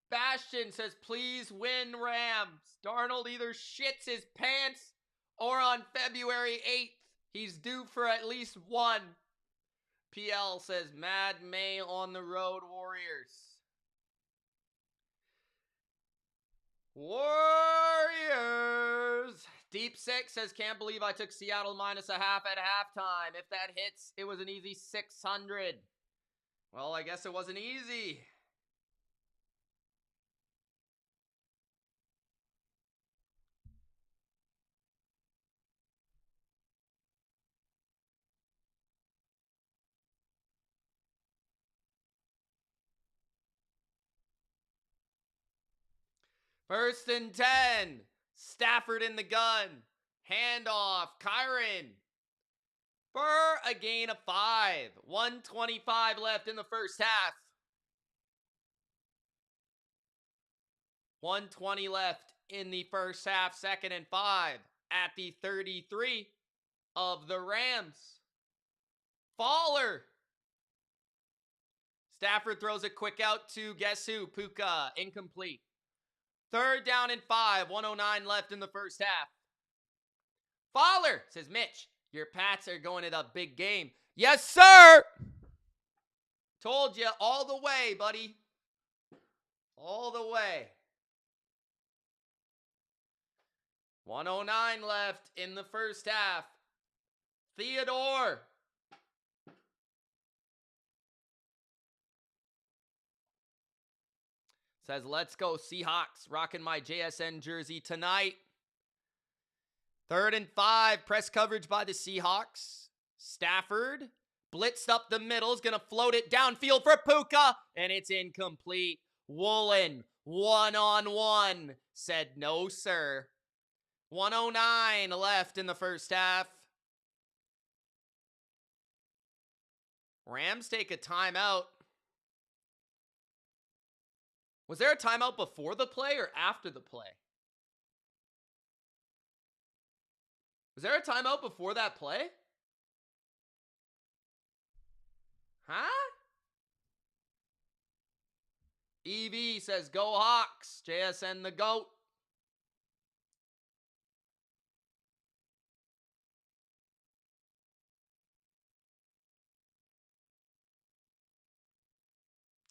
Bastion says, please win Rams. Darnold either shits his pants or on February 8th, he's due for at least one. PL says, Mad May on the road, Warriors. Warriors. Deep Six says, can't believe I took Seattle minus a half at halftime. If that hits, it was an easy 600. Well, I guess it wasn't easy. First and 10. Stafford in the gun. Handoff. Kyron. For a gain of 5. 1:25 left in the first half. 1:20 left in the first half. 2nd and 5 at the 33 of the Rams. Faller. Stafford throws a quick out to guess who? Puka. Incomplete. 3rd down and 5. 1:09 left in the first half. Faller, says Mitch, your Pats are going to a big game. Yes, sir. Told you all the way, buddy. All the way. 1:09 left in the first half. Theodore. Says, let's go Seahawks. Rocking my JSN jersey tonight. 3rd and 5. Press coverage by the Seahawks. Stafford blitzed up the middle. Is going to float it downfield for Puka. And it's incomplete. Woolen, 1-on-1. Said, no, sir. 1:09 left in the first half. Rams take a timeout. Was there a timeout before the play or after the play? Was there a timeout before that play? Huh? EV says, go Hawks. JSN the GOAT.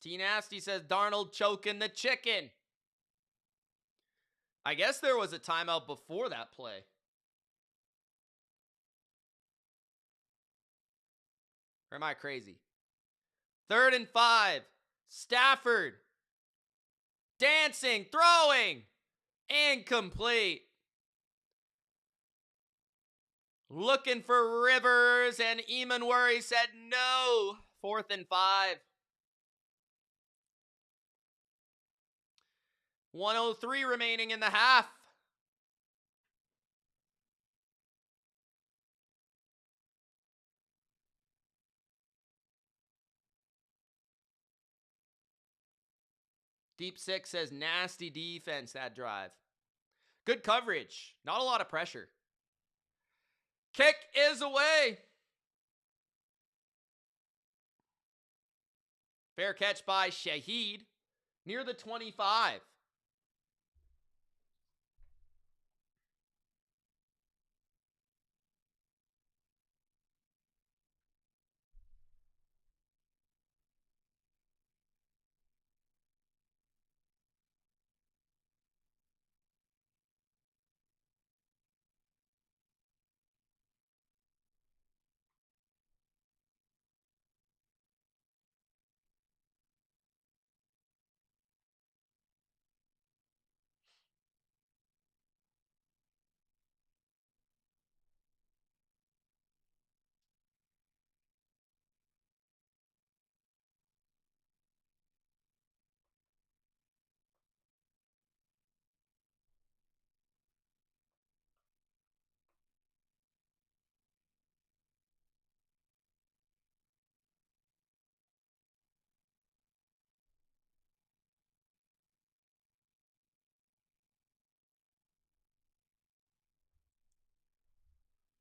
T Nasty says, Darnold choking the chicken. I guess there was a timeout before that play. Or am I crazy? 3rd and 5. Stafford. Dancing, throwing. Incomplete. Looking for Rivers, and Eamon said no. 4th and 5. 1:03 remaining in the half. Deep Six says, nasty defense that drive. Good coverage. Not a lot of pressure. Kick is away. Fair catch by Shaheed near the 25.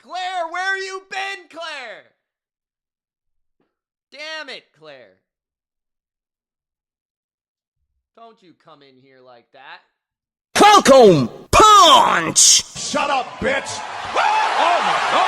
Claire, where you been, Claire? Damn it, Claire. Don't you come in here like that. Welcome, punch! Shut up, bitch! Oh my God!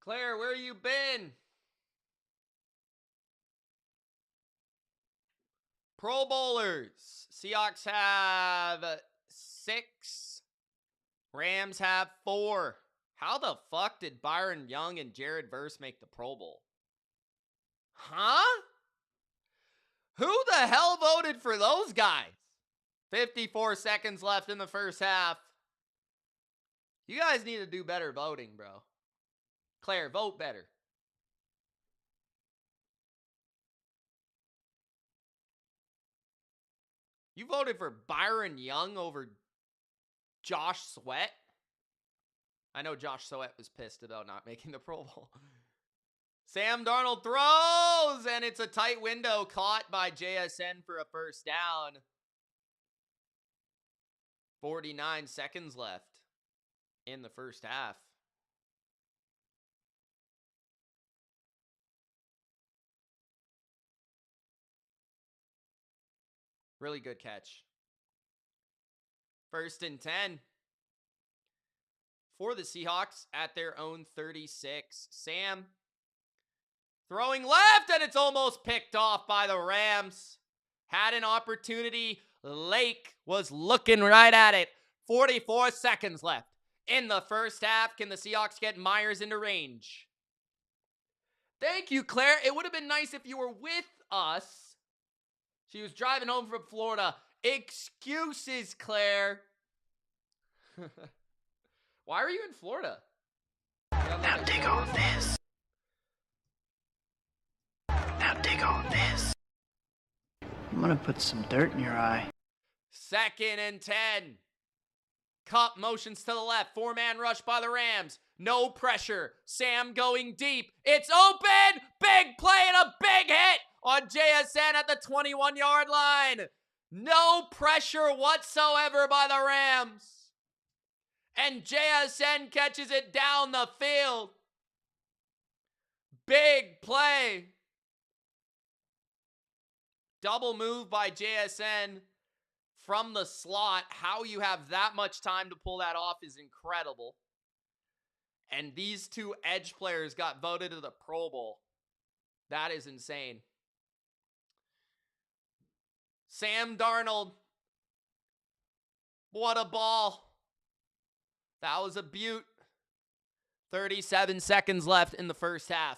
Claire, where you been? Pro Bowlers. Seahawks have 6. Rams have 4. How the fuck did Byron Young and Jared Verse make the Pro Bowl? Huh? Who the hell voted for those guys? 54 seconds left in the first half. You guys need to do better voting, bro. Claire, vote better. You voted for Byron Young over Josh Sweat? I know Josh Sweat was pissed about not making the Pro Bowl. Sam Darnold throws, and it's a tight window caught by JSN for a first down. 49 seconds left in the first half. Really good catch. 1st and 10 for the Seahawks at their own 36. Sam throwing left, and it's almost picked off by the Rams. Had an opportunity. Lake was looking right at it. 44 seconds left in the first half. Can the Seahawks get Myers into range? Thank you, Claire. It would have been nice if you were with us. She was driving home from Florida. Excuses, Claire. Why are you in Florida? Now dig on this. Now dig on this. I'm gonna put some dirt in your eye. 2nd and 10. Cup motions to the left. 4-man rush by the Rams. No pressure. Sam going deep. It's open. Big play and a big hit on JSN at the 21-yard line. No pressure whatsoever by the Rams. And JSN catches it down the field. Big play. Double move by JSN from the slot. How you have that much time to pull that off is incredible. And these two edge players got voted to the Pro Bowl. That is insane. Sam Darnold. What a ball. That was a beaut. 37 seconds left in the first half.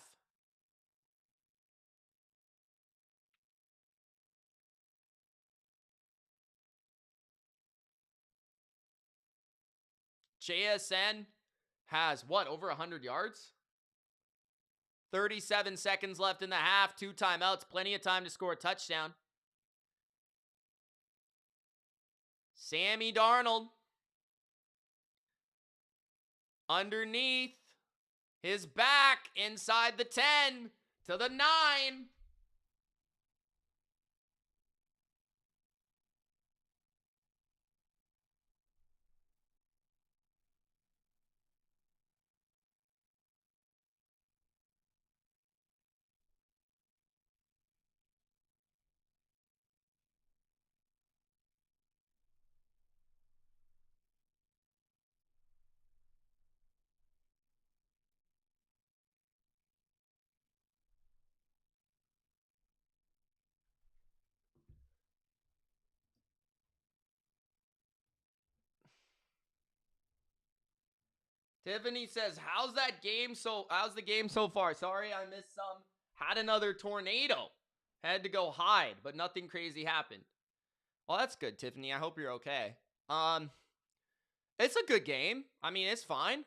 JSN has, over 100 yards? 37 seconds left in the half. 2 timeouts. Plenty of time to score a touchdown. Sammy Darnold. Underneath his back, inside the 10 to the 9. Tiffany says, how's the game so far? Sorry, I missed some. Had another tornado. Had to go hide, but nothing crazy happened. Well, that's good, Tiffany. I hope you're okay. It's a good game. I mean, it's fine.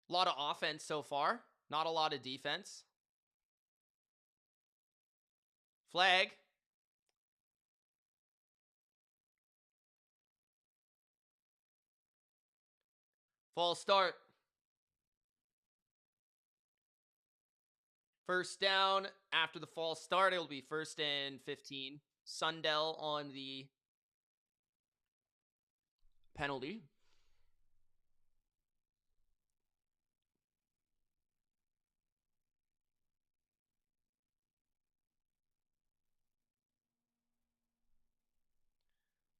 A lot of offense so far. Not a lot of defense. Flag. False start. First down after the false start. It'll be 1st and 15. Sundell on the penalty.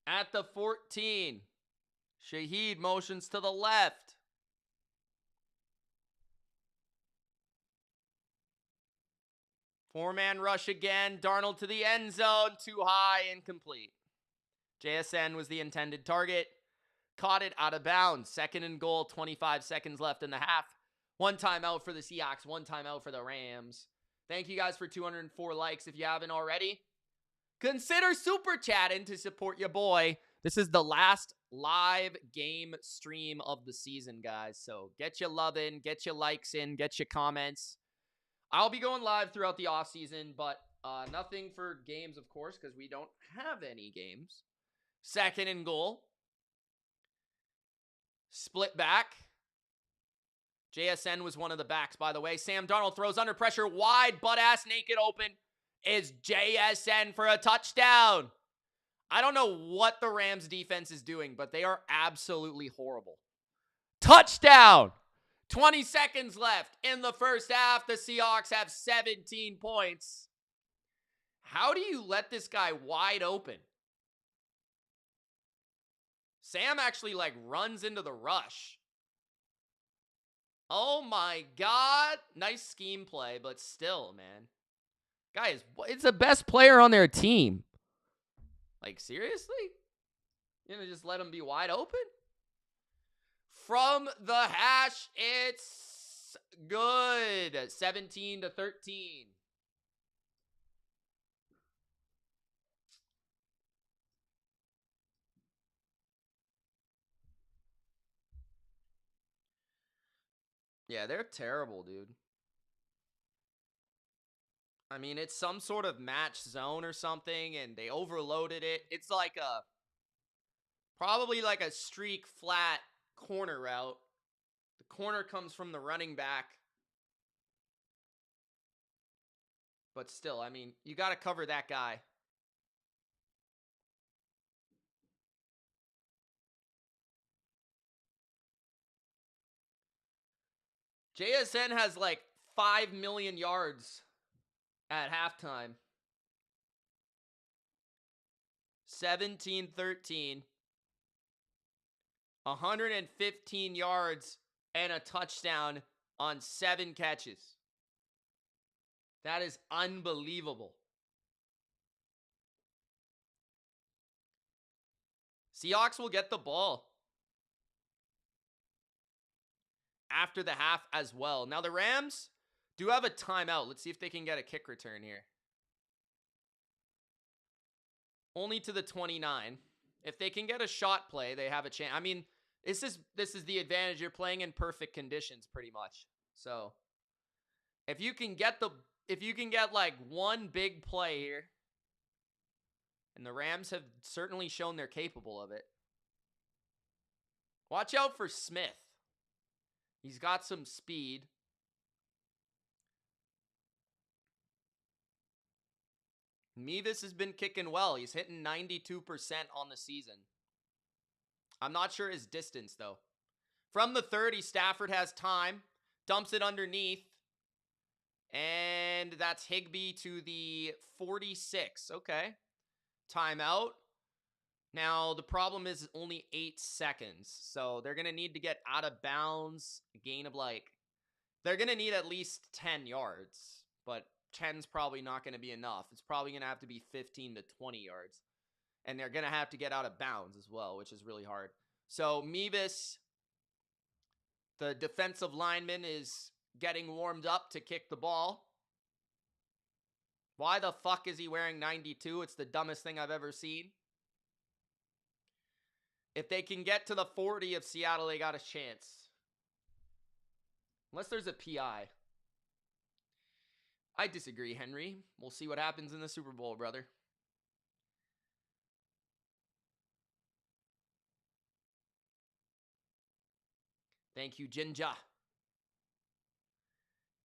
At the 14. Shaheed motions to the left. Four-man rush again. Darnold to the end zone. Too high, incomplete. JSN was the intended target. Caught it out of bounds. 2nd and goal, 25 seconds left in the half. 1 timeout for the Seahawks, 1 timeout for the Rams. Thank you guys for 204 likes if you haven't already. Consider super chatting to support your boy. This is the last live game stream of the season, guys. So get your love in, get your likes in, get your comments. I'll be going live throughout the offseason, but Nothing for games, of course, because we don't have any games. 2nd and goal. Split back. JSN was one of the backs, by the way. Sam Darnold throws under pressure, wide, butt-ass naked open. Is JSN for a touchdown. I don't know what the Rams defense is doing, but they are absolutely horrible. Touchdown! 20 seconds left in the first half. The Seahawks have 17 points. How do you let this guy wide open? Sam actually, runs into the rush. Oh, my God. Nice scheme play, but still, man. Guys, it's the best player on their team. Seriously? You're going to just let him be wide open? From the hash, it's good. 17-13. Yeah, they're terrible, dude. I mean, it's some sort of match zone or something, and they overloaded it. It's probably like a streak flat corner route. The corner comes from the running back. But still, I mean, you got to cover that guy. JSN has 5 million yards at halftime. 17-13. 115 yards and a touchdown on 7 catches. That is unbelievable. Seahawks will get the ball after the half as well. Now, the Rams do have a timeout. Let's see if they can get a kick return here. Only to the 29. If they can get a shot play, they have a chance. I mean, this is the advantage. You're playing in perfect conditions pretty much. So, if you can get one big play here, and the Rams have certainly shown they're capable of it. Watch out for Smith. He's got some speed. Mevis has been kicking well. He's hitting 92% on the season. I'm not sure his distance, though. From the 30, Stafford has time. Dumps it underneath. And that's Higbee to the 46. Okay. Timeout. Now, the problem is only 8 seconds. So, they're going to need to get out of bounds. A gain of they're going to need at least 10 yards. But 10's probably not going to be enough. It's probably going to have to be 15 to 20 yards. And they're going to have to get out of bounds as well, which is really hard. So, Mevis, the defensive lineman, is getting warmed up to kick the ball. Why the fuck is he wearing 92? It's the dumbest thing I've ever seen. If they can get to the 40 of Seattle, they got a chance. Unless there's a PI. I disagree, Henry. We'll see what happens in the Super Bowl, brother. Thank you, Jinja.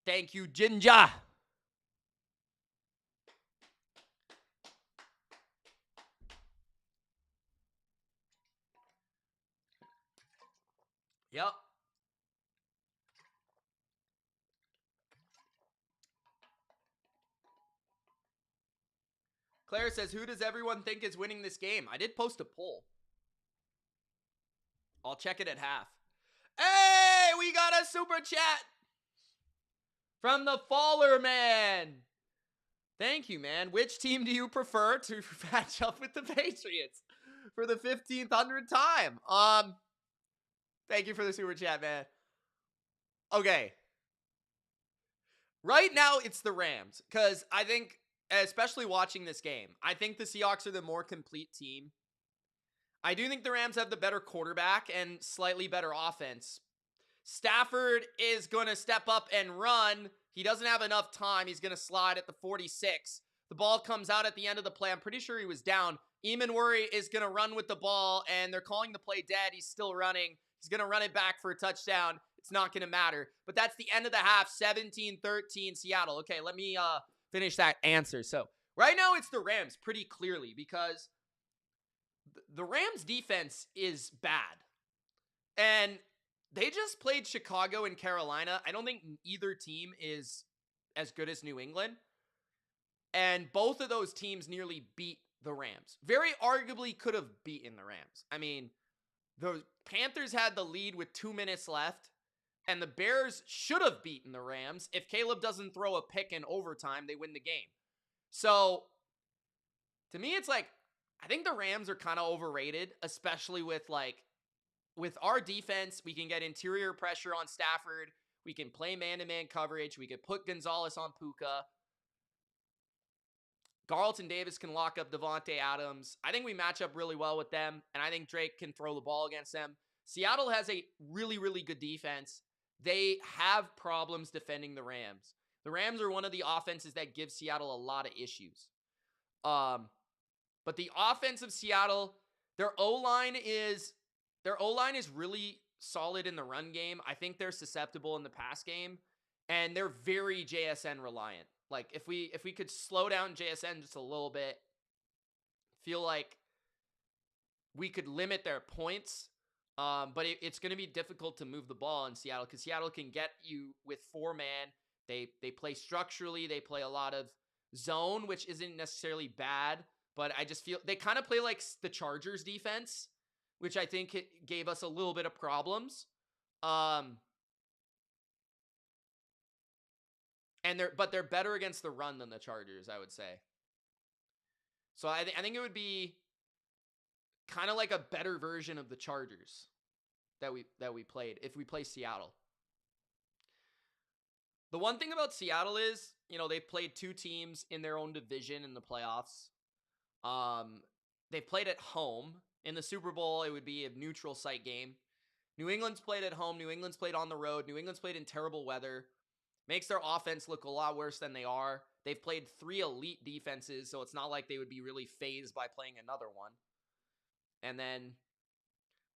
Thank you, Jinja. Yep. Claire says, who does everyone think is winning this game? I did post a poll. I'll check it at half. Hey, we got a super chat from the Faller Man. Thank you, man. Which team do you prefer to match up with the Patriots for the 1500th time? Thank you for the super chat, man. Okay. Right now, it's the Rams. Because I think, especially watching this game, I think the Seahawks are the more complete team. I do think the Rams have the better quarterback and slightly better offense. Stafford is going to step up and run. He doesn't have enough time. He's going to slide at the 46. The ball comes out at the end of the play. I'm pretty sure he was down. Eamon is going to run with the ball, and they're calling the play dead. He's still running. He's going to run it back for a touchdown. It's not going to matter. But that's the end of the half, 17-13 Seattle. Okay, let me finish that answer. So right now it's the Rams pretty clearly because the Rams defense is bad. And they just played Chicago and Carolina. I don't think either team is as good as New England. And both of those teams nearly beat the Rams. Very arguably could have beaten the Rams. I mean, the Panthers had the lead with 2 minutes left, and the Bears should have beaten the Rams. If Caleb doesn't throw a pick in overtime, they win the game. So, to me, it's like, I think the Rams are kind of overrated, especially with our defense. We can get interior pressure on Stafford. We can play man-to-man coverage. We could put Gonzalez on Puka. Carlton Davis can lock up Devontae Adams. I think we match up really well with them, and I think Drake can throw the ball against them. Seattle has a really, really good defense. They have problems defending the Rams. The Rams are one of the offenses that give Seattle a lot of issues. But the offense of Seattle, their O-line is really solid in the run game. I think they're susceptible in the pass game, and they're very JSN reliant. Like, if we could slow down JSN just a little bit, feel like we could limit their points. But it's going to be difficult to move the ball in Seattle because Seattle can get you with 4-man. They play structurally. They play a lot of zone, which isn't necessarily bad. But I just feel they kind of play like the Chargers defense, which I think it gave us a little bit of problems. But they're better against the run than the Chargers, I would say. So I think it would be kind of like a better version of the Chargers that we played if we play Seattle. The one thing about Seattle is, they've played 2 teams in their own division in the playoffs. They've played at home. In the Super Bowl, it would be a neutral site game. New England's played at home. New England's played on the road. New England's played in terrible weather. Makes their offense look a lot worse than they are. They've played 3 elite defenses, so it's not like they would be really fazed by playing another one. And then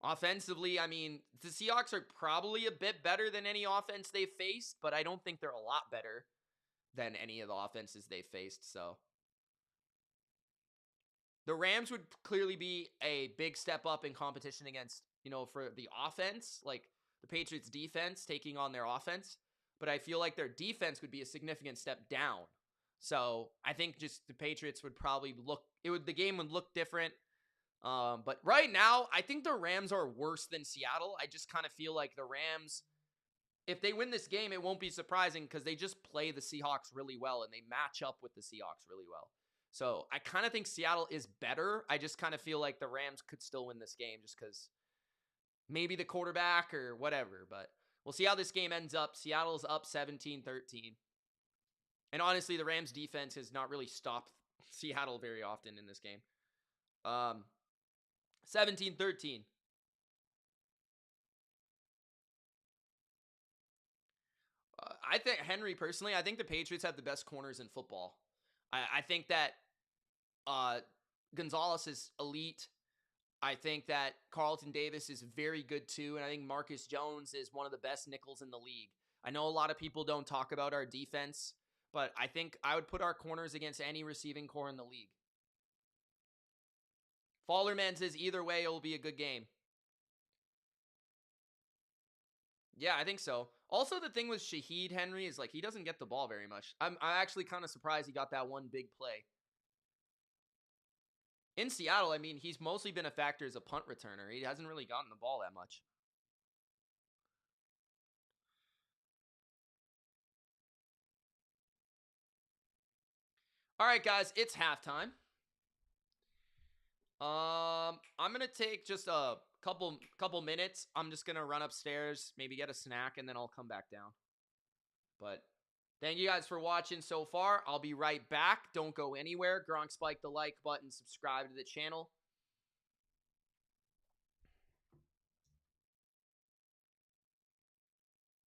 offensively, I mean, the Seahawks are probably a bit better than any offense they've faced, but I don't think they're a lot better than any of the offenses they've faced. So the Rams would clearly be a big step up in competition against, for the offense, like the Patriots defense taking on their offense. But I feel like their defense would be a significant step down. So I think just the Patriots would probably the game would look different. But right now, I think the Rams are worse than Seattle. I just kind of feel like the Rams, if they win this game, it won't be surprising because they just play the Seahawks really well and they match up with the Seahawks really well. So I kind of think Seattle is better. I just kind of feel like the Rams could still win this game just because maybe the quarterback or whatever, but we'll see how this game ends up. Seattle's up 17-13. And honestly, the Rams defense has not really stopped Seattle very often in this game. 17-13. I think, Henry, personally, I think the Patriots have the best corners in football. I think that Gonzalez is elite. I think that Carlton Davis is very good too, and I think Marcus Jones is one of the best nickels in the league. I know a lot of people don't talk about our defense, but I think I would put our corners against any receiving core in the league. Fallerman says either way, it will be a good game. Yeah, I think so. Also, the thing with Shaheed Henry is he doesn't get the ball very much. I'm actually kind of surprised he got that one big play. In Seattle, I mean, he's mostly been a factor as a punt returner. He hasn't really gotten the ball that much. All right, guys, it's halftime. I'm going to take just a couple minutes. I'm just going to run upstairs, maybe get a snack, and then I'll come back down. But thank you guys for watching so far. I'll be right back. Don't go anywhere. Gronk, spike the like button, subscribe to the channel.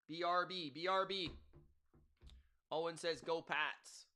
BRB. Owen says, go Pats.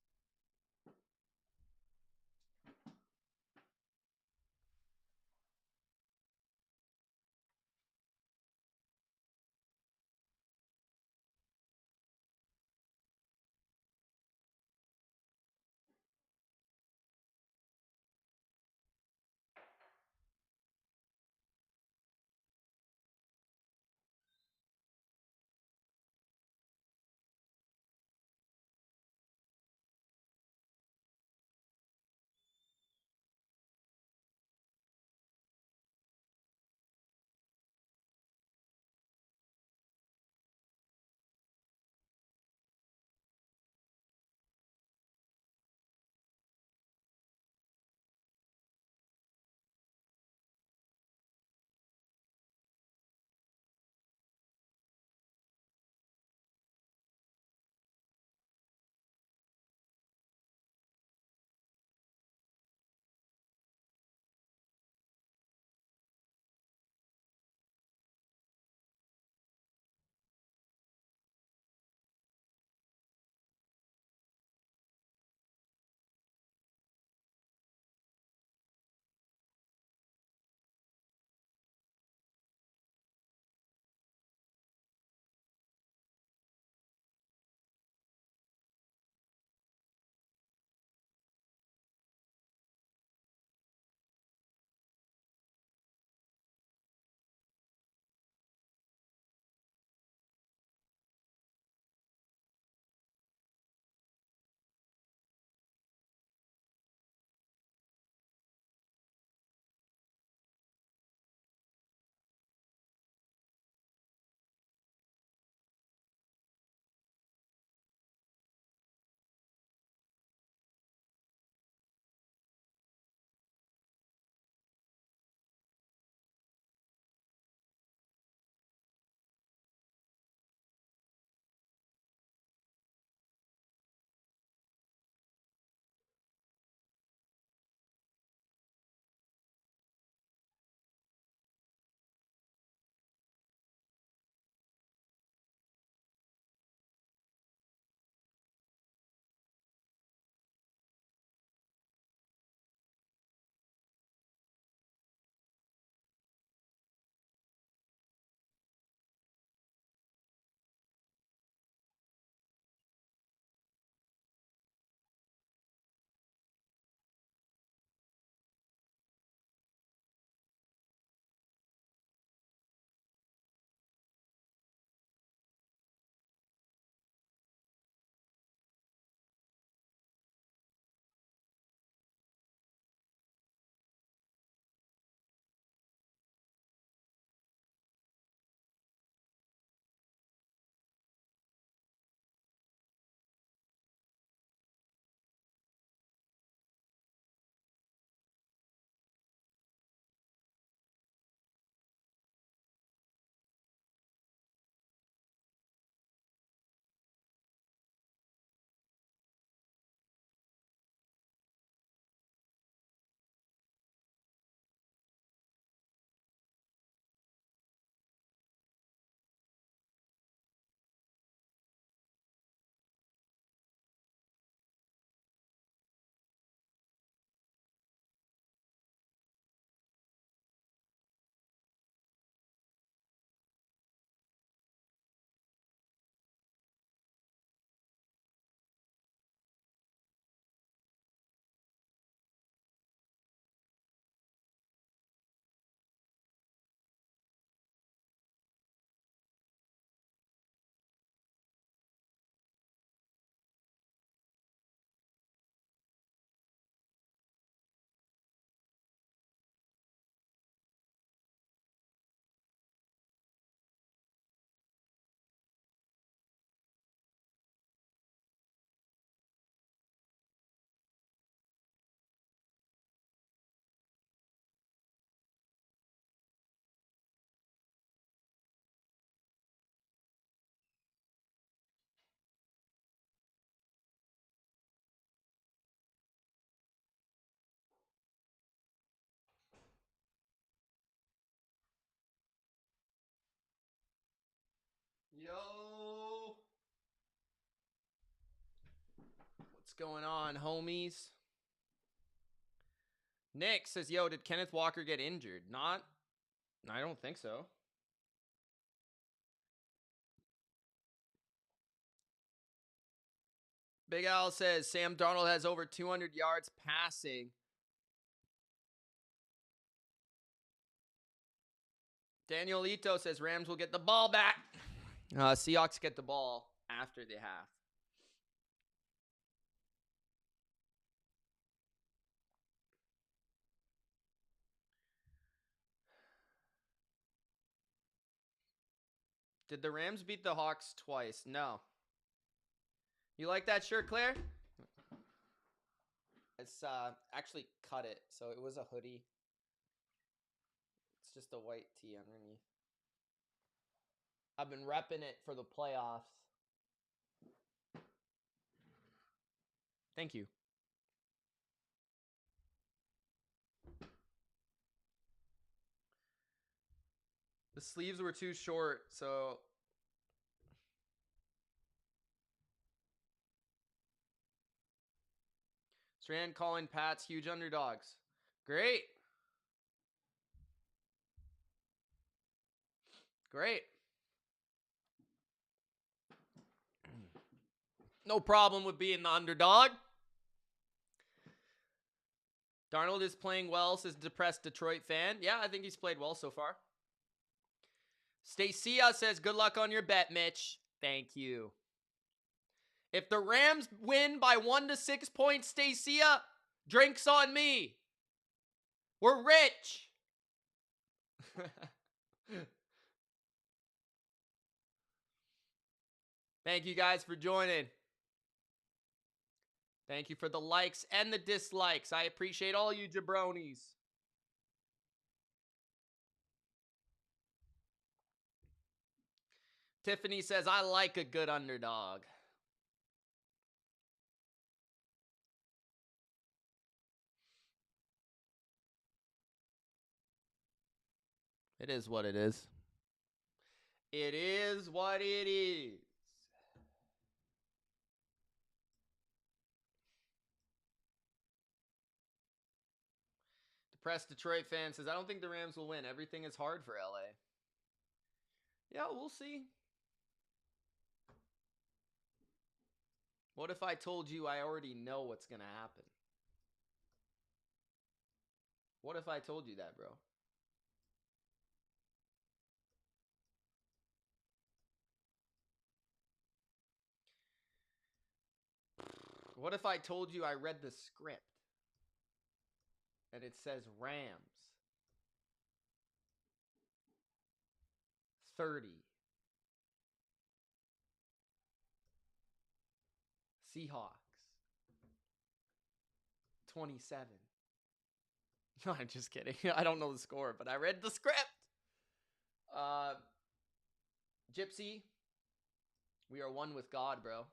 going on, homies? Nick says, yo, did Kenneth Walker get injured? Not. I don't think so. Big Al says, Sam Darnold has over 200 yards passing. Daniel Ito says, Rams will get the ball back. Seahawks get the ball after the half. Did the Rams beat the Hawks twice? No. You like that shirt, Claire? It's actually cut it, so it was a hoodie. It's just a white tee underneath. I've been repping it for the playoffs. Thank you. The sleeves were too short, so... Strand calling Pats huge underdogs. Great. Great. No problem with being the underdog. Darnold is playing well, says depressed Detroit fan. Yeah, I think he's played well so far. Stacia says, good luck on your bet, Mitch. Thank you. If the Rams win by 1 to 6 points, Stacia, drinks on me. We're rich. Thank you guys for joining. Thank you for the likes and the dislikes. I appreciate all you jabronis. Tiffany says, I like a good underdog. It is what it is. It is what it is. Depressed Detroit fan says, I don't think the Rams will win. Everything is hard for LA. Yeah, we'll see. What if I told you I already know what's going to happen? What if I told you that, bro? What if I told you I read the script and it says Rams 30, Seahawks 27? No, I'm just kidding. I don't know the score, but I read the script. Gypsy, we are one with God, bro.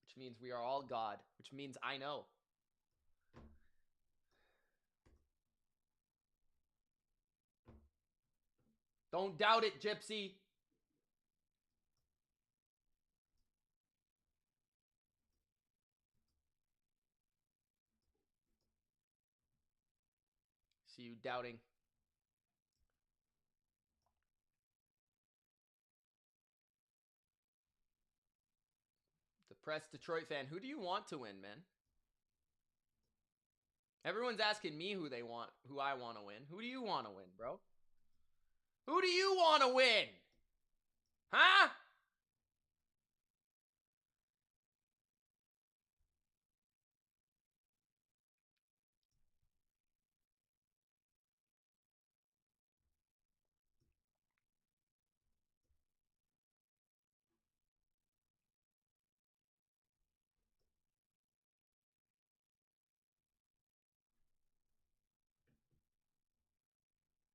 Which means we are all God. Which means I know. Don't doubt it, Gypsy. See you doubting. Depressed Detroit fan. Who do you want to win, man? Everyone's asking me who I want to win. Who do you want to win, bro? Who do you want to win? Huh?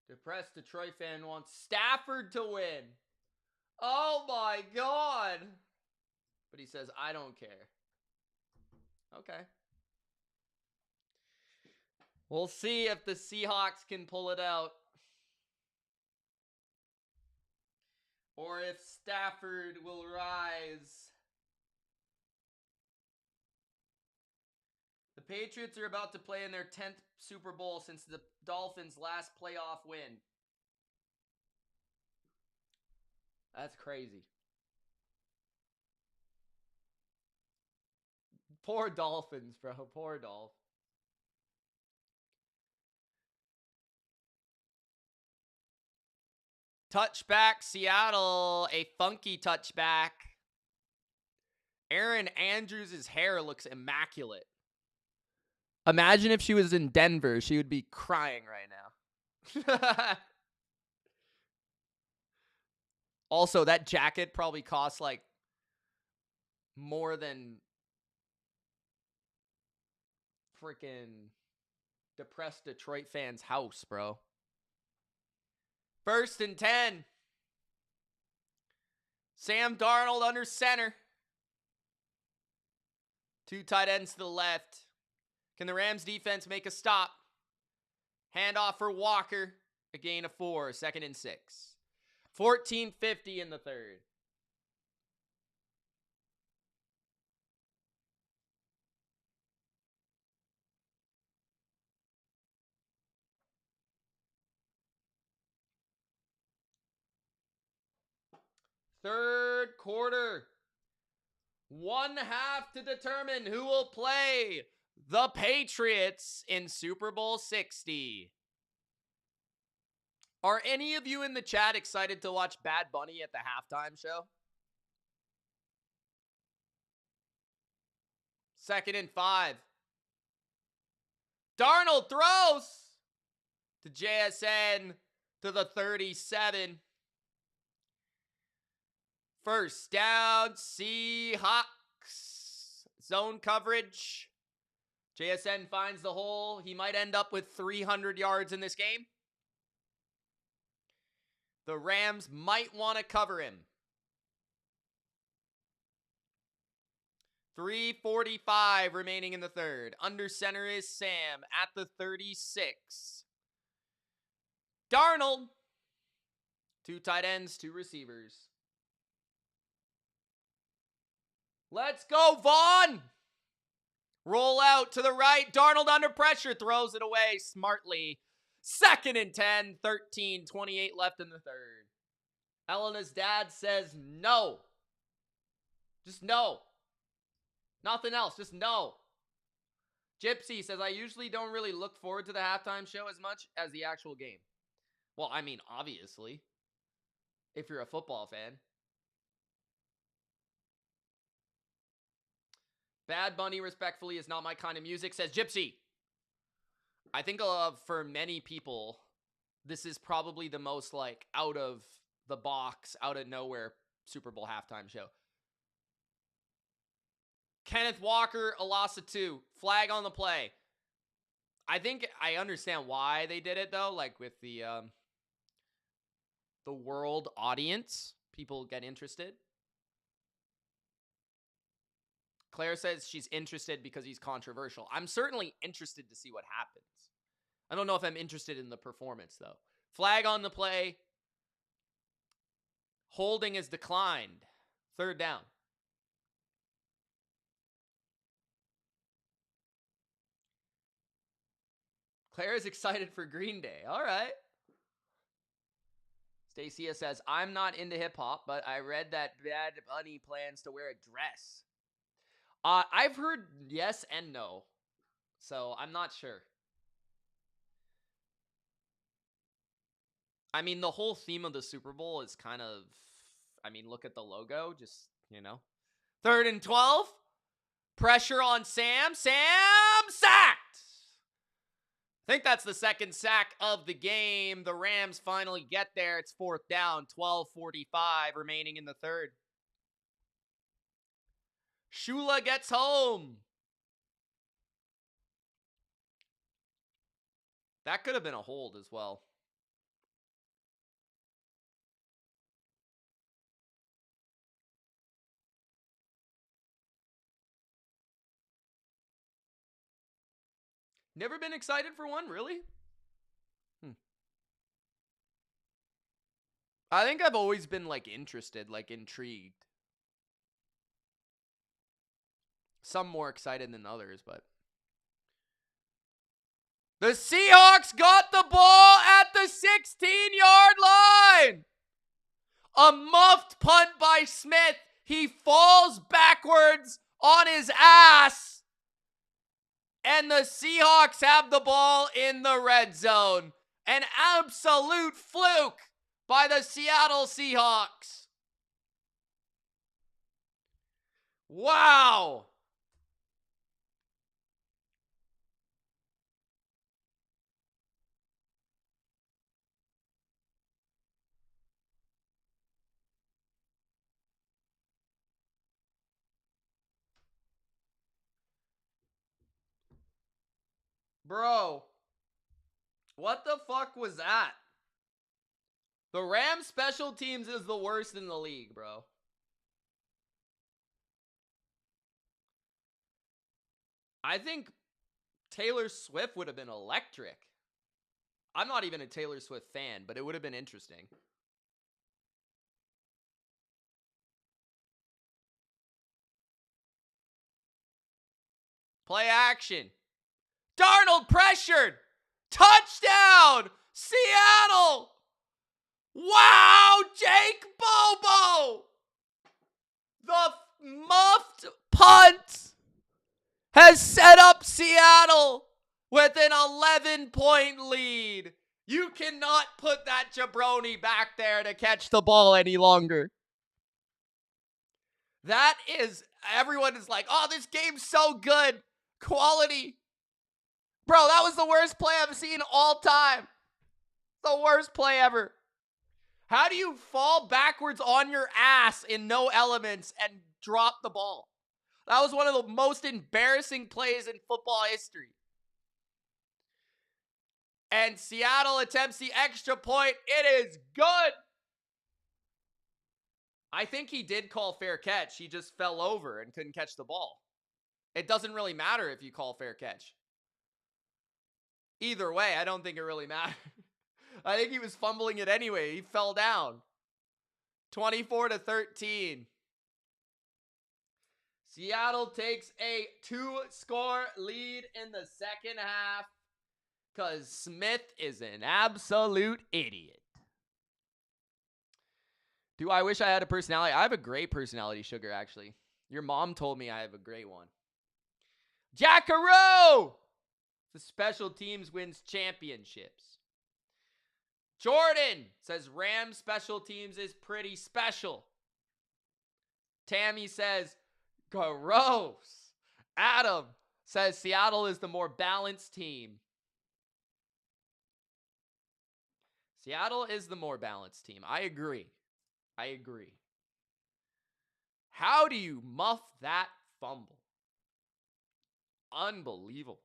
Depressed Detroit fan wants Stafford to win. Oh my God. But he says, I don't care. Okay. We'll see if the Seahawks can pull it out. Or if Stafford will rise Patriots are about to play in their 10th Super Bowl since the Dolphins' last playoff win. That's crazy. Poor Dolphins, bro. Poor Dolphins. Touchback, Seattle. A funky touchback. Aaron Andrews' hair looks immaculate. Imagine if she was in Denver. She would be crying right now. Also, that jacket probably costs like more than freaking depressed Detroit fans' house, bro. 1st and 10. Sam Darnold under center. 2 tight ends to the left. Can the Rams defense make a stop? Handoff for Walker. A gain of 4. 2nd and 6. 14:50 in the third. Third quarter. 1/2 to determine who will play the Patriots in Super Bowl 60. Are any of you in the chat excited to watch Bad Bunny at the halftime show? 2nd and 5. Darnold throws to JSN to the 37. 1st down, Seahawks. Zone coverage. JSN finds the hole. He might end up with 300 yards in this game. The Rams might want to cover him. 3:45 remaining in the third. Under center is Sam at the 36. Darnold. 2 tight ends, 2 receivers. Let's go, Vaughn. Roll out to the right. Darnold under pressure. Throws it away smartly. 2nd and 10. 13:28 left in the third. Elena's dad says no. Just no. Nothing else. Just no. Gypsy says, I usually don't really look forward to the halftime show as much as the actual game. Well, I mean, obviously. If you're a football fan. Bad Bunny, respectfully, is not my kind of music, says Gypsy. I think for many people, this is probably the most, like, out of the box, out of nowhere Super Bowl halftime show. Kenneth Walker, a loss of 2. Flag on the play. I think I understand why they did it, though. Like, with the world audience, people get interested. Claire says she's interested because he's controversial. I'm certainly interested to see what happens. I don't know if I'm interested in the performance, though. Flag on the play. Holding is declined. 3rd down. Claire is excited for Green Day. All right. Stacia says, I'm not into hip-hop, but I read that Bad Bunny plans to wear a dress. I've heard yes and no, so I'm not sure. I mean, the whole theme of the Super Bowl is kind of, I mean, look at the logo, just, you know. 3rd and 12. Pressure on Sam. Sam sacked. I think that's the 2nd sack of the game. The Rams finally get there. It's 4th down. 12:45 remaining in the third. Shula gets home. That could have been a hold as well. Never been excited for one, really? I think I've always been, like, interested, like, intrigued. Some more excited than others, but The Seahawks got the ball at the 16-yard line. A muffed punt by Smith. He falls backwards on his ass. And the Seahawks have the ball in the red zone. An absolute fluke by the Seattle Seahawks. Wow. Bro, what the fuck was that? The Rams special teams is the worst in the league, bro. I think Taylor Swift would have been electric. I'm not even a Taylor Swift fan, but it would have been interesting. Play action. Darnold pressured. Touchdown! Seattle! Wow, Jake Bobo! The muffed punt has set up Seattle with an 11-point lead. You cannot put that jabroni back there to catch the ball any longer. That is, everyone is like, oh, this game's so good. Quality. Bro, that was the worst play I've seen all time. The worst play ever. How do you fall backwards on your ass in no elements and drop the ball? That was one of the most embarrassing plays in football history. And Seattle attempts the extra point. It is good. I think he did call fair catch. He just fell over and couldn't catch the ball. It doesn't really matter if you call fair catch. Either way, I don't think it really matters. I think he was fumbling it anyway. He fell down. 24-13. Seattle takes a 2-score lead in the second half because Smith is an absolute idiot. Do I wish I had a personality? I have a great personality, Sugar, actually. Your mom told me I have a great one. Jackaroo! The special teams wins championships. Jordan says Rams special teams is pretty special. Tammy says, gross. Adam says Seattle is the more balanced team. Seattle is the more balanced team. I agree. How do you muff that fumble? Unbelievable.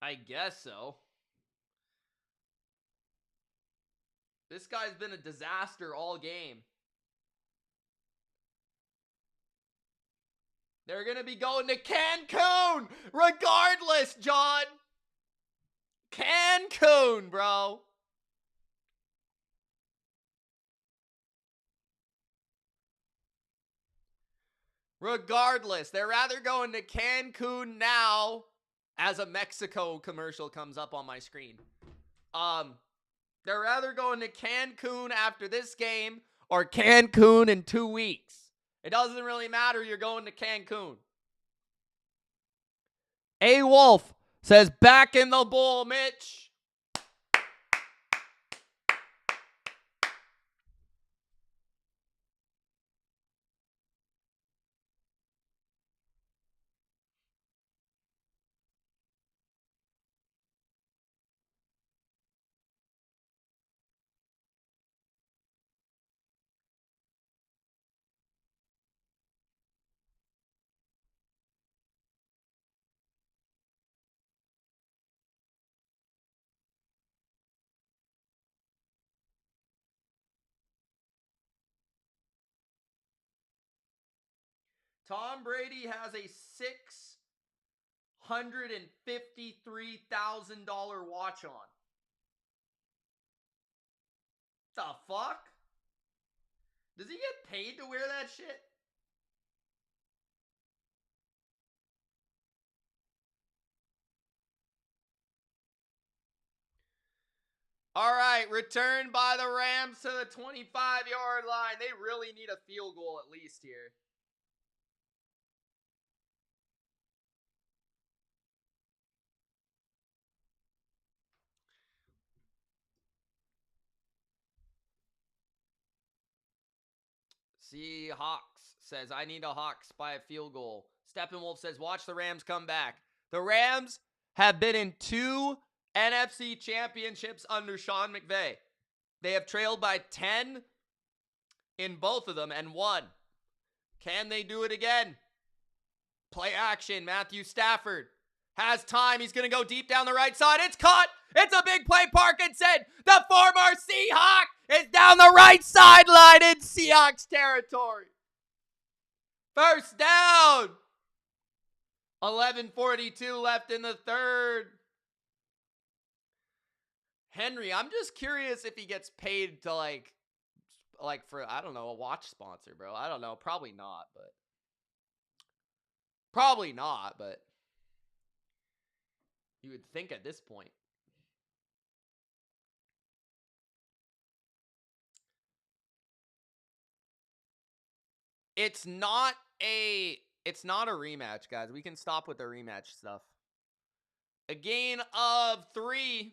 I guess so. This guy's been a disaster all game. They're going to be going to Cancun regardless, John. Cancun, bro. Regardless, they're rather going to Cancun now as a Mexico commercial comes up on my screen. They're rather going to Cancun after this game or Cancun in 2 weeks. It doesn't really matter. You're going to Cancun. A Wolf says, back in the bowl, Mitch. Tom Brady has a $653,000 watch on. The fuck? Does he get paid to wear that shit? All right, return by the Rams to the 25-yard line. They really need a field goal at least here. Seahawks says, I need a Hawks by a field goal. Steppenwolf says, watch the Rams come back. The Rams have been in 2 NFC championships under Sean McVay. They have trailed by 10 in both of them and won. Can they do it again? Play action. Matthew Stafford has time. He's going to go deep down the right side. It's caught. It's a big play. Parkinson, the former Seahawk, is down the right sideline in Seahawks territory. First down. 11:42 left in the third. Henry, I'm just curious if he gets paid to like for, I don't know, a watch sponsor, bro. I don't know. Probably not, but you would think at this point. It's not a rematch, guys. We can stop with the rematch stuff. A gain of 3.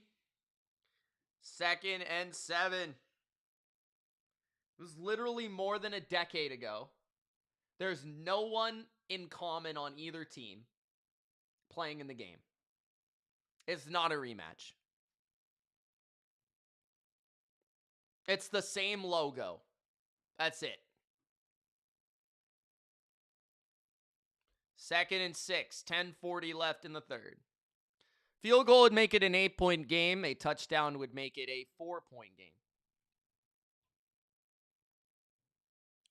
2nd and 7. It was literally more than a decade ago. There's no one in common on either team playing in the game. It's not a rematch. It's the same logo. That's it. 2nd and 6. 10:40 left in the third. Field goal would make it an 8-point game. A touchdown would make it a 4-point game.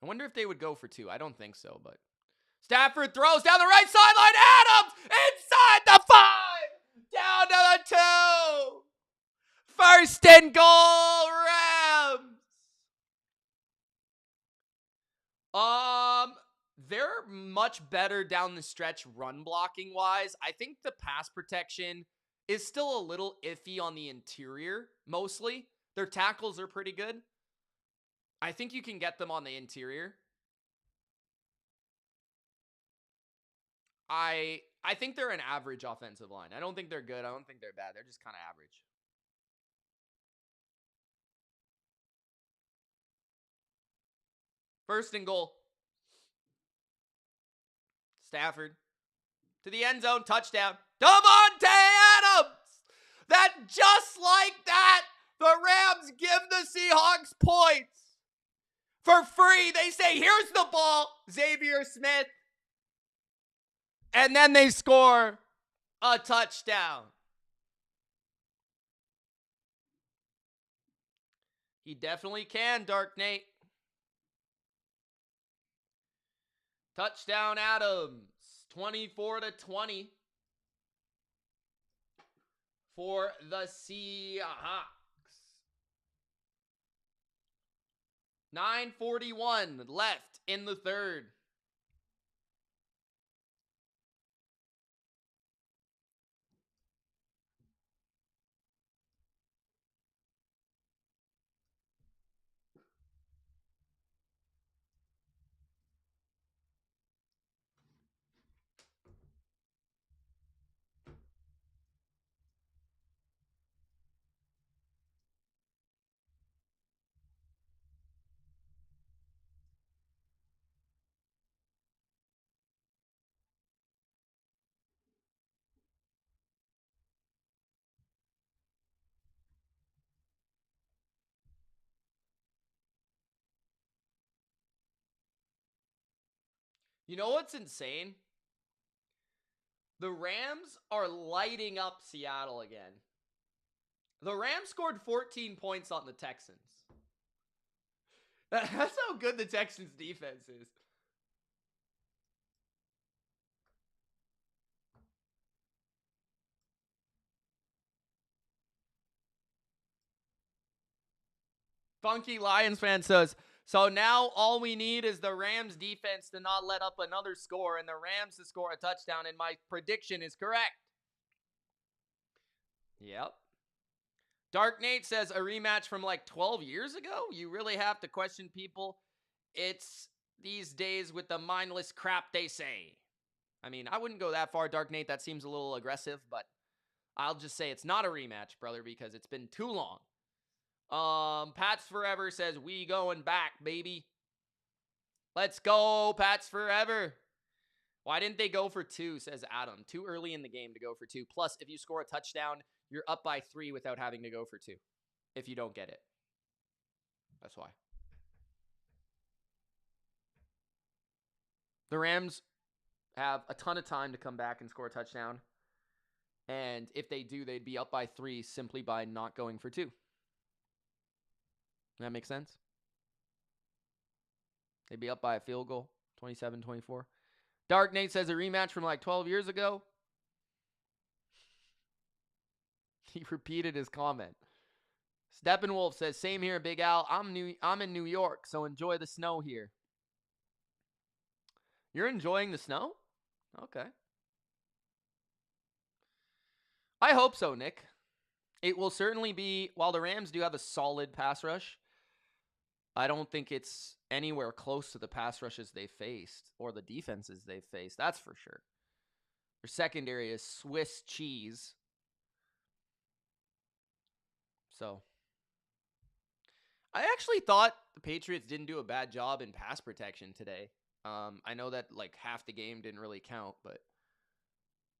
I wonder if they would go for 2. I don't think so, but Stafford throws down the right sideline. Adams inside the 5. Down to the 2. First and goal, Rams. They're much better down the stretch run blocking wise. I think the pass protection is still a little iffy on the interior, mostly. Their tackles are pretty good. I think you can get them on the interior. I think they're an average offensive line. I don't think they're good. I don't think they're bad. They're just kind of average. First and goal. Stafford to the end zone, touchdown. Davante Adams! That just like that, the Rams give the Seahawks points. For free, they say, here's the ball, Xavier Smith. And then they score a touchdown. He definitely can, Dark Nate. Touchdown Adams, 24-20 for the Seahawks. 9:41 left in the third. You know what's insane? The Rams are lighting up Seattle again. The Rams scored 14 points on the Texans. That's how good the Texans defense is. Funky Lions fan says, so now all we need is the Rams defense to not let up another score and the Rams to score a touchdown, and my prediction is correct. Yep. Dark Nate says a rematch from like 12 years ago? You really have to question people. It's these days with the mindless crap they say. I mean, I wouldn't go that far, Dark Nate. That seems a little aggressive, but I'll just say it's not a rematch, brother, because it's been too long. Pats Forever says, we going back, baby. Let's go, Pats Forever. Why didn't they go for 2, says Adam. Too early in the game to go for 2. Plus, if you score a touchdown, you're up by 3 without having to go for 2. If you don't get it. That's why. The Rams have a ton of time to come back and score a touchdown. And if they do, they'd be up by 3 simply by not going for 2. That makes sense? They'd be up by a field goal, 27-24. Dark Nate says a rematch from like 12 years ago. He repeated his comment. Steppenwolf says, same here, Big Al. I'm in New York, so enjoy the snow here. You're enjoying the snow? Okay. I hope so, Nick. It will certainly be, while the Rams do have a solid pass rush, I don't think it's anywhere close to the pass rushes they faced or the defenses they've faced. That's for sure. Their secondary is Swiss cheese. So, I actually thought the Patriots didn't do a bad job in pass protection today. I know that like half the game didn't really count, but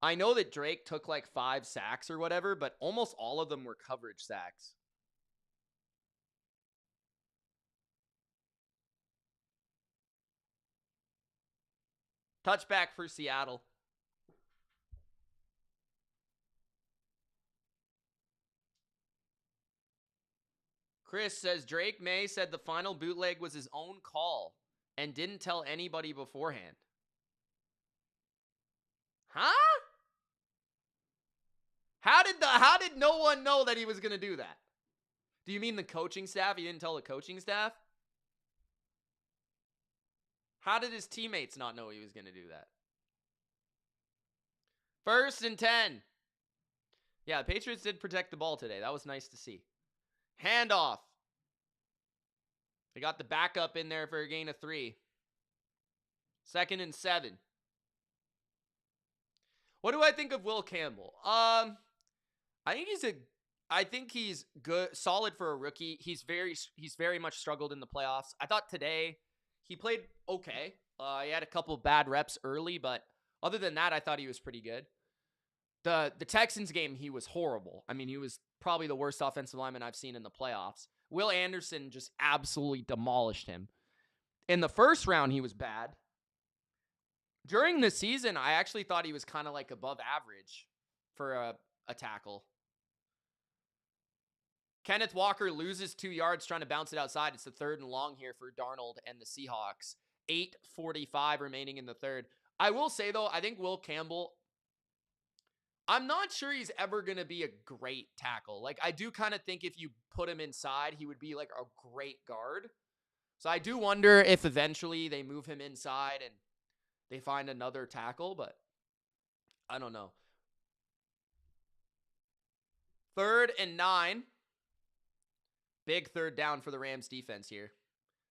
I know that Drake took like 5 sacks or whatever, but almost all of them were coverage sacks. Touchback for Seattle. Chris says Drake May said the final bootleg was his own call and didn't tell anybody beforehand. Huh? How did no one know that he was going to do that? Do you mean the coaching staff? He didn't tell the coaching staff? How did his teammates not know he was going to do that? 1st and 10. Yeah, the Patriots did protect the ball today. That was nice to see. Handoff. They got the backup in there for a gain of 3. 2nd and 7. What do I think of Will Campbell? I think he's good, solid for a rookie. He's very much struggled in the playoffs. I thought today he played okay. He had a couple bad reps early, but other than that, I thought he was pretty good. The Texans game, he was horrible. I mean, he was probably the worst offensive lineman I've seen in the playoffs. Will Anderson just absolutely demolished him. In the first round, he was bad. During the season, I actually thought he was kind of like above average for a tackle. Kenneth Walker loses 2 yards trying to bounce it outside. It's the 3rd and long here for Darnold and the Seahawks. 8:45 remaining in the 3rd. I will say, though, I think Will Campbell, I'm not sure he's ever going to be a great tackle. Like, I do kind of think if you put him inside, he would be like a great guard. So I do wonder if eventually they move him inside and they find another tackle, but I don't know. 3rd and 9. Big 3rd down for the Rams defense here.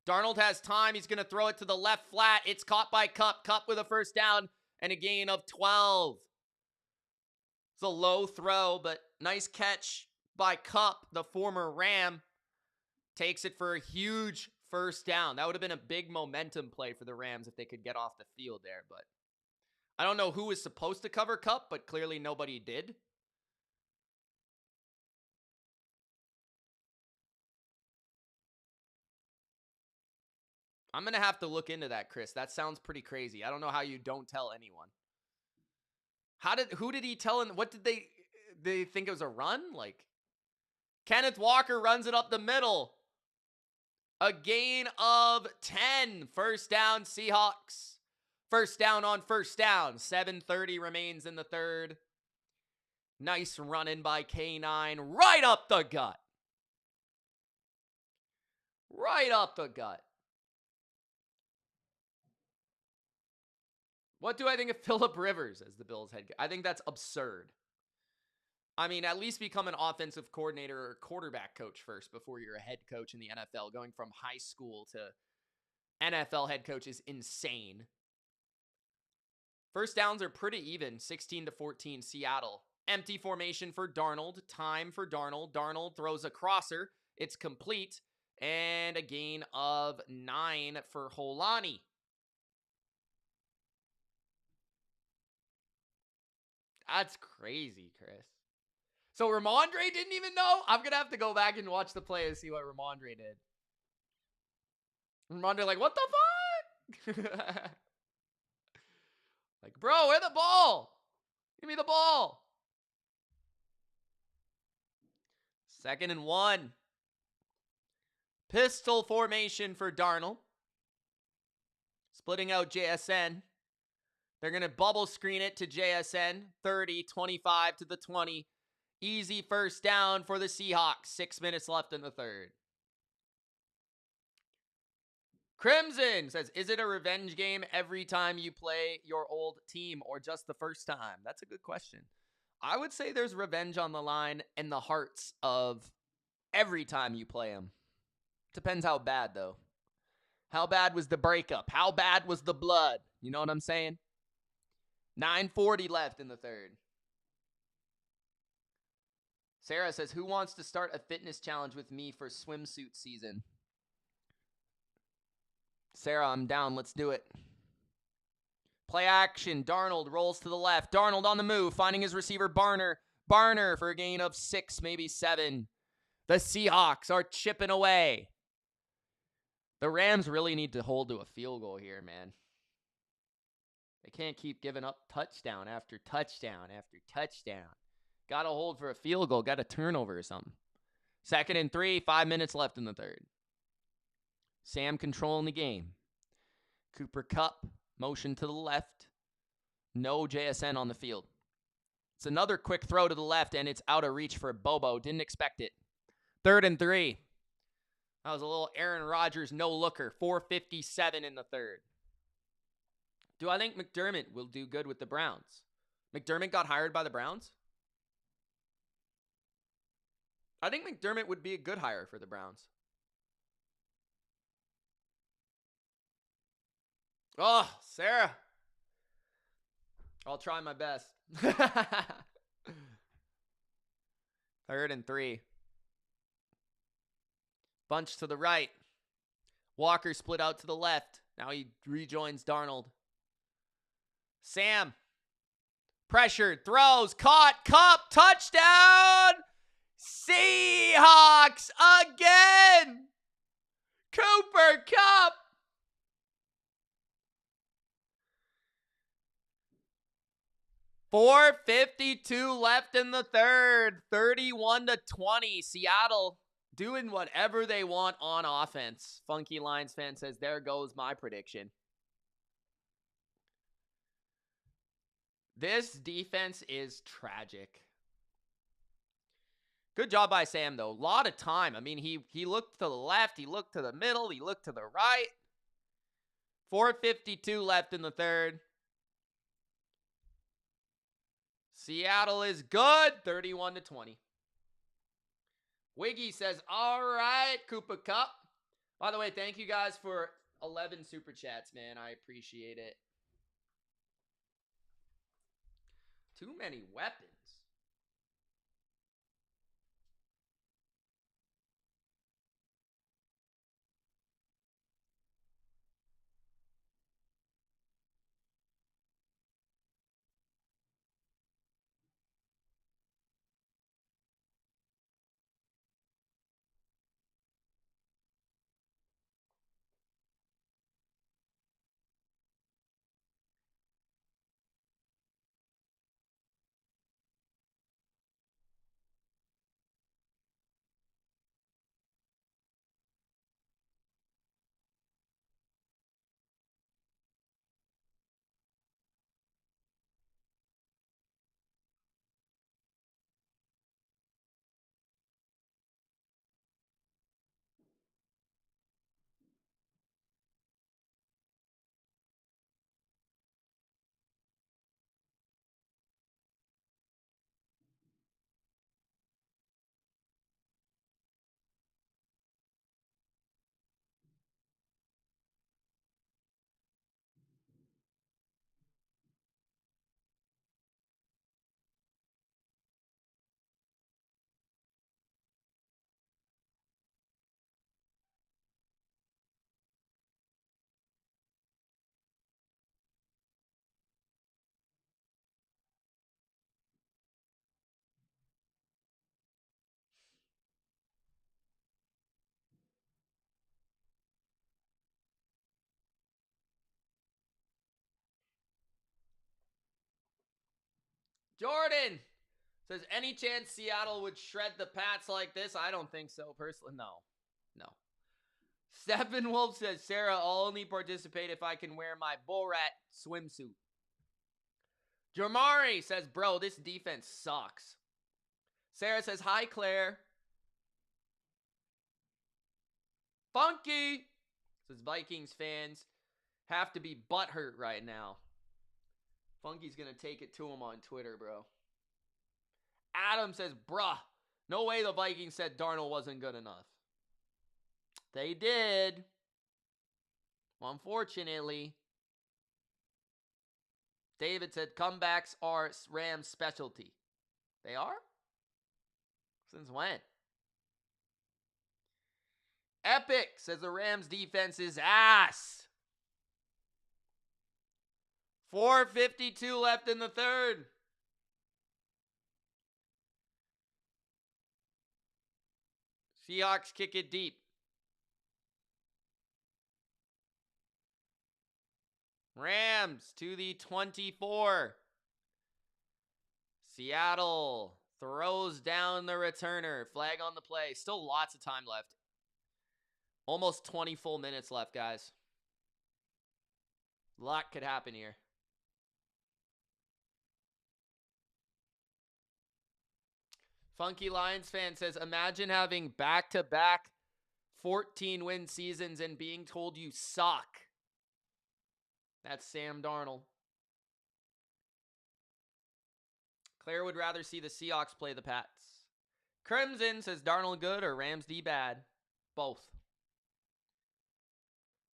Darnold has time. He's going to throw it to the left flat. It's caught by Kupp. Kupp with a 1st down and a gain of 12. It's a low throw, but nice catch by Kupp, the former Ram. Takes it for a huge 1st down. That would have been a big momentum play for the Rams if they could get off the field there, but I don't know who was supposed to cover Kupp, but clearly nobody did. I'm going to have to look into that, Chris. That sounds pretty crazy. I don't know how you don't tell anyone. Who did he tell? What did they think it was a run? Like, Kenneth Walker runs it up the middle. A gain of 10. 1st down, Seahawks. 1st down on 1st down. 7:30 remains in the 3rd. Nice run-in by K9. Right up the gut. Right up the gut. What do I think of Phillip Rivers as the Bills head coach? I think that's absurd. I mean, at least become an offensive coordinator or quarterback coach first before you're a head coach in the NFL. Going from high school to NFL head coach is insane. First downs are pretty even, 16-14 Seattle. Empty formation for Darnold, time for Darnold. Darnold throws a crosser, it's complete, and a gain of 9 for Holani. That's crazy, Chris. So Ramondre didn't even know? I'm going to have to go back and watch the play and see what Ramondre did. Ramondre like, what the fuck? Like, bro, where the ball? Give me the ball. 2nd and 1. Pistol formation for Darnold. Splitting out JSN. They're going to bubble screen it to JSN. 30, 25 to the 20. Easy first down for the Seahawks. 6 minutes left in the third. Crimson says, is it a revenge game every time you play your old team or just the first time? That's a good question. I would say there's revenge on the line in the hearts of every time you play them. Depends how bad, though. How bad was the breakup? How bad was the blood? You know what I'm saying? 9:40 left in the third. Sarah says, who wants to start a fitness challenge with me for swimsuit season? Sarah, I'm down. Let's do it. Play action. Darnold rolls to the left. Darnold on the move, finding his receiver, Barner. Barner for a gain of 6, maybe 7. The Seahawks are chipping away. The Rams really need to hold to a field goal here, man. They can't keep giving up touchdown after touchdown after touchdown. Got to hold for a field goal. Got a turnover or something. 2nd and 3, 5 minutes left in the third. Sam controlling the game. Cooper Kupp, motion to the left. No JSN on the field. It's another quick throw to the left, and it's out of reach for Bobo. Didn't expect it. 3rd and 3. That was a little Aaron Rodgers no-looker. 4:57 in the third. Do I think McDermott will do good with the Browns? McDermott got hired by the Browns? I think McDermott would be a good hire for the Browns. Oh, Sarah. I'll try my best. 3rd and 3. Bunch to the right. Walker split out to the left. Now he rejoins Darnold. Sam. Pressured. Throws. Caught. Kupp. Touchdown. Seahawks again. Cooper Kupp. .452 left in the third. 31-20. Seattle doing whatever they want on offense. Funky Lions fan says, there goes my prediction. This defense is tragic. Good job by Sam, though. A lot of time. I mean, he looked to the left. He looked to the middle. He looked to the right. 4:52 left in the third. Seattle is good. 31-20. Wiggy says, all right, Cooper Kupp. By the way, thank you guys for 11 super chats, man. I appreciate it. Too many weapons. Jordan says, any chance Seattle would shred the Pats like this? I don't think so, personally. No. Stephen Wolf says, Sarah, I'll only participate if I can wear my Borat swimsuit. Jamari says, bro, this defense sucks. Sarah says, hi, Claire. Funky says, Vikings fans have to be butthurt right now. Funky's going to take it to him on Twitter, bro. Adam says, bruh, no way the Vikings said Darnold wasn't good enough. They did. Unfortunately. David said, comebacks are Rams' specialty. They are? Since when? Epic says the Rams defense is ass. 4:52 left in the third. Seahawks kick it deep. Rams to the 24. Seattle throws down the returner. Flag on the play. Still lots of time left. Almost 20 full minutes left, guys. A lot could happen here. Funky Lions fan says, imagine having back-to-back 14-win seasons and being told you suck. That's Sam Darnold. Claire would rather see the Seahawks play the Pats. Crimson says, Darnold good or Rams D bad? Both.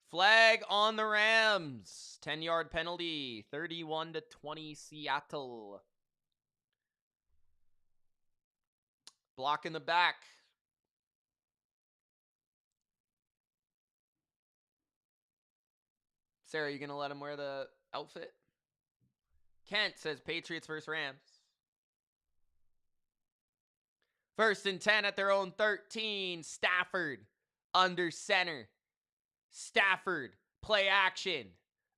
Flag on the Rams. 10-yard penalty. 31-20 Seattle. Block in the back. Sarah, you going to let him wear the outfit? Kent says Patriots versus Rams. 1st and 10 at their own 13. Stafford under center. Stafford, play action.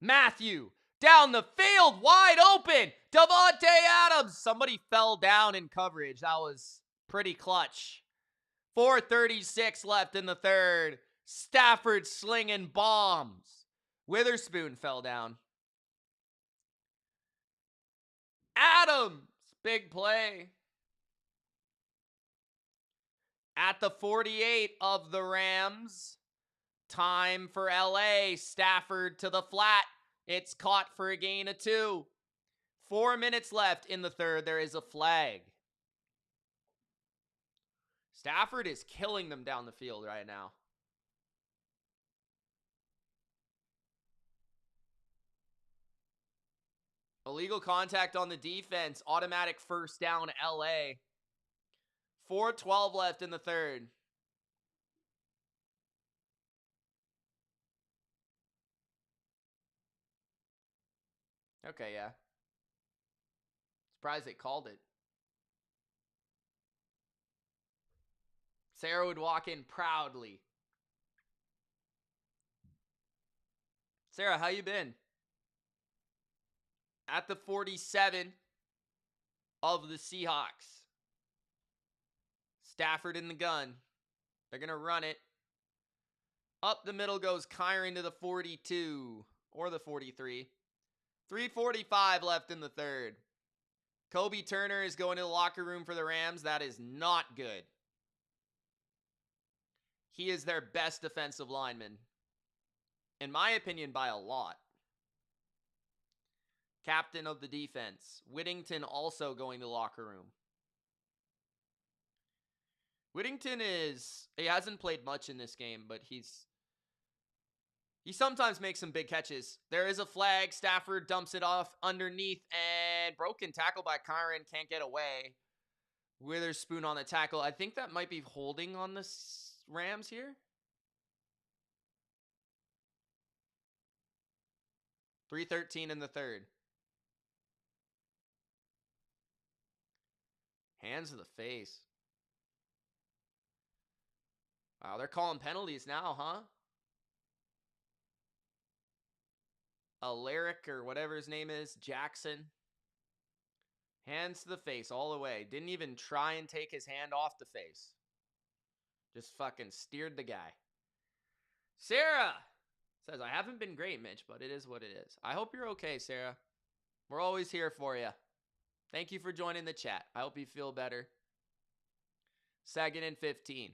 Matthew, down the field, wide open. Davante Adams. Somebody fell down in coverage. That was pretty clutch. 4:36 left in the third. Stafford slinging bombs. Witherspoon fell down. Adams, big play. At the 48 of the Rams. Time for LA. Stafford to the flat. It's caught for a gain of 2. 4 minutes left in the third. There is a flag. Stafford is killing them down the field right now. Illegal contact on the defense. Automatic first down, LA. 4:12 left in the third. Okay, yeah. Surprised they called it. Sarah would walk in proudly. Sarah, how you been? At the 47 of the Seahawks. Stafford in the gun. They're going to run it. Up the middle goes Kyron to the 42 or the 43. 3:45 left in the third. Kobe Turner is going to the locker room for the Rams. That is not good. He is their best defensive lineman. In my opinion, by a lot. Captain of the defense. Whittington also going to the locker room. Whittington he hasn't played much in this game, but he sometimes makes some big catches. There is a flag. Stafford dumps it off underneath and broken tackle by Kyron. Can't get away. Witherspoon on the tackle. I think that might be holding on the Rams here. 3:13 in the third. Hands to the face. Wow, they're calling penalties now, huh? Alaric or whatever his name is, Jackson. Hands to the face all the way. Didn't even try and take his hand off the face. Just fucking steered the guy. Sarah says, I haven't been great, Mitch, but it is what it is. I hope you're okay, Sarah. We're always here for you. Thank you for joining the chat. I hope you feel better. 2nd and 15.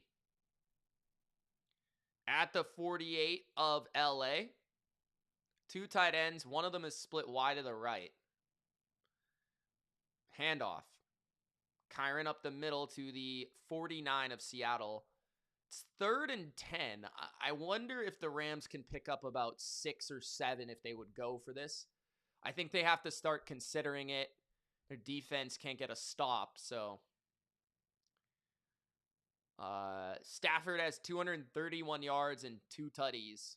At the 48 of LA. 2 tight ends. One of them is split wide to the right. Handoff. Kyron up the middle to the 49 of Seattle. It's 3rd and 10. I wonder if the Rams can pick up about 6 or 7 if they would go for this. I think they have to start considering it. Their defense can't get a stop, so. Stafford has 231 yards and 2 tutties.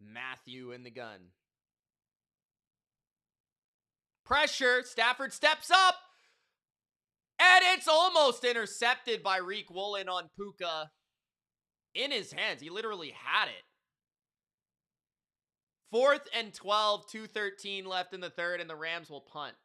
Matthew in the gun. Pressure. Stafford steps up. And it's almost intercepted by Reek Woolen on Puka. In his hands. He literally had it. 4th and 12. 2:13 left in the 3rd, and the Rams will punt.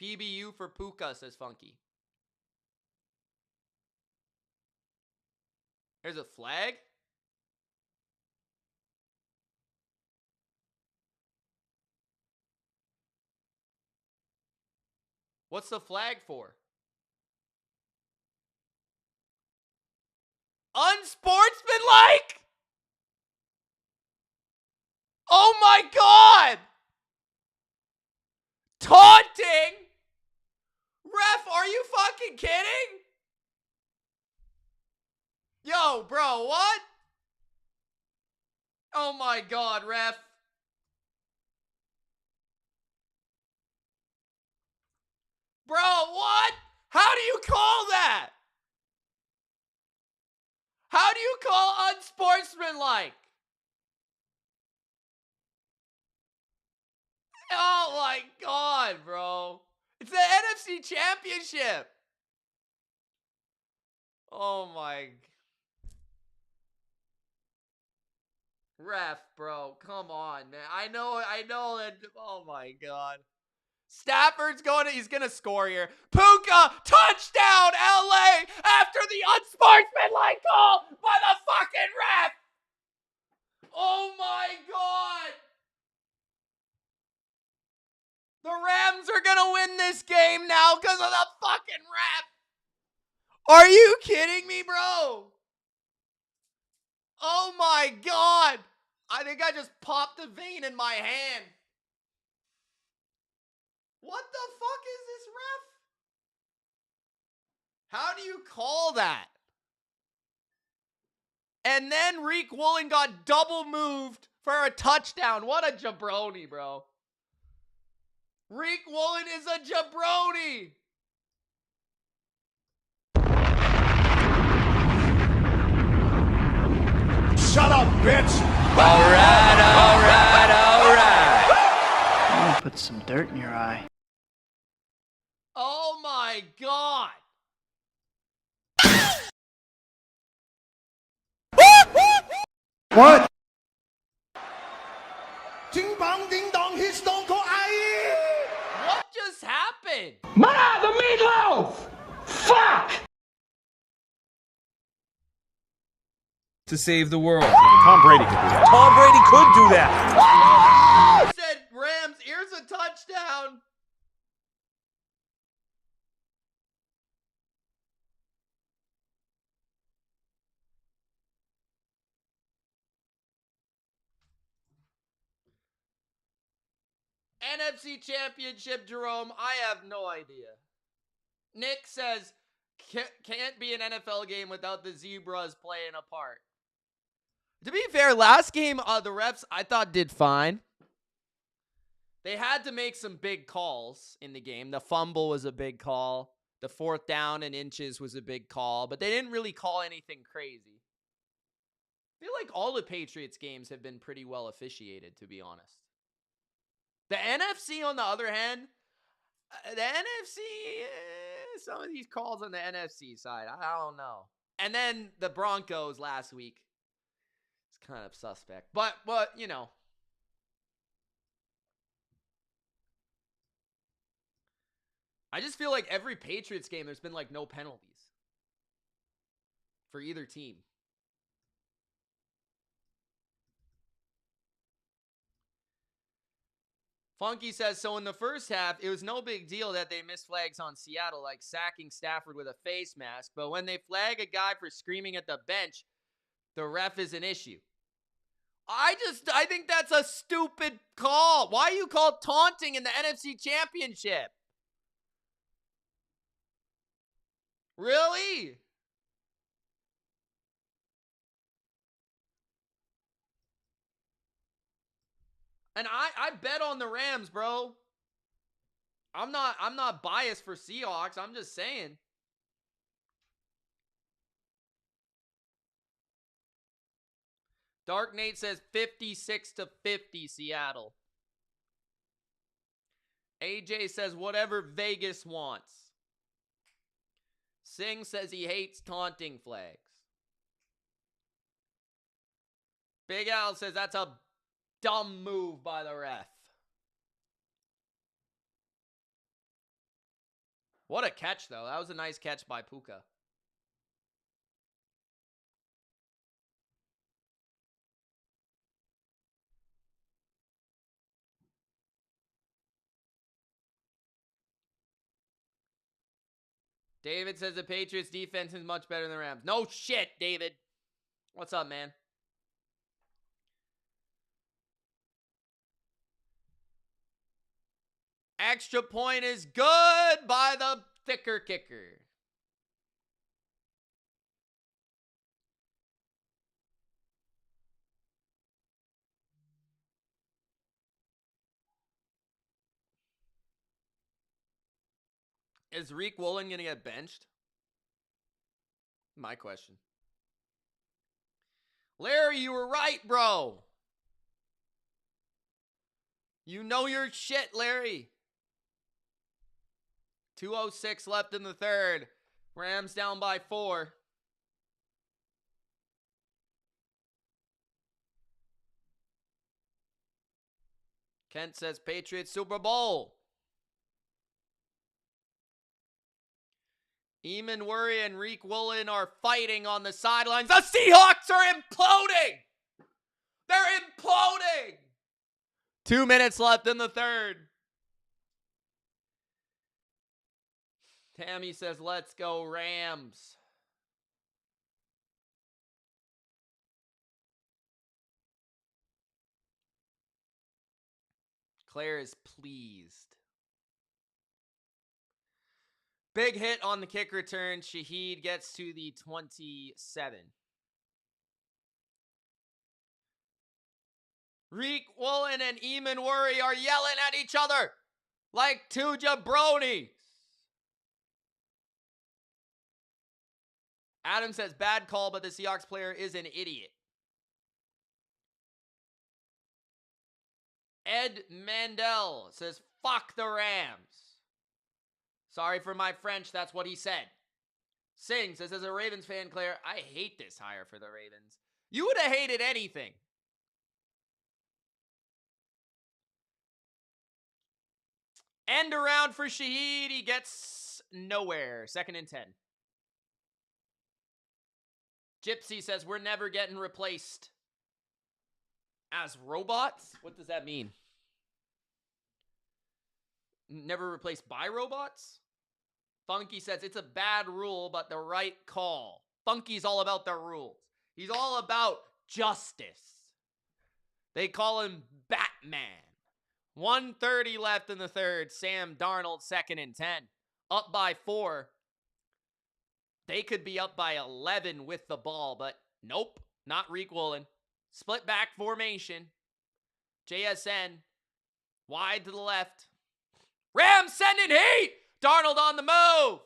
PBU for Puka, says Funky. There's a flag. What's the flag for? Unsportsmanlike! Oh my God! Taunting? Ref, are you fucking kidding? Yo, bro, what? Oh my God, ref. Bro, what? How do you call that? How do you call unsportsmanlike? Oh my God, bro. It's the NFC Championship. Oh my. Ref, bro. Come on, man. I know that. Oh my God. Stafford's he's going to score here. Puka, touchdown, LA, after the unsportsmanlike call by the fucking ref. Oh my God. The Rams are going to win this game now because of the fucking ref. Are you kidding me, bro? Oh my God. I think I just popped a vein in my hand. What the fuck is this ref? How do you call that? And then Reek Woolen got double moved for a touchdown. What a jabroni, bro. Reek Woolen is a jabroni. Shut up, bitch! All right. I'm gonna put some dirt in your eye. Oh my God. What? Ding bong, ding dong, hit stone cold aye! What just happened? Ma, the meatloaf! Fuck! To save the world. Tom Brady could do that. Tom Brady could do that. He said, Rams, here's a touchdown. NFC Championship, Jerome, I have no idea. Nick says, can't be an NFL game without the Zebras playing a part. To be fair, last game, the refs, I thought, did fine. They had to make some big calls in the game. The fumble was a big call. The 4th down and inches was a big call. But they didn't really call anything crazy. I feel like all the Patriots games have been pretty well officiated, to be honest. The NFC, on the other hand, the NFC, some of these calls on the NFC side, I don't know. And then the Broncos last week. It's kind of suspect. But you know. I just feel like every Patriots game, there's been like no penalties for either team. Funky says, so in the first half, it was no big deal that they missed flags on Seattle, like sacking Stafford with a face mask. But when they flag a guy for screaming at the bench, the ref is an issue. I think that's a stupid call. Why are you called taunting in the NFC Championship? Really? And I bet on the Rams, bro. I'm not biased for Seahawks. I'm just saying. Dark Nate says 56-50 Seattle. AJ says whatever Vegas wants. Singh says he hates taunting flags. Big Al says that's a dumb move by the ref. What a catch, though. That was a nice catch by Puka. David says the Patriots defense is much better than the Rams. No shit, David. What's up, man? Extra point is good by the thicker kicker. Is Reek Woolen going to get benched? My question. Larry, you were right, bro. You know your shit, Larry. 2:06 left in the third. Rams down by 4. Kent says Patriots Super Bowl. Eamon Worry and Reek Woolen are fighting on the sidelines. The Seahawks are imploding. They're imploding. 2 minutes left in the third. Tammy says, let's go Rams. Claire is pleased. Big hit on the kick return. Shaheed gets to the 27. Reek Woolen and Eamon Worry are yelling at each other like two jabronis. Adam says, bad call, but the Seahawks player is an idiot. Ed Mandel says, fuck the Rams. Sorry for my French, that's what he said. Singh says, as a Ravens fan, Claire, I hate this hire for the Ravens. You would have hated anything. End around for Shaheed. He gets nowhere. 2nd and 10. Gypsy says, we're never getting replaced. As robots? What does that mean? Never replaced by robots? Funky says, it's a bad rule, but the right call. Funky's all about the rules. He's all about justice. They call him Batman. 1:30 left in the third. Sam Darnold, 2nd and 10. Up by 4. They could be up by 11 with the ball, but nope, not Reek Woolen. Split back formation. JSN. Wide to the left. Rams sending heat! Darnold on the move!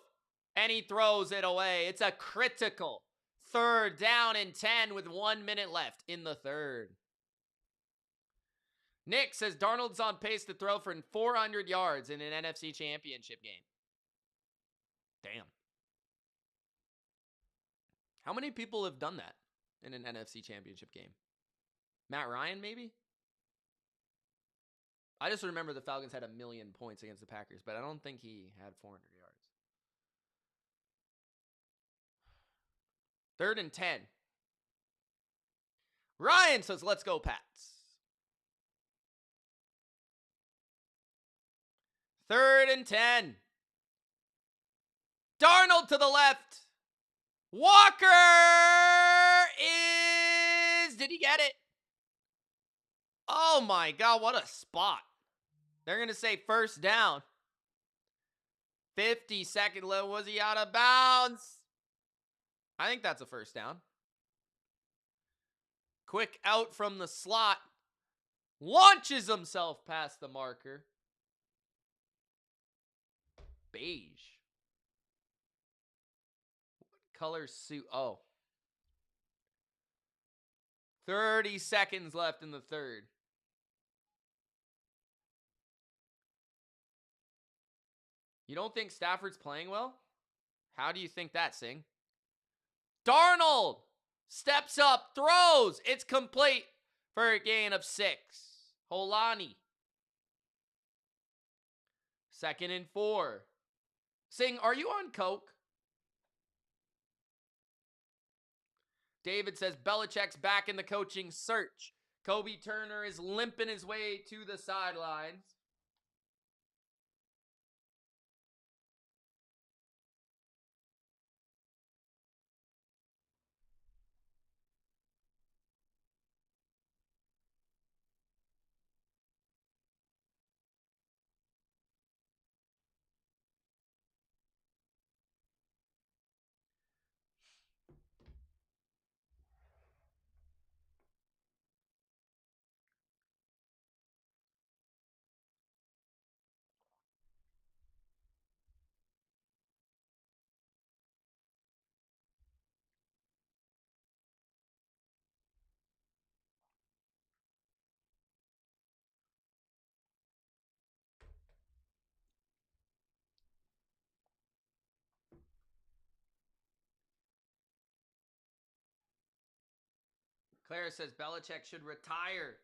And he throws it away. It's a critical 3rd down and 10 with 1 minute left in the third. Nick says Darnold's on pace to throw for 400 yards in an NFC Championship game. Damn. How many people have done that in an NFC Championship game? Matt Ryan, maybe? I just remember the Falcons had 1 million points against the Packers, but I don't think he had 400 yards. 3rd and 10. Ryan says, let's go, Pats. 3rd and 10. Darnold to the left. Walker did he get it? Oh my God, what a spot. They're going to say first down. 52nd left. Was he out of bounds? I think that's a first down. Quick out from the slot. Launches himself past the marker. Beige. What color suit? Oh. 30 seconds left in the third. You don't think Stafford's playing well? How do you think that, Sing? Darnold steps up, throws. It's complete for a gain of 6. Holani. 2nd and 4. Sing, are you on coke? David says Belichick's back in the coaching search. Kobe Turner is limping his way to the sidelines. Claire says Belichick should retire.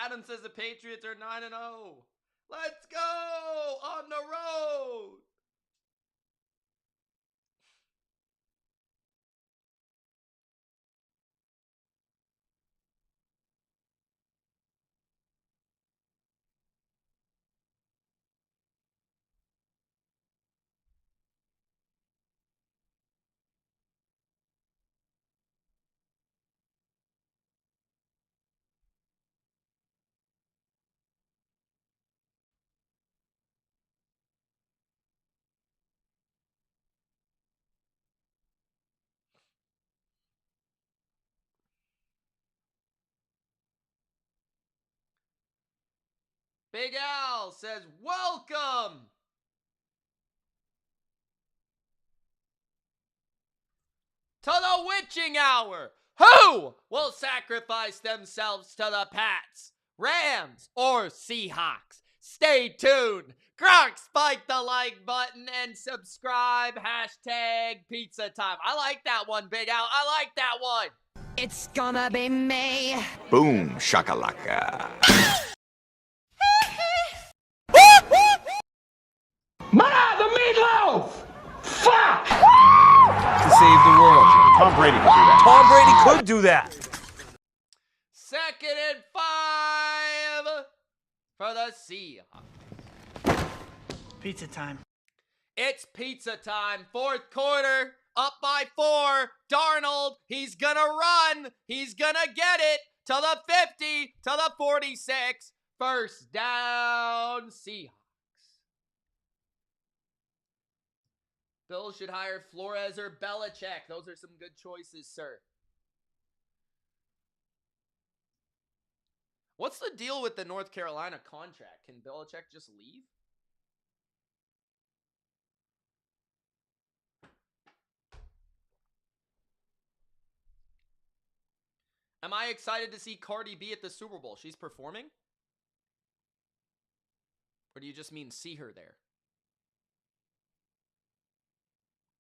Adam says the Patriots are 9-0. Let's go on the road. Big Al says, welcome to the witching hour. Who will sacrifice themselves to the Pats, Rams, or Seahawks? Stay tuned. Gronk, spike the like button and subscribe. Hashtag pizza time. I like that one, Big Al. I like that one. It's gonna be me. Boom, shakalaka. Ma, the meatloaf! Fuck! To save the world. Tom Brady could do that. Tom Brady could do that. 2nd and 5 for the Seahawks. Pizza time. It's pizza time. 4th quarter, up by 4. Darnold, he's gonna run. He's gonna get it to the 50, to the 46. First down, Seahawks. Bills should hire Flores or Belichick. Those are some good choices, sir. What's the deal with the North Carolina contract? Can Belichick just leave? Am I excited to see Cardi B at the Super Bowl? She's performing? Or do you just mean see her there?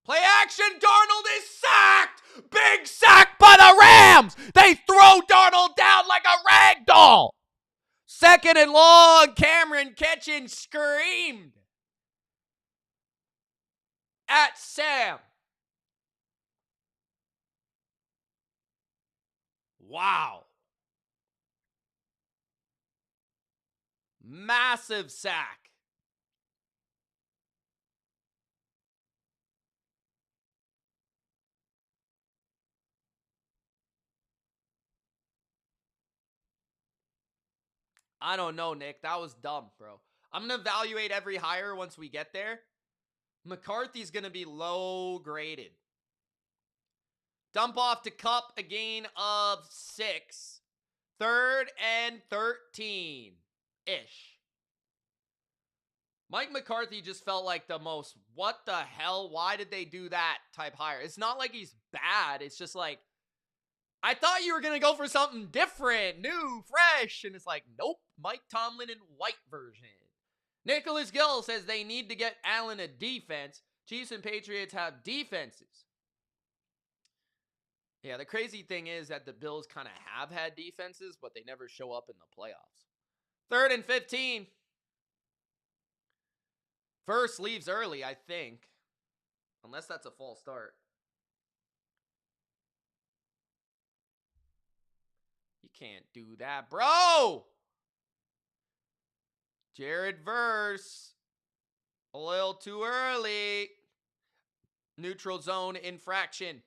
Play action! Darnold is sacked! Big sack by the Rams! They throw Darnold down like a rag doll! Second and long, Cameron Ketchen screamed at Sam. Wow. Massive sack. I don't know, Nick. That was dumb, bro. I'm going to evaluate every hire once we get there. McCarthy's going to be low graded. Dump off to Cup, a gain of 6. 3rd and 13-ish. Mike McCarthy just felt like the most, what the hell, why did they do that type hire. It's not like he's bad. It's just like, I thought you were going to go for something different, new, fresh. And it's like, nope, Mike Tomlin in white version. Nicholas Gill says they need to get Allen a defense. Chiefs and Patriots have defenses. Yeah, the crazy thing is that the Bills kind of have had defenses, but they never show up in the playoffs. 3rd and 15. First leaves early, I think. Unless that's a false start. You can't do that, bro! Jared Verse. A little too early. Neutral zone infraction.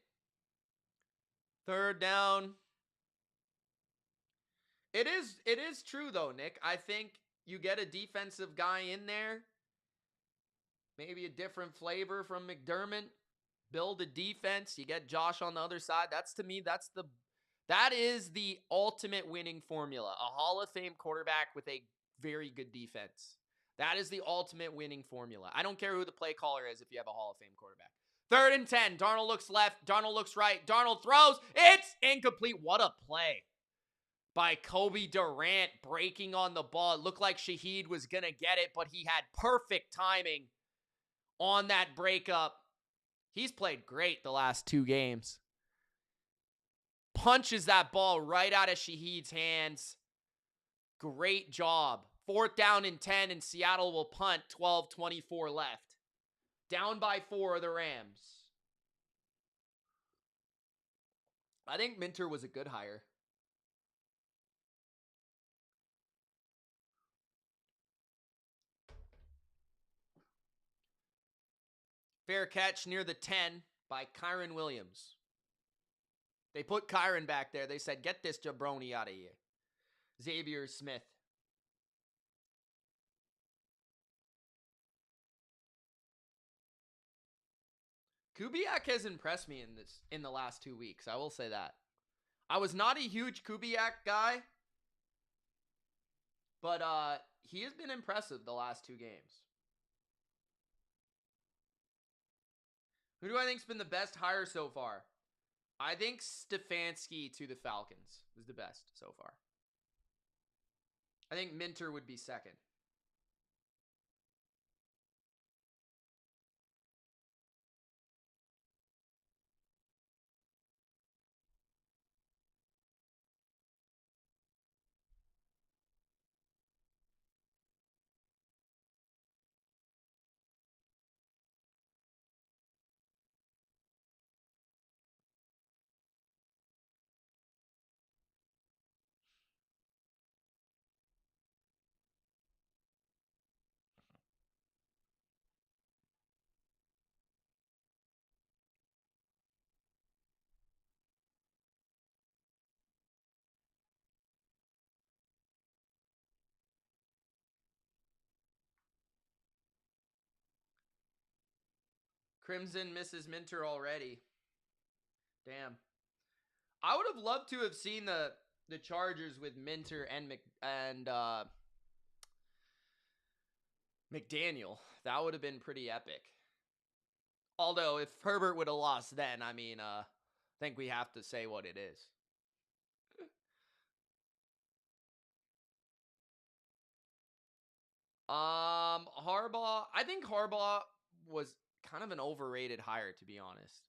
3rd down. It is true, though, Nick. I think you get a defensive guy in there. Maybe a different flavor from McDermott. Build a defense. You get Josh on the other side. That is the ultimate winning formula. A Hall of Fame quarterback with a very good defense. That is the ultimate winning formula. I don't care who the play caller is if you have a Hall of Fame quarterback. 3rd and 10. Darnold looks left. Darnold looks right. Darnold throws. It's incomplete. What a play by Kobe Durant breaking on the ball. It looked like Shaheed was going to get it, but he had perfect timing on that breakup. He's played great the last 2 games. Punches that ball right out of Shaheed's hands. Great job. 4th down and 10, and Seattle will punt. 12:24 left. Down by 4 are the Rams. I think Minter was a good hire. Fair catch near the 10 by Kyron Williams. They put Kyron back there. They said, get this jabroni out of here. Xavier Smith. Kubiak has impressed me in the last 2 weeks. I will say that. I was not a huge Kubiak guy, but he has been impressive the last 2 games. Who do I think's been the best hire so far? I think Stefanski to the Falcons is the best so far. I think Minter would be second. Crimson misses Minter already. Damn. I would have loved to have seen the Chargers with Minter and McDaniel. That would have been pretty epic. Although, if Herbert would have lost then, I mean, I think we have to say what it is. Harbaugh, I think Harbaugh was kind of an overrated hire, to be honest.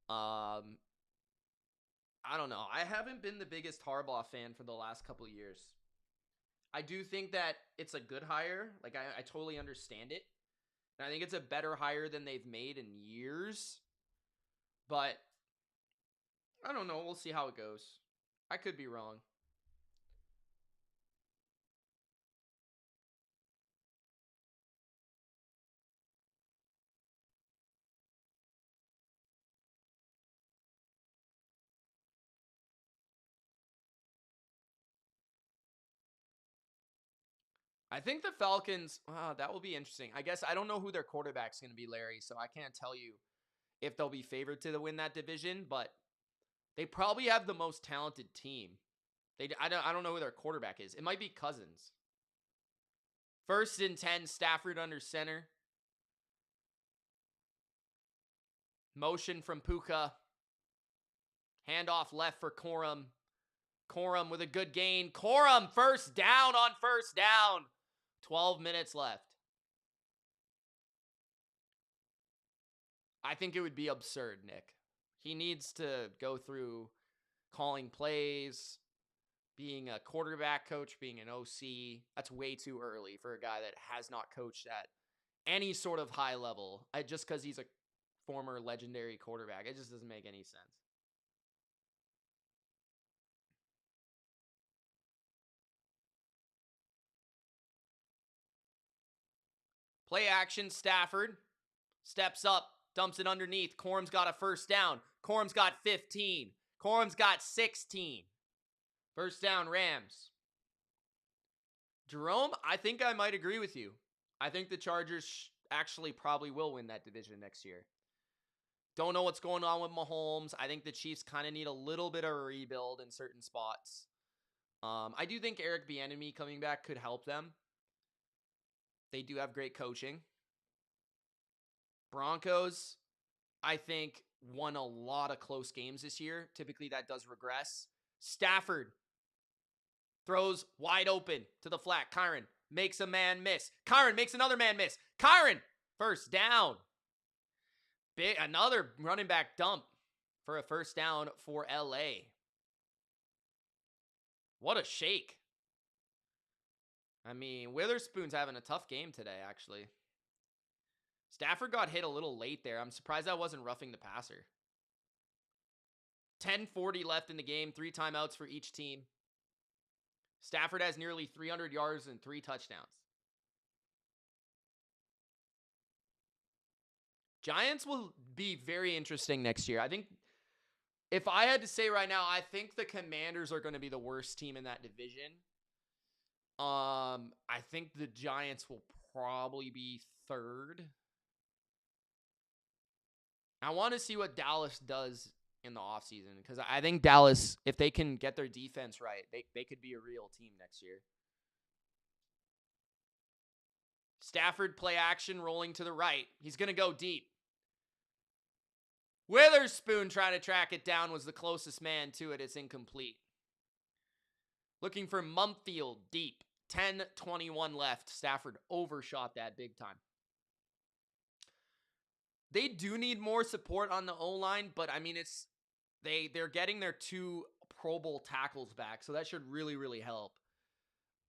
I don't know. I haven't been the biggest Harbaugh fan for the last couple of years. I do think that it's a good hire. Like, I totally understand it. And I think it's a better hire than they've made in years. But I don't know. We'll see how it goes. I could be wrong. I think the Falcons, that will be interesting. I guess I don't know who their quarterback's going to be, Larry, so I can't tell you if they'll be favored to win that division, but they probably have the most talented team. I don't know who their quarterback is. It might be Cousins. 1st and 10, Stafford under center. Motion from Puka. Handoff left for Corum. Corum with a good gain. Corum first down on first down. 12 minutes left. I think it would be absurd, Nick. He needs to go through calling plays, being a quarterback coach, being an OC. That's way too early for a guy that has not coached at any sort of high level. Just because he's a former legendary quarterback. It just doesn't make any sense. Play action, Stafford steps up, dumps it underneath. Corum's got a first down. Corum's got 15. Corum's got 16. First down, Rams. Jerome, I think I might agree with you. I think the Chargers actually probably will win that division next year. Don't know what's going on with Mahomes. I think the Chiefs kind of need a little bit of a rebuild in certain spots. I do think Eric Bieniemy coming back could help them. They do have great coaching. Broncos, I think, won a lot of close games this year. Typically, that does regress. Stafford throws wide open to the flat. Kyron makes a man miss. Kyron makes another man miss. Kyron, first down. Another running back dump for a first down for LA. What a shake. I mean, Witherspoon's having a tough game today, actually. Stafford got hit a little late there. I'm surprised that wasn't roughing the passer. 10:40 left in the game, 3 timeouts for each team. Stafford has nearly 300 yards and 3 touchdowns. Giants will be very interesting next year. I think if I had to say right now, I think the Commanders are going to be the worst team in that division. I think the Giants will probably be 3rd. I want to see what Dallas does in the offseason because I think Dallas, if they can get their defense right, they could be a real team next year. Stafford play action, rolling to the right. He's going to go deep. Witherspoon trying to track it down was the closest man to it. It's incomplete. Looking for Mumfield deep. 10:21 left. Stafford overshot that big time. They do need more support on the O-line, but I mean, they're getting their 2 Pro Bowl tackles back, so that should really, really help.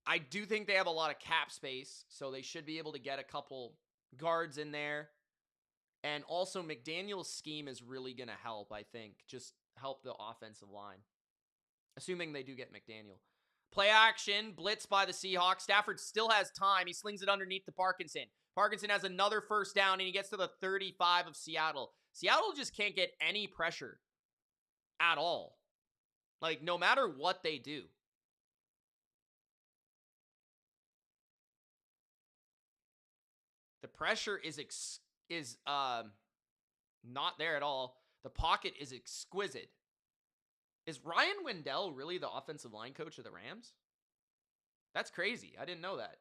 I do think they have a lot of cap space, so they should be able to get a couple guards in there. And also, McDaniel's scheme is really going to help, I think. Just help the offensive line. Assuming they do get McDaniel. Play action, blitz by the Seahawks. Stafford still has time. He slings it underneath to Parkinson. Parkinson has another first down, and he gets to the 35 of Seattle. Seattle just can't get any pressure at all. Like, no matter what they do. The pressure is not there at all. The pocket is exquisite. Is Ryan Wendell really the offensive line coach of the Rams? That's crazy. I didn't know that.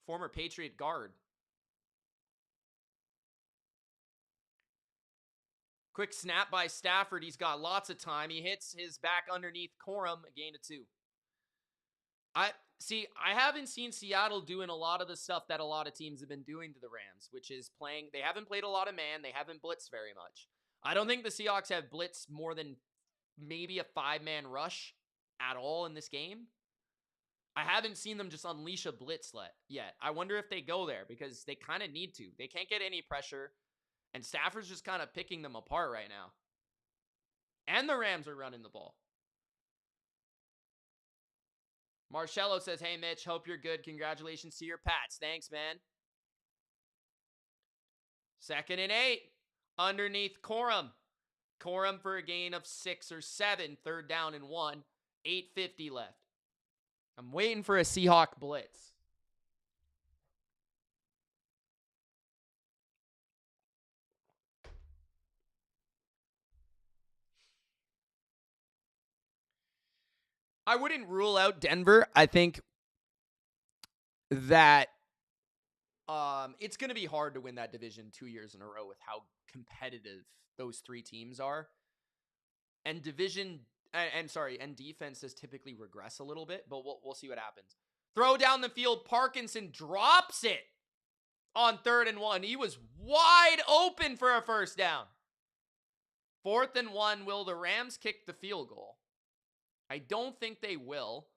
Former Patriot guard. Quick snap by Stafford. He's got lots of time. He hits his back underneath Corum, a gain of 2. I haven't seen Seattle doing a lot of the stuff that a lot of teams have been doing to the Rams, which is playing. They haven't played a lot of man. They haven't blitzed very much. I don't think the Seahawks have blitzed more than maybe a 5-man rush at all in this game. I haven't seen them just unleash a blitz yet. I wonder if they go there because they kind of need to. They can't get any pressure, and Stafford's just kind of picking them apart right now. And the Rams are running the ball. Marcello says, hey, Mitch, hope you're good. Congratulations to your Pats. Thanks, man. 2nd and 8. Underneath Corum. Corum for a gain of 6 or 7. 3rd down and 1. 8:50 left. I'm waiting for a Seahawk blitz. I wouldn't rule out Denver. I think that it's going to be hard to win that division 2 years in a row with how competitive those 3 teams are. And defense does typically regress a little bit, but we'll see what happens. Throw down the field. Parkinson drops it on 3rd and 1. He was wide open for a 1st down. 4th and 1. Will the Rams kick the field goal? I don't think they will.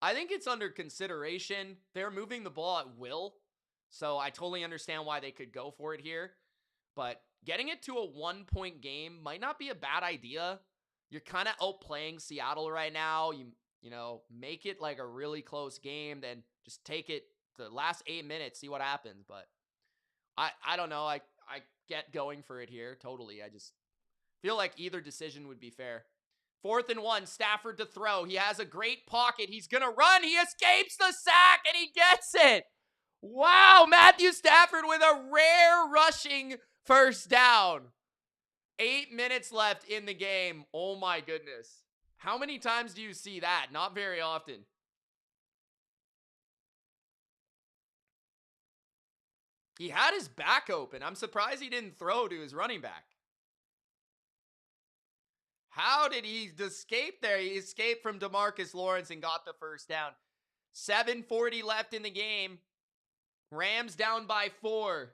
I think it's under consideration. They're moving the ball at will, so I totally understand why they could go for it here. But getting it to a 1-point game might not be a bad idea. You're kind of outplaying Seattle right now. You know, make it like a really close game, then just take it the last 8 minutes, see what happens. But I don't know. I get going for it here, totally. I just feel like either decision would be fair. 4th and 1, Stafford to throw. He has a great pocket. He's going to run. He escapes the sack, and he gets it. Wow, Matthew Stafford with a rare rushing 1st down. 8 minutes left in the game. Oh, my goodness. How many times do you see that? Not very often. He had his back open. I'm surprised he didn't throw to his running back. How did he escape there? He escaped from DeMarcus Lawrence and got the 1st down. 7:40 left in the game. Rams down by 4.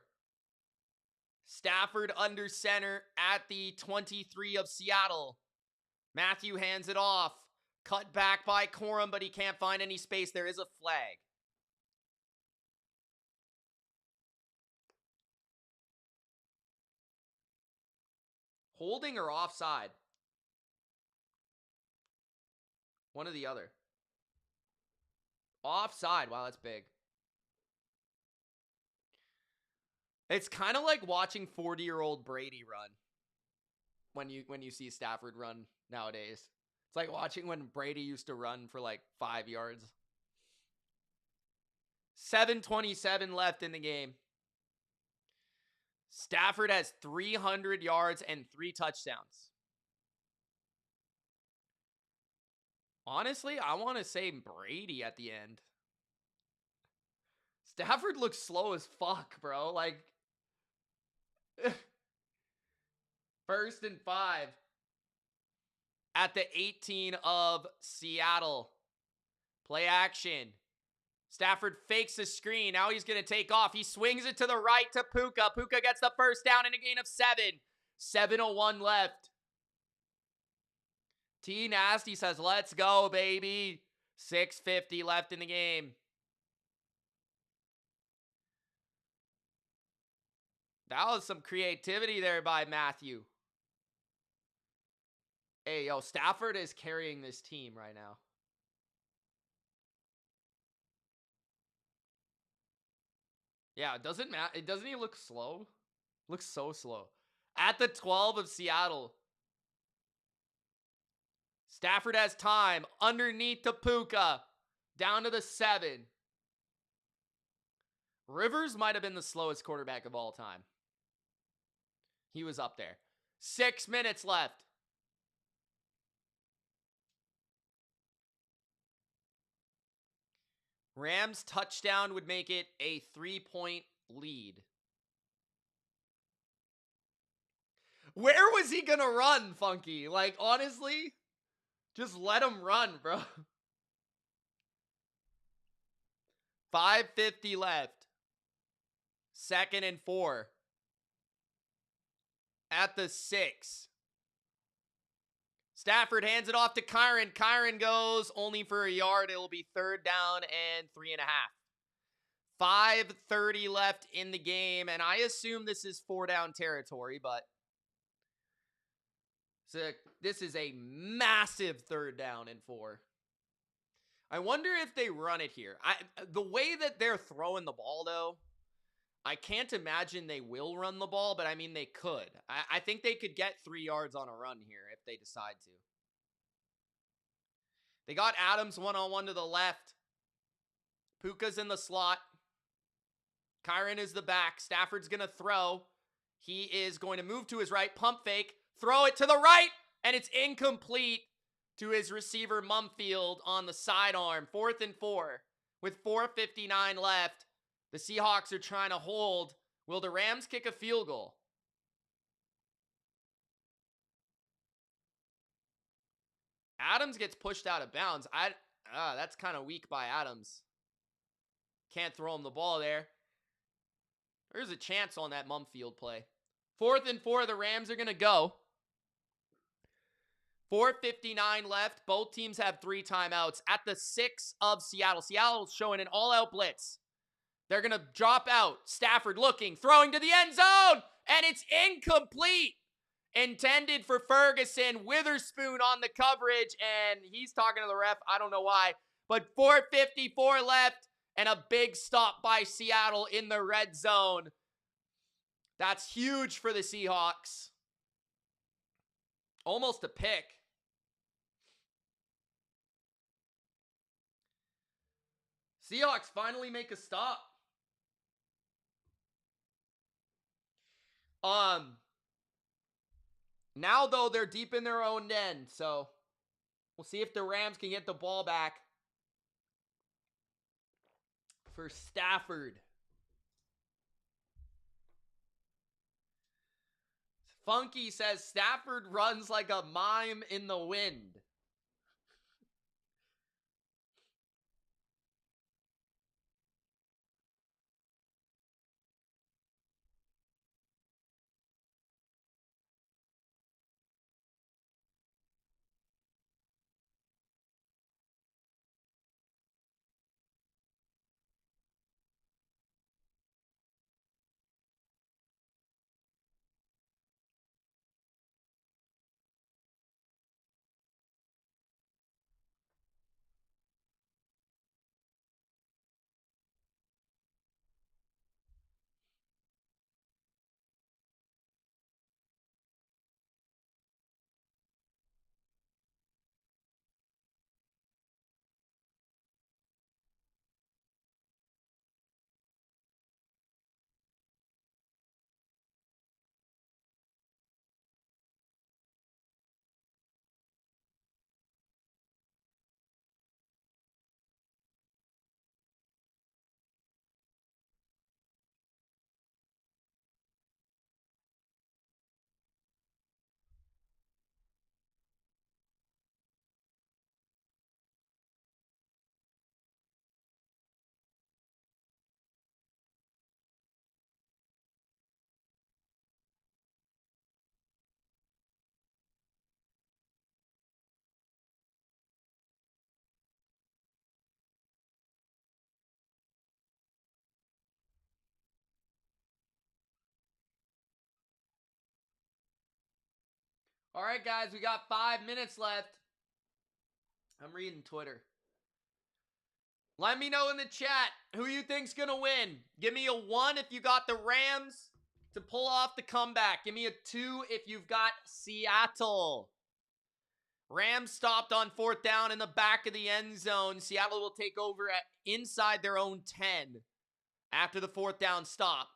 Stafford under center at the 23 of Seattle. Matthew hands it off. Cut back by Corum, but he can't find any space. There is a flag. Holding or offside? One or the other. Offside. Wow, that's big. It's kind of like watching 40-year-old Brady run when you see Stafford run nowadays. It's like watching when Brady used to run for like 5 yards. 7:27 left in the game. Stafford has 300 yards and 3 touchdowns. Honestly, I want to say Brady at the end. Stafford looks slow as fuck, bro. Like, 1st and 5 at the 18 of Seattle. Play action. Stafford fakes the screen. Now he's going to take off. He swings it to the right to Puka. Puka gets the 1st down and a gain of 7. 7:01 left. T Nasty says, let's go, baby. 6:50 left in the game. That was some creativity there by Matthew. Hey, yo, Stafford is carrying this team right now. Yeah, doesn't he look slow? Looks so slow. At the 12 of Seattle. Stafford has time. Underneath to Puka. Down to the 7. Rivers might have been the slowest quarterback of all time. He was up there. 6 minutes left. Rams touchdown would make it a 3-point lead. Where was he going to run, Funky? Like, honestly, just let him run, bro. 5:50 left. 2nd and 4. At the 6. Stafford hands it off to Kyren. Kyren goes only for a yard. It'll be 3rd down and 3.5. 5:30 left in the game, and I assume this is 4-down territory, but this is a massive 3rd down and 4. I wonder if they run it here. The way that they're throwing the ball, though, I can't imagine they will run the ball, but I mean, they could. I think they could get 3 yards on a run here if they decide to. They got Adams one-on-one to the left. Puka's in the slot. Kyren is the back. Stafford's going to throw. He is going to move to his right. Pump fake. Throw it to the right. And it's incomplete to his receiver, Mumfield, on the sidearm. 4th and 4 with 4:59 left. The Seahawks are trying to hold. Will the Rams kick a field goal? Adams gets pushed out of bounds. That's kind of weak by Adams. Can't throw him the ball there. There's a chance on that Mumfield play. 4th and 4, the Rams are going to go. 4:59 left. Both teams have 3 timeouts. At the 6 of Seattle. Seattle's showing an all-out blitz. They're going to drop out. Stafford looking, throwing to the end zone, and it's incomplete. Intended for Ferguson. Witherspoon on the coverage, and he's talking to the ref. I don't know why. But 4:54 left, and a big stop by Seattle in the red zone. That's huge for the Seahawks. Almost a pick. Seahawks finally make a stop. Now, though, they're deep in their own end, so we'll see if the Rams can get the ball back for Stafford. Funky says Stafford runs like a mime in the wind. All right, guys, we got 5 minutes left. I'm reading Twitter. Let me know in the chat who you think's going to win. Give me a 1 if you got the Rams to pull off the comeback. Give me a 2 if you've got Seattle. Rams stopped on 4th down in the back of the end zone. Seattle will take over inside their own 10 after the 4th down stop.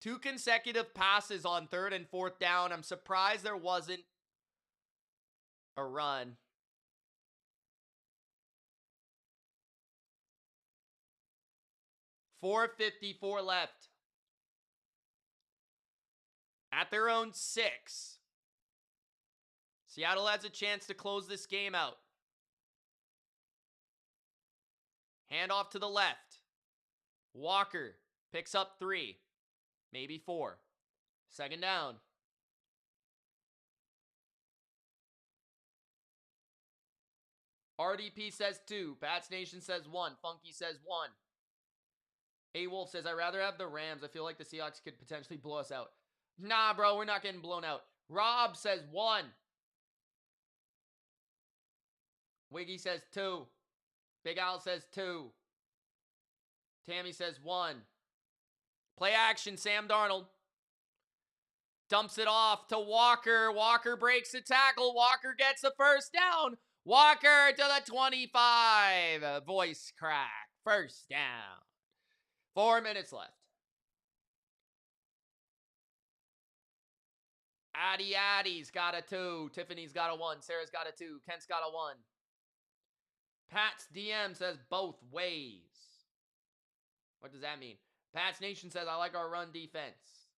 2 consecutive passes on 3rd and 4th down. I'm surprised there wasn't a run. .454 left. At their own 6. Seattle has a chance to close this game out. Handoff to the left. Walker picks up 3, maybe 4. 2nd down. RDP says 2. Pats Nation says 1. Funky says 1. A-Wolf says, I'd rather have the Rams. I feel like the Seahawks could potentially blow us out. Nah, bro, we're not getting blown out. Rob says 1. Wiggy says 2. Big Al says 2. Tammy says 1. Play action, Sam Darnold. Dumps it off to Walker. Walker breaks the tackle. Walker gets the 1st down. Walker to the 25. Voice crack. 1st down. 4 minutes left. Addie's got a 2. Tiffany's got a 1. Sarah's got a 2. Kent's got a 1. Pat's DM says both ways. What does that mean? Pat's Nation says, I like our run defense.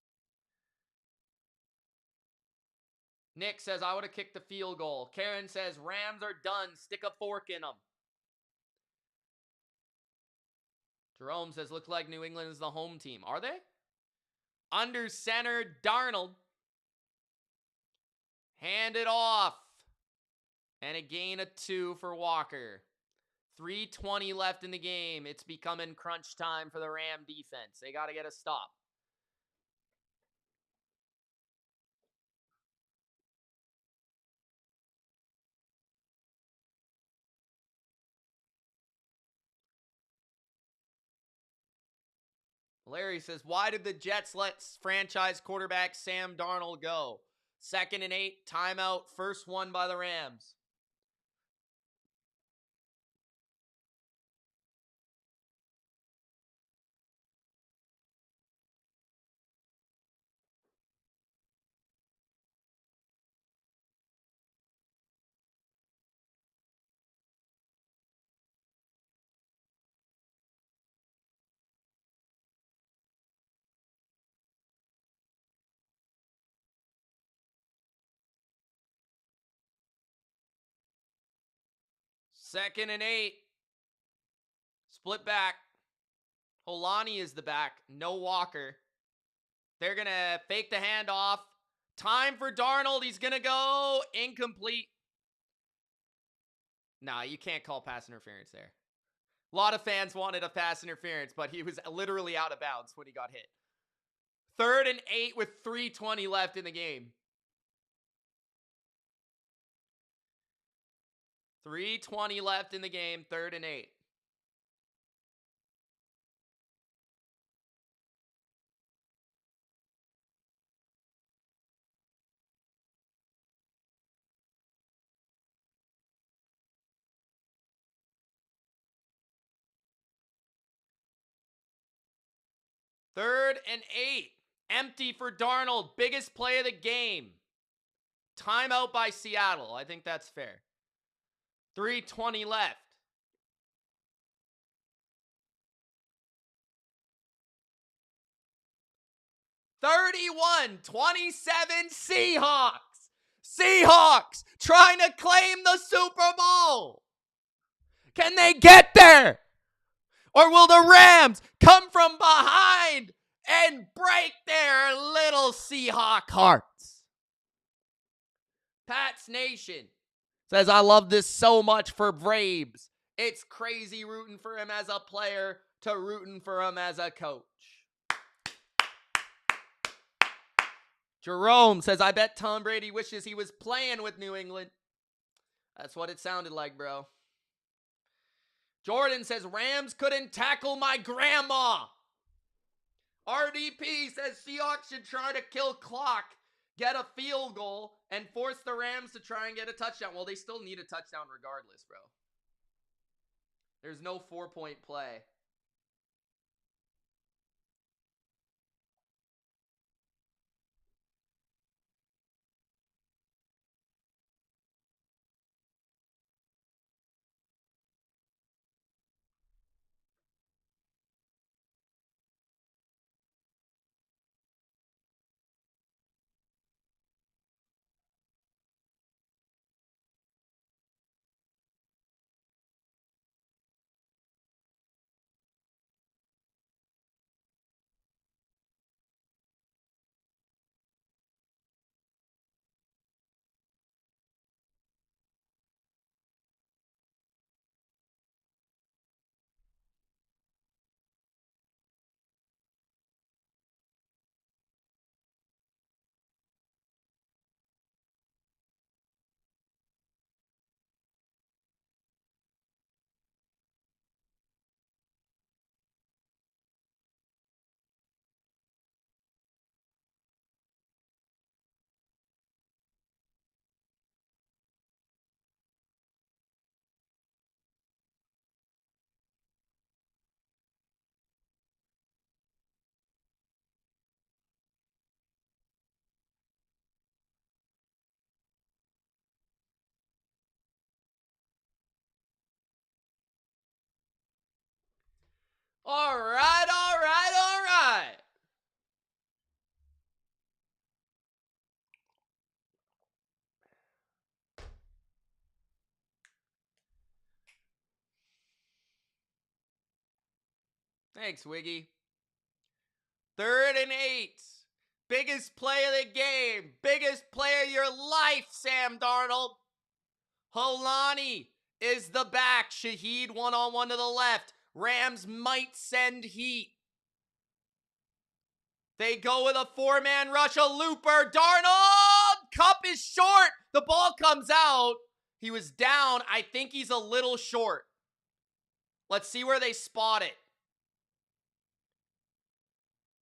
Nick says, I would have kicked the field goal. Karen says, Rams are done. Stick a fork in them. Jerome says, looks like New England is the home team. Are they? Under center, Darnold. Hand it off. And a gain of 2 for Walker. 3:20 left in the game. It's becoming crunch time for the Ram defense. They got to get a stop. Larry says, why did the Jets let franchise quarterback Sam Darnold go? 2nd and 8, timeout, first one by the Rams. Second and 8. Split back. Holani is the back. No Walker. They're going to fake the handoff. Time for Darnold. He's going to go incomplete. Nah, you can't call pass interference there. A lot of fans wanted a pass interference, but he was literally out of bounds when he got hit. 3rd and 8 with 3:20 left in the game. 3:20 left in the game, 3rd and 8. Third and 8. Empty for Darnold. Biggest play of the game. Timeout by Seattle. I think that's fair. 3:20 left. (31-27) Seahawks. Seahawks trying to claim the Super Bowl. Can they get there? Or will the Rams come from behind and break their little Seahawk hearts? Pat's Nation says, I love this so much for Braves. It's crazy rooting for him as a player to rooting for him as a coach. Jerome says, I bet Tom Brady wishes he was playing with New England. That's what it sounded like, bro. Jordan says, Rams couldn't tackle my grandma. RDP says, Seahawks should try to kill clock, get a field goal, and force the Rams to try and get a touchdown. Well, they still need a touchdown regardless, bro. There's no 4-point play. All right, all right, all right. Thanks, Wiggy. 3rd and 8. Biggest play of the game. Biggest play of your life, Sam Darnold. Holani is the back. Shaheed one-on-one to the left. Rams might send heat. They go with a 4-man rush, a looper. Darnold! Cup is short. The ball comes out. He was down. I think he's a little short. Let's see where they spot it.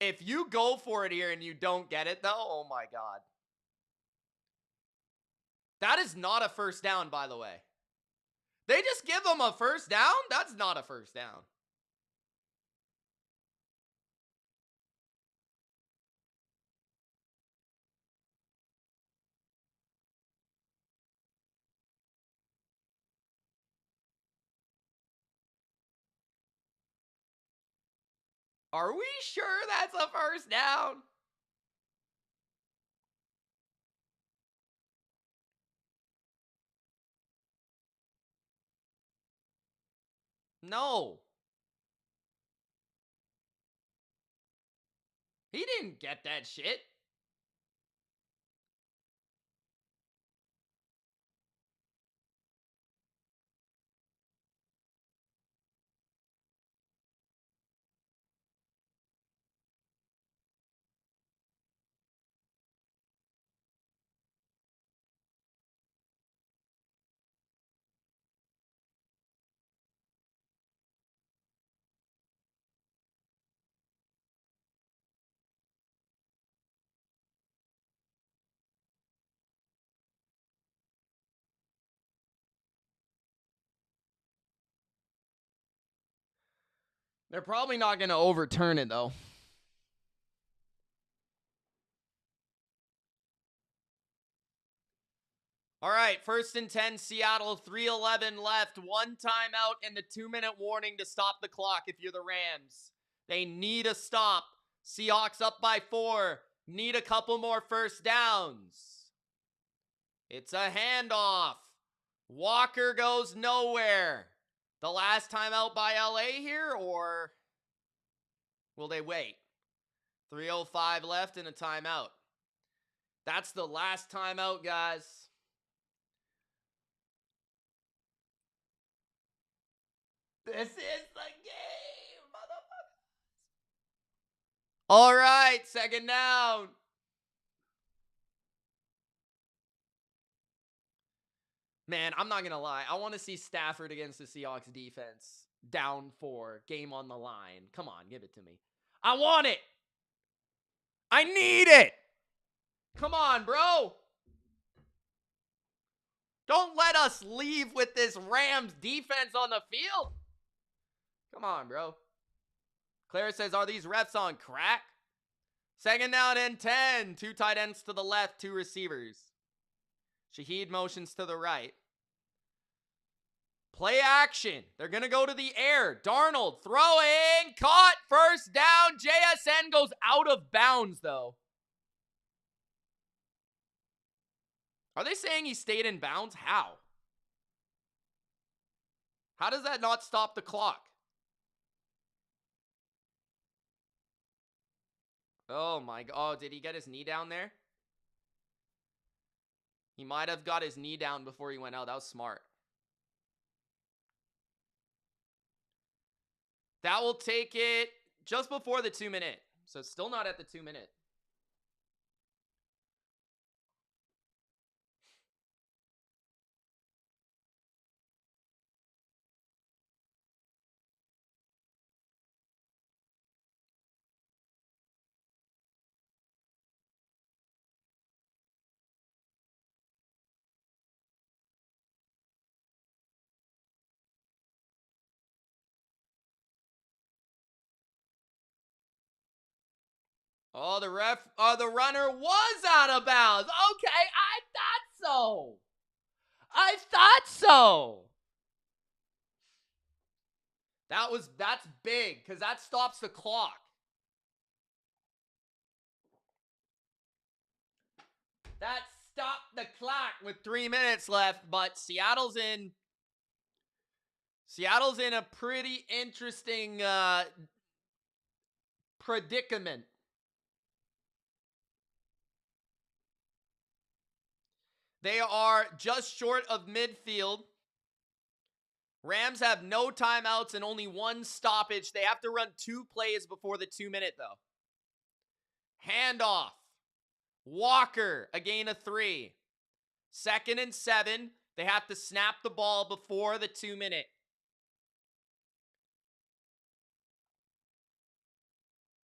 If you go for it here and you don't get it, though, oh my God. That is not a first down, by the way. They just give them a first down? That's not a first down. Are we sure that's a first down? No. He didn't get that shit. They're probably not going to overturn it, though. All right, 1st and 10, Seattle, 3:11 left. 1 timeout and the 2-minute warning to stop the clock if you're the Rams. They need a stop. Seahawks up by 4. Need a couple more first downs. It's a handoff. Walker goes nowhere. The last timeout by LA here, or will they wait? 3:05 left and a timeout. That's the last timeout, guys. This is the game, motherfuckers. All right, 2nd down. Man, I'm not going to lie. I want to see Stafford against the Seahawks defense. Down 4, game on the line. Come on, give it to me. I want it. I need it. Come on, bro. Don't let us leave with this Rams defense on the field. Come on, bro. Claire says, are these refs on crack? 2nd down and 10. 2 tight ends to the left, 2 receivers. Shaheed motions to the right. Play action. They're going to go to the air. Darnold throwing. Caught. 1st down. JSN goes out of bounds, though. Are they saying he stayed in bounds? How? How does that not stop the clock? Oh my God. Oh, did he get his knee down there? He might have got his knee down before he went out. That was smart. That will take it just before the 2-minute. So it's still not at the 2-minute. Oh, the runner was out of bounds. Okay, I thought so. I thought so. That's big, because that stops the clock. That stopped the clock with 3 minutes left, but Seattle's in a pretty interesting predicament. They are just short of midfield. Rams have no timeouts and only one stoppage. They have to run 2 plays before the 2-minute, though. Handoff. Walker, a gain of 3. 2nd and 7. They have to snap the ball before the 2-minute.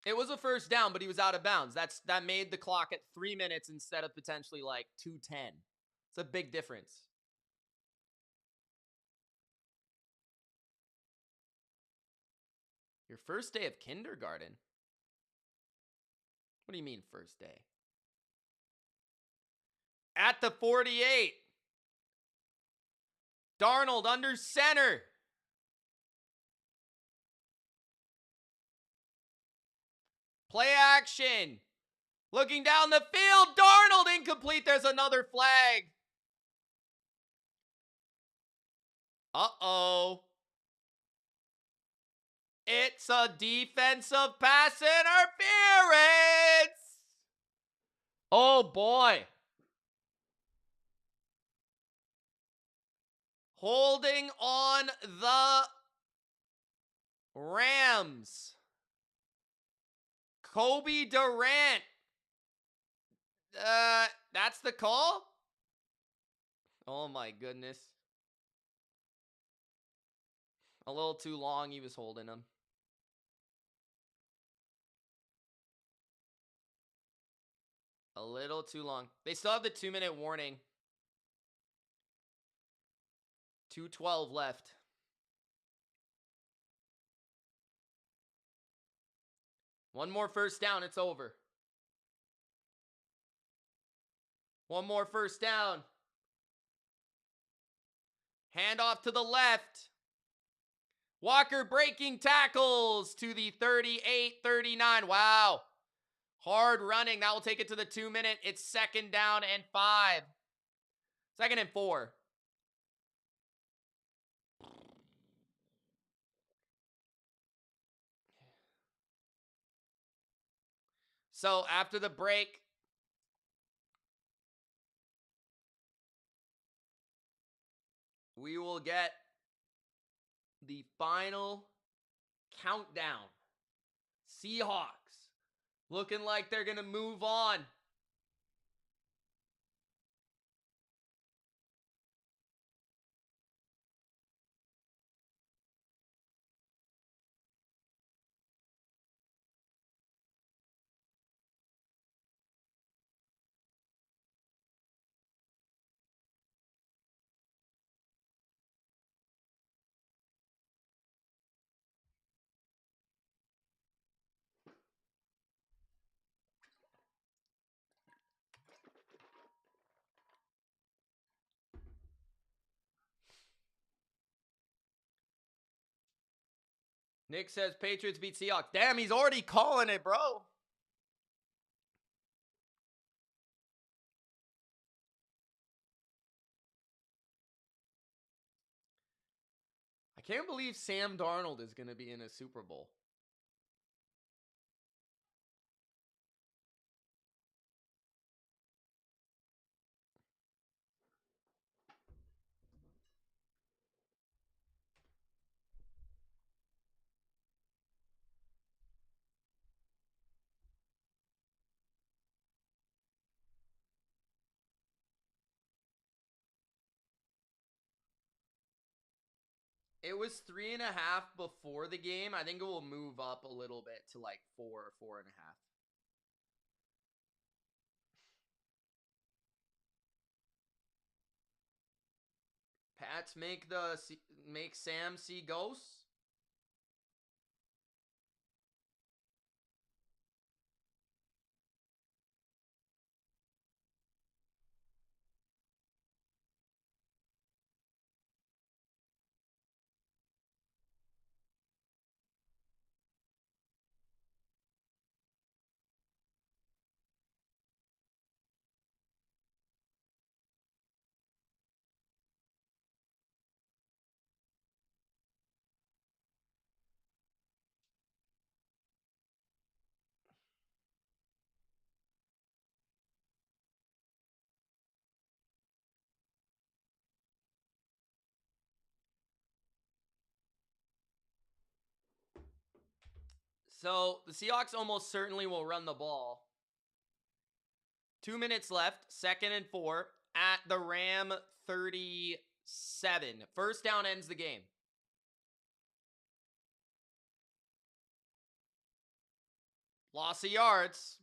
It was a first down, but he was out of bounds. That made the clock at 3 minutes instead of potentially like 2:10. It's a big difference. Your first day of kindergarten? What do you mean first day? At the 48. Darnold under center. Play action. Looking down the field. Darnold incomplete. There's another flag. Uh-oh. It's a defensive pass interference. Oh, boy. Holding on the Rams. Kobe Durant. That's the call? Oh, my goodness. A little too long, he was holding him. A little too long. They still have the 2-minute warning. 2:12 left. One more first down, it's over. One more first down. Handoff to the left. Walker breaking tackles to the 38-39. Wow. Hard running. That will take it to the 2-minute. It's 2nd down and 5. 2nd and 4. So after the break, we will get the final countdown. Seahawks looking like they're going to move on. Nick says Patriots beat Seahawks. Damn, he's already calling it, bro. I can't believe Sam Darnold is going to be in a Super Bowl. It was 3.5 before the game. I think it will move up a little bit to like 4 or 4.5. Pats make Sam see ghosts. So the Seahawks almost certainly will run the ball. 2 minutes left, 2nd and 4 at the Ram 37. First down ends the game. Loss of yards.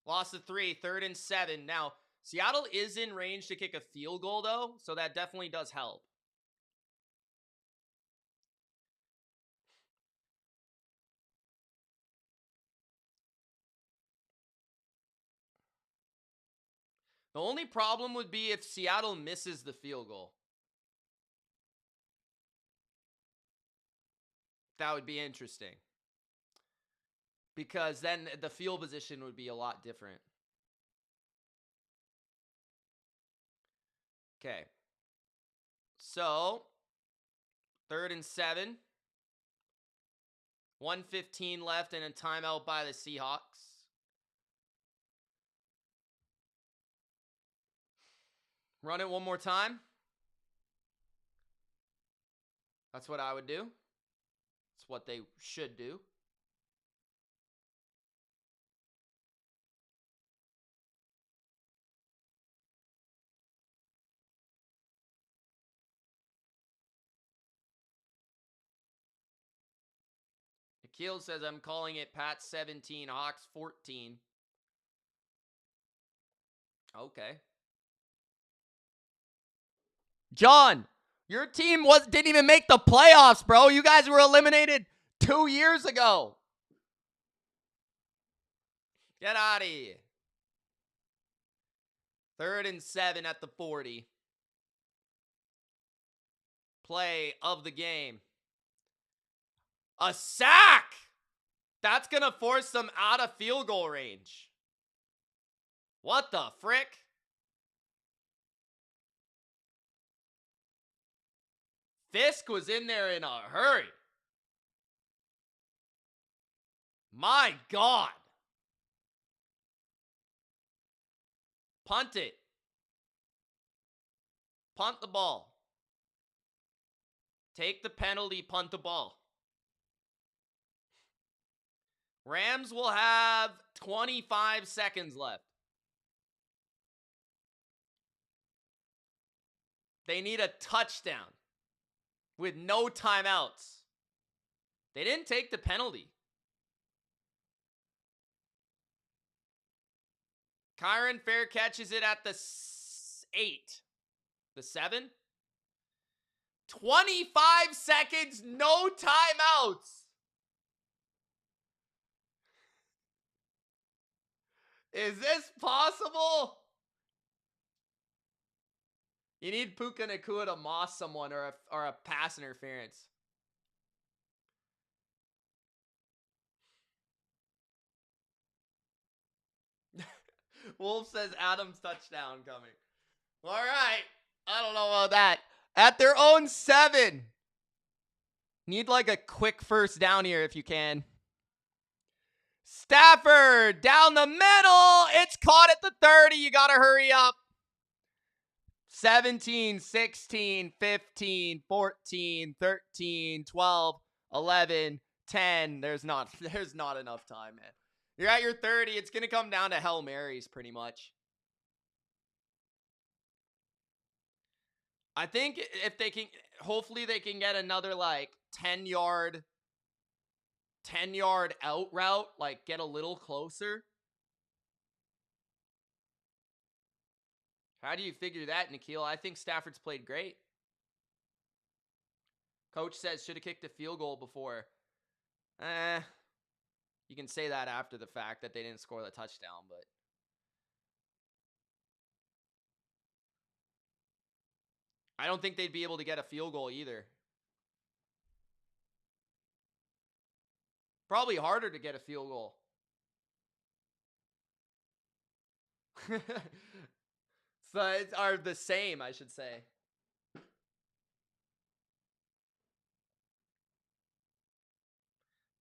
Loss of 3, 3rd and 7. Now, Seattle is in range to kick a field goal, though, so that definitely does help. The only problem would be if Seattle misses the field goal. That would be interesting. Because then the field position would be a lot different. Okay. So, 3rd and 7. 1:15 left and a timeout by the Seahawks. Run it one more time. That's what I would do. It's what they should do. Nikhil says, I'm calling it Pat 17, Hawks 14. Okay. John, your team didn't even make the playoffs, bro. You guys were eliminated 2 years ago. Get out of here. 3rd and 7 at the 40. Play of the game. A sack! That's going to force them out of field goal range. What the frick? Fisk was in there in a hurry. My God. Punt it. Punt the ball. Take the penalty, punt the ball. Rams will have 25 seconds left. They need a touchdown with no timeouts. They didn't take the penalty. Kyron Fair catches it at the 8. The 7? 25 seconds, no timeouts. Is this possible? You need Puka Nacua to moss someone or a pass interference. Wolf says Adams touchdown coming. All right. I don't know about that. At their own 7. Need like a quick first down here if you can. Stafford down the middle. It's caught at the 30. You got to hurry up. 17, 16, 15, 14, 13, 12, 11, 10. There's not enough time, man. You're at your 30. It's going to come down to Hail Marys pretty much. I think if they can, hopefully they can get another like 10-yard out route, like get a little closer. How do you figure that, Nikhil? I think Stafford's played great. Coach says should have kicked a field goal before. You can say that after the fact that they didn't score the touchdown, but I don't think they'd be able to get a field goal either. Probably harder to get a field goal. So it's are the same, I should say.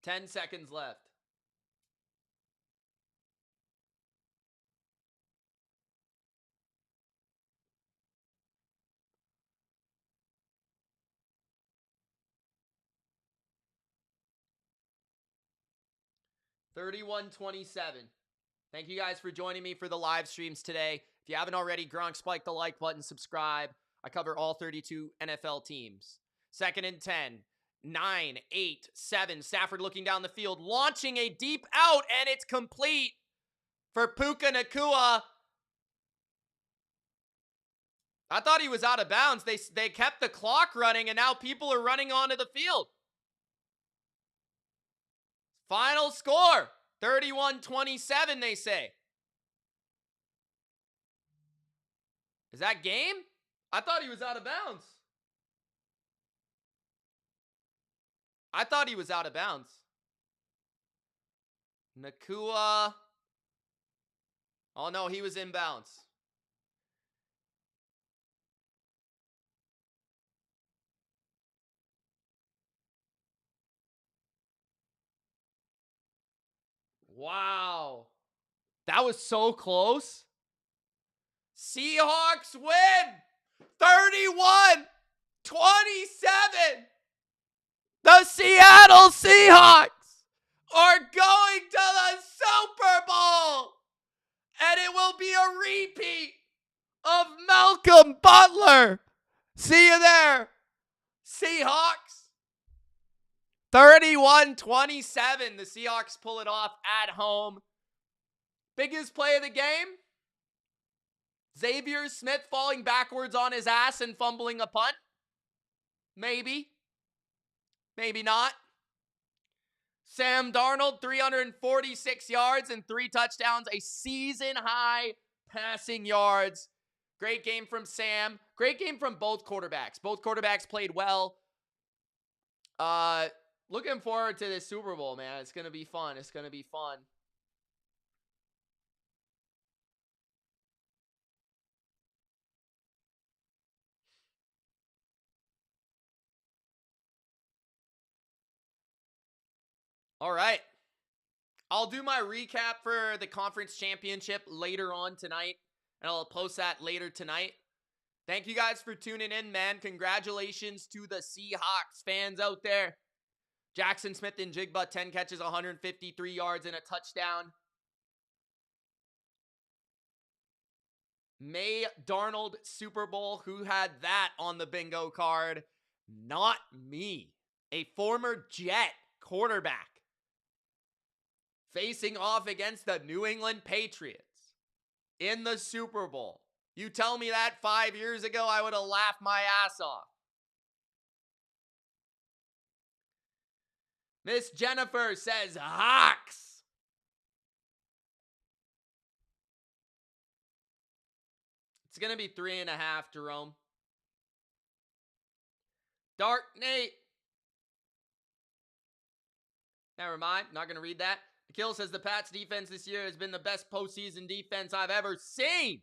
Ten seconds left. 31-27. Thank you guys for joining me for the live streams today. If you haven't already, Gronk, spike the like button, subscribe. I cover all 32 NFL teams. 2nd and 10. 9, 8, 7. Stafford looking down the field, launching a deep out, and it's complete for Puka Nacua. I thought he was out of bounds. They kept the clock running, and now people are running onto the field. Final score, 31-27, they say. Is that game? I thought he was out of bounds. Nacua. Oh, no, he was in bounds. Wow. That was so close. Seahawks win 31-27. The Seattle Seahawks are going to the Super Bowl. And it will be a repeat of Malcolm Butler. See you there, Seahawks. 31-27. The Seahawks pull it off at home. Biggest play of the game? Xavier Smith falling backwards on his ass and fumbling a punt? Maybe. Maybe not. Sam Darnold, 346 yards and 3 touchdowns. A season-high passing yards. Great game from Sam. Great game from both quarterbacks. Both quarterbacks played well. Looking forward to this Super Bowl, man. It's going to be fun. All right. I'll do my recap for the conference championship later on tonight, and I'll post that later tonight. Thank you guys for tuning in, man. Congratulations to the Seahawks fans out there. Jackson Smith and Jigba, 10 catches, 153 yards, and a touchdown. May Darnold Super Bowl. Who had that on the bingo card? Not me. A former Jet quarterback facing off against the New England Patriots in the Super Bowl. You tell me that 5 years ago, I would have laughed my ass off. Miss Jennifer says Hawks. It's going to be 3.5, Jerome. Dark Nate. Never mind. Not going to read that. Akil says the Pats defense this year has been the best postseason defense I've ever seen.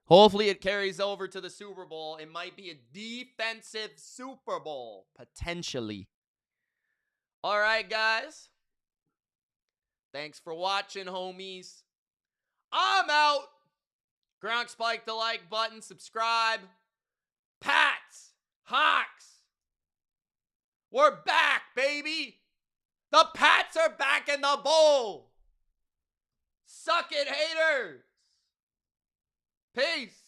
Hopefully it carries over to the Super Bowl. It might be a defensive Super Bowl. Potentially. All right, guys. Thanks for watching, homies. I'm out. Gronk, spike the like button. Subscribe. Pats. Hawks. We're back, baby. The Pats are back in the bowl. Suck it, haters. Peace.